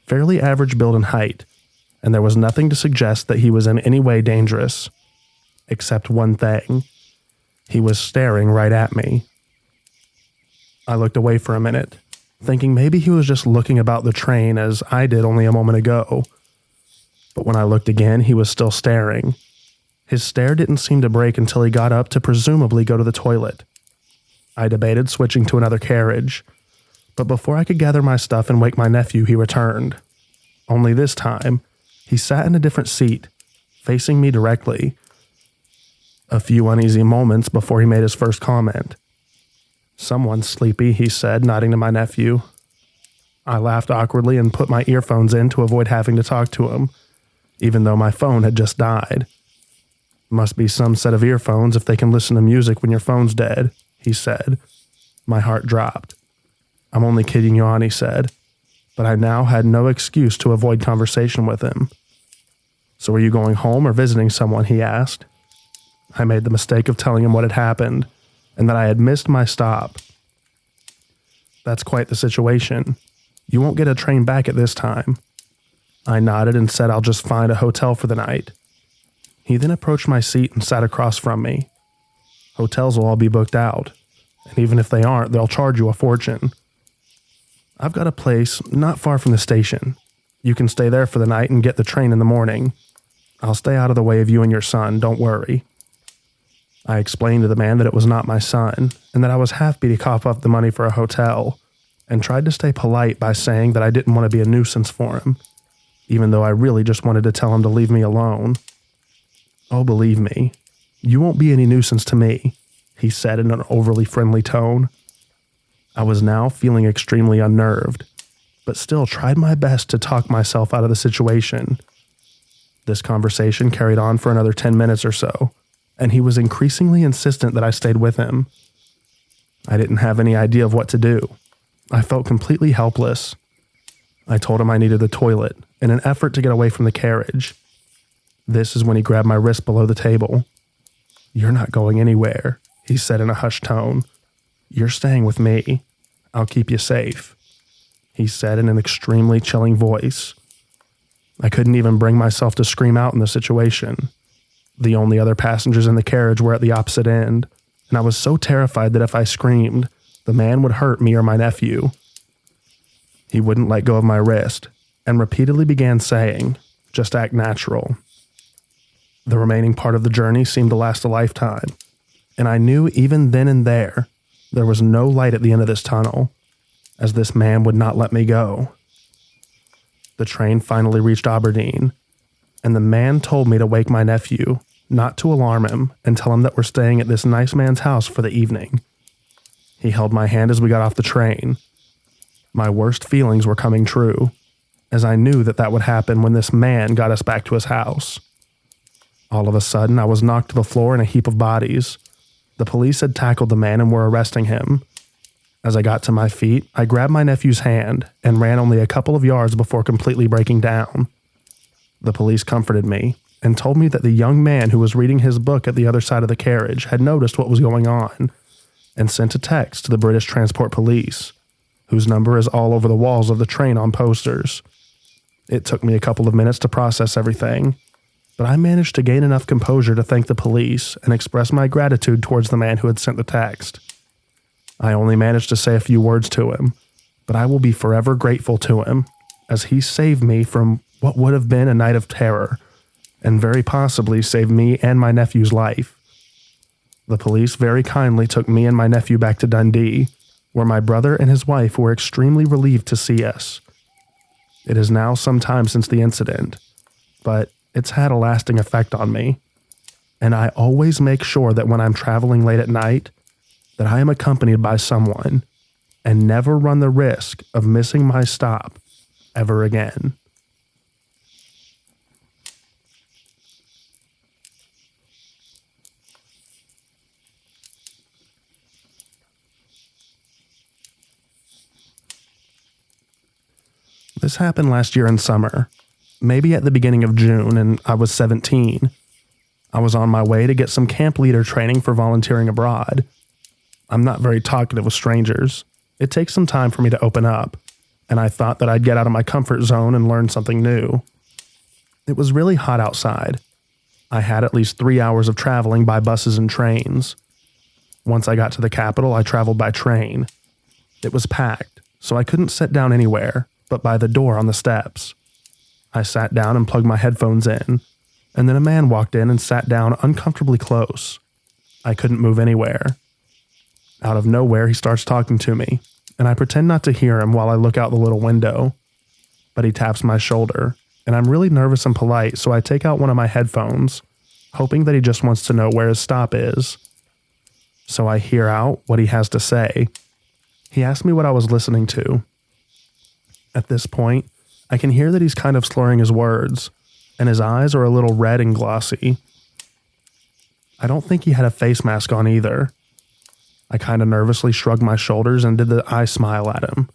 fairly average build and height, and there was nothing to suggest that he was in any way dangerous. Except one thing. He was staring right at me. I looked away for a minute, thinking maybe he was just looking about the train as I did only a moment ago. But when I looked again, he was still staring. His stare didn't seem to break until he got up to presumably go to the toilet. I debated switching to another carriage, but before I could gather my stuff and wake my nephew, he returned. Only this time, he sat in a different seat, facing me directly. A few uneasy moments before he made his first comment. "Someone's sleepy," he said, nodding to my nephew. I laughed awkwardly and put my earphones in to avoid having to talk to him, even though my phone had just died. "Must be some set of earphones if they can listen to music when your phone's dead," he said. My heart dropped. "I'm only kidding you on," he said, but I now had no excuse to avoid conversation with him. "So are you going home or visiting someone?" he asked. I made the mistake of telling him what had happened, and that I had missed my stop. "That's quite the situation. You won't get a train back at this time." I nodded and said I'll just find a hotel for the night. He then approached my seat and sat across from me. "Hotels will all be booked out, and even if they aren't, they'll charge you a fortune. I've got a place not far from the station. You can stay there for the night and get the train in the morning. I'll stay out of the way of you and your son, don't worry." I explained to the man that it was not my son, and that I was happy to cough up the money for a hotel, and tried to stay polite by saying that I didn't want to be a nuisance for him, even though I really just wanted to tell him to leave me alone. "Oh, believe me, you won't be any nuisance to me," he said in an overly friendly tone. I was now feeling extremely unnerved, but still tried my best to talk myself out of the situation. This conversation carried on for another 10 minutes or so, and he was increasingly insistent that I stayed with him. I didn't have any idea of what to do. I felt completely helpless. I told him I needed the toilet in an effort to get away from the carriage. This is when he grabbed my wrist below the table. "You're not going anywhere," he said in a hushed tone. "You're staying with me. I'll keep you safe," he said in an extremely chilling voice. I couldn't even bring myself to scream out in the situation. The only other passengers in the carriage were at the opposite end, and I was so terrified that if I screamed, the man would hurt me or my nephew. He wouldn't let go of my wrist, and repeatedly began saying, "Just act natural." The remaining part of the journey seemed to last a lifetime, and I knew even then and there was no light at the end of this tunnel, as this man would not let me go. The train finally reached Aberdeen, and the man told me to wake my nephew, not to alarm him, and tell him that we're staying at this nice man's house for the evening. He held my hand as we got off the train. My worst feelings were coming true. as I knew that that would happen when this man got us back to his house. All of a sudden, I was knocked to the floor in a heap of bodies. The police had tackled the man and were arresting him. As I got to my feet, I grabbed my nephew's hand and ran only a couple of yards before completely breaking down. The police comforted me and told me that the young man who was reading his book at the other side of the carriage had noticed what was going on and sent a text to the British Transport Police, whose number is all over the walls of the train on posters. It took me a couple of minutes to process everything, but I managed to gain enough composure to thank the police and express my gratitude towards the man who had sent the text. I only managed to say a few words to him, but I will be forever grateful to him, as he saved me from what would have been a night of terror, and very possibly saved me and my nephew's life. The police very kindly took me and my nephew back to Dundee, where my brother and his wife were extremely relieved to see us. It is now some time since the incident, but it's had a lasting effect on me, and I always make sure that when I'm traveling late at night, that I am accompanied by someone, and never run the risk of missing my stop ever again. This happened last year in summer, maybe at the beginning of June, and I was 17. I was on my way to get some camp leader training for volunteering abroad. I'm not very talkative with strangers. It takes some time for me to open up, and I thought that I'd get out of my comfort zone and learn something new. It was really hot outside. I had at least 3 hours of traveling by buses and trains. Once I got to the capital, I traveled by train. It was packed, so I couldn't sit down anywhere but by the door on the steps. I sat down and plugged my headphones in, and then a man walked in and sat down uncomfortably close. I couldn't move anywhere. Out of nowhere, he starts talking to me, and I pretend not to hear him while I look out the little window. But he taps my shoulder, and I'm really nervous and polite, so I take out one of my headphones, hoping that he just wants to know where his stop is. So I hear out what he has to say. He asked me what I was listening to. At this point, I can hear that he's kind of slurring his words, and his eyes are a little red and glossy. I don't think he had a face mask on either. I kind of nervously shrugged my shoulders and did the eye smile at him.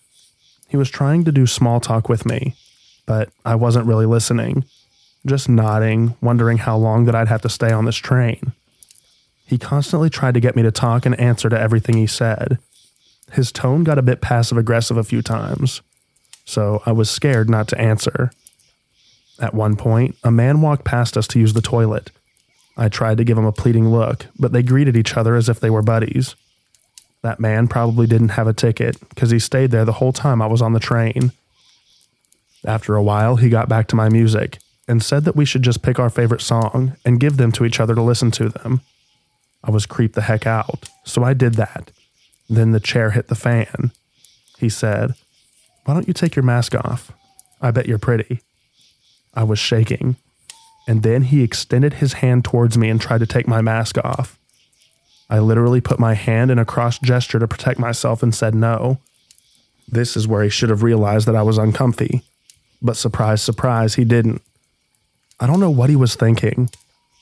He was trying to do small talk with me, but I wasn't really listening, just nodding, wondering how long that I'd have to stay on this train. He constantly tried to get me to talk and answer to everything he said. His tone got a bit passive-aggressive a few times, so I was scared not to answer. At one point, a man walked past us to use the toilet. I tried to give him a pleading look, but they greeted each other as if they were buddies. That man probably didn't have a ticket, because he stayed there the whole time I was on the train. After a while, he got back to my music, and said that we should just pick our favorite song and give them to each other to listen to them. I was creeped the heck out, so I did that. Then the chair hit the fan. He said, "Why don't you take your mask off? I bet you're pretty." I was shaking, and then he extended his hand towards me and tried to take my mask off. I literally put my hand in a cross gesture to protect myself and said no. This is where he should have realized that I was uncomfy. But surprise, surprise, he didn't. I don't know what he was thinking.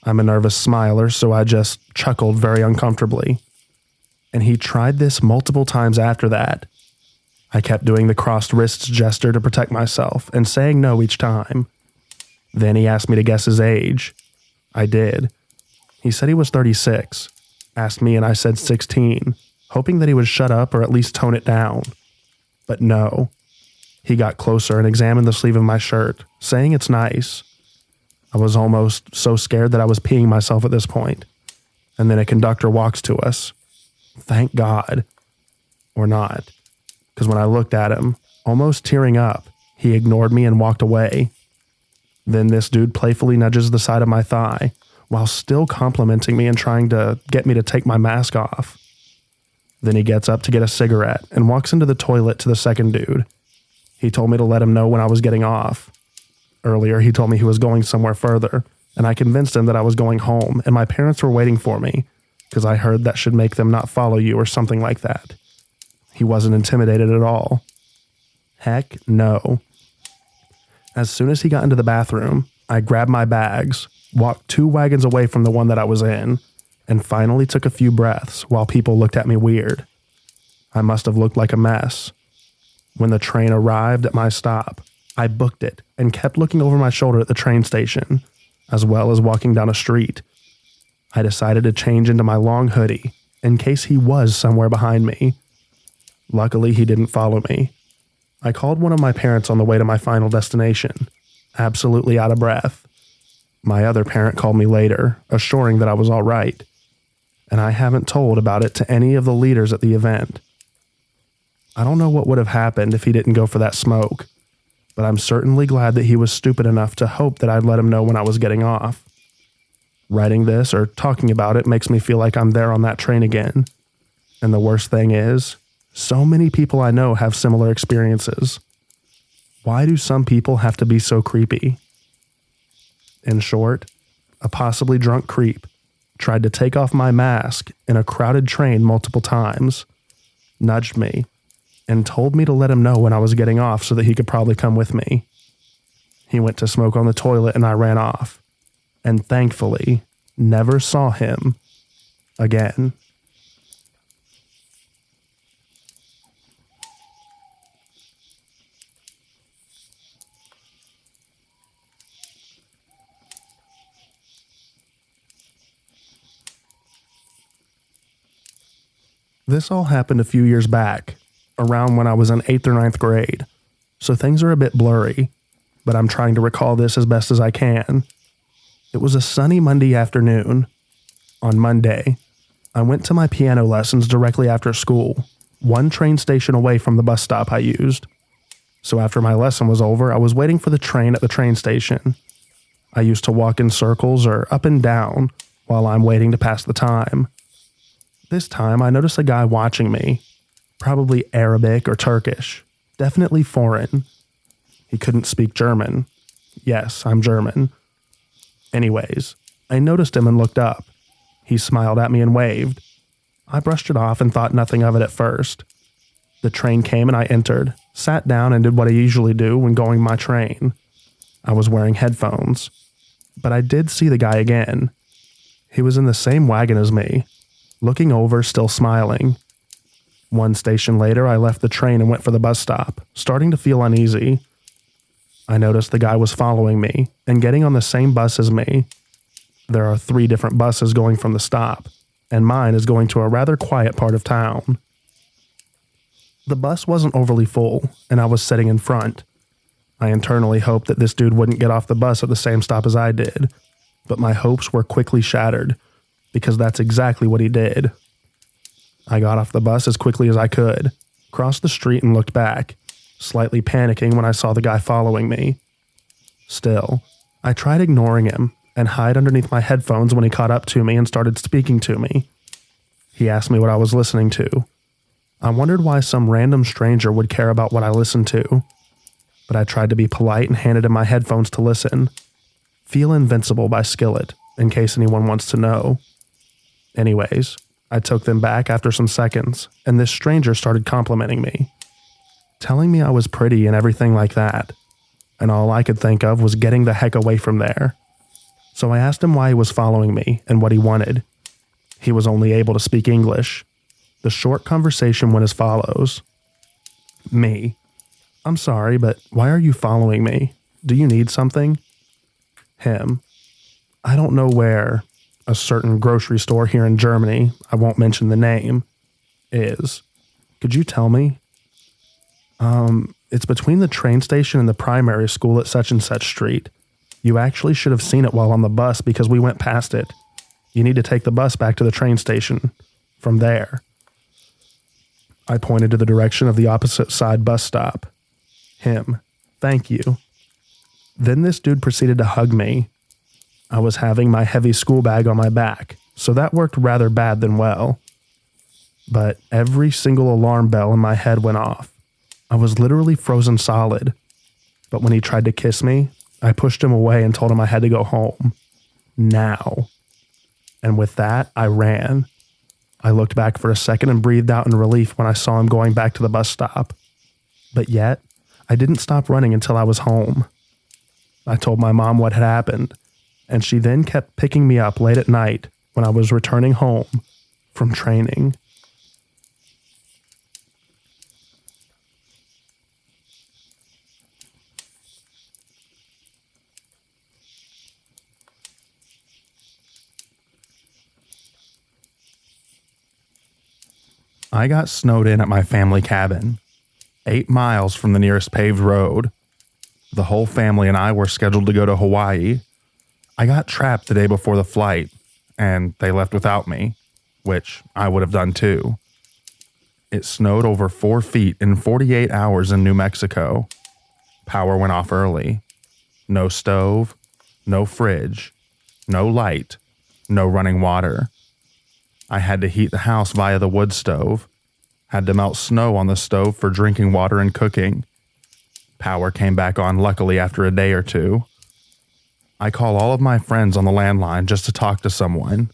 I'm a nervous smiler, so I just chuckled very uncomfortably. And he tried this multiple times after that. I kept doing the crossed wrists gesture to protect myself and saying no each time. Then he asked me to guess his age. I did. He said he was 36. Asked me and I said 16, hoping that he would shut up or at least tone it down. But no. He got closer and examined the sleeve of my shirt, saying it's nice. I was almost so scared that I was peeing myself at this point. And then a conductor walks to us. Thank God. Or not. Because when I looked at him, almost tearing up, he ignored me and walked away. Then this dude playfully nudges the side of my thigh, while still complimenting me and trying to get me to take my mask off. Then he gets up to get a cigarette and walks into the toilet to the second dude. He told me to let him know when I was getting off. Earlier, he told me he was going somewhere further, and I convinced him that I was going home and my parents were waiting for me, because I heard that should make them not follow you or something like that. He wasn't intimidated at all. Heck no. As soon as he got into the bathroom, I grabbed my bags, walked 2 wagons away from the one that I was in, and finally took a few breaths while people looked at me weird. I must have looked like a mess. When the train arrived at my stop, I booked it and kept looking over my shoulder at the train station, as well as walking down a street. I decided to change into my long hoodie in case he was somewhere behind me. Luckily, he didn't follow me. I called one of my parents on the way to my final destination, absolutely out of breath. My other parent called me later, assuring that I was all right, and I haven't told about it to any of the leaders at the event. I don't know what would have happened if he didn't go for that smoke, but I'm certainly glad that he was stupid enough to hope that I'd let him know when I was getting off. Writing this or talking about it makes me feel like I'm there on that train again. And the worst thing is, so many people I know have similar experiences. Why do some people have to be so creepy? In short, a possibly drunk creep tried to take off my mask in a crowded train multiple times, nudged me, and told me to let him know when I was getting off so that he could probably come with me. He went to smoke on the toilet and I ran off, and thankfully never saw him again. This all happened a few years back, around when I was in 8th or 9th grade, so things are a bit blurry, but I'm trying to recall this as best as I can. It was a sunny Monday afternoon. On Monday, I went to my piano lessons directly after school, one train station away from the bus stop I used. So after my lesson was over, I was waiting for the train at the train station. I used to walk in circles or up and down while I'm waiting to pass the time. This time, I noticed a guy watching me, probably Arabic or Turkish, definitely foreign. He couldn't speak German. Yes, I'm German. Anyways, I noticed him and looked up. He smiled at me and waved. I brushed it off and thought nothing of it at first. The train came and I entered, sat down and did what I usually do when going my train. I was wearing headphones. But I did see the guy again. He was in the same wagon as me, looking over, still smiling. One station later, I left the train and went for the bus stop, starting to feel uneasy. I noticed the guy was following me and getting on the same bus as me. There are 3 different buses going from the stop, and mine is going to a rather quiet part of town. The bus wasn't overly full, and I was sitting in front. I internally hoped that this dude wouldn't get off the bus at the same stop as I did, but my hopes were quickly shattered, because that's exactly what he did. I got off the bus as quickly as I could, crossed the street and looked back, slightly panicking when I saw the guy following me. Still, I tried ignoring him and hide underneath my headphones when he caught up to me and started speaking to me. He asked me what I was listening to. I wondered why some random stranger would care about what I listened to, but I tried to be polite and handed him my headphones to listen. Feel Invincible by Skillet, in case anyone wants to know. Anyways, I took them back after some seconds, and this stranger started complimenting me, telling me I was pretty and everything like that, and all I could think of was getting the heck away from there. So I asked him why he was following me and what he wanted. He was only able to speak English. The short conversation went as follows. Me: I'm sorry, but why are you following me? Do you need something? Him: I don't know where a certain grocery store here in Germany, I won't mention the name, is. Could you tell me? It's between the train station and the primary school at such and such street. You actually should have seen it while on the bus because we went past it. You need to take the bus back to the train station. From there. I pointed to the direction of the opposite side bus stop. Him: Thank you. Then this dude proceeded to hug me. I was having my heavy school bag on my back, so that worked rather bad than well. But every single alarm bell in my head went off. I was literally frozen solid. But when he tried to kiss me, I pushed him away and told him I had to go home. Now. And with that, I ran. I looked back for a second and breathed out in relief when I saw him going back to the bus stop. But yet, I didn't stop running until I was home. I told my mom what had happened, and she then kept picking me up late at night when I was returning home from training. I got snowed in at my family cabin, 8 miles from the nearest paved road. The whole family and I were scheduled to go to Hawaii. I got trapped the day before the flight, and they left without me, which I would have done too. It snowed over 4 feet in 48 hours in New Mexico. Power went off early. No stove, no fridge, no light, no running water. I had to heat the house via the wood stove. Had to melt snow on the stove for drinking water and cooking. Power came back on luckily after a day or two. I call all of my friends on the landline just to talk to someone.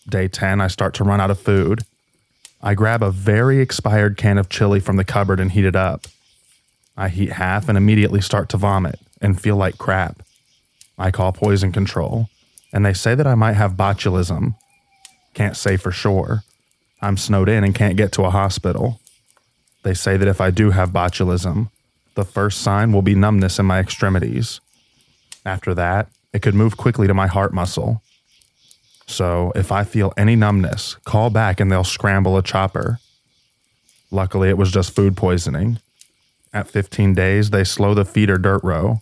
Day 10, I start to run out of food. I grab a very expired can of chili from the cupboard and heat it up. I heat half and immediately start to vomit and feel like crap. I call poison control, and they say that I might have botulism. Can't say for sure. I'm snowed in and can't get to a hospital. They say that if I do have botulism, the first sign will be numbness in my extremities. After that, it could move quickly to my heart muscle. So if I feel any numbness, call back and they'll scramble a chopper. Luckily, it was just food poisoning. At 15 days, they slow the feeder dirt row.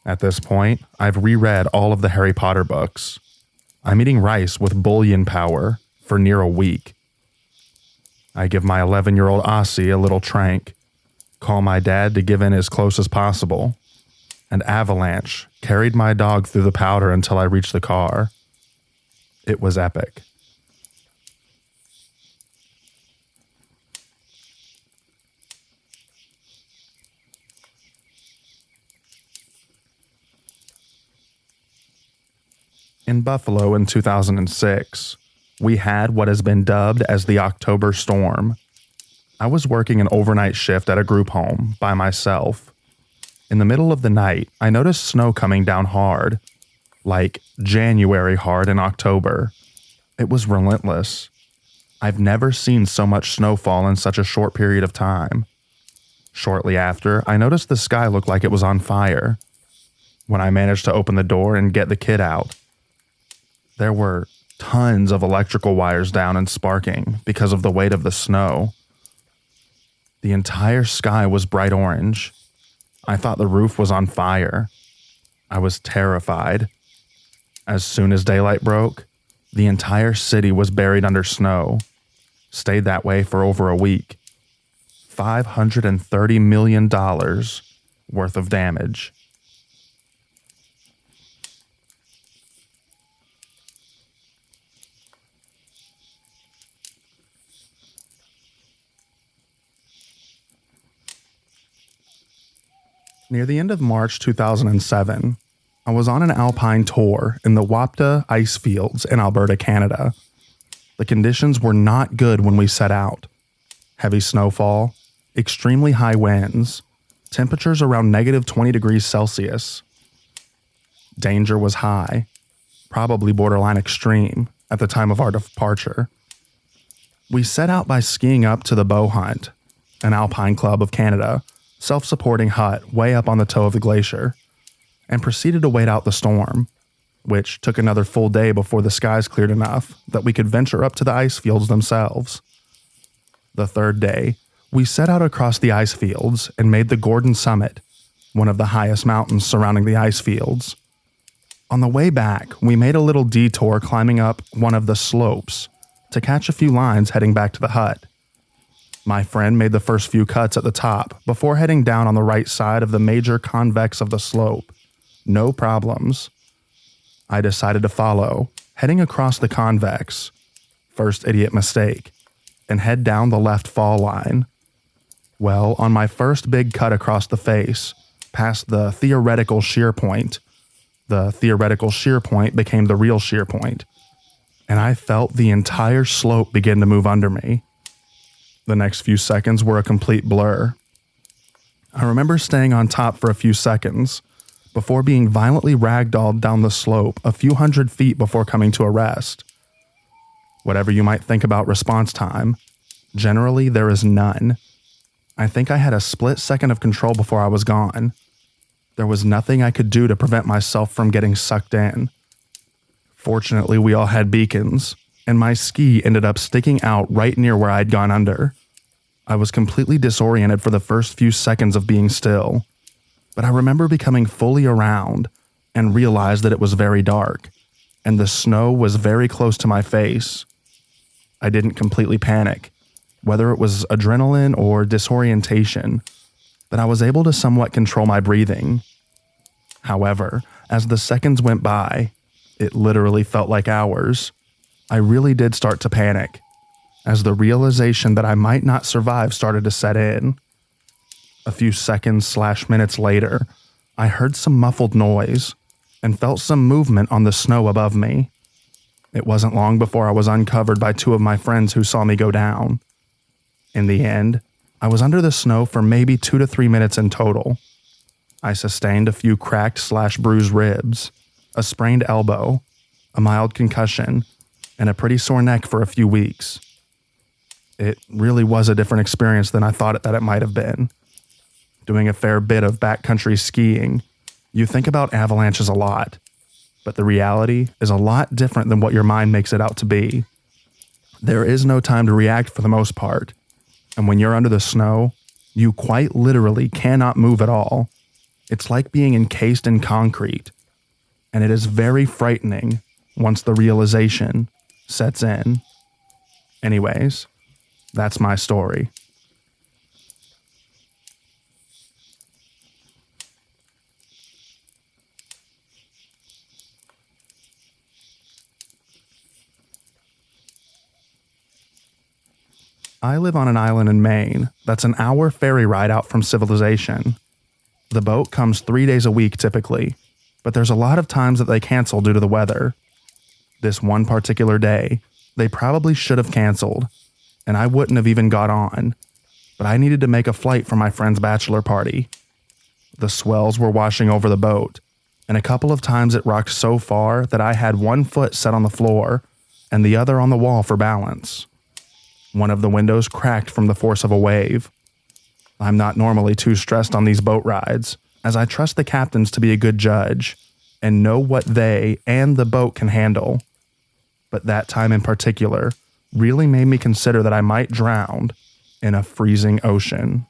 At this point, I've reread all of the Harry Potter books. I'm eating rice with bouillon power for near a week. I give my 11-year-old Aussie a little trank, call my dad to give in as close as possible, and Avalanche carried my dog through the powder until I reached the car. It was epic. In Buffalo in 2006, we had what has been dubbed as the October Storm. I was working an overnight shift at a group home by myself. In the middle of the night, I noticed snow coming down hard, like January hard in October. It was relentless. I've never seen so much snowfall in such a short period of time. Shortly after, I noticed the sky looked like it was on fire. When I managed to open the door and get the kid out, there were tons of electrical wires down and sparking because of the weight of the snow. The entire sky was bright orange. I thought the roof was on fire. I was terrified. As soon as daylight broke, the entire city was buried under snow. Stayed that way for over a week. $530 million worth of damage. Near the end of March 2007, I was on an alpine tour in the Wapta ice fields in Alberta, Canada. The conditions were not good when we set out. Heavy snowfall, extremely high winds, temperatures around negative 20 degrees Celsius. Danger was high, probably borderline extreme at the time of our departure. We set out by skiing up to the Bow Hunt, an alpine club of Canada, self-supporting hut way up on the toe of the glacier, and proceeded to wait out the storm, which took another full day before the skies cleared enough that we could venture up to the ice fields themselves. The third day, we set out across the ice fields and made the Gordon Summit, one of the highest mountains surrounding the ice fields. On the way back, we made a little detour climbing up one of the slopes to catch a few lines heading back to the hut. My friend made the first few cuts at the top before heading down on the right side of the major convex of the slope. No problems. I decided to follow, heading across the convex. First idiot mistake. And head down the left fall line. Well, on my first big cut across the face, past the theoretical shear point, the theoretical shear point became the real shear point, and I felt the entire slope begin to move under me. The next few seconds were a complete blur. I remember staying on top for a few seconds, before being violently ragdolled down the slope a few hundred feet before coming to a rest. Whatever you might think about response time, generally there is none. I think I had a split second of control before I was gone. There was nothing I could do to prevent myself from getting sucked in. Fortunately, we all had beacons, and my ski ended up sticking out right near where I'd gone under. I was completely disoriented for the first few seconds of being still, but I remember becoming fully around and realized that it was very dark, and the snow was very close to my face. I didn't completely panic, whether it was adrenaline or disorientation, but I was able to somewhat control my breathing. However, as the seconds went by, it literally felt like hours. I really did start to panic, as the realization that I might not survive started to set in. A few seconds/minutes later, I heard some muffled noise and felt some movement on the snow above me. It wasn't long before I was uncovered by two of my friends who saw me go down. In the end, I was under the snow for maybe 2 to 3 minutes in total. I sustained a few cracked/bruised ribs, a sprained elbow, a mild concussion, and a pretty sore neck for a few weeks. It really was a different experience than I thought that it might have been. Doing a fair bit of backcountry skiing, you think about avalanches a lot, but the reality is a lot different than what your mind makes it out to be. There is no time to react for the most part, and when you're under the snow, you quite literally cannot move at all. It's like being encased in concrete, and it is very frightening once the realization sets in. Anyways, that's my story. I live on an island in Maine that's an hour ferry ride out from civilization. The boat comes 3 days a week typically, but there's a lot of times that they cancel due to the weather. This one particular day, they probably should have canceled, and I wouldn't have even got on, but I needed to make a flight for my friend's bachelor party. The swells were washing over the boat, and a couple of times it rocked so far that I had one foot set on the floor and the other on the wall for balance. One of the windows cracked from the force of a wave. I'm not normally too stressed on these boat rides, as I trust the captains to be a good judge and know what they and the boat can handle. But that time in particular really made me consider that I might drown in a freezing ocean.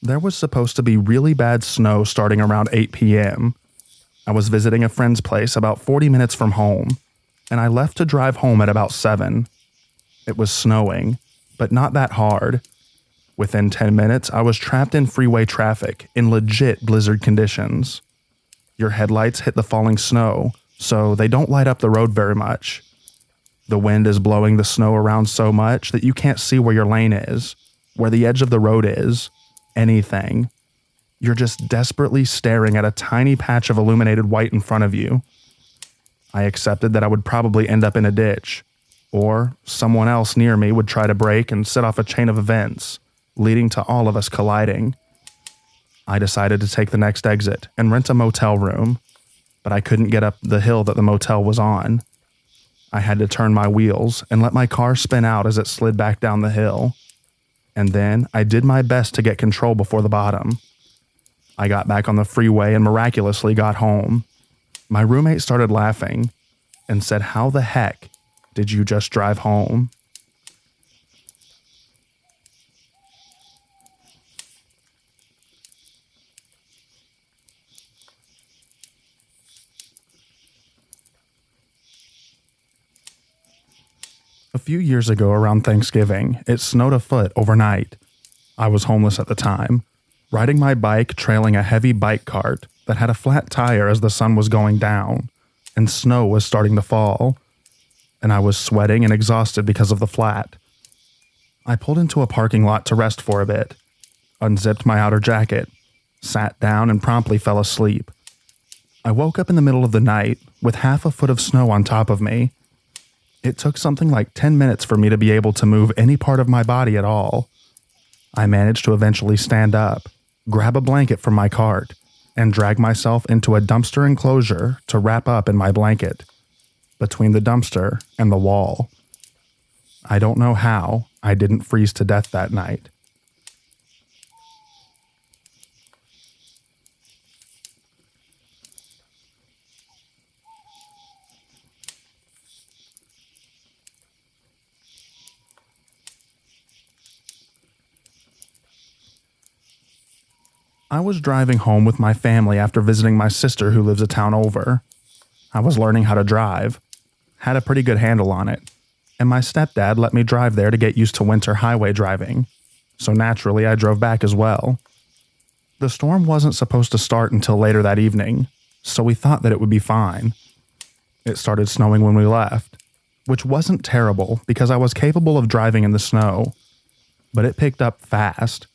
There was supposed to be really bad snow starting around 8 p.m. I was visiting a friend's place about 40 minutes from home, and I left to drive home at about 7. It was snowing, but not that hard. Within 10 minutes, I was trapped in freeway traffic in legit blizzard conditions. Your headlights hit the falling snow, so they don't light up the road very much. The wind is blowing the snow around so much that you can't see where your lane is, where the edge of the road is, anything. You're just desperately staring at a tiny patch of illuminated white in front of you. I accepted that I would probably end up in a ditch, or someone else near me would try to brake and set off a chain of events, leading to all of us colliding. I decided to take the next exit and rent a motel room, but I couldn't get up the hill that the motel was on. I had to turn my wheels and let my car spin out as it slid back down the hill. And then I did my best to get control before the bottom. I got back on the freeway and miraculously got home. My roommate started laughing and said, "How the heck did you just drive home?" A few years ago around Thanksgiving, it snowed a foot overnight. I was homeless at the time, riding my bike trailing a heavy bike cart that had a flat tire as the sun was going down, and snow was starting to fall, and I was sweating and exhausted because of the flat. I pulled into a parking lot to rest for a bit, unzipped my outer jacket, sat down and promptly fell asleep. I woke up in the middle of the night with half a foot of snow on top of me. It took something like 10 minutes for me to be able to move any part of my body at all. I managed to eventually stand up, grab a blanket from my cart, and drag myself into a dumpster enclosure to wrap up in my blanket, between the dumpster and the wall. I don't know how I didn't freeze to death that night. I was driving home with my family after visiting my sister who lives a town over. I was learning how to drive, had a pretty good handle on it, and my stepdad let me drive there to get used to winter highway driving, so naturally I drove back as well. The storm wasn't supposed to start until later that evening, so we thought that it would be fine. It started snowing when we left, which wasn't terrible because I was capable of driving in the snow, but it picked up fast.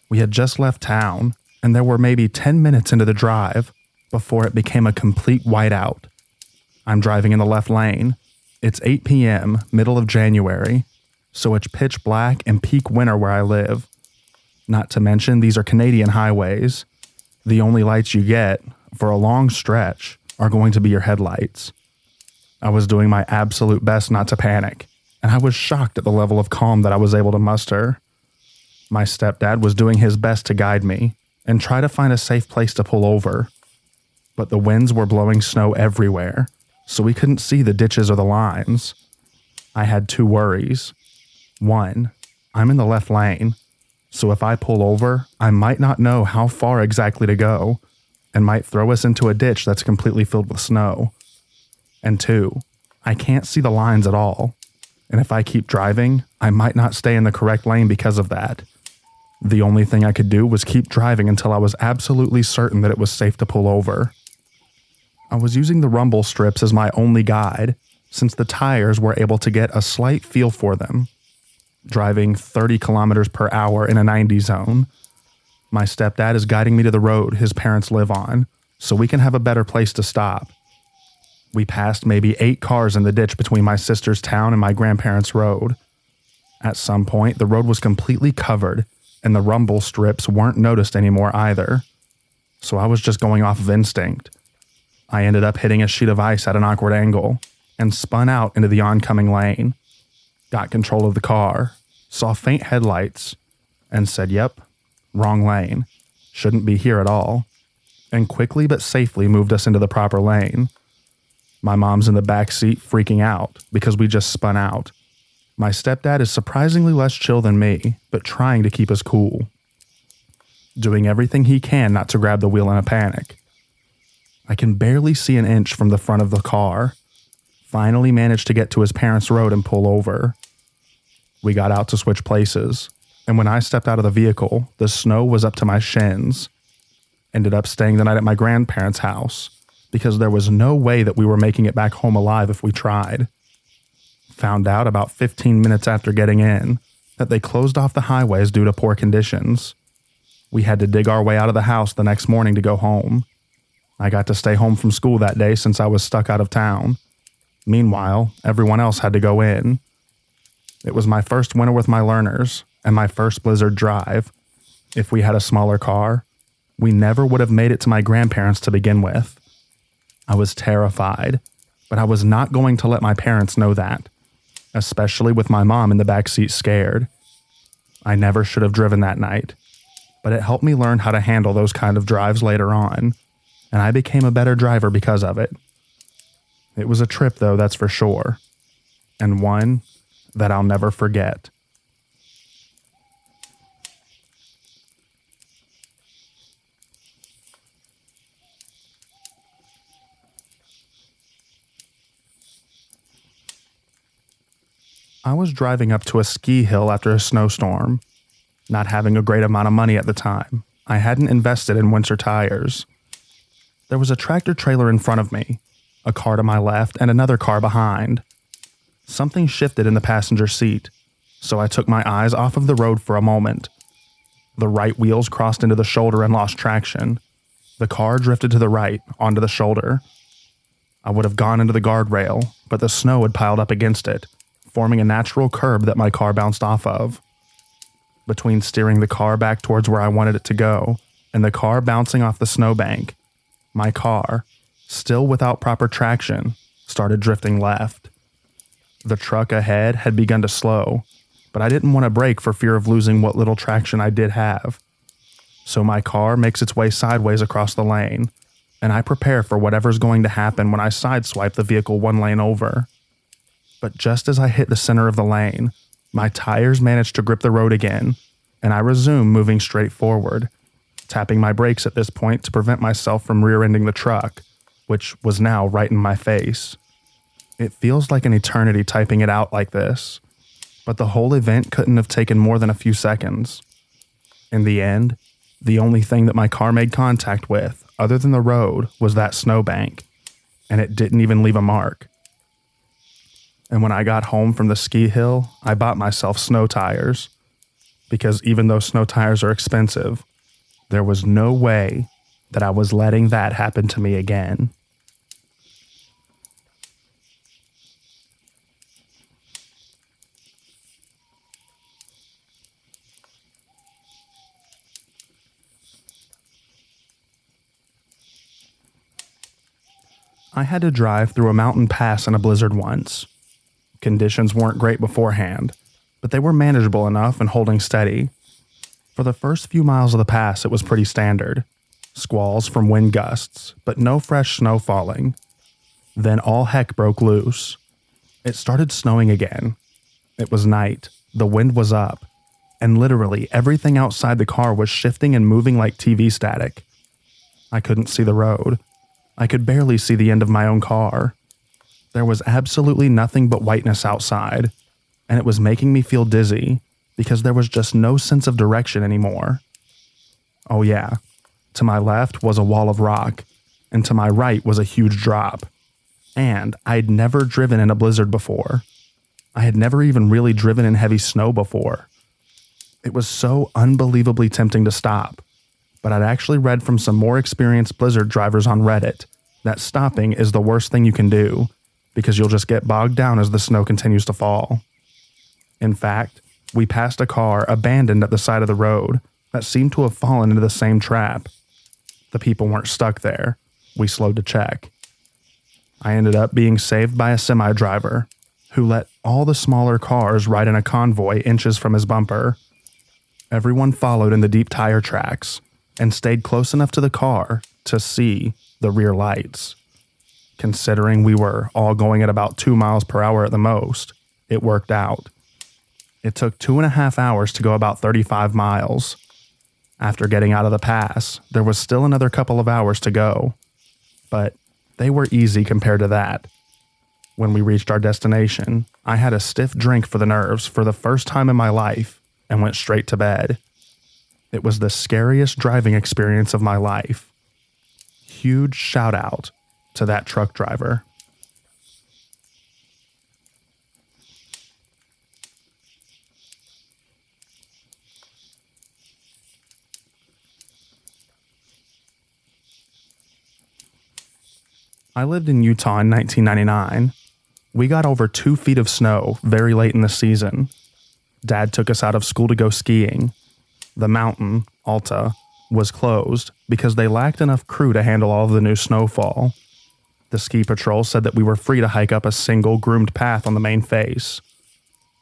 We had just left town, and there were maybe 10 minutes into the drive before it became a complete whiteout. I'm driving in the left lane. It's 8 p.m., middle of January, so it's pitch black and peak winter where I live. Not to mention, these are Canadian highways. The only lights you get, for a long stretch, are going to be your headlights. I was doing my absolute best not to panic, and I was shocked at the level of calm that I was able to muster. My stepdad was doing his best to guide me and try to find a safe place to pull over. But the winds were blowing snow everywhere, so we couldn't see the ditches or the lines. I had two worries. One, I'm in the left lane, so if I pull over, I might not know how far exactly to go and might throw us into a ditch that's completely filled with snow. And two, I can't see the lines at all, and if I keep driving, I might not stay in the correct lane because of that. The only thing I could do was keep driving until I was absolutely certain that it was safe to pull over. I was using the rumble strips as my only guide, since the tires were able to get a slight feel for them. Driving 30 kilometers per hour in a 90 zone. My stepdad is guiding me to the road his parents live on, so we can have a better place to stop. We passed maybe 8 cars in the ditch between my sister's town and my grandparents' road. At some point, the road was completely covered, and the rumble strips weren't noticed anymore either. So I was just going off of instinct. I ended up hitting a sheet of ice at an awkward angle and spun out into the oncoming lane. Got control of the car, saw faint headlights, and said, "Yep, wrong lane. Shouldn't be here at all," and quickly but safely moved us into the proper lane. My mom's in the back seat freaking out because we just spun out. My stepdad is surprisingly less chill than me, but trying to keep us cool. Doing everything he can not to grab the wheel in a panic. I can barely see an inch from the front of the car. Finally managed to get to his parents' road and pull over. We got out to switch places, and when I stepped out of the vehicle, the snow was up to my shins. Ended up staying the night at my grandparents' house, because there was no way that we were making it back home alive if we tried. Found out about 15 minutes after getting in that they closed off the highways due to poor conditions. We had to dig our way out of the house the next morning to go home. I got to stay home from school that day since I was stuck out of town. Meanwhile, everyone else had to go in. It was my first winter with my learners and my first blizzard drive. If we had a smaller car, we never would have made it to my grandparents to begin with. I was terrified, but I was not going to let my parents know that, especially with my mom in the backseat scared. I never should have driven that night, but it helped me learn how to handle those kind of drives later on, and I became a better driver because of it. It was a trip though, that's for sure, and one that I'll never forget. I was driving up to a ski hill after a snowstorm. Not having a great amount of money at the time, I hadn't invested in winter tires. There was a tractor trailer in front of me, a car to my left, and another car behind. Something shifted in the passenger seat, so I took my eyes off of the road for a moment. The right wheels crossed into the shoulder and lost traction. The car drifted to the right, onto the shoulder. I would have gone into the guardrail, but the snow had piled up against it, forming a natural curb that my car bounced off of. Between steering the car back towards where I wanted it to go and the car bouncing off the snowbank, my car, still without proper traction, started drifting left. The truck ahead had begun to slow, but I didn't want to brake for fear of losing what little traction I did have. So my car makes its way sideways across the lane, and I prepare for whatever's going to happen when I sideswipe the vehicle one lane over. But just as I hit the center of the lane, my tires managed to grip the road again, and I resume moving straight forward, tapping my brakes at this point to prevent myself from rear-ending the truck, which was now right in my face. It feels like an eternity typing it out like this, but the whole event couldn't have taken more than a few seconds. In the end, the only thing that my car made contact with, other than the road, was that snowbank, and it didn't even leave a mark. And when I got home from the ski hill, I bought myself snow tires, because even though snow tires are expensive, there was no way that I was letting that happen to me again. I had to drive through a mountain pass in a blizzard once. Conditions weren't great beforehand, but they were manageable enough and holding steady. For the first few miles of the pass, it was pretty standard. Squalls from wind gusts, but no fresh snow falling. Then all heck broke loose. It started snowing again. It was night, the wind was up, and literally everything outside the car was shifting and moving like TV static. I couldn't see the road. I could barely see the end of my own car. There was absolutely nothing but whiteness outside, and it was making me feel dizzy because there was just no sense of direction anymore. Oh yeah, to my left was a wall of rock, and to my right was a huge drop. And I'd never driven in a blizzard before. I had never even really driven in heavy snow before. It was so unbelievably tempting to stop, but I'd actually read from some more experienced blizzard drivers on Reddit that stopping is the worst thing you can do because you'll just get bogged down as the snow continues to fall. In fact, we passed a car abandoned at the side of the road that seemed to have fallen into the same trap. The people weren't stuck there. We slowed to check. I ended up being saved by a semi-driver who let all the smaller cars ride in a convoy inches from his bumper. Everyone followed in the deep tire tracks and stayed close enough to the car to see the rear lights. Considering we were all going at about 2 miles per hour at the most, it worked out. It took 2.5 hours to go about 35 miles. After getting out of the pass, there was still another couple of hours to go, but they were easy compared to that. When we reached our destination, I had a stiff drink for the nerves for the first time in my life and went straight to bed. It was the scariest driving experience of my life. Huge shout out to that truck driver. I lived in Utah in 1999. We got over 2 feet of snow very late in the season. Dad took us out of school to go skiing. The mountain, Alta, was closed because they lacked enough crew to handle all of the new snowfall. The ski patrol said that we were free to hike up a single groomed path on the main face.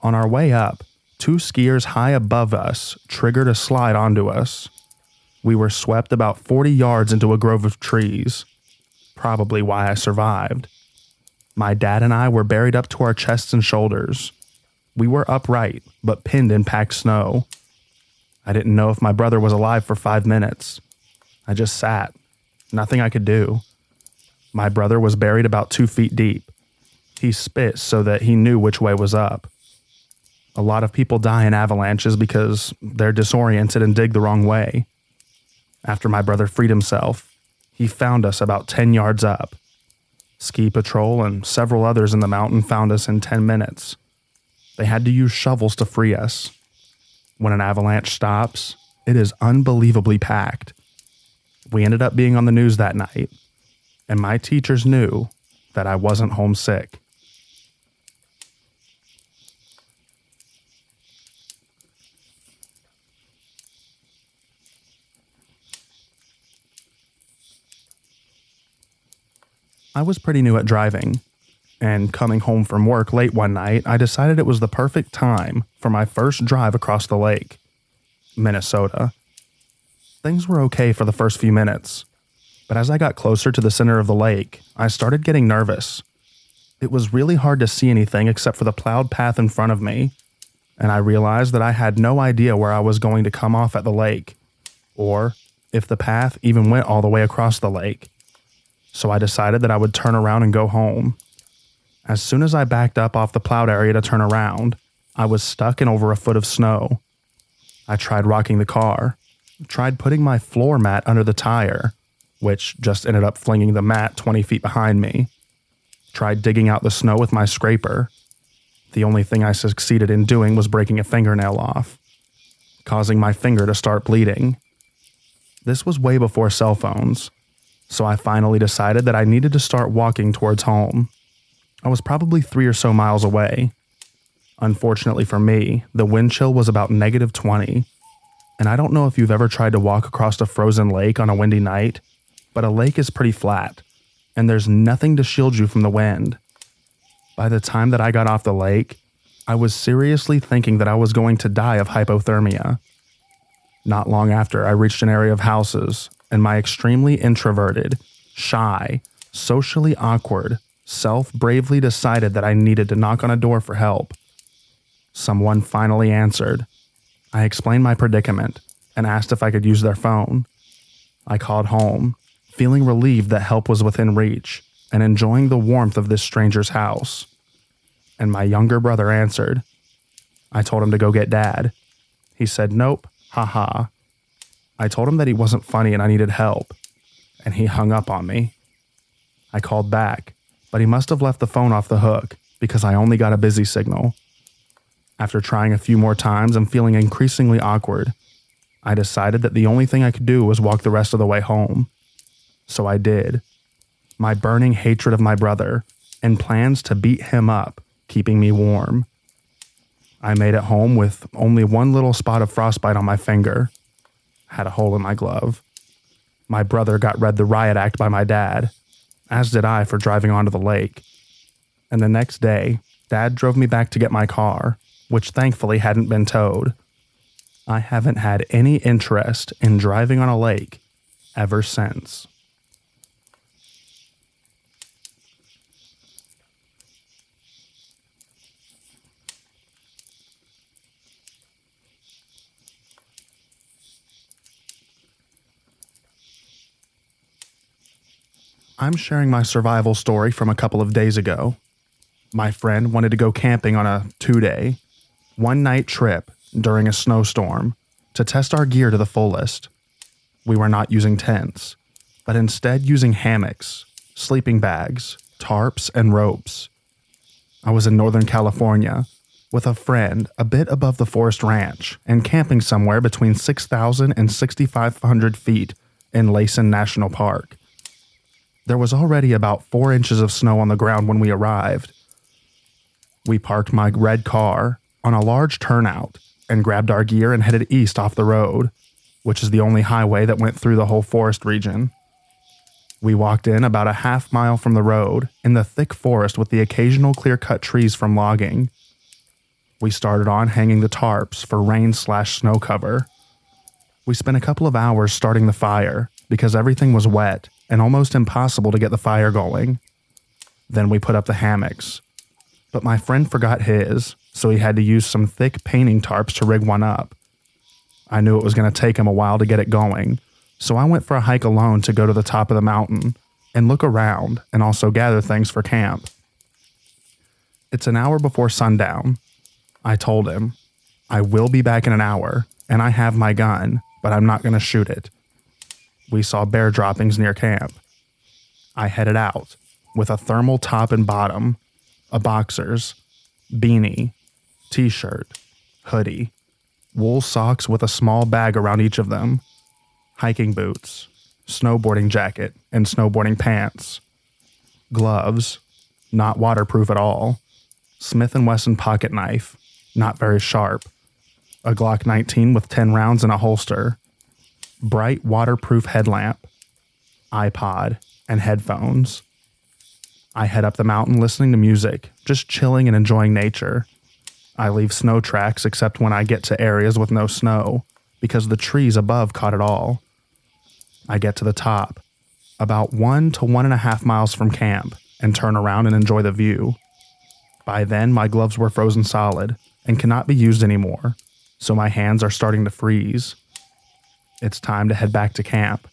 On our way up, 2 skiers high above us triggered a slide onto us. We were swept about 40 yards into a grove of trees. Probably why I survived. My dad and I were buried up to our chests and shoulders. We were upright, but pinned in packed snow. I didn't know if my brother was alive for 5 minutes. I just sat. Nothing I could do. My brother was buried about 2 feet deep. He spit so that he knew which way was up. A lot of people die in avalanches because they're disoriented and dig the wrong way. After my brother freed himself, he found us about 10 yards up. Ski patrol and several others in the mountain found us in 10 minutes. They had to use shovels to free us. When an avalanche stops, it is unbelievably packed. We ended up being on the news that night, and my teachers knew that I wasn't homesick. I was pretty new at driving, and coming home from work late one night, I decided it was the perfect time for my first drive across the lake, Minnesota. Things were okay for the first few minutes, but as I got closer to the center of the lake, I started getting nervous. It was really hard to see anything except for the plowed path in front of me, and I realized that I had no idea where I was going to come off at the lake, or if the path even went all the way across the lake. So I decided that I would turn around and go home. As soon as I backed up off the plowed area to turn around, I was stuck in over a foot of snow. I tried rocking the car, tried putting my floor mat under the tire, which just ended up flinging the mat 20 feet behind me. Tried digging out the snow with my scraper. The only thing I succeeded in doing was breaking a fingernail off, causing my finger to start bleeding. This was way before cell phones, so I finally decided that I needed to start walking towards home. I was probably 3 or so miles away. Unfortunately for me, the wind chill was about -20, and I don't know if you've ever tried to walk across a frozen lake on a windy night, but a lake is pretty flat, and there's nothing to shield you from the wind. By the time that I got off the lake, I was seriously thinking that I was going to die of hypothermia. Not long after, I reached an area of houses, and my extremely introverted, shy, socially awkward self bravely decided that I needed to knock on a door for help. Someone finally answered. I explained my predicament and asked if I could use their phone. I called home, feeling relieved that help was within reach and enjoying the warmth of this stranger's house. And my younger brother answered. I told him to go get Dad. He said, "Nope, haha." I told him that he wasn't funny and I needed help, and he hung up on me. I called back, but he must have left the phone off the hook because I only got a busy signal. After trying a few more times and feeling increasingly awkward, I decided that the only thing I could do was walk the rest of the way home. So I did. My burning hatred of my brother and plans to beat him up, keeping me warm. I made it home with only one little spot of frostbite on my finger. Had a hole in my glove. My brother got read the riot act by my dad, as did I for driving onto the lake. And the next day, Dad drove me back to get my car, which thankfully hadn't been towed. I haven't had any interest in driving on a lake ever since. I'm sharing my survival story from a couple of days ago. My friend wanted to go camping on a 2-day, one-night trip during a snowstorm to test our gear to the fullest. We were not using tents, but instead using hammocks, sleeping bags, tarps, and ropes. I was in Northern California with a friend a bit above the forest ranch and camping somewhere between 6,000 and 6,500 feet in Laysan National Park. There was already about 4 inches of snow on the ground when we arrived. We parked my red car on a large turnout and grabbed our gear and headed east off the road, which is the only highway that went through the whole forest region. We walked in about a half mile from the road in the thick forest with the occasional clear-cut trees from logging. We started on hanging the tarps for rain/snow cover. We spent a couple of hours starting the fire because everything was wet and almost impossible to get the fire going. Then we put up the hammocks. But my friend forgot his, so he had to use some thick painting tarps to rig one up. I knew it was going to take him a while to get it going, so I went for a hike alone to go to the top of the mountain and look around and also gather things for camp. It's an hour before sundown. I told him, I will be back in an hour, and I have my gun, but I'm not going to shoot it. We saw bear droppings near camp. I headed out with a thermal top and bottom, a boxers, beanie, t-shirt, hoodie, wool socks with a small bag around each of them, hiking boots, snowboarding jacket, and snowboarding pants. Gloves, not waterproof at all. Smith & Wesson pocket knife, not very sharp. A Glock 19 with 10 rounds in a holster. Bright waterproof headlamp. iPod, and headphones. I head up the mountain listening to music, just chilling and enjoying nature. I leave snow tracks except when I get to areas with no snow, because the trees above caught it all. I get to the top, about 1 to 1.5 miles from camp, and turn around and enjoy the view. By then, my gloves were frozen solid and cannot be used anymore, so my hands are starting to freeze. It's time to head back to camp.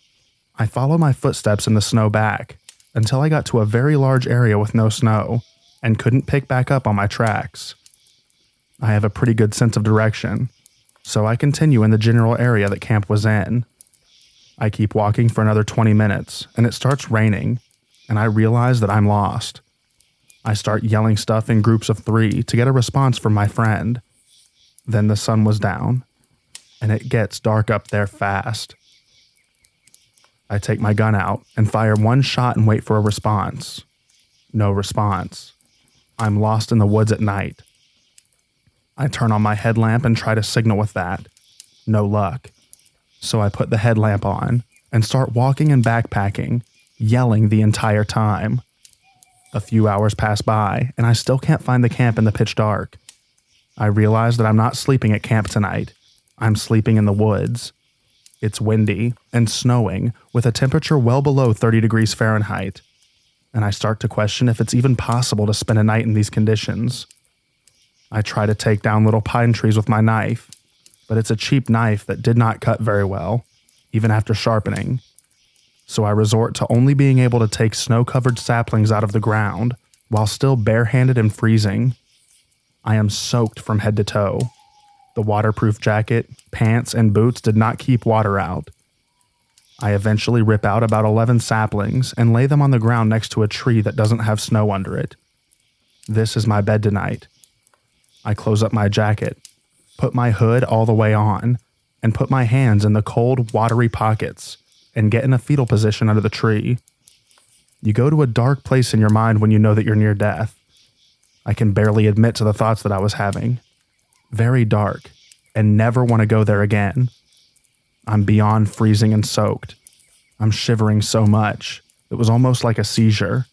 I follow my footsteps in the snow back until I got to a very large area with no snow and couldn't pick back up on my tracks. I have a pretty good sense of direction, so I continue in the general area that camp was in. I keep walking for another 20 minutes, and it starts raining, and I realize that I'm lost. I start yelling stuff in groups of 3 to get a response from my friend. Then the sun was down, and it gets dark up there fast. I take my gun out and fire one shot and wait for a response. No response. I'm lost in the woods at night. I turn on my headlamp and try to signal with that. No luck. So I put the headlamp on and start walking and backpacking, yelling the entire time. A few hours pass by and I still can't find the camp in the pitch dark. I realize that I'm not sleeping at camp tonight. I'm sleeping in the woods. It's windy and snowing with a temperature well below 30 degrees Fahrenheit. And I start to question if it's even possible to spend a night in these conditions. I try to take down little pine trees with my knife, but it's a cheap knife that did not cut very well, even after sharpening. So I resort to only being able to take snow-covered saplings out of the ground while still barehanded and freezing. I am soaked from head to toe. The waterproof jacket, pants, and boots did not keep water out. I eventually rip out about 11 saplings and lay them on the ground next to a tree that doesn't have snow under it. This is my bed tonight. I close up my jacket, put my hood all the way on, and put my hands in the cold, watery pockets and get in a fetal position under the tree. You go to a dark place in your mind when you know that you're near death. I can barely admit to the thoughts that I was having. Very dark, and never want to go there again. I'm beyond freezing and soaked. I'm shivering so much, it was almost like a seizure.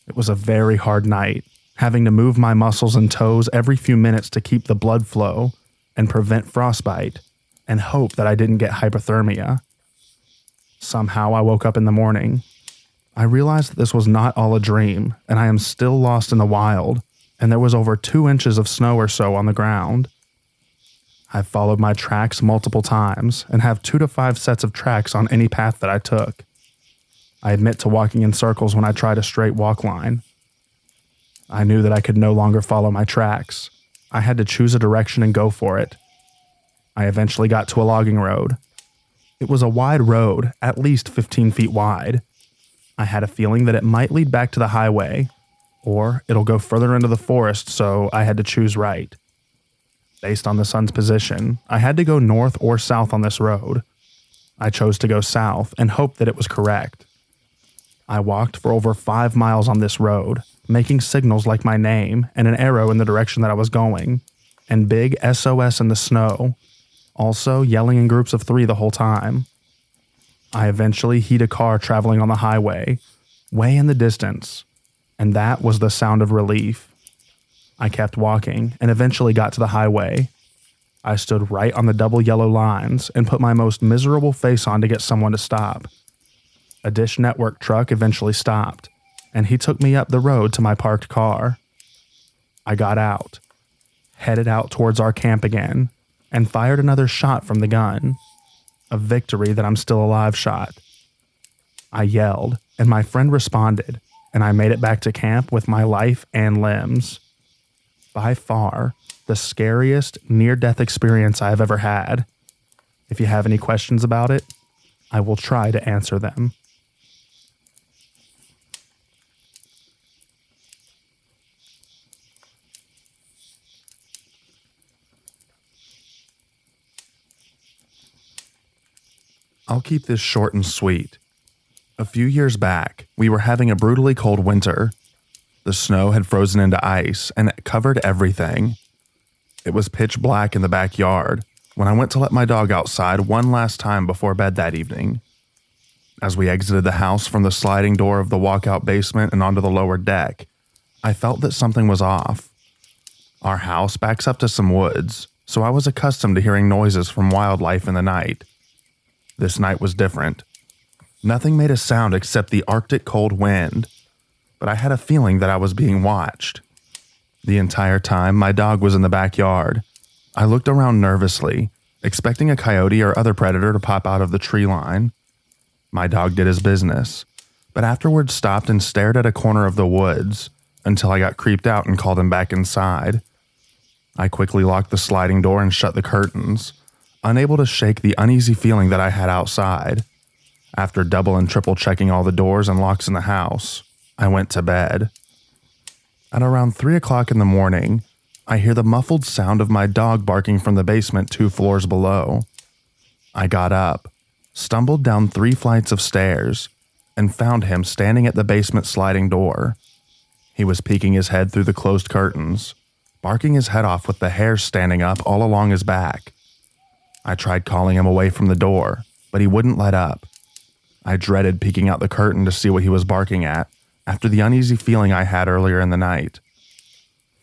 It was a very hard night, having to move my muscles and toes every few minutes to keep the blood flow and prevent frostbite, and hope that I didn't get hypothermia. Somehow I woke up in the morning. I realized that this was not all a dream, and I am still lost in the wild, and there was over 2 inches of snow or so on the ground. I've followed my tracks multiple times and have 2 to 5 sets of tracks on any path that I took. I admit to walking in circles when I tried a straight walk line. I knew that I could no longer follow my tracks. I had to choose a direction and go for it. I eventually got to a logging road. It was a wide road, at least 15 feet wide. I had a feeling that it might lead back to the highway, or it'll go further into the forest, so I had to choose right. Based on the sun's position, I had to go north or south on this road. I chose to go south and hoped that it was correct. I walked for over 5 miles on this road, making signals like my name and an arrow in the direction that I was going, and big SOS in the snow, also yelling in groups of 3 the whole time. I eventually hit a car traveling on the highway, way in the distance, and that was the sound of relief. I kept walking and eventually got to the highway. I stood right on the double yellow lines and put my most miserable face on to get someone to stop. A Dish Network truck eventually stopped, and he took me up the road to my parked car. I got out, headed out towards our camp again, and fired another shot from the gun. A victory that I'm still alive shot. I yelled, and my friend responded, and I made it back to camp with my life and limbs. By far, the scariest near-death experience I have ever had. If you have any questions about it, I will try to answer them. I'll keep this short and sweet. A few years back, we were having a brutally cold winter. The snow had frozen into ice and it covered everything. It was pitch black in the backyard when I went to let my dog outside one last time before bed that evening. As we exited the house from the sliding door of the walkout basement and onto the lower deck, I felt that something was off. Our house backs up to some woods, so I was accustomed to hearing noises from wildlife in the night. This night was different. Nothing made a sound except the Arctic cold wind, but I had a feeling that I was being watched. The entire time, my dog was in the backyard. I looked around nervously, expecting a coyote or other predator to pop out of the tree line. My dog did his business, but afterwards stopped and stared at a corner of the woods until I got creeped out and called him back inside. I quickly locked the sliding door and shut the curtains, unable to shake the uneasy feeling that I had outside. After double and triple checking all the doors and locks in the house, I went to bed. At around 3 o'clock in the morning, I hear the muffled sound of my dog barking from the basement 2 floors below. I got up, stumbled down 3 flights of stairs, and found him standing at the basement sliding door. He was peeking his head through the closed curtains, barking his head off with the hairs standing up all along his back. I tried calling him away from the door, but he wouldn't let up. I dreaded peeking out the curtain to see what he was barking at after the uneasy feeling I had earlier in the night.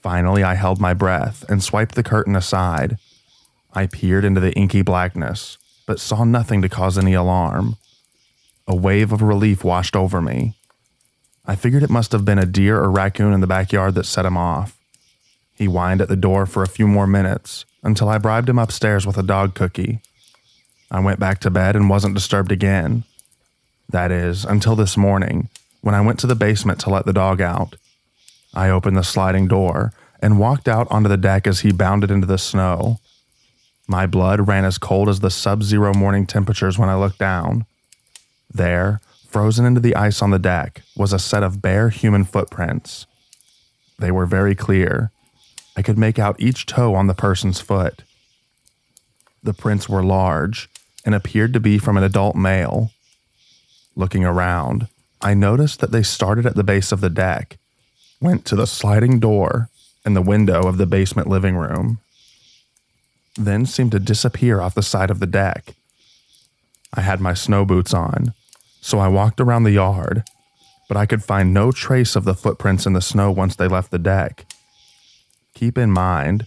Finally, I held my breath and swiped the curtain aside. I peered into the inky blackness, but saw nothing to cause any alarm. A wave of relief washed over me. I figured it must have been a deer or raccoon in the backyard that set him off. He whined at the door for a few more minutes until I bribed him upstairs with a dog cookie. I went back to bed and wasn't disturbed again. That is, until this morning, when I went to the basement to let the dog out. I opened the sliding door and walked out onto the deck as he bounded into the snow. My blood ran as cold as the sub-zero morning temperatures when I looked down. There, frozen into the ice on the deck, was a set of bare human footprints. They were very clear. I could make out each toe on the person's foot. The prints were large and appeared to be from an adult male. Looking around, I noticed that they started at the base of the deck, went to the sliding door and the window of the basement living room, then seemed to disappear off the side of the deck. I had my snow boots on, so I walked around the yard, but I could find no trace of the footprints in the snow once they left the deck. Keep in mind,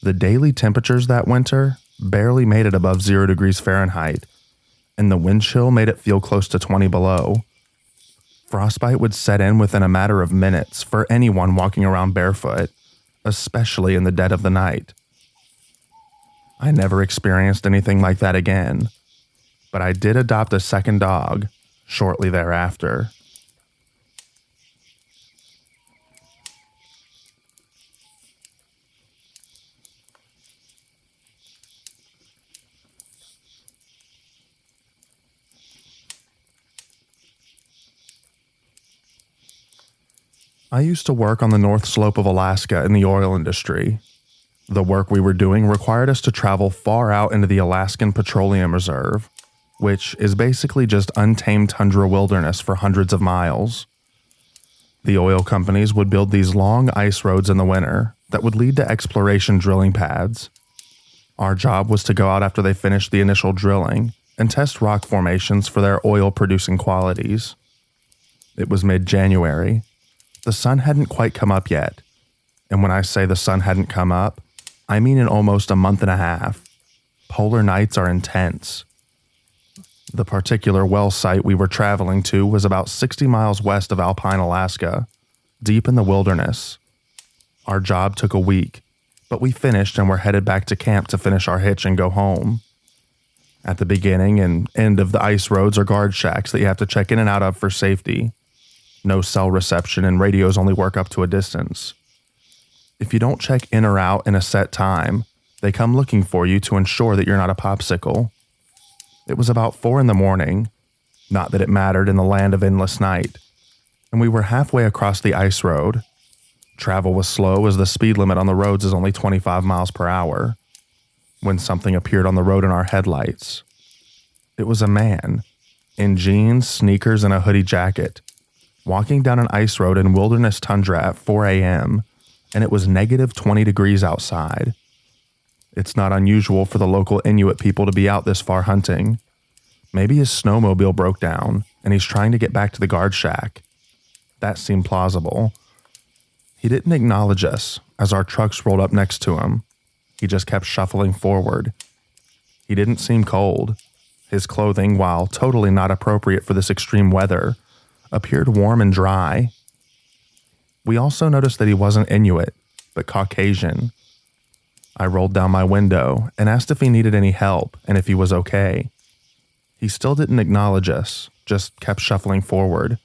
the daily temperatures that winter barely made it above 0 degrees Fahrenheit, and the wind chill made it feel close to 20 below. Frostbite would set in within a matter of minutes for anyone walking around barefoot, especially in the dead of the night. I never experienced anything like that again, but I did adopt a second dog shortly thereafter. I used to work on the north slope of Alaska in the oil industry. The work we were doing required us to travel far out into the Alaskan Petroleum Reserve, which is basically just untamed tundra wilderness for hundreds of miles. The oil companies would build these long ice roads in the winter that would lead to exploration drilling pads. Our job was to go out after they finished the initial drilling and test rock formations for their oil-producing qualities. It was mid-January. The sun hadn't quite come up yet, and when I say the sun hadn't come up, I mean in almost a month and a half. Polar nights are intense. The particular well site we were traveling to was about 60 miles west of Alpine, Alaska, deep in the wilderness. Our job took a week, but we finished and were headed back to camp to finish our hitch and go home. At the beginning and end of the ice roads are guard shacks that you have to check in and out of for safety. No cell reception and radios only work up to a distance. If you don't check in or out in a set time, they come looking for you to ensure that you're not a popsicle. It was about 4 a.m, not that it mattered in the land of endless night, and we were halfway across the ice road. Travel was slow as the speed limit on the roads is only 25 miles per hour, when something appeared on the road in our headlights. It was a man, in jeans, sneakers, and a hoodie jacket, walking down an ice road in wilderness tundra at 4 a.m., and it was negative 20 degrees outside. It's not unusual for the local Inuit people to be out this far hunting. Maybe his snowmobile broke down, and he's trying to get back to the guard shack. That seemed plausible. He didn't acknowledge us as our trucks rolled up next to him. He just kept shuffling forward. He didn't seem cold. His clothing, while totally not appropriate for this extreme weather, appeared warm and dry. We also noticed that he wasn't Inuit, but Caucasian. I rolled down my window and asked if he needed any help and if he was okay. He still didn't acknowledge us, just kept shuffling forward.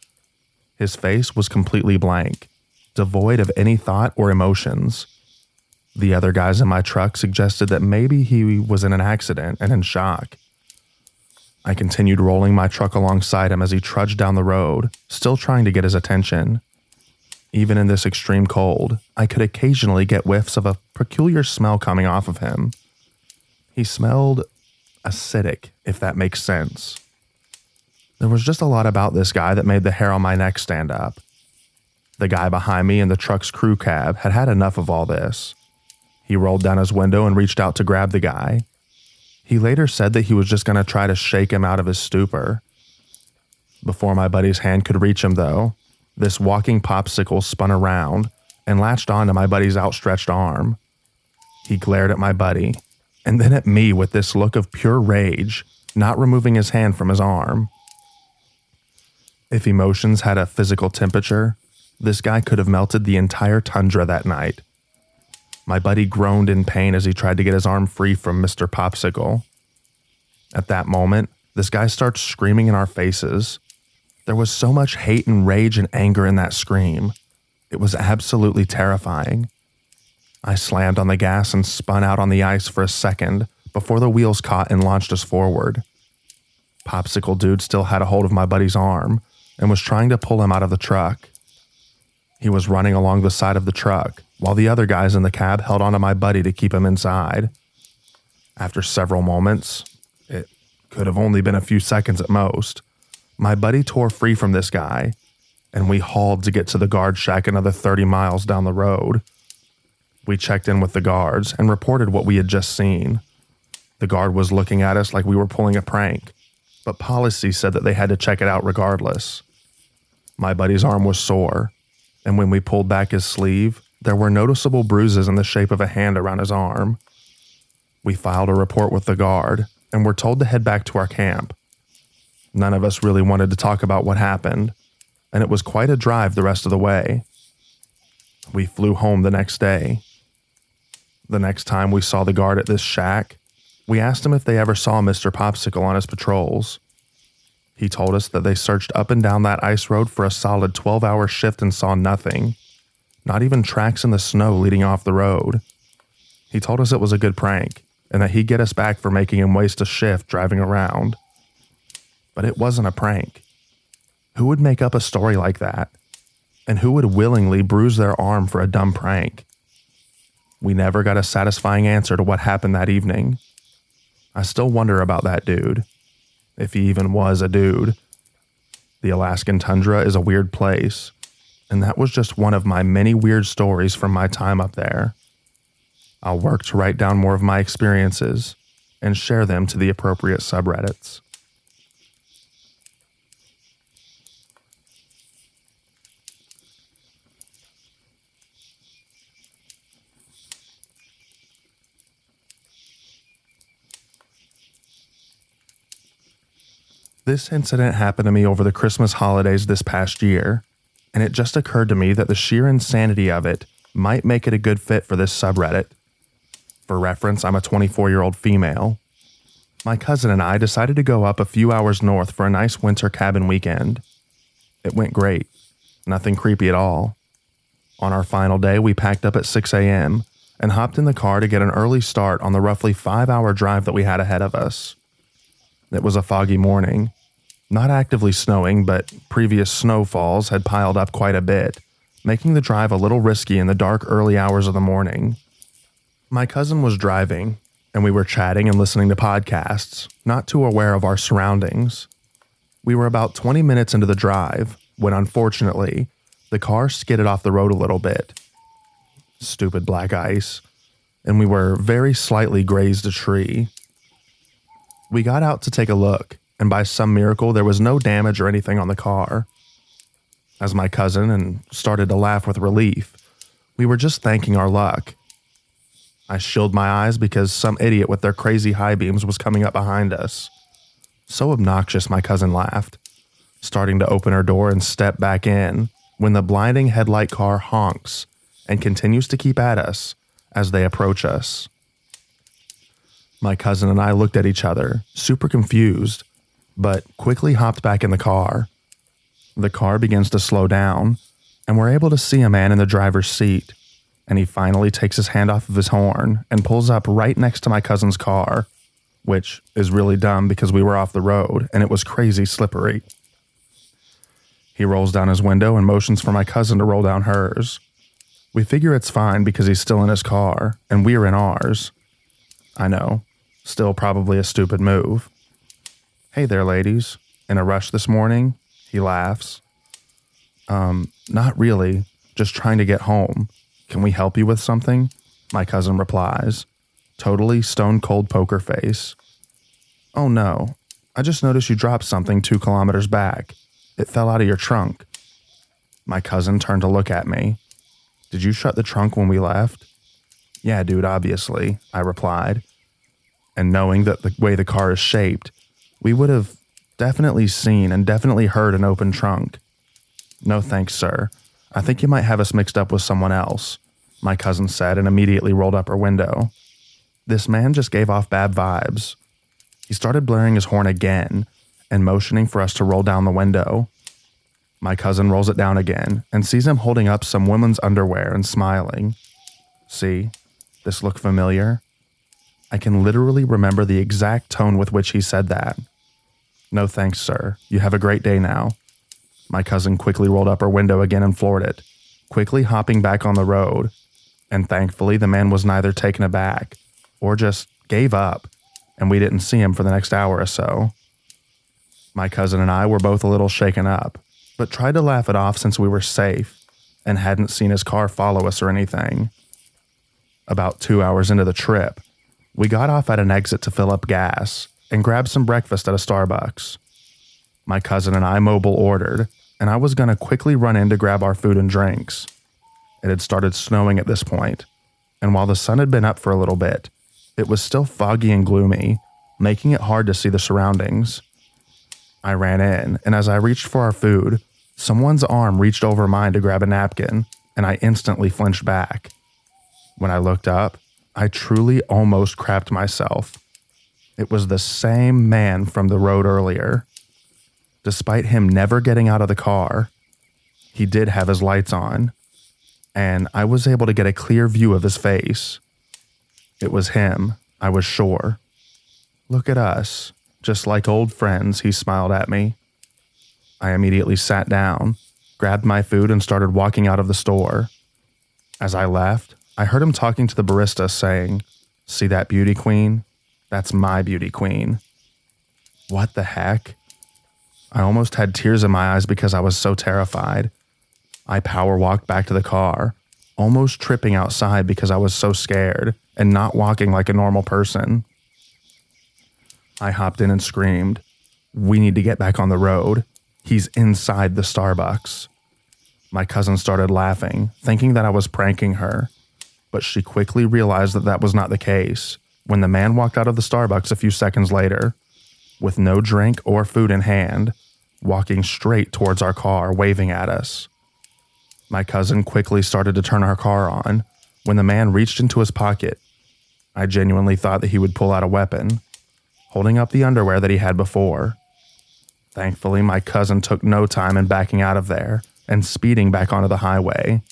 His face was completely blank, devoid of any thought or emotions. The other guys in my truck suggested that maybe he was in an accident and in shock. I continued rolling my truck alongside him as he trudged down the road, still trying to get his attention. Even in this extreme cold, I could occasionally get whiffs of a peculiar smell coming off of him. He smelled acidic, if that makes sense. There was just a lot about this guy that made the hair on my neck stand up. The guy behind me in the truck's crew cab had had enough of all this. He rolled down his window and reached out to grab the guy. He later said that he was just going to try to shake him out of his stupor. Before my buddy's hand could reach him, though, this walking popsicle spun around and latched onto my buddy's outstretched arm. He glared at my buddy, and then at me with this look of pure rage, not removing his hand from his arm. If emotions had a physical temperature, this guy could have melted the entire tundra that night. My buddy groaned in pain as he tried to get his arm free from Mr. Popsicle. At that moment, this guy starts screaming in our faces. There was so much hate and rage and anger in that scream. It was absolutely terrifying. I slammed on the gas and spun out on the ice for a second before the wheels caught and launched us forward. Popsicle Dude still had a hold of my buddy's arm and was trying to pull him out of the truck. He was running along the side of the truck, while the other guys in the cab held onto my buddy to keep him inside. After several moments, it could have only been a few seconds at most, my buddy tore free from this guy, and we hauled to get to the guard shack another 30 miles down the road. We checked in with the guards and reported what we had just seen. The guard was looking at us like we were pulling a prank, but policy said that they had to check it out regardless. My buddy's arm was sore, and when we pulled back his sleeve, there were noticeable bruises in the shape of a hand around his arm. We filed a report with the guard and were told to head back to our camp. None of us really wanted to talk about what happened, and it was quite a drive the rest of the way. We flew home the next day. The next time we saw the guard at this shack, we asked him if they ever saw Mr. Popsicle on his patrols. He told us that they searched up and down that ice road for a solid 12-hour shift and saw nothing, not even tracks in the snow leading off the road. He told us it was a good prank and that he'd get us back for making him waste a shift driving around. But it wasn't a prank. Who would make up a story like that? And who would willingly bruise their arm for a dumb prank? We never got a satisfying answer to what happened that evening. I still wonder about that dude, if he even was a dude. The Alaskan tundra is a weird place, and that was just one of my many weird stories from my time up there. I'll work to write down more of my experiences and share them to the appropriate subreddits. This incident happened to me over the Christmas holidays this past year, and it just occurred to me that the sheer insanity of it might make it a good fit for this subreddit. For reference, I'm a 24-year-old female. My cousin and I decided to go up a few hours north for a nice winter cabin weekend. It went great. Nothing creepy at all. On our final day, we packed up at 6 a.m. and hopped in the car to get an early start on the roughly 5-hour drive that we had ahead of us. It was a foggy morning. Not actively snowing, but previous snowfalls had piled up quite a bit, making the drive a little risky in the dark early hours of the morning. My cousin was driving, and we were chatting and listening to podcasts, not too aware of our surroundings. We were about 20 minutes into the drive when, unfortunately, the car skidded off the road a little bit. Stupid black ice. And we were very slightly grazed a tree. We got out to take a look, and by some miracle, there was no damage or anything on the car. As my cousin started to laugh with relief, we were just thanking our luck. I shielded my eyes because some idiot with their crazy high beams was coming up behind us. So obnoxious, my cousin laughed, starting to open her door and step back in when the blinding headlight car honks and continues to keep at us as they approach us. My cousin and I looked at each other, super confused, but quickly hopped back in the car. The car begins to slow down, and we're able to see a man in the driver's seat, and he finally takes his hand off of his horn and pulls up right next to my cousin's car, which is really dumb because we were off the road and it was crazy slippery. He rolls down his window and motions for my cousin to roll down hers. We figure it's fine because he's still in his car and we're in ours. I know, still probably a stupid move. Hey there, ladies. In a rush this morning? He laughs. Not really, just trying to get home. Can we help you with something? My cousin replies, totally stone cold poker face. Oh no, I just noticed you dropped something 2 kilometers back. It fell out of your trunk. My cousin turned to look at me. Did you shut the trunk when we left? Yeah, dude, obviously, I replied. And knowing that the way the car is shaped, we would have definitely seen and definitely heard an open trunk. No thanks, sir. I think you might have us mixed up with someone else, my cousin said and immediately rolled up her window. This man just gave off bad vibes. He started blaring his horn again and motioning for us to roll down the window. My cousin rolls it down again and sees him holding up some women's underwear and smiling. See, this look familiar? I can literally remember the exact tone with which he said that. No thanks, sir. You have a great day now. My cousin quickly rolled up her window again and floored it, quickly hopping back on the road. And thankfully, the man was neither taken aback or just gave up, and we didn't see him for the next hour or so. My cousin and I were both a little shaken up, but tried to laugh it off since we were safe and hadn't seen his car follow us or anything. About 2 hours into the trip, we got off at an exit to fill up gas and grab some breakfast at a Starbucks. My cousin and I mobile ordered, and I was going to quickly run in to grab our food and drinks. It had started snowing at this point, and while the sun had been up for a little bit, it was still foggy and gloomy, making it hard to see the surroundings. I ran in, and as I reached for our food, someone's arm reached over mine to grab a napkin, and I instantly flinched back. When I looked up, I truly almost crapped myself. It was the same man from the road earlier. Despite him never getting out of the car, he did have his lights on, and I was able to get a clear view of his face. It was him, I was sure. Look at us, just like old friends, he smiled at me. I immediately sat down, grabbed my food, and started walking out of the store. As I left, I heard him talking to the barista saying, "See that beauty queen? That's my beauty queen." What the heck? I almost had tears in my eyes because I was so terrified. I power walked back to the car, almost tripping outside because I was so scared and not walking like a normal person. I hopped in and screamed, "We need to get back on the road. He's inside the Starbucks." My cousin started laughing, thinking that I was pranking her, but she quickly realized that that was not the case when the man walked out of the Starbucks a few seconds later, with no drink or food in hand, walking straight towards our car, waving at us. My cousin quickly started to turn our car on when the man reached into his pocket. I genuinely thought that he would pull out a weapon, holding up the underwear that he had before. Thankfully, my cousin took no time in backing out of there and speeding back onto the highway.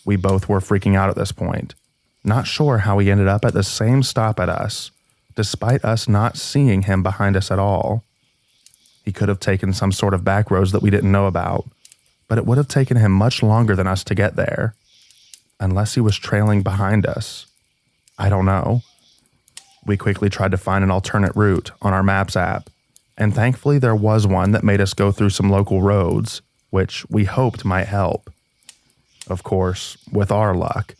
We both were freaking out at this point, not sure how he ended up at the same stop at us, despite us not seeing him behind us at all. He could have taken some sort of back roads that we didn't know about, but it would have taken him much longer than us to get there. Unless he was trailing behind us. I don't know. We quickly tried to find an alternate route on our Maps app, and thankfully there was one that made us go through some local roads, which we hoped might help. Of course, with our luck,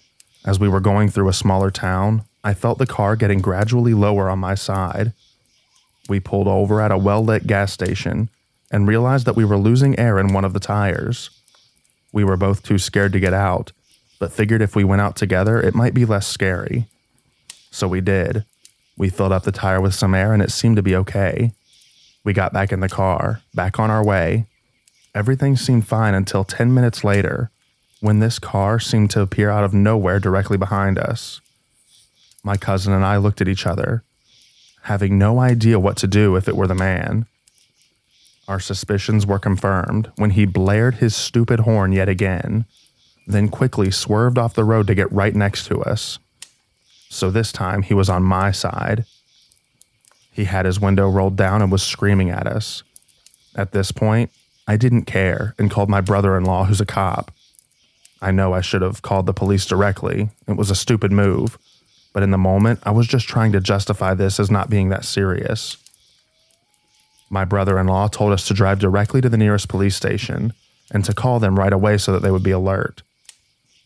as we were going through a smaller town, I felt the car getting gradually lower on my side. We pulled over at a well-lit gas station and realized that we were losing air in one of the tires. We were both too scared to get out, but figured if we went out together, it might be less scary. So we did. We filled up the tire with some air and it seemed to be okay. We got back in the car, back on our way. Everything seemed fine until 10 minutes later, when this car seemed to appear out of nowhere directly behind us. My cousin and I looked at each other, having no idea what to do if it were the man. Our suspicions were confirmed when he blared his stupid horn yet again, then quickly swerved off the road to get right next to us. So this time he was on my side. He had his window rolled down and was screaming at us. At this point, I didn't care and called my brother-in-law, who's a cop. I know I should have called the police directly. It was a stupid move. But in the moment, I was just trying to justify this as not being that serious. My brother-in-law told us to drive directly to the nearest police station and to call them right away so that they would be alert.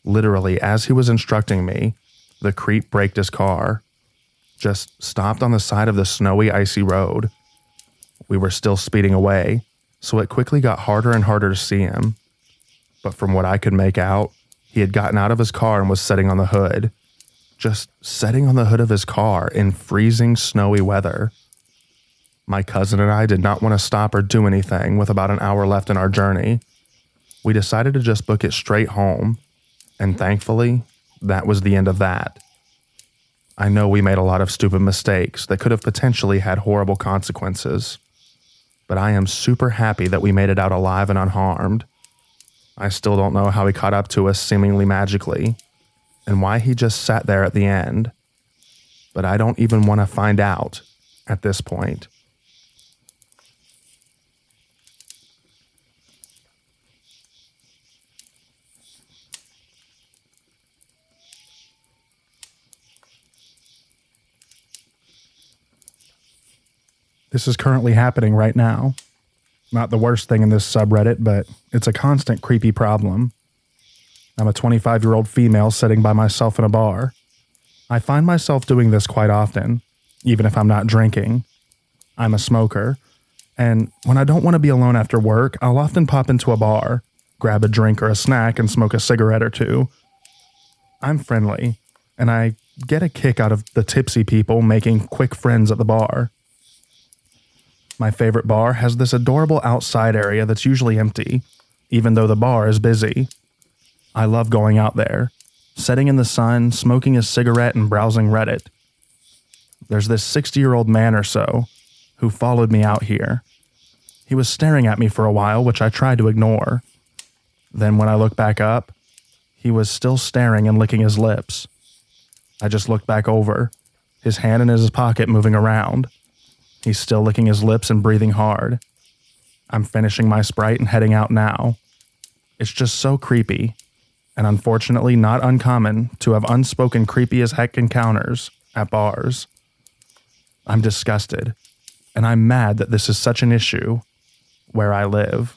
Literally, as he was instructing me, the creep braked his car, just stopped on the side of the snowy, icy road. We were still speeding away, so it quickly got harder and harder to see him. But from what I could make out, he had gotten out of his car and was sitting on the hood. Just sitting on the hood of his car in freezing, snowy weather. My cousin and I did not want to stop or do anything with about an hour left in our journey. We decided to just book it straight home, and thankfully, that was the end of that. I know we made a lot of stupid mistakes that could have potentially had horrible consequences, but I am super happy that we made it out alive and unharmed. I still don't know how he caught up to us seemingly magically, and why he just sat there at the end. But I don't even want to find out at this point. This is currently happening right now. Not the worst thing in this subreddit, but it's a constant creepy problem. I'm a 25-year-old female sitting by myself in a bar. I find myself doing this quite often, even if I'm not drinking. I'm a smoker, and when I don't want to be alone after work, I'll often pop into a bar, grab a drink or a snack, and smoke a cigarette or two. I'm friendly, and I get a kick out of the tipsy people making quick friends at the bar. My favorite bar has this adorable outside area that's usually empty, even though the bar is busy. I love going out there, sitting in the sun, smoking a cigarette and browsing Reddit. There's this 60-year-old man or so who followed me out here. He was staring at me for a while, which I tried to ignore. Then when I looked back up, he was still staring and licking his lips. I just looked back over, his hand in his pocket moving around. He's still licking his lips and breathing hard. I'm finishing my Sprite and heading out now. It's just so creepy, and unfortunately not uncommon to have unspoken creepy as heck encounters at bars. I'm disgusted, and I'm mad that this is such an issue where I live.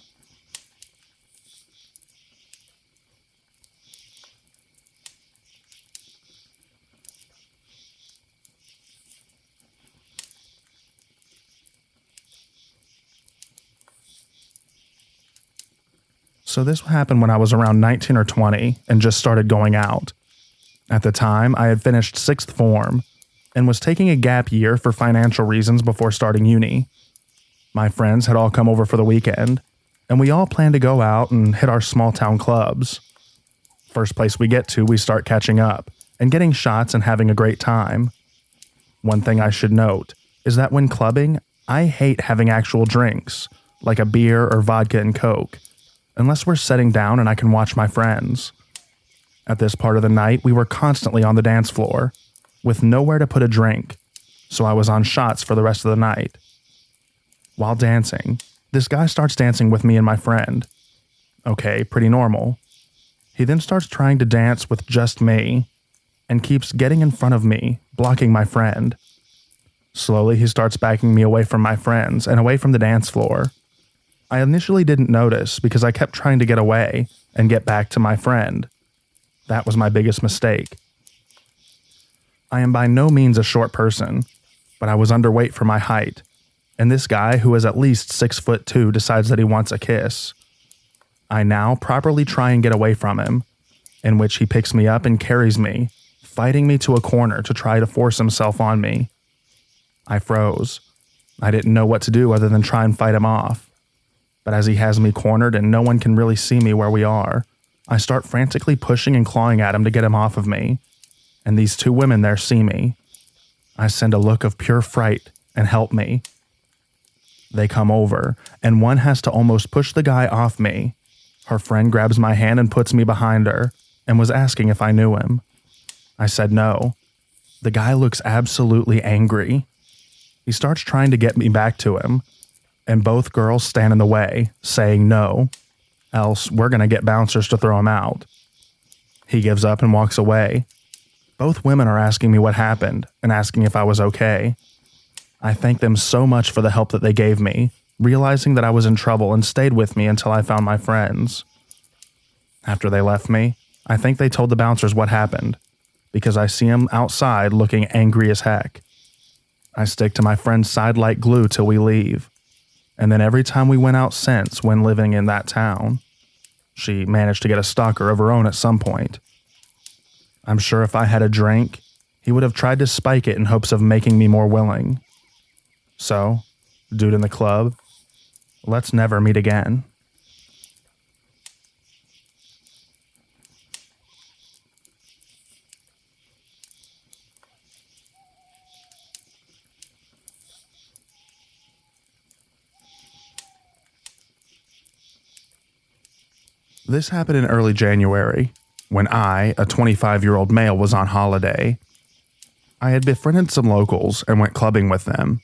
So this happened when I was around 19 or 20 and just started going out. At the time, I had finished 6th form and was taking a gap year for financial reasons before starting uni. My friends had all come over for the weekend, and we all planned to go out and hit our small town clubs. First place we get to, we start catching up and getting shots and having a great time. One thing I should note is that when clubbing, I hate having actual drinks, like a beer or vodka and Coke, unless we're sitting down and I can watch my friends. At this part of the night, we were constantly on the dance floor, with nowhere to put a drink, so I was on shots for the rest of the night. While dancing, this guy starts dancing with me and my friend. Okay, pretty normal. He then starts trying to dance with just me, and keeps getting in front of me, blocking my friend. Slowly, he starts backing me away from my friends and away from the dance floor. I initially didn't notice because I kept trying to get away and get back to my friend. That was my biggest mistake. I am by no means a short person, but I was underweight for my height, and this guy, who is at least 6'2", decides that he wants a kiss. I now properly try and get away from him, in which he picks me up and carries me, fighting me to a corner to try to force himself on me. I froze. I didn't know what to do other than try and fight him off. But as he has me cornered and no one can really see me where we are, I start frantically pushing and clawing at him to get him off of me. And these two women there see me. I send a look of pure fright and help me. They come over, and one has to almost push the guy off me. Her friend grabs my hand and puts me behind her, and was asking if I knew him. I said no. The guy looks absolutely angry. He starts trying to get me back to him, and both girls stand in the way, saying no, else we're going to get bouncers to throw him out. He gives up and walks away. Both women are asking me what happened and asking if I was okay. I thank them so much for the help that they gave me, realizing that I was in trouble, and stayed with me until I found my friends. After they left me, I think they told the bouncers what happened, because I see him outside looking angry as heck. I stick to my friend's side like glue till we leave, and then every time we went out since when living in that town, she managed to get a stalker of her own at some point. I'm sure if I had a drink, he would have tried to spike it in hopes of making me more willing. So, dude in the club, let's never meet again. This happened in early January, when I, a 25-year-old male, was on holiday. I had befriended some locals and went clubbing with them.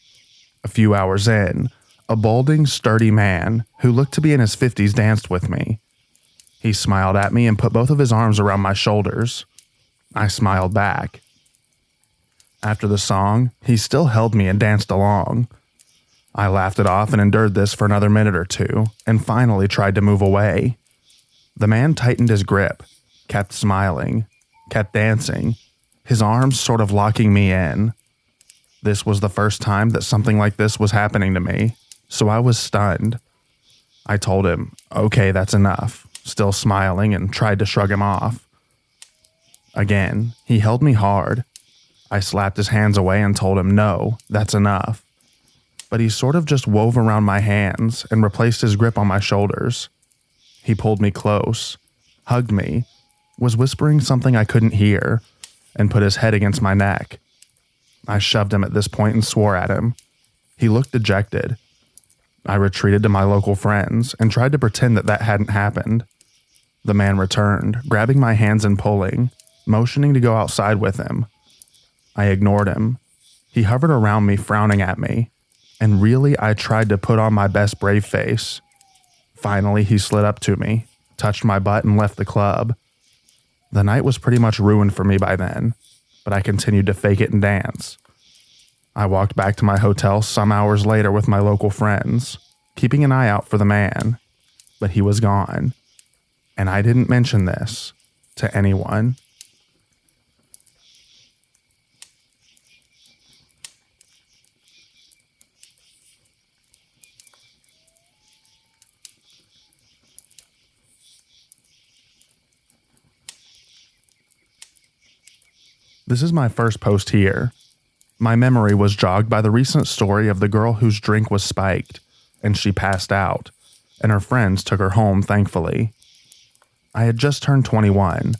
A few hours in, a balding, sturdy man who looked to be in his 50s danced with me. He smiled at me and put both of his arms around my shoulders. I smiled back. After the song, he still held me and danced along. I laughed it off and endured this for another minute or two, and finally tried to move away. The man tightened his grip, kept smiling, kept dancing, his arms sort of locking me in. This was the first time that something like this was happening to me, so I was stunned. I told him, okay, that's enough, still smiling, and tried to shrug him off. Again, he held me hard. I slapped his hands away and told him, no, that's enough. But he sort of just wove around my hands and replaced his grip on my shoulders. He pulled me close, hugged me, was whispering something I couldn't hear, and put his head against my neck. I shoved him at this point and swore at him. He looked dejected. I retreated to my local friends and tried to pretend that hadn't happened. The man returned, grabbing my hands and pulling, motioning to go outside with him. I ignored him. He hovered around me, frowning at me, and really I tried to put on my best brave face. Finally, he slid up to me, touched my butt, and left the club. The night was pretty much ruined for me by then, but I continued to fake it and dance. I walked back to my hotel some hours later with my local friends, keeping an eye out for the man, but he was gone, and I didn't mention this to anyone. This is my first post here. My memory was jogged by the recent story of the girl whose drink was spiked, and she passed out, and her friends took her home, thankfully. I had just turned 21,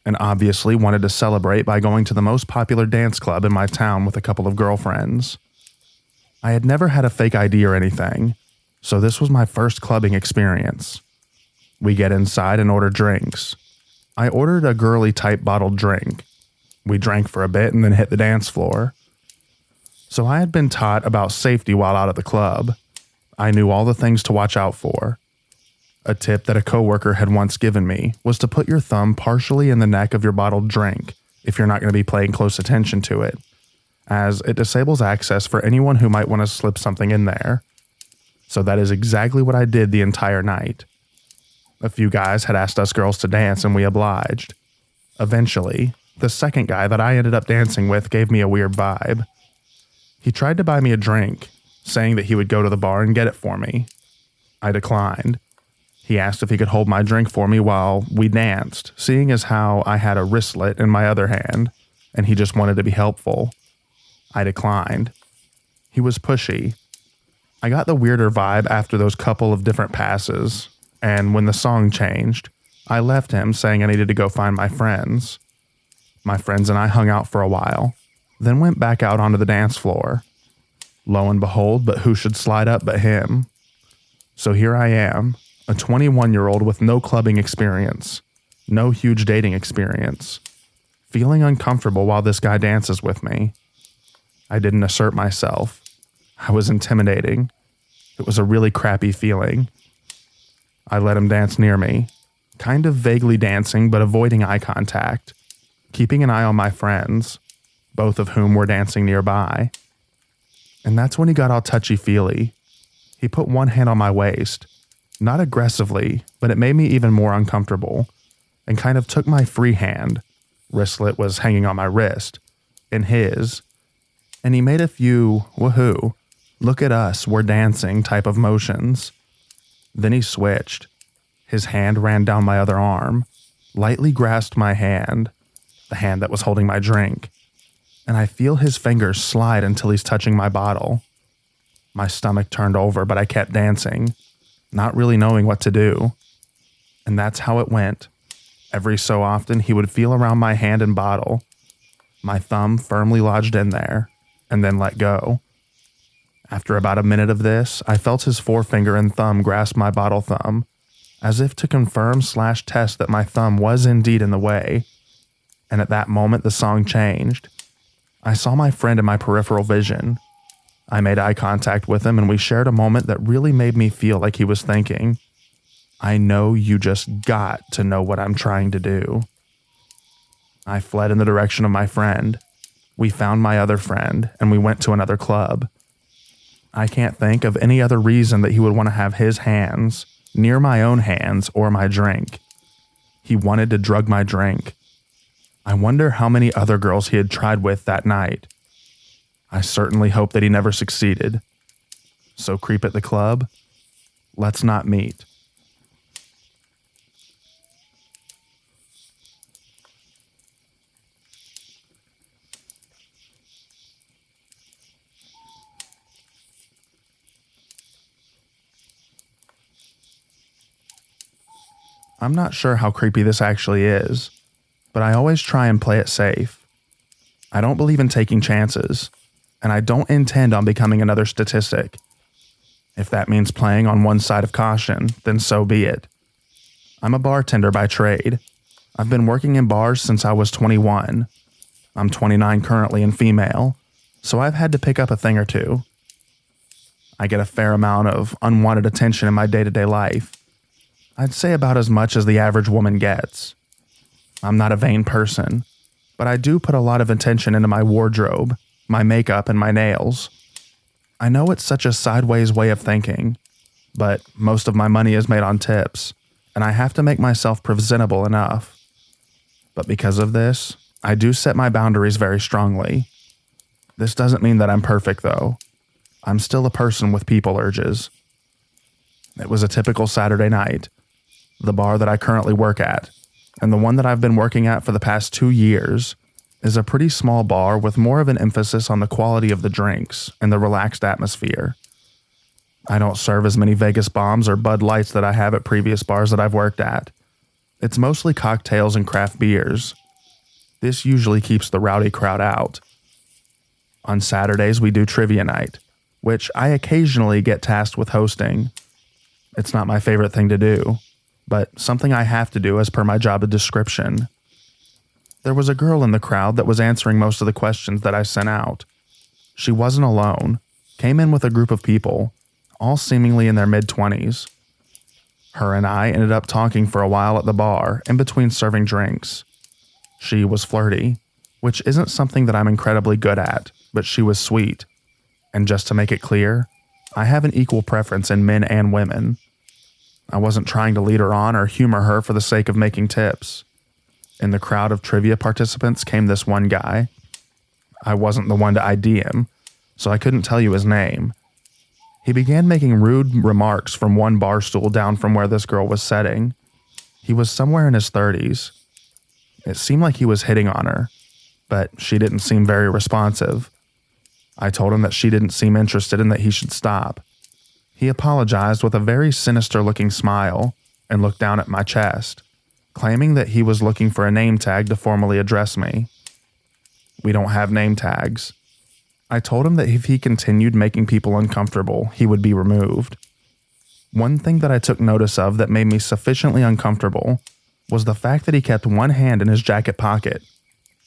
and obviously wanted to celebrate by going to the most popular dance club in my town with a couple of girlfriends. I had never had a fake ID or anything, so this was my first clubbing experience. We get inside and order drinks. I ordered a girly-type bottled drink. We drank for a bit and then hit the dance floor. So I had been taught about safety while out at the club. I knew all the things to watch out for. A tip that a coworker had once given me was to put your thumb partially in the neck of your bottled drink if you're not going to be paying close attention to it, as it disables access for anyone who might want to slip something in there. So that is exactly what I did the entire night. A few guys had asked us girls to dance and we obliged. Eventually, the second guy that I ended up dancing with gave me a weird vibe. He tried to buy me a drink, saying that he would go to the bar and get it for me. I declined. He asked if he could hold my drink for me while we danced, seeing as how I had a wristlet in my other hand, and he just wanted to be helpful. I declined. He was pushy. I got the weirder vibe after those couple of different passes, and when the song changed, I left him saying I needed to go find my friends. My friends and I hung out for a while, then went back out onto the dance floor. Lo and behold, but who should slide up but him? So here I am, a 21-year-old with no clubbing experience, no huge dating experience, feeling uncomfortable while this guy dances with me. I didn't assert myself. I was intimidating. It was a really crappy feeling. I let him dance near me, kind of vaguely dancing but avoiding eye contact, keeping an eye on my friends, both of whom were dancing nearby. And that's when he got all touchy-feely. He put one hand on my waist, not aggressively, but it made me even more uncomfortable, and kind of took my free hand, wristlet was hanging on my wrist, in his, and he made a few, woohoo, look at us, we're dancing type of motions. Then he switched. His hand ran down my other arm, lightly grasped my hand, the hand that was holding my drink, and I feel his fingers slide until he's touching my bottle. My stomach turned over, but I kept dancing, not really knowing what to do. And that's how it went. Every so often, he would feel around my hand and bottle, my thumb firmly lodged in there, and then let go. After about a minute of this, I felt his forefinger and thumb grasp my bottle thumb, as if to confirm/test that my thumb was indeed in the way. And at that moment, the song changed. I saw my friend in my peripheral vision. I made eye contact with him and we shared a moment that really made me feel like he was thinking, I know you just got to know what I'm trying to do. I fled in the direction of my friend. We found my other friend and we went to another club. I can't think of any other reason that he would want to have his hands near my own hands or my drink. He wanted to drug my drink. I wonder how many other girls he had tried with that night. I certainly hope that he never succeeded. So creep at the club? Let's not meet. I'm not sure how creepy this actually is, but I always try and play it safe. I don't believe in taking chances, and I don't intend on becoming another statistic. If that means playing on one side of caution, then so be it. I'm a bartender by trade. I've been working in bars since I was 21. I'm 29 currently and female, so I've had to pick up a thing or two. I get a fair amount of unwanted attention in my day-to-day life. I'd say about as much as the average woman gets. I'm not a vain person, but I do put a lot of attention into my wardrobe, my makeup, and my nails. I know it's such a sideways way of thinking, but most of my money is made on tips, and I have to make myself presentable enough. But because of this, I do set my boundaries very strongly. This doesn't mean that I'm perfect, though. I'm still a person with people urges. It was a typical Saturday night. The bar that I currently work at, and the one that I've been working at for the past 2 years, is a pretty small bar with more of an emphasis on the quality of the drinks and the relaxed atmosphere. I don't serve as many Vegas bombs or Bud Lights that I have at previous bars that I've worked at. It's mostly cocktails and craft beers. This usually keeps the rowdy crowd out. On Saturdays, we do trivia night, which I occasionally get tasked with hosting. It's not my favorite thing to do, but something I have to do as per my job description. There was a girl in the crowd that was answering most of the questions that I sent out. She wasn't alone, came in with a group of people, all seemingly in their mid-20s. Her and I ended up talking for a while at the bar in between serving drinks. She was flirty, which isn't something that I'm incredibly good at, but she was sweet. And just to make it clear, I have an equal preference in men and women. I wasn't trying to lead her on or humor her for the sake of making tips. In the crowd of trivia participants came this one guy. I wasn't the one to ID him, so I couldn't tell you his name. He began making rude remarks from one bar stool down from where this girl was sitting. He was somewhere in his 30s. It seemed like he was hitting on her, but she didn't seem very responsive. I told him that she didn't seem interested and that he should stop. He apologized with a very sinister-looking smile and looked down at my chest, claiming that he was looking for a name tag to formally address me. We don't have name tags. I told him that if he continued making people uncomfortable, he would be removed. One thing that I took notice of that made me sufficiently uncomfortable was the fact that he kept one hand in his jacket pocket.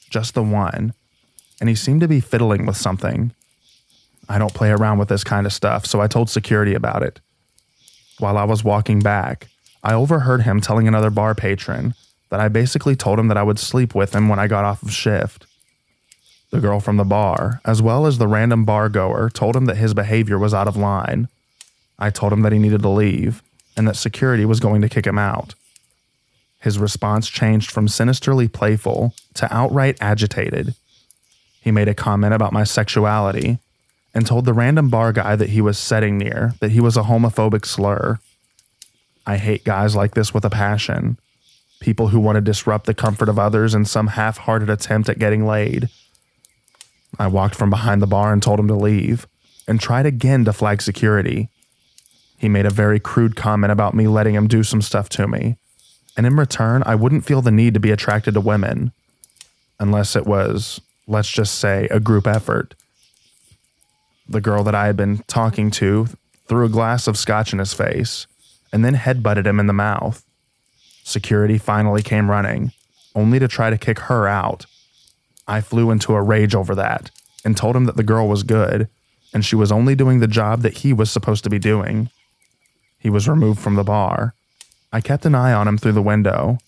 Just the one. And he seemed to be fiddling with something. I don't play around with this kind of stuff, so I told security about it. While I was walking back, I overheard him telling another bar patron that I basically told him that I would sleep with him when I got off of shift. The girl from the bar, as well as the random bar goer, told him that his behavior was out of line. I told him that he needed to leave, and that security was going to kick him out. His response changed from sinisterly playful to outright agitated. He made a comment about my sexuality, and told the random bar guy that he was sitting near that he was a homophobic slur. I hate guys like this with a passion. People who want to disrupt the comfort of others in some half-hearted attempt at getting laid. I walked from behind the bar and told him to leave, and tried again to flag security. He made a very crude comment about me letting him do some stuff to me, and in return, I wouldn't feel the need to be attracted to women. Unless it was, let's just say, a group effort. The girl that I had been talking to threw a glass of scotch in his face, and then headbutted him in the mouth. Security finally came running, only to try to kick her out. I flew into a rage over that, and told him that the girl was good, and she was only doing the job that he was supposed to be doing. He was removed from the bar. I kept an eye on him through the window.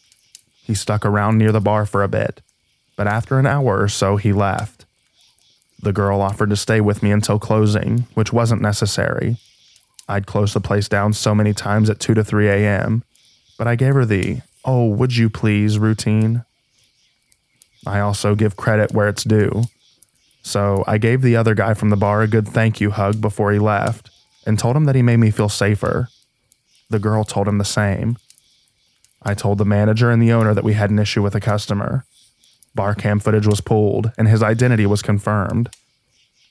He stuck around near the bar for a bit, but after an hour or so he left. The girl offered to stay with me until closing, which wasn't necessary. I'd closed the place down so many times at 2 to 3 a.m., but I gave her the, "Oh, would you please" routine. I also give credit where it's due. So I gave the other guy from the bar a good thank you hug before he left, and told him that he made me feel safer. The girl told him the same. I told the manager and the owner that we had an issue with a customer. Bar cam footage was pulled, and his identity was confirmed.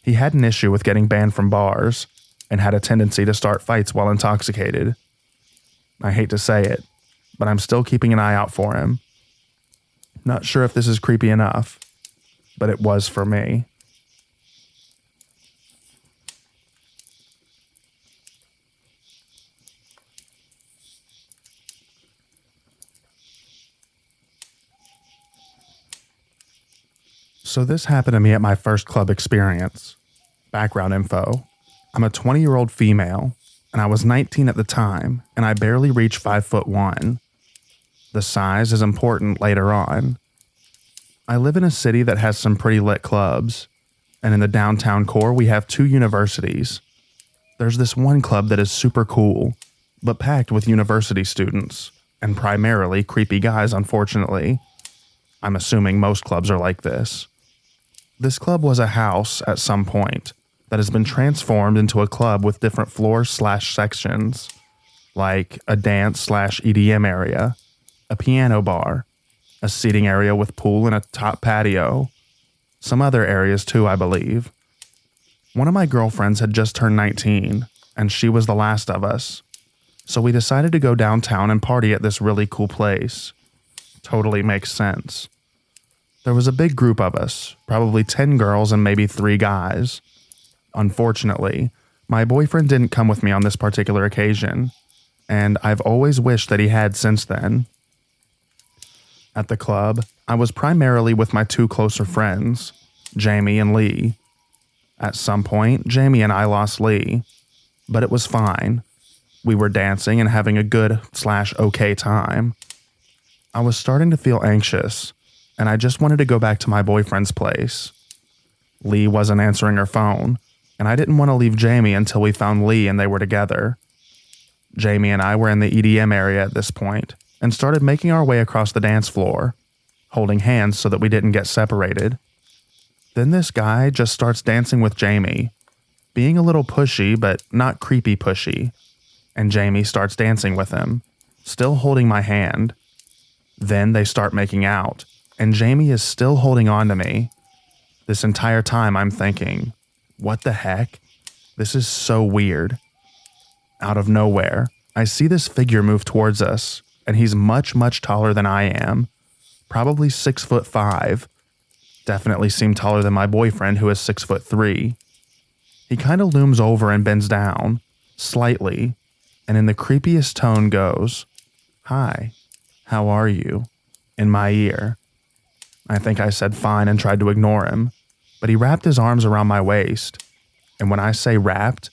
He had an issue with getting banned from bars, and had a tendency to start fights while intoxicated. I hate to say it, but I'm still keeping an eye out for him. Not sure if this is creepy enough, but it was for me. So this happened to me at my first club experience. Background info. I'm a 20-year-old female, and I was 19 at the time, and I barely reached 5'1". The size is important later on. I live in a city that has some pretty lit clubs, and in the downtown core we have 2 universities. There's this one club that is super cool, but packed with university students, and primarily creepy guys, unfortunately. I'm assuming most clubs are like this. This club was a house at some point that has been transformed into a club with different floors/sections, like a dance/EDM area, a piano bar, a seating area with pool and a top patio, some other areas too, I believe. One of my girlfriends had just turned 19, and she was the last of us, so we decided to go downtown and party at this really cool place. Totally makes sense. There was a big group of us, probably 10 girls and maybe 3 guys. Unfortunately, my boyfriend didn't come with me on this particular occasion, and I've always wished that he had since then. At the club, I was primarily with my 2 closer friends, Jamie and Lee. At some point, Jamie and I lost Lee, but it was fine. We were dancing and having a good/okay time. I was starting to feel anxious, and I just wanted to go back to my boyfriend's place. Lee wasn't answering her phone, and I didn't want to leave Jamie until we found Lee and they were together. Jamie and I were in the EDM area at this point and started making our way across the dance floor, holding hands so that we didn't get separated. Then this guy just starts dancing with Jamie, being a little pushy but not creepy pushy, and Jamie starts dancing with him, still holding my hand. Then they start making out, and Jamie is still holding on to me. This entire time I'm thinking, what the heck? This is so weird. Out of nowhere, I see this figure move towards us, and he's much, much taller than I am. Probably 6'5". Definitely seemed taller than my boyfriend, who is 6'3". He kind of looms over and bends down, slightly, and in the creepiest tone goes, "Hi, how are you?" in my ear. I think I said fine and tried to ignore him, but he wrapped his arms around my waist. And when I say wrapped,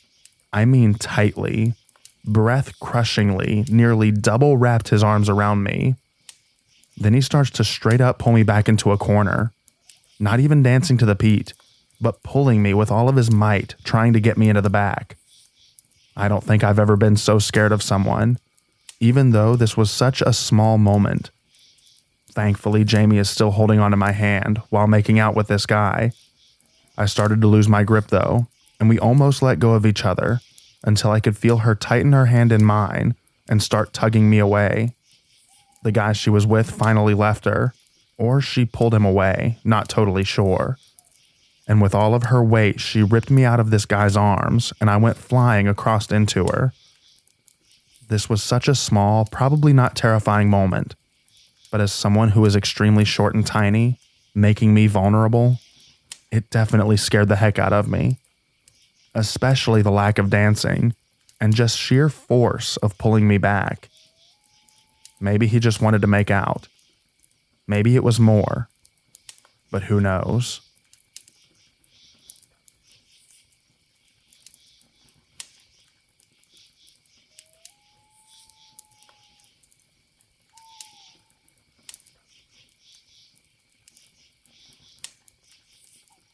I mean tightly, breath-crushingly, nearly double wrapped his arms around me. Then he starts to straight up pull me back into a corner, not even dancing to the beat, but pulling me with all of his might, trying to get me into the back. I don't think I've ever been so scared of someone, even though this was such a small moment. Thankfully, Jamie is still holding onto my hand while making out with this guy. I started to lose my grip though, and we almost let go of each other until I could feel her tighten her hand in mine and start tugging me away. The guy she was with finally left her, or she pulled him away, not totally sure. And with all of her weight, she ripped me out of this guy's arms, and I went flying across into her. This was such a small, probably not terrifying moment, but as someone who is extremely short and tiny, making me vulnerable, it definitely scared the heck out of me. Especially the lack of dancing, and just sheer force of pulling me back. Maybe he just wanted to make out. Maybe it was more. But who knows?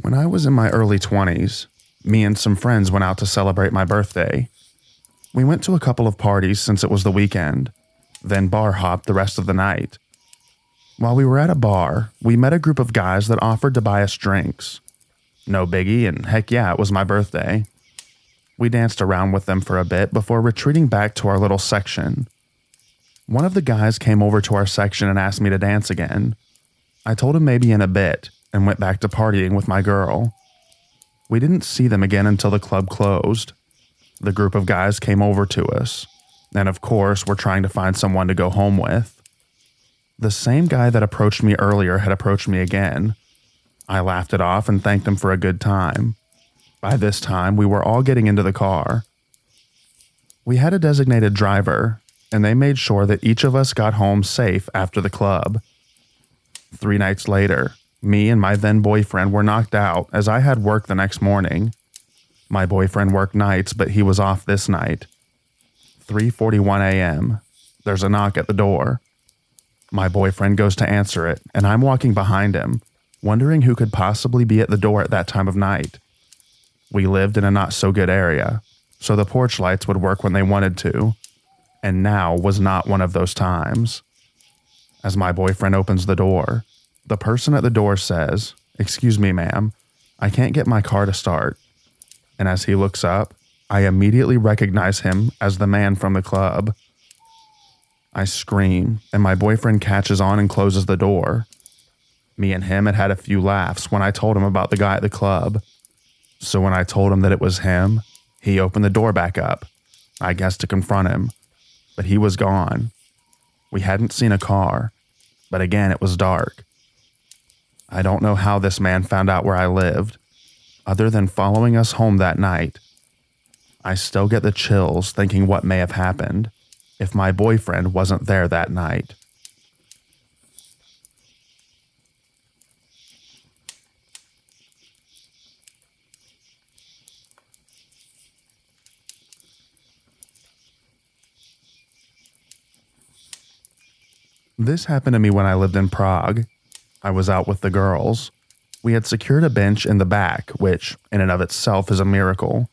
When I was in my early 20s, me and some friends went out to celebrate my birthday. We went to a couple of parties since it was the weekend, then bar hopped the rest of the night. While we were at a bar, we met a group of guys that offered to buy us drinks. No biggie, and heck yeah, it was my birthday. We danced around with them for a bit before retreating back to our little section. One of the guys came over to our section and asked me to dance again. I told him maybe in a bit, and went back to partying with my girl. We didn't see them again until the club closed. The group of guys came over to us, and of course, we're trying to find someone to go home with. The same guy that approached me earlier had approached me again. I laughed it off and thanked him for a good time. By this time, we were all getting into the car. We had a designated driver, and they made sure that each of us got home safe after the club. 3 nights later, me and my then boyfriend were knocked out as I had work the next morning. My boyfriend worked nights, but he was off this night. 3:41 a.m. There's a knock at the door. My boyfriend goes to answer it, and I'm walking behind him, wondering who could possibly be at the door at that time of night. We lived in a not-so-good area, so the porch lights would work when they wanted to, and now was not one of those times. As my boyfriend opens the door, the person at the door says, "Excuse me, ma'am, I can't get my car to start." And as he looks up, I immediately recognize him as the man from the club. I scream, and my boyfriend catches on and closes the door. Me and him had had a few laughs when I told him about the guy at the club. So when I told him that it was him, he opened the door back up, I guess to confront him, but he was gone. We hadn't seen a car, but again, it was dark. I don't know how this man found out where I lived, other than following us home that night. I still get the chills thinking what may have happened if my boyfriend wasn't there that night. This happened to me when I lived in Prague. I was out with the girls. We had secured a bench in the back, which in and of itself is a miracle.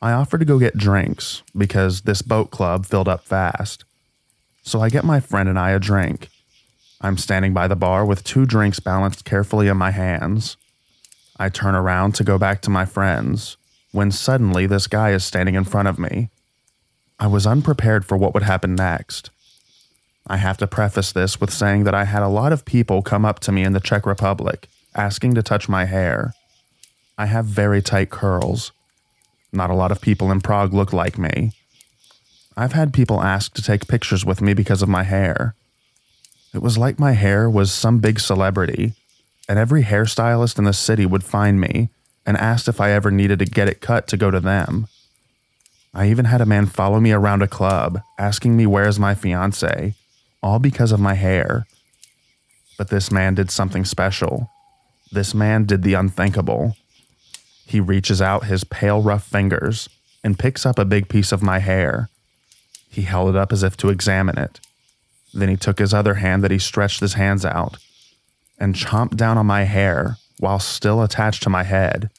I offered to go get drinks because this boat club filled up fast. So I get my friend and I a drink. I'm standing by the bar with 2 drinks balanced carefully in my hands. I turn around to go back to my friends when suddenly this guy is standing in front of me. I was unprepared for what would happen next. I have to preface this with saying that I had a lot of people come up to me in the Czech Republic asking to touch my hair. I have very tight curls. Not a lot of people in Prague look like me. I've had people ask to take pictures with me because of my hair. It was like my hair was some big celebrity, and every hairstylist in the city would find me and asked if I ever needed to get it cut to go to them. I even had a man follow me around a club asking me where's my fiance, all because of my hair. But this man did something special. This man did the unthinkable. He reaches out his pale, rough fingers and picks up a big piece of my hair. He held it up as if to examine it. Then he took his other hand that he stretched his hands out and chomped down on my hair while still attached to my head.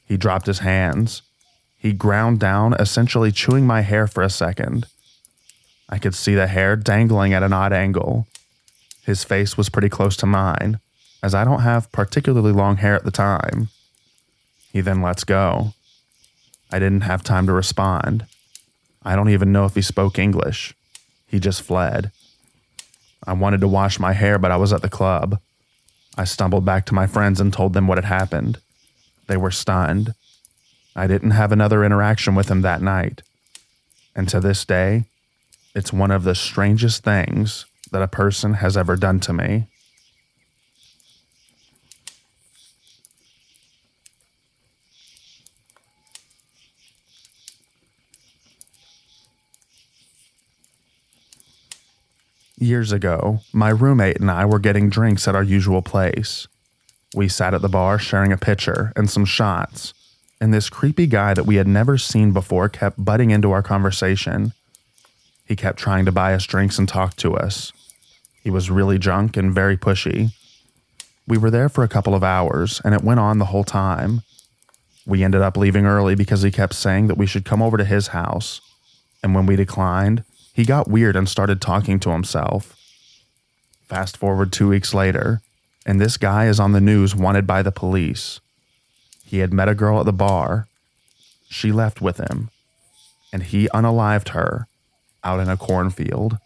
He dropped his hands. He ground down, essentially chewing my hair for a second. I could see the hair dangling at an odd angle. His face was pretty close to mine, as I don't have particularly long hair at the time. He then lets go. I didn't have time to respond. I don't even know if he spoke English. He just fled. I wanted to wash my hair, but I was at the club. I stumbled back to my friends and told them what had happened. They were stunned. I didn't have another interaction with him that night. And to this day, it's one of the strangest things that a person has ever done to me. Years ago, my roommate and I were getting drinks at our usual place. We sat at the bar sharing a pitcher and some shots, and this creepy guy that we had never seen before kept butting into our conversation. He kept trying to buy us drinks and talk to us. He was really drunk and very pushy. We were there for a couple of hours, and it went on the whole time. We ended up leaving early because he kept saying that we should come over to his house, and when we declined, he got weird and started talking to himself. Fast forward 2 weeks later, and this guy is on the news wanted by the police. He had met a girl at the bar. She left with him, and he unalived her out in a cornfield.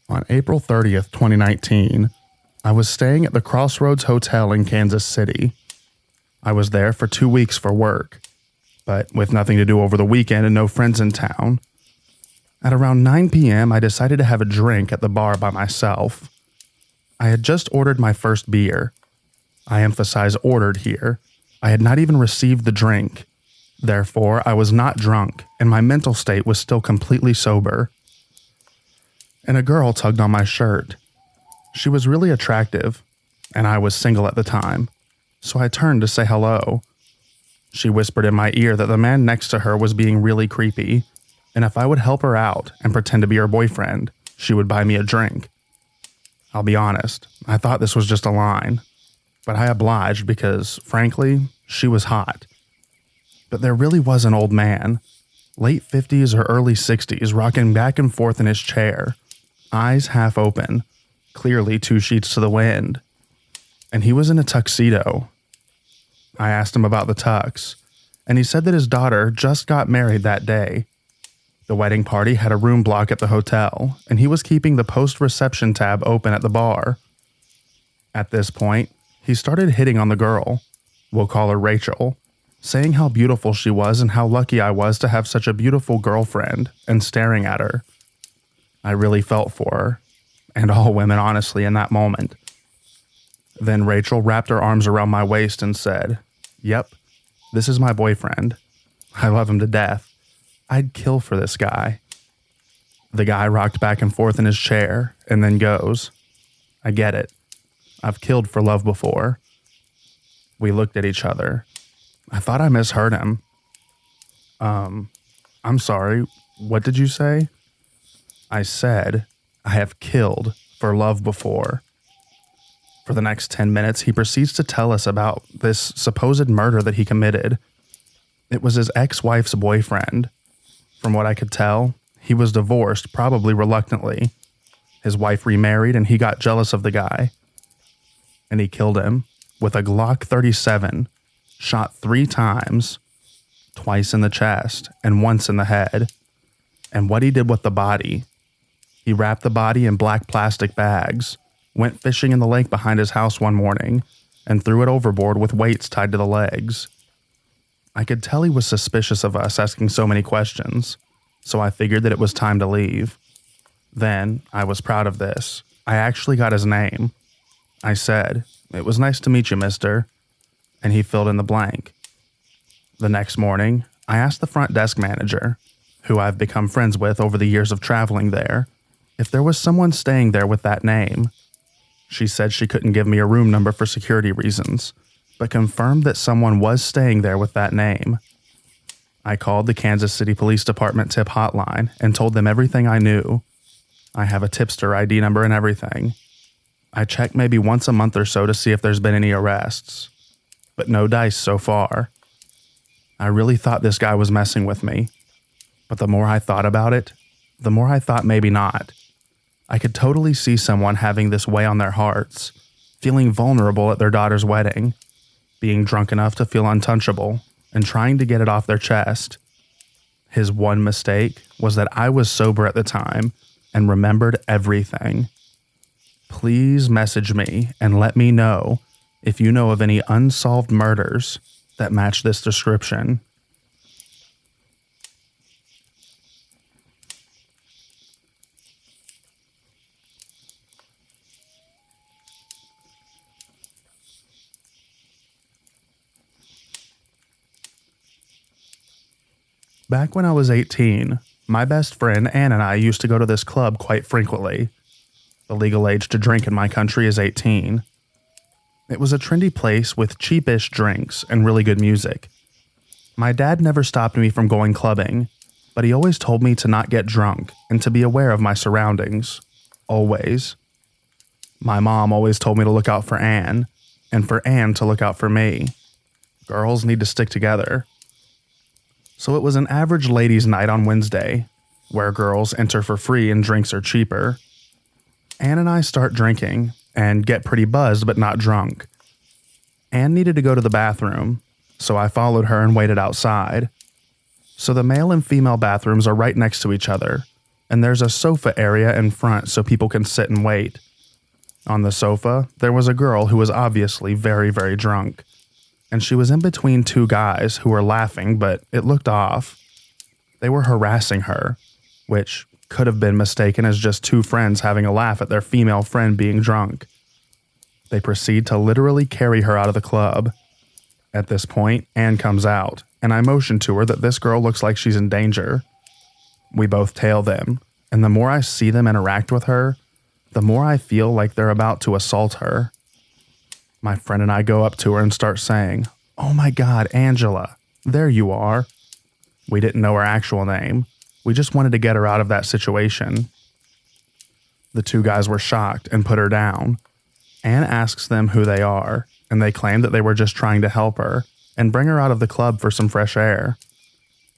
On April 30th, 2019, I was staying at the Crossroads Hotel in Kansas City. I was there for 2 weeks for work, but with nothing to do over the weekend and no friends in town. At around 9 p.m., I decided to have a drink at the bar by myself. I had just ordered my first beer. I emphasize ordered here. I had not even received the drink. Therefore, I was not drunk, and my mental state was still completely sober. And a girl tugged on my shirt. She was really attractive, and I was single at the time, so I turned to say hello. She whispered in my ear that the man next to her was being really creepy, and if I would help her out and pretend to be her boyfriend, she would buy me a drink. I'll be honest, I thought this was just a line, but I obliged because, frankly, she was hot. But there really was an old man, late 50s or early 60s, rocking back and forth in his chair, eyes half open, clearly 2 sheets to the wind. And he was in a tuxedo. I asked him about the tux, and he said that his daughter just got married that day. The wedding party had a room block at the hotel, and he was keeping the post-reception tab open at the bar. At this point, he started hitting on the girl. We'll call her Rachel, saying how beautiful she was and how lucky I was to have such a beautiful girlfriend, and staring at her. I really felt for her, and all women honestly in that moment. Then Rachel wrapped her arms around my waist and said, "Yep, this is my boyfriend. I love him to death. I'd kill for this guy." The guy rocked back and forth in his chair and then goes, I get it. I've killed for love before. We looked at each other. I thought I misheard him. I'm sorry. What did you say? I said, I have killed for love before. For the next 10 minutes, he proceeds to tell us about this supposed murder that he committed. It was his ex-wife's boyfriend. From what I could tell, he was divorced, probably reluctantly. His wife remarried and he got jealous of the guy. And he killed him with a Glock 37, shot 3 times, twice in the chest and once in the head. And what he did with the body, he wrapped the body in black plastic bags, went fishing in the lake behind his house one morning, and threw it overboard with weights tied to the legs. I could tell he was suspicious of us asking so many questions, so I figured that it was time to leave. Then, I was proud of this. I actually got his name. I said, "It was nice to meet you, mister," and he filled in the blank. The next morning, I asked the front desk manager, who I've become friends with over the years of traveling there, if there was someone staying there with that name. She said she couldn't give me a room number for security reasons, but confirmed that someone was staying there with that name. I called the Kansas City Police Department tip hotline and told them everything I knew. I have a tipster ID number and everything. I check maybe once a month or so to see if there's been any arrests, but no dice so far. I really thought this guy was messing with me, but the more I thought about it, the more I thought maybe not. I could totally see someone having this weigh on their hearts, feeling vulnerable at their daughter's wedding, being drunk enough to feel untouchable, and trying to get it off their chest. His one mistake was that I was sober at the time and remembered everything. Please message me and let me know if you know of any unsolved murders that match this description. Back when I was 18, my best friend Ann and I used to go to this club quite frequently. The legal age to drink in my country is 18. It was a trendy place with cheapish drinks and really good music. My dad never stopped me from going clubbing, but he always told me to not get drunk and to be aware of my surroundings. Always. My mom always told me to look out for Ann, and for Ann to look out for me. Girls need to stick together. So it was an average ladies' night on Wednesday, where girls enter for free and drinks are cheaper. Ann and I start drinking and get pretty buzzed but not drunk. Ann needed to go to the bathroom, so I followed her and waited outside. So the male and female bathrooms are right next to each other, and there's a sofa area in front so people can sit and wait. On the sofa, there was a girl who was obviously very, very drunk, and she was in between 2 guys who were laughing, but it looked off. They were harassing her, which could have been mistaken as just 2 friends having a laugh at their female friend being drunk. They proceed to literally carry her out of the club. At this point, Ann comes out, and I motion to her that this girl looks like she's in danger. We both tail them, and the more I see them interact with her, the more I feel like they're about to assault her. My friend and I go up to her and start saying, "Oh my God, Angela, there you are." We didn't know her actual name. We just wanted to get her out of that situation. The 2 guys were shocked and put her down. Ann asks them who they are, and they claim that they were just trying to help her and bring her out of the club for some fresh air.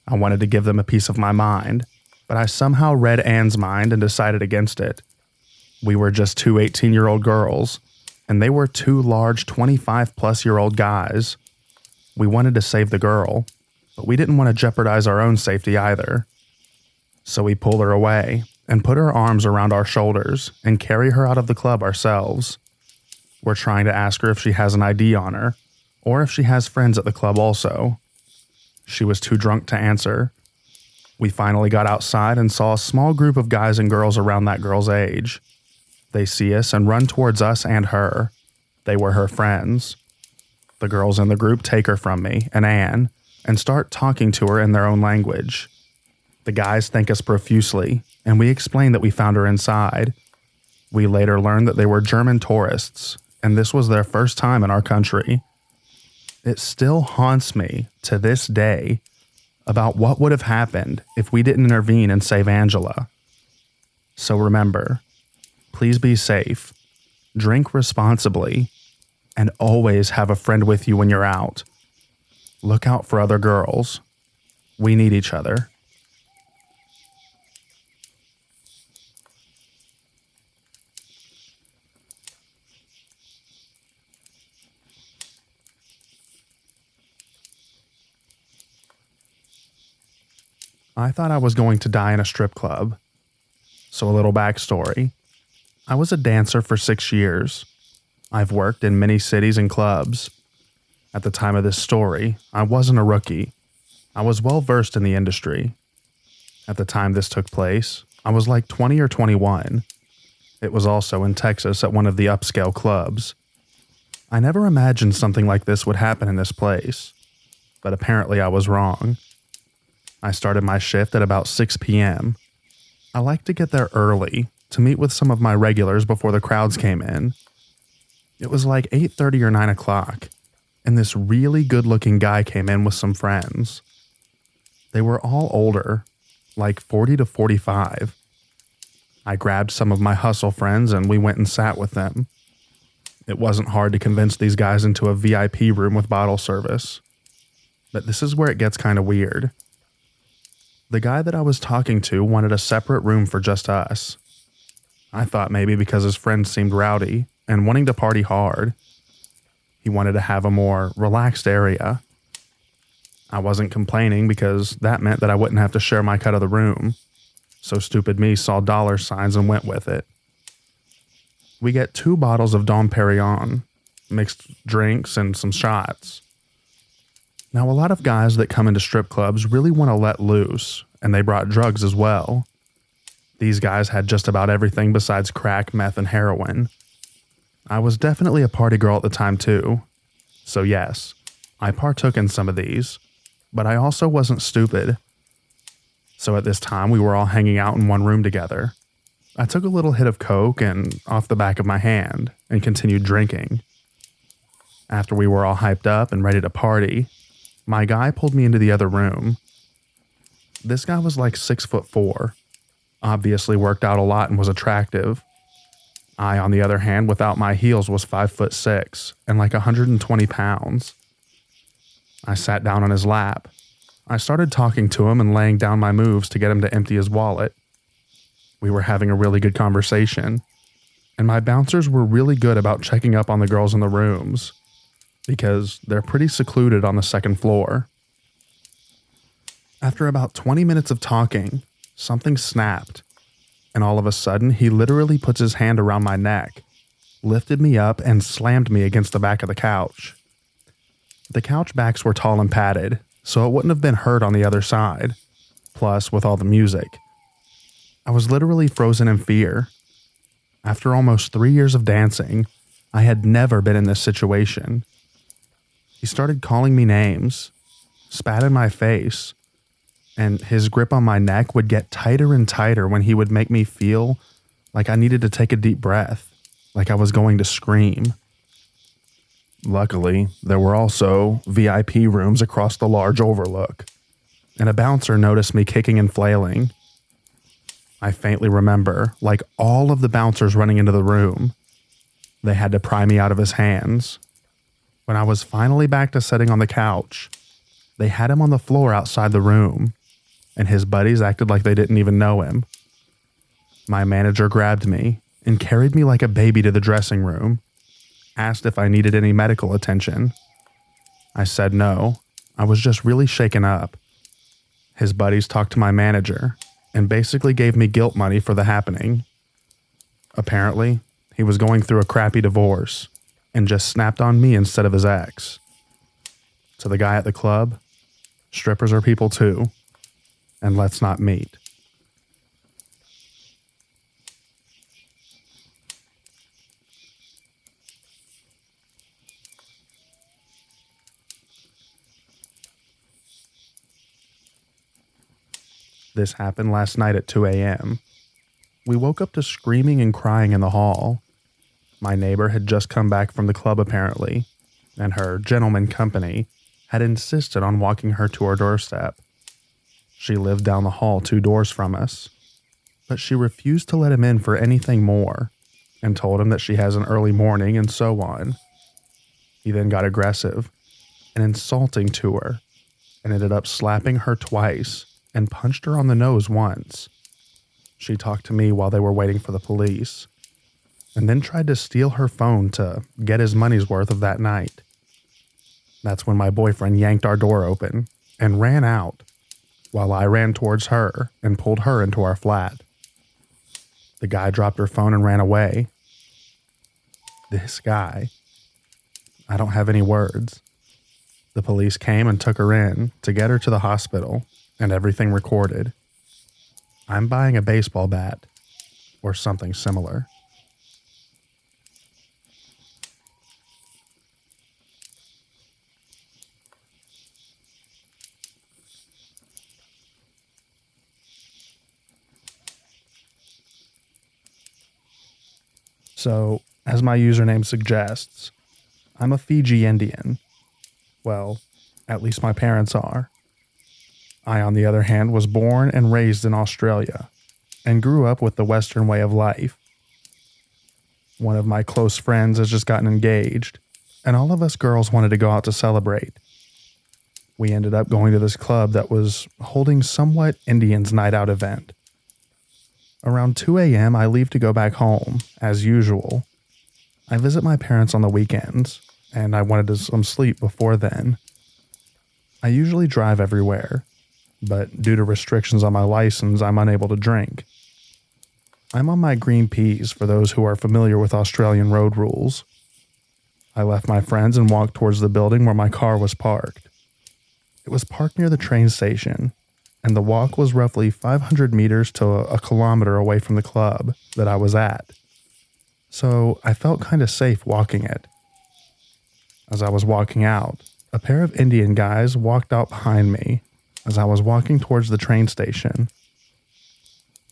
I wanted to give them a piece of my mind, but I somehow read Ann's mind and decided against it. We were just 2 18-year-old girls, and they were 2 large 25-plus-year-old guys. We wanted to save the girl, but we didn't want to jeopardize our own safety either. So we pull her away and put her arms around our shoulders and carry her out of the club ourselves. We're trying to ask her if she has an ID on her, or if she has friends at the club also. She was too drunk to answer. We finally got outside and saw a small group of guys and girls around that girl's age. They see us and run towards us and her. They were her friends. The girls in the group take her from me and Ann and start talking to her in their own language. The guys thank us profusely, and we explain that we found her inside. We later learned that they were German tourists, and this was their first time in our country. It still haunts me to this day about what would have happened if we didn't intervene and save Angela. So remember, please be safe, drink responsibly, and always have a friend with you when you're out. Look out for other girls. We need each other. I thought I was going to die in a strip club. So a little backstory. I was a dancer for 6 years. I've worked in many cities and clubs. At the time of this story, I wasn't a rookie. I was well versed in the industry. At the time this took place, I was like 20 or 21. It was also in Texas at one of the upscale clubs. I never imagined something like this would happen in this place, but apparently I was wrong. I started my shift at about 6 p.m. I like to get there early to meet with some of my regulars before the crowds came in. It was like 8:30 or 9 o'clock, and this really good-looking guy came in with some friends. They were all older, like 40 to 45. I grabbed some of my hustle friends and we went and sat with them. It wasn't hard to convince these guys into a VIP room with bottle service. But this is where it gets kind of weird. The guy that I was talking to wanted a separate room for just us. I thought maybe because his friends seemed rowdy and wanting to party hard, he wanted to have a more relaxed area. I wasn't complaining because that meant that I wouldn't have to share my cut of the room. So stupid me saw dollar signs and went with it. We get 2 bottles of Dom Perignon, mixed drinks, and some shots. Now, a lot of guys that come into strip clubs really want to let loose, and they brought drugs as well. These guys had just about everything besides crack, meth, and heroin. I was definitely a party girl at the time too. So yes, I partook in some of these, but I also wasn't stupid. So at this time, we were all hanging out in one room together. I took a little hit of coke and off the back of my hand and continued drinking. After we were all hyped up and ready to party, my guy pulled me into the other room. This guy was like 6'4", obviously worked out a lot and was attractive. I, on the other hand, without my heels, was 5'6" and like 120 pounds. I sat down on his lap. I started talking to him and laying down my moves to get him to empty his wallet. We were having a really good conversation, and my bouncers were really good about checking up on the girls in the rooms, because they're pretty secluded on the second floor. After about 20 minutes of talking, something snapped, and all of a sudden he literally puts his hand around my neck, lifted me up, and slammed me against the back of the couch. The couch backs were tall and padded, so it wouldn't have been hurt on the other side. Plus, with all the music, I was literally frozen in fear. After almost 3 years of dancing, I had never been in this situation. He started calling me names, spat in my face, and his grip on my neck would get tighter and tighter when he would make me feel like I needed to take a deep breath, like I was going to scream. Luckily, there were also VIP rooms across the large overlook, and a bouncer noticed me kicking and flailing. I faintly remember, like all of the bouncers running into the room, they had to pry me out of his hands. When I was finally back to sitting on the couch, they had him on the floor outside the room, and his buddies acted like they didn't even know him. My manager grabbed me and carried me like a baby to the dressing room, asked if I needed any medical attention. I said no, I was just really shaken up. His buddies talked to my manager and basically gave me guilt money for the happening. Apparently, he was going through a crappy divorce and just snapped on me instead of his ex. To the guy at the club, strippers are people too, and let's not meet. This happened last night at 2 a.m. We woke up to screaming and crying in the hall. My neighbor had just come back from the club apparently, and her gentleman company had insisted on walking her to our doorstep. She lived down the hall 2 doors from us, but she refused to let him in for anything more and told him that she has an early morning and so on. He then got aggressive and insulting to her and ended up slapping her twice and punched her on the nose once. She talked to me while they were waiting for the police and then tried to steal her phone to get his money's worth of that night. That's when my boyfriend yanked our door open and ran out while I ran towards her and pulled her into our flat. The guy dropped her phone and ran away. This guy. I don't have any words. The police came and took her in to get her to the hospital and everything recorded. I'm buying a baseball bat or something similar. So, as my username suggests, I'm a Fiji Indian. Well, at least my parents are. I, on the other hand, was born and raised in Australia and grew up with the Western way of life. One of my close friends has just gotten engaged, and all of us girls wanted to go out to celebrate. We ended up going to this club that was holding somewhat Indians' night out event. Around 2 a.m., I leave to go back home, as usual. I visit my parents on the weekends, and I wanted some sleep before then. I usually drive everywhere, but due to restrictions on my license, I'm unable to drink. I'm on my green peas for those who are familiar with Australian road rules. I left my friends and walked towards the building where my car was parked. It was parked near the train station, and the walk was roughly 500 meters to a kilometer away from the club that I was at. So I felt kind of safe walking it. As I was walking out, a pair of Indian guys walked out behind me as I was walking towards the train station.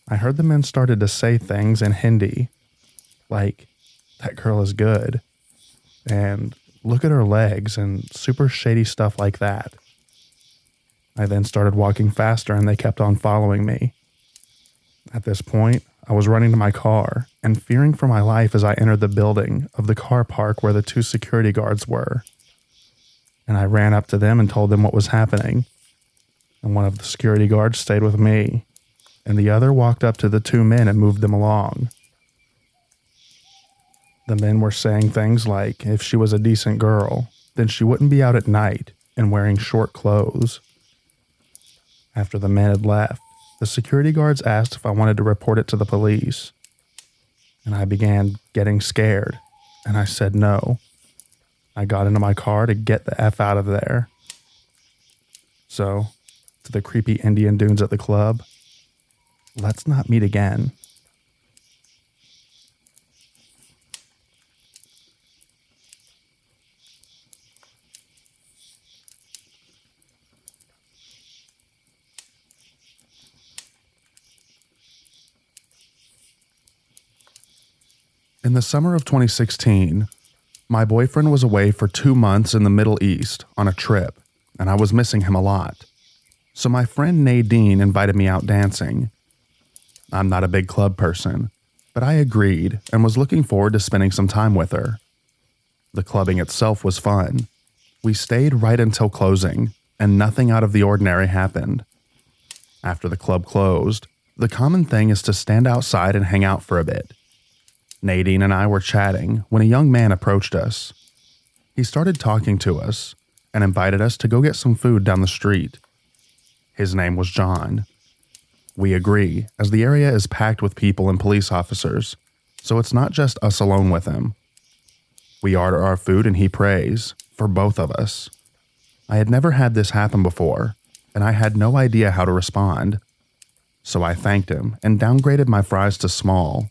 I heard the men started to say things in Hindi, like, "That girl is good," and "Look at her legs," and super shady stuff like that. I then started walking faster and they kept on following me. At this point, I was running to my car and fearing for my life as I entered the building of the car park where the 2 security guards were. And I ran up to them and told them what was happening. And one of the security guards stayed with me, and the other walked up to the 2 men and moved them along. The men were saying things like if she was a decent girl, then she wouldn't be out at night and wearing short clothes. After the men had left, the security guards asked if I wanted to report it to the police. And I began getting scared, and I said no. I got into my car to get the F out of there. So, to the creepy Indian dudes at the club, let's not meet again. In the summer of 2016, my boyfriend was away for 2 months in the Middle East on a trip, and I was missing him a lot. So my friend Nadine invited me out dancing. I'm not a big club person, but I agreed and was looking forward to spending some time with her. The clubbing itself was fun. We stayed right until closing, and nothing out of the ordinary happened. After the club closed, the common thing is to stand outside and hang out for a bit. Nadine and I were chatting when a young man approached us. He started talking to us and invited us to go get some food down the street. His name was John. We agree, as the area is packed with people and police officers, so it's not just us alone with him. We order our food and he prays, for both of us. I had never had this happen before, and I had no idea how to respond. So I thanked him and downgraded my fries to small.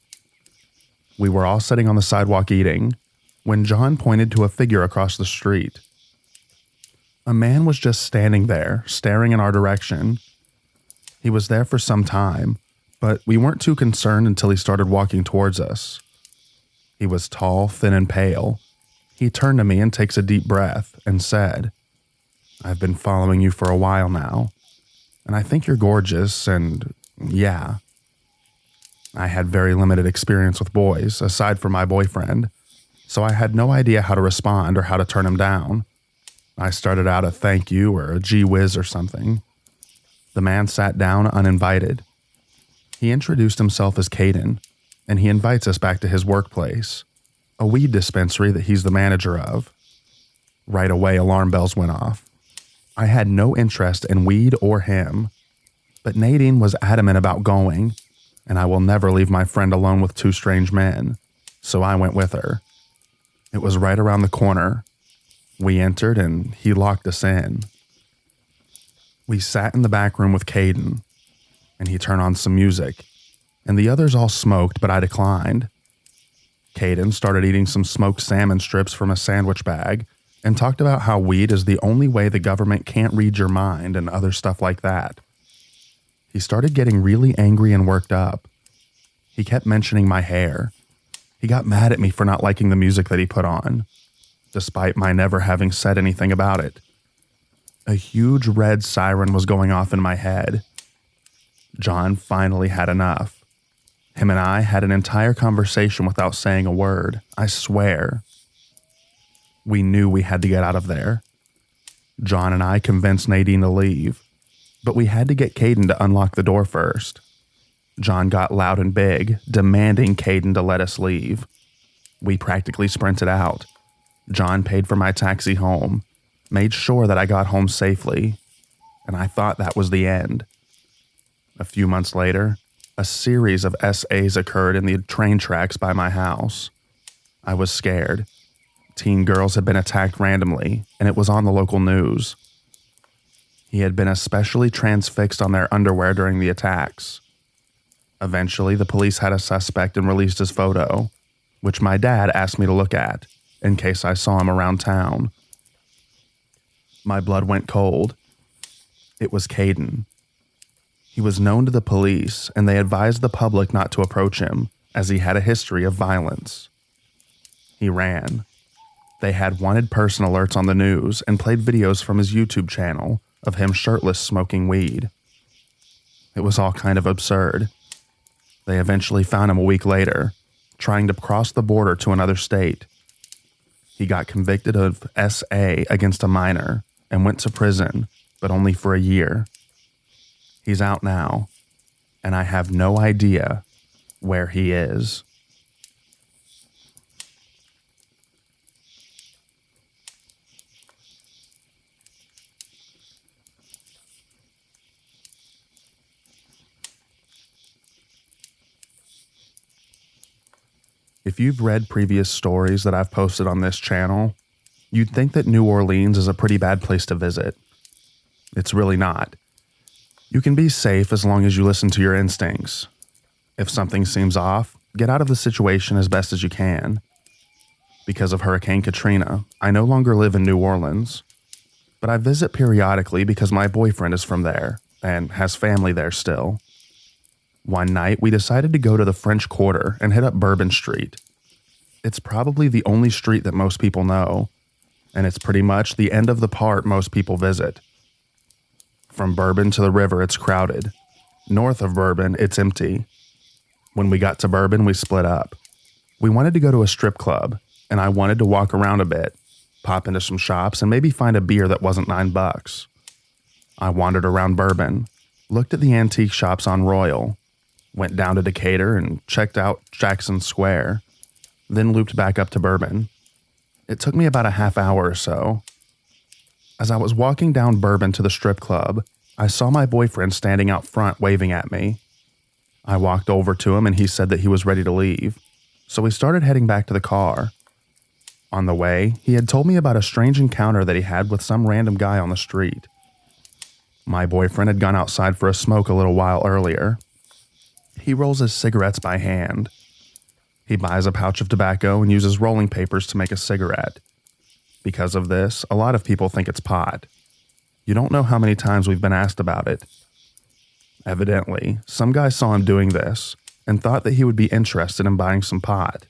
We were all sitting on the sidewalk eating, when John pointed to a figure across the street. A man was just standing there, staring in our direction. He was there for some time, but we weren't too concerned until he started walking towards us. He was tall, thin, and pale. He turned to me and takes a deep breath and said, "I've been following you for a while now, and I think you're gorgeous, and yeah." I had very limited experience with boys, aside from my boyfriend, so I had no idea how to respond or how to turn him down. I started out a thank you or a gee whiz or something. The man sat down uninvited. He introduced himself as Caden, and he invites us back to his workplace, a weed dispensary that he's the manager of. Right away, alarm bells went off. I had no interest in weed or him, but Nadine was adamant about going, and I will never leave my friend alone with two strange men, so I went with her. It was right around the corner. We entered, and he locked us in. We sat in the back room with Caden, and he turned on some music, and the others all smoked, but I declined. Caden started eating some smoked salmon strips from a sandwich bag and talked about how weed is the only way the government can't read your mind and other stuff like that. He started getting really angry and worked up. He kept mentioning my hair. He got mad at me for not liking the music that he put on, despite my never having said anything about it. A huge red siren was going off in my head. John finally had enough. Him and I had an entire conversation without saying a word, I swear. We knew we had to get out of there. John and I convinced Nadine to leave, but we had to get Caden to unlock the door first. John got loud and big, demanding Caden to let us leave. We practically sprinted out. John paid for my taxi home, made sure that I got home safely, and I thought that was the end. A few months later, a series of SAs occurred in the train tracks by my house. I was scared. Teen girls had been attacked randomly, and it was on the local news. He had been especially transfixed on their underwear during the attacks. Eventually, the police had a suspect and released his photo, which my dad asked me to look at, in case I saw him around town. My blood went cold. It was Caden. He was known to the police, and they advised the public not to approach him, as he had a history of violence. He ran. They had wanted person alerts on the news and played videos from his YouTube channel of him shirtless smoking weed. It was all kind of absurd. They eventually found him a week later, trying to cross the border to another state. He got convicted of SA against a minor and went to prison, but only for a year. He's out now, and I have no idea where he is. If you've read previous stories that I've posted on this channel, you'd think that New Orleans is a pretty bad place to visit. It's really not. You can be safe as long as you listen to your instincts. If something seems off, get out of the situation as best as you can. Because of Hurricane Katrina, I no longer live in New Orleans, but I visit periodically because my boyfriend is from there and has family there still. One night, we decided to go to the French Quarter and hit up Bourbon Street. It's probably the only street that most people know, and it's pretty much the end of the part most people visit. From Bourbon to the river, it's crowded. North of Bourbon, it's empty. When we got to Bourbon, we split up. We wanted to go to a strip club, and I wanted to walk around a bit, pop into some shops, and maybe find a beer that wasn't $9. I wandered around Bourbon, looked at the antique shops on Royal, went down to Decatur and checked out Jackson Square, then looped back up to Bourbon. It took me about a half hour or so. As I was walking down Bourbon to the strip club, I saw my boyfriend standing out front waving at me. I walked over to him and he said that he was ready to leave, so we started heading back to the car. On the way, he had told me about a strange encounter that he had with some random guy on the street. My boyfriend had gone outside for a smoke a little while earlier. He rolls his cigarettes by hand. He buys a pouch of tobacco and uses rolling papers to make a cigarette. Because of this, a lot of people think it's pot. You don't know how many times we've been asked about it. Evidently, some guy saw him doing this and thought that he would be interested in buying some pot.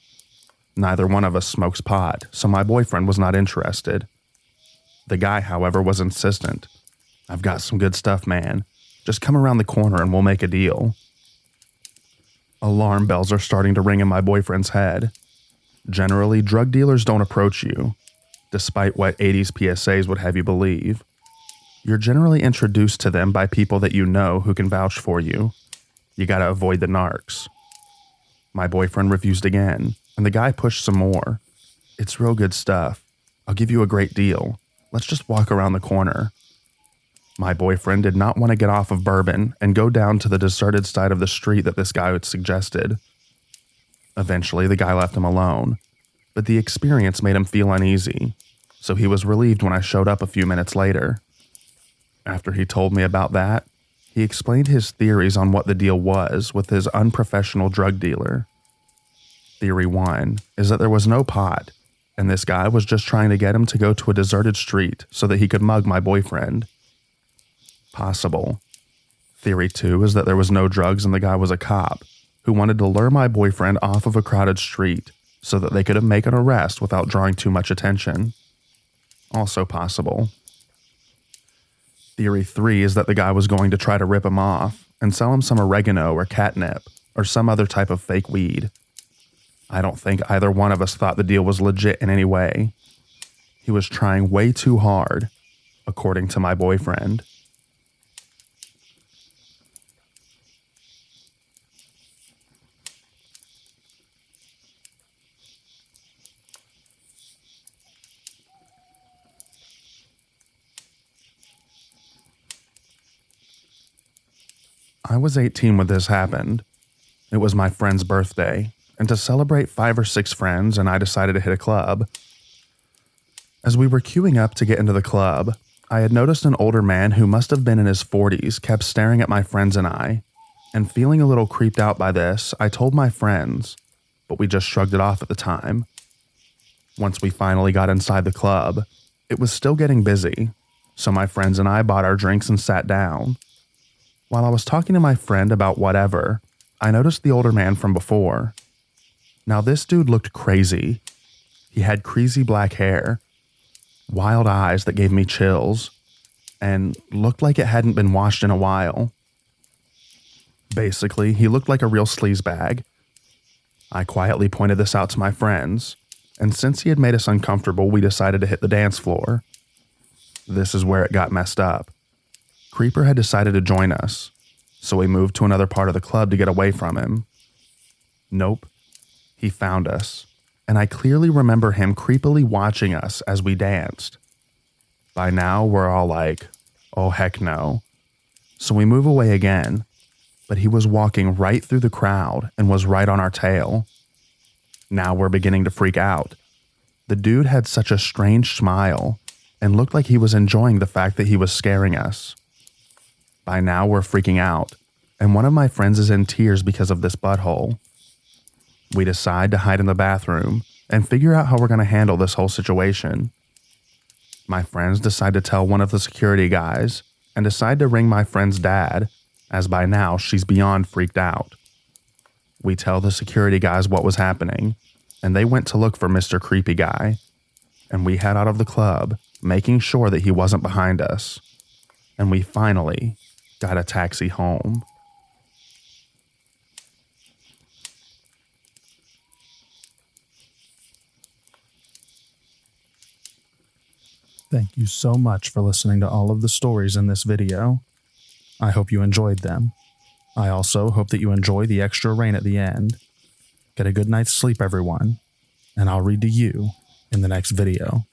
Neither one of us smokes pot, so my boyfriend was not interested. The guy, however, was insistent. "I've got some good stuff, man. Just come around the corner and we'll make a deal." Alarm bells are starting to ring in my boyfriend's head. Generally, drug dealers don't approach you, despite what 80s PSAs would have you believe. You're generally introduced to them by people that you know who can vouch for you. You gotta avoid the narcs. My boyfriend refused again, and the guy pushed some more. "It's real good stuff. I'll give you a great deal. Let's just walk around the corner." My boyfriend did not want to get off of Bourbon and go down to the deserted side of the street that this guy had suggested. Eventually, the guy left him alone, but the experience made him feel uneasy, so he was relieved when I showed up a few minutes later. After he told me about that, he explained his theories on what the deal was with his unprofessional drug dealer. Theory 1 is that there was no pot, and this guy was just trying to get him to go to a deserted street so that he could mug my boyfriend. Possible. Theory 2 is that there was no drugs and the guy was a cop who wanted to lure my boyfriend off of a crowded street so that they could make an arrest without drawing too much attention. Also possible. Theory 3 is that the guy was going to try to rip him off and sell him some oregano or catnip or some other type of fake weed. I don't think either one of us thought the deal was legit in any way. He was trying way too hard, according to my boyfriend. I was 18 when this happened. It was my friend's birthday, and to celebrate 5 or 6 friends, and I decided to hit a club. As we were queuing up to get into the club, I had noticed an older man who must have been in his 40s kept staring at my friends and I, and feeling a little creeped out by this, I told my friends, but we just shrugged it off at the time. Once we finally got inside the club, it was still getting busy, so my friends and I bought our drinks and sat down. While I was talking to my friend about whatever, I noticed the older man from before. Now this dude looked crazy. He had crazy black hair, wild eyes that gave me chills, and looked like it hadn't been washed in a while. Basically, he looked like a real sleazebag. I quietly pointed this out to my friends, and since he had made us uncomfortable, we decided to hit the dance floor. This is where it got messed up. Creeper had decided to join us, so we moved to another part of the club to get away from him. Nope. He found us, and I clearly remember him creepily watching us as we danced. By now, we're all like, oh heck no. So we move away again, but he was walking right through the crowd and was right on our tail. Now we're beginning to freak out. The dude had such a strange smile and looked like he was enjoying the fact that he was scaring us. By now, we're freaking out, and one of my friends is in tears because of this butthole. We decide to hide in the bathroom and figure out how we're going to handle this whole situation. My friends decide to tell one of the security guys and decide to ring my friend's dad, as by now she's beyond freaked out. We tell the security guys what was happening, and they went to look for Mr. Creepy Guy, and we head out of the club, making sure that he wasn't behind us. And we finally got a taxi home. Thank you so much for listening to all of the stories in this video. I hope you enjoyed them. I also hope that you enjoy the extra rain at the end. Get a good night's sleep, everyone, and I'll read to you in the next video.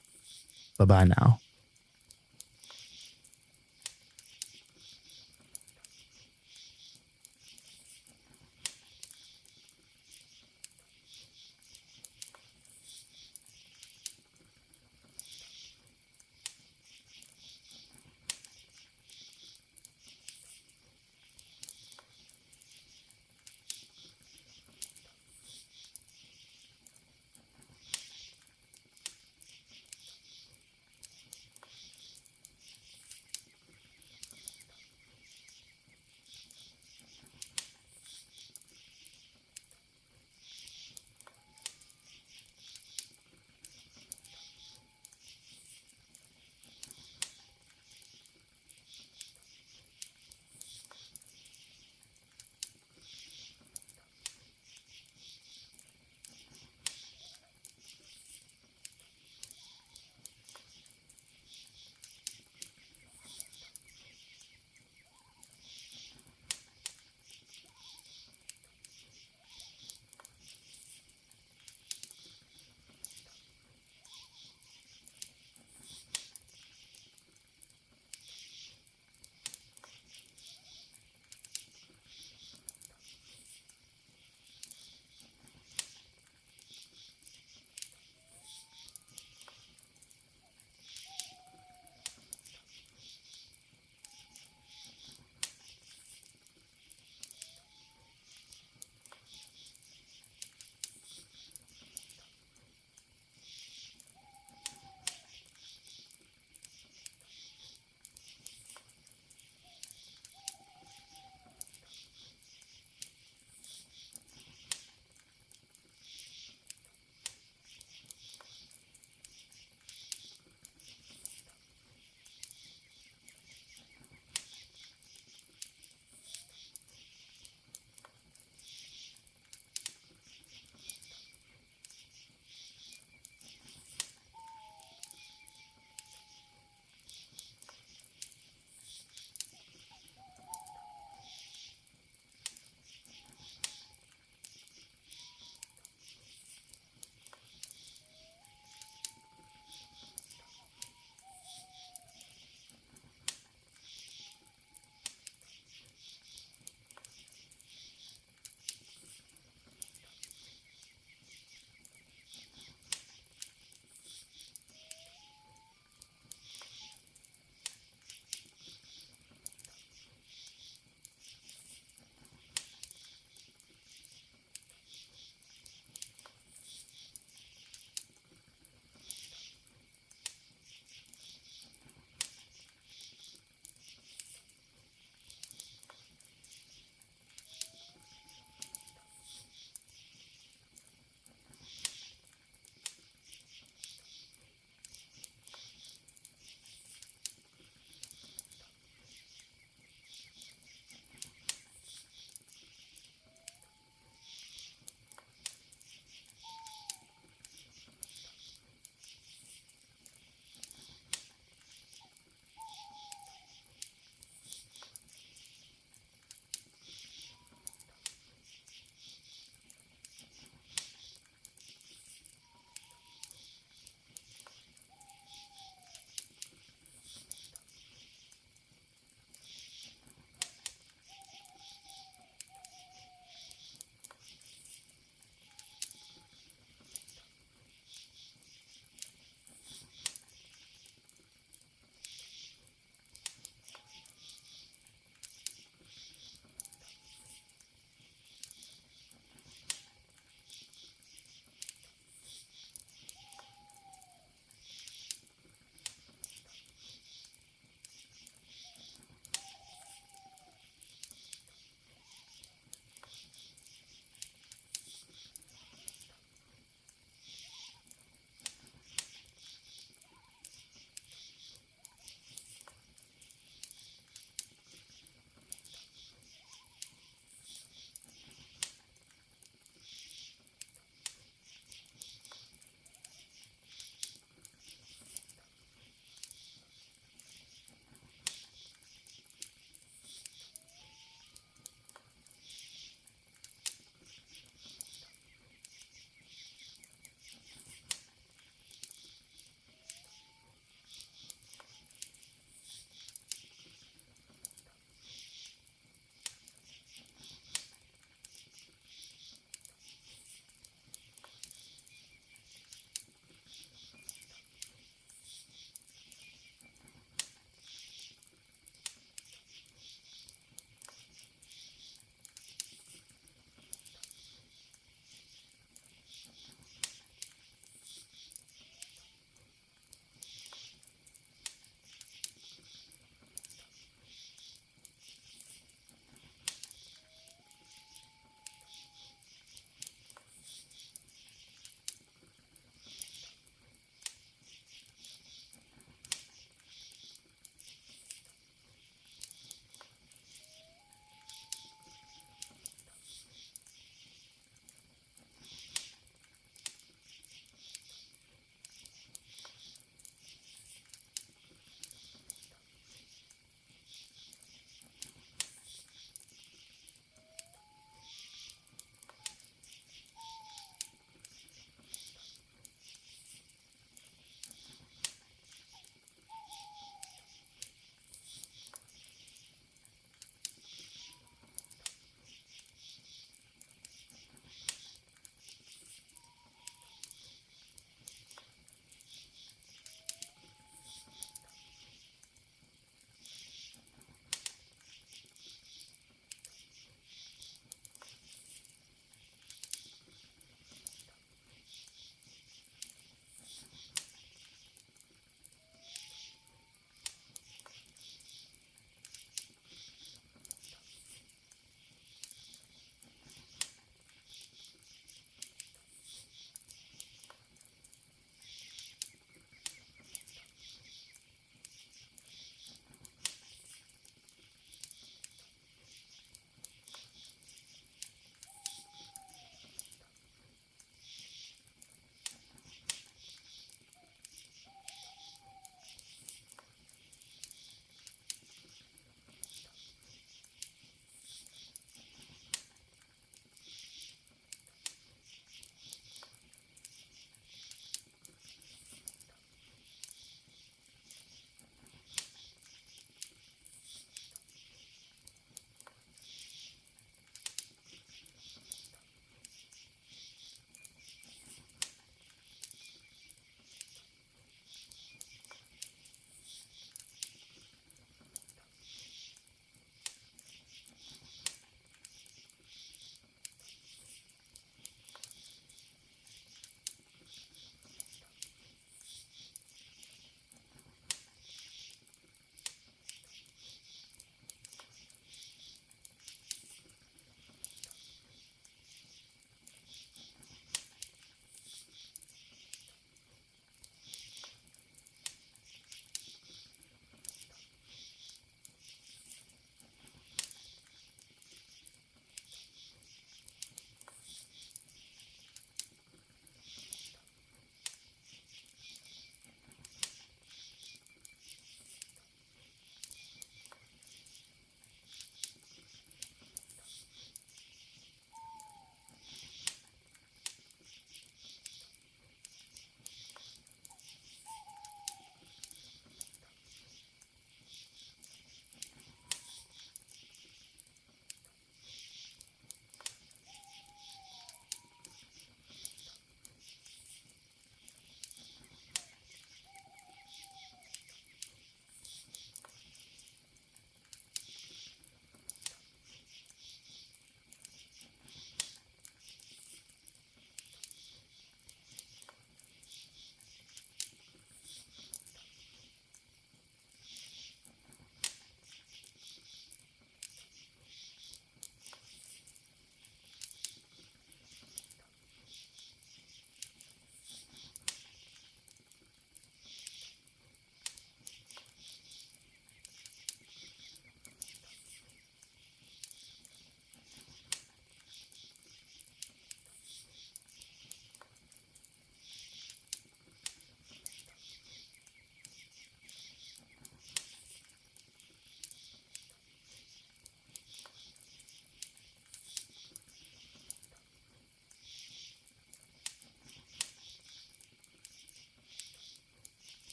Bye-bye now.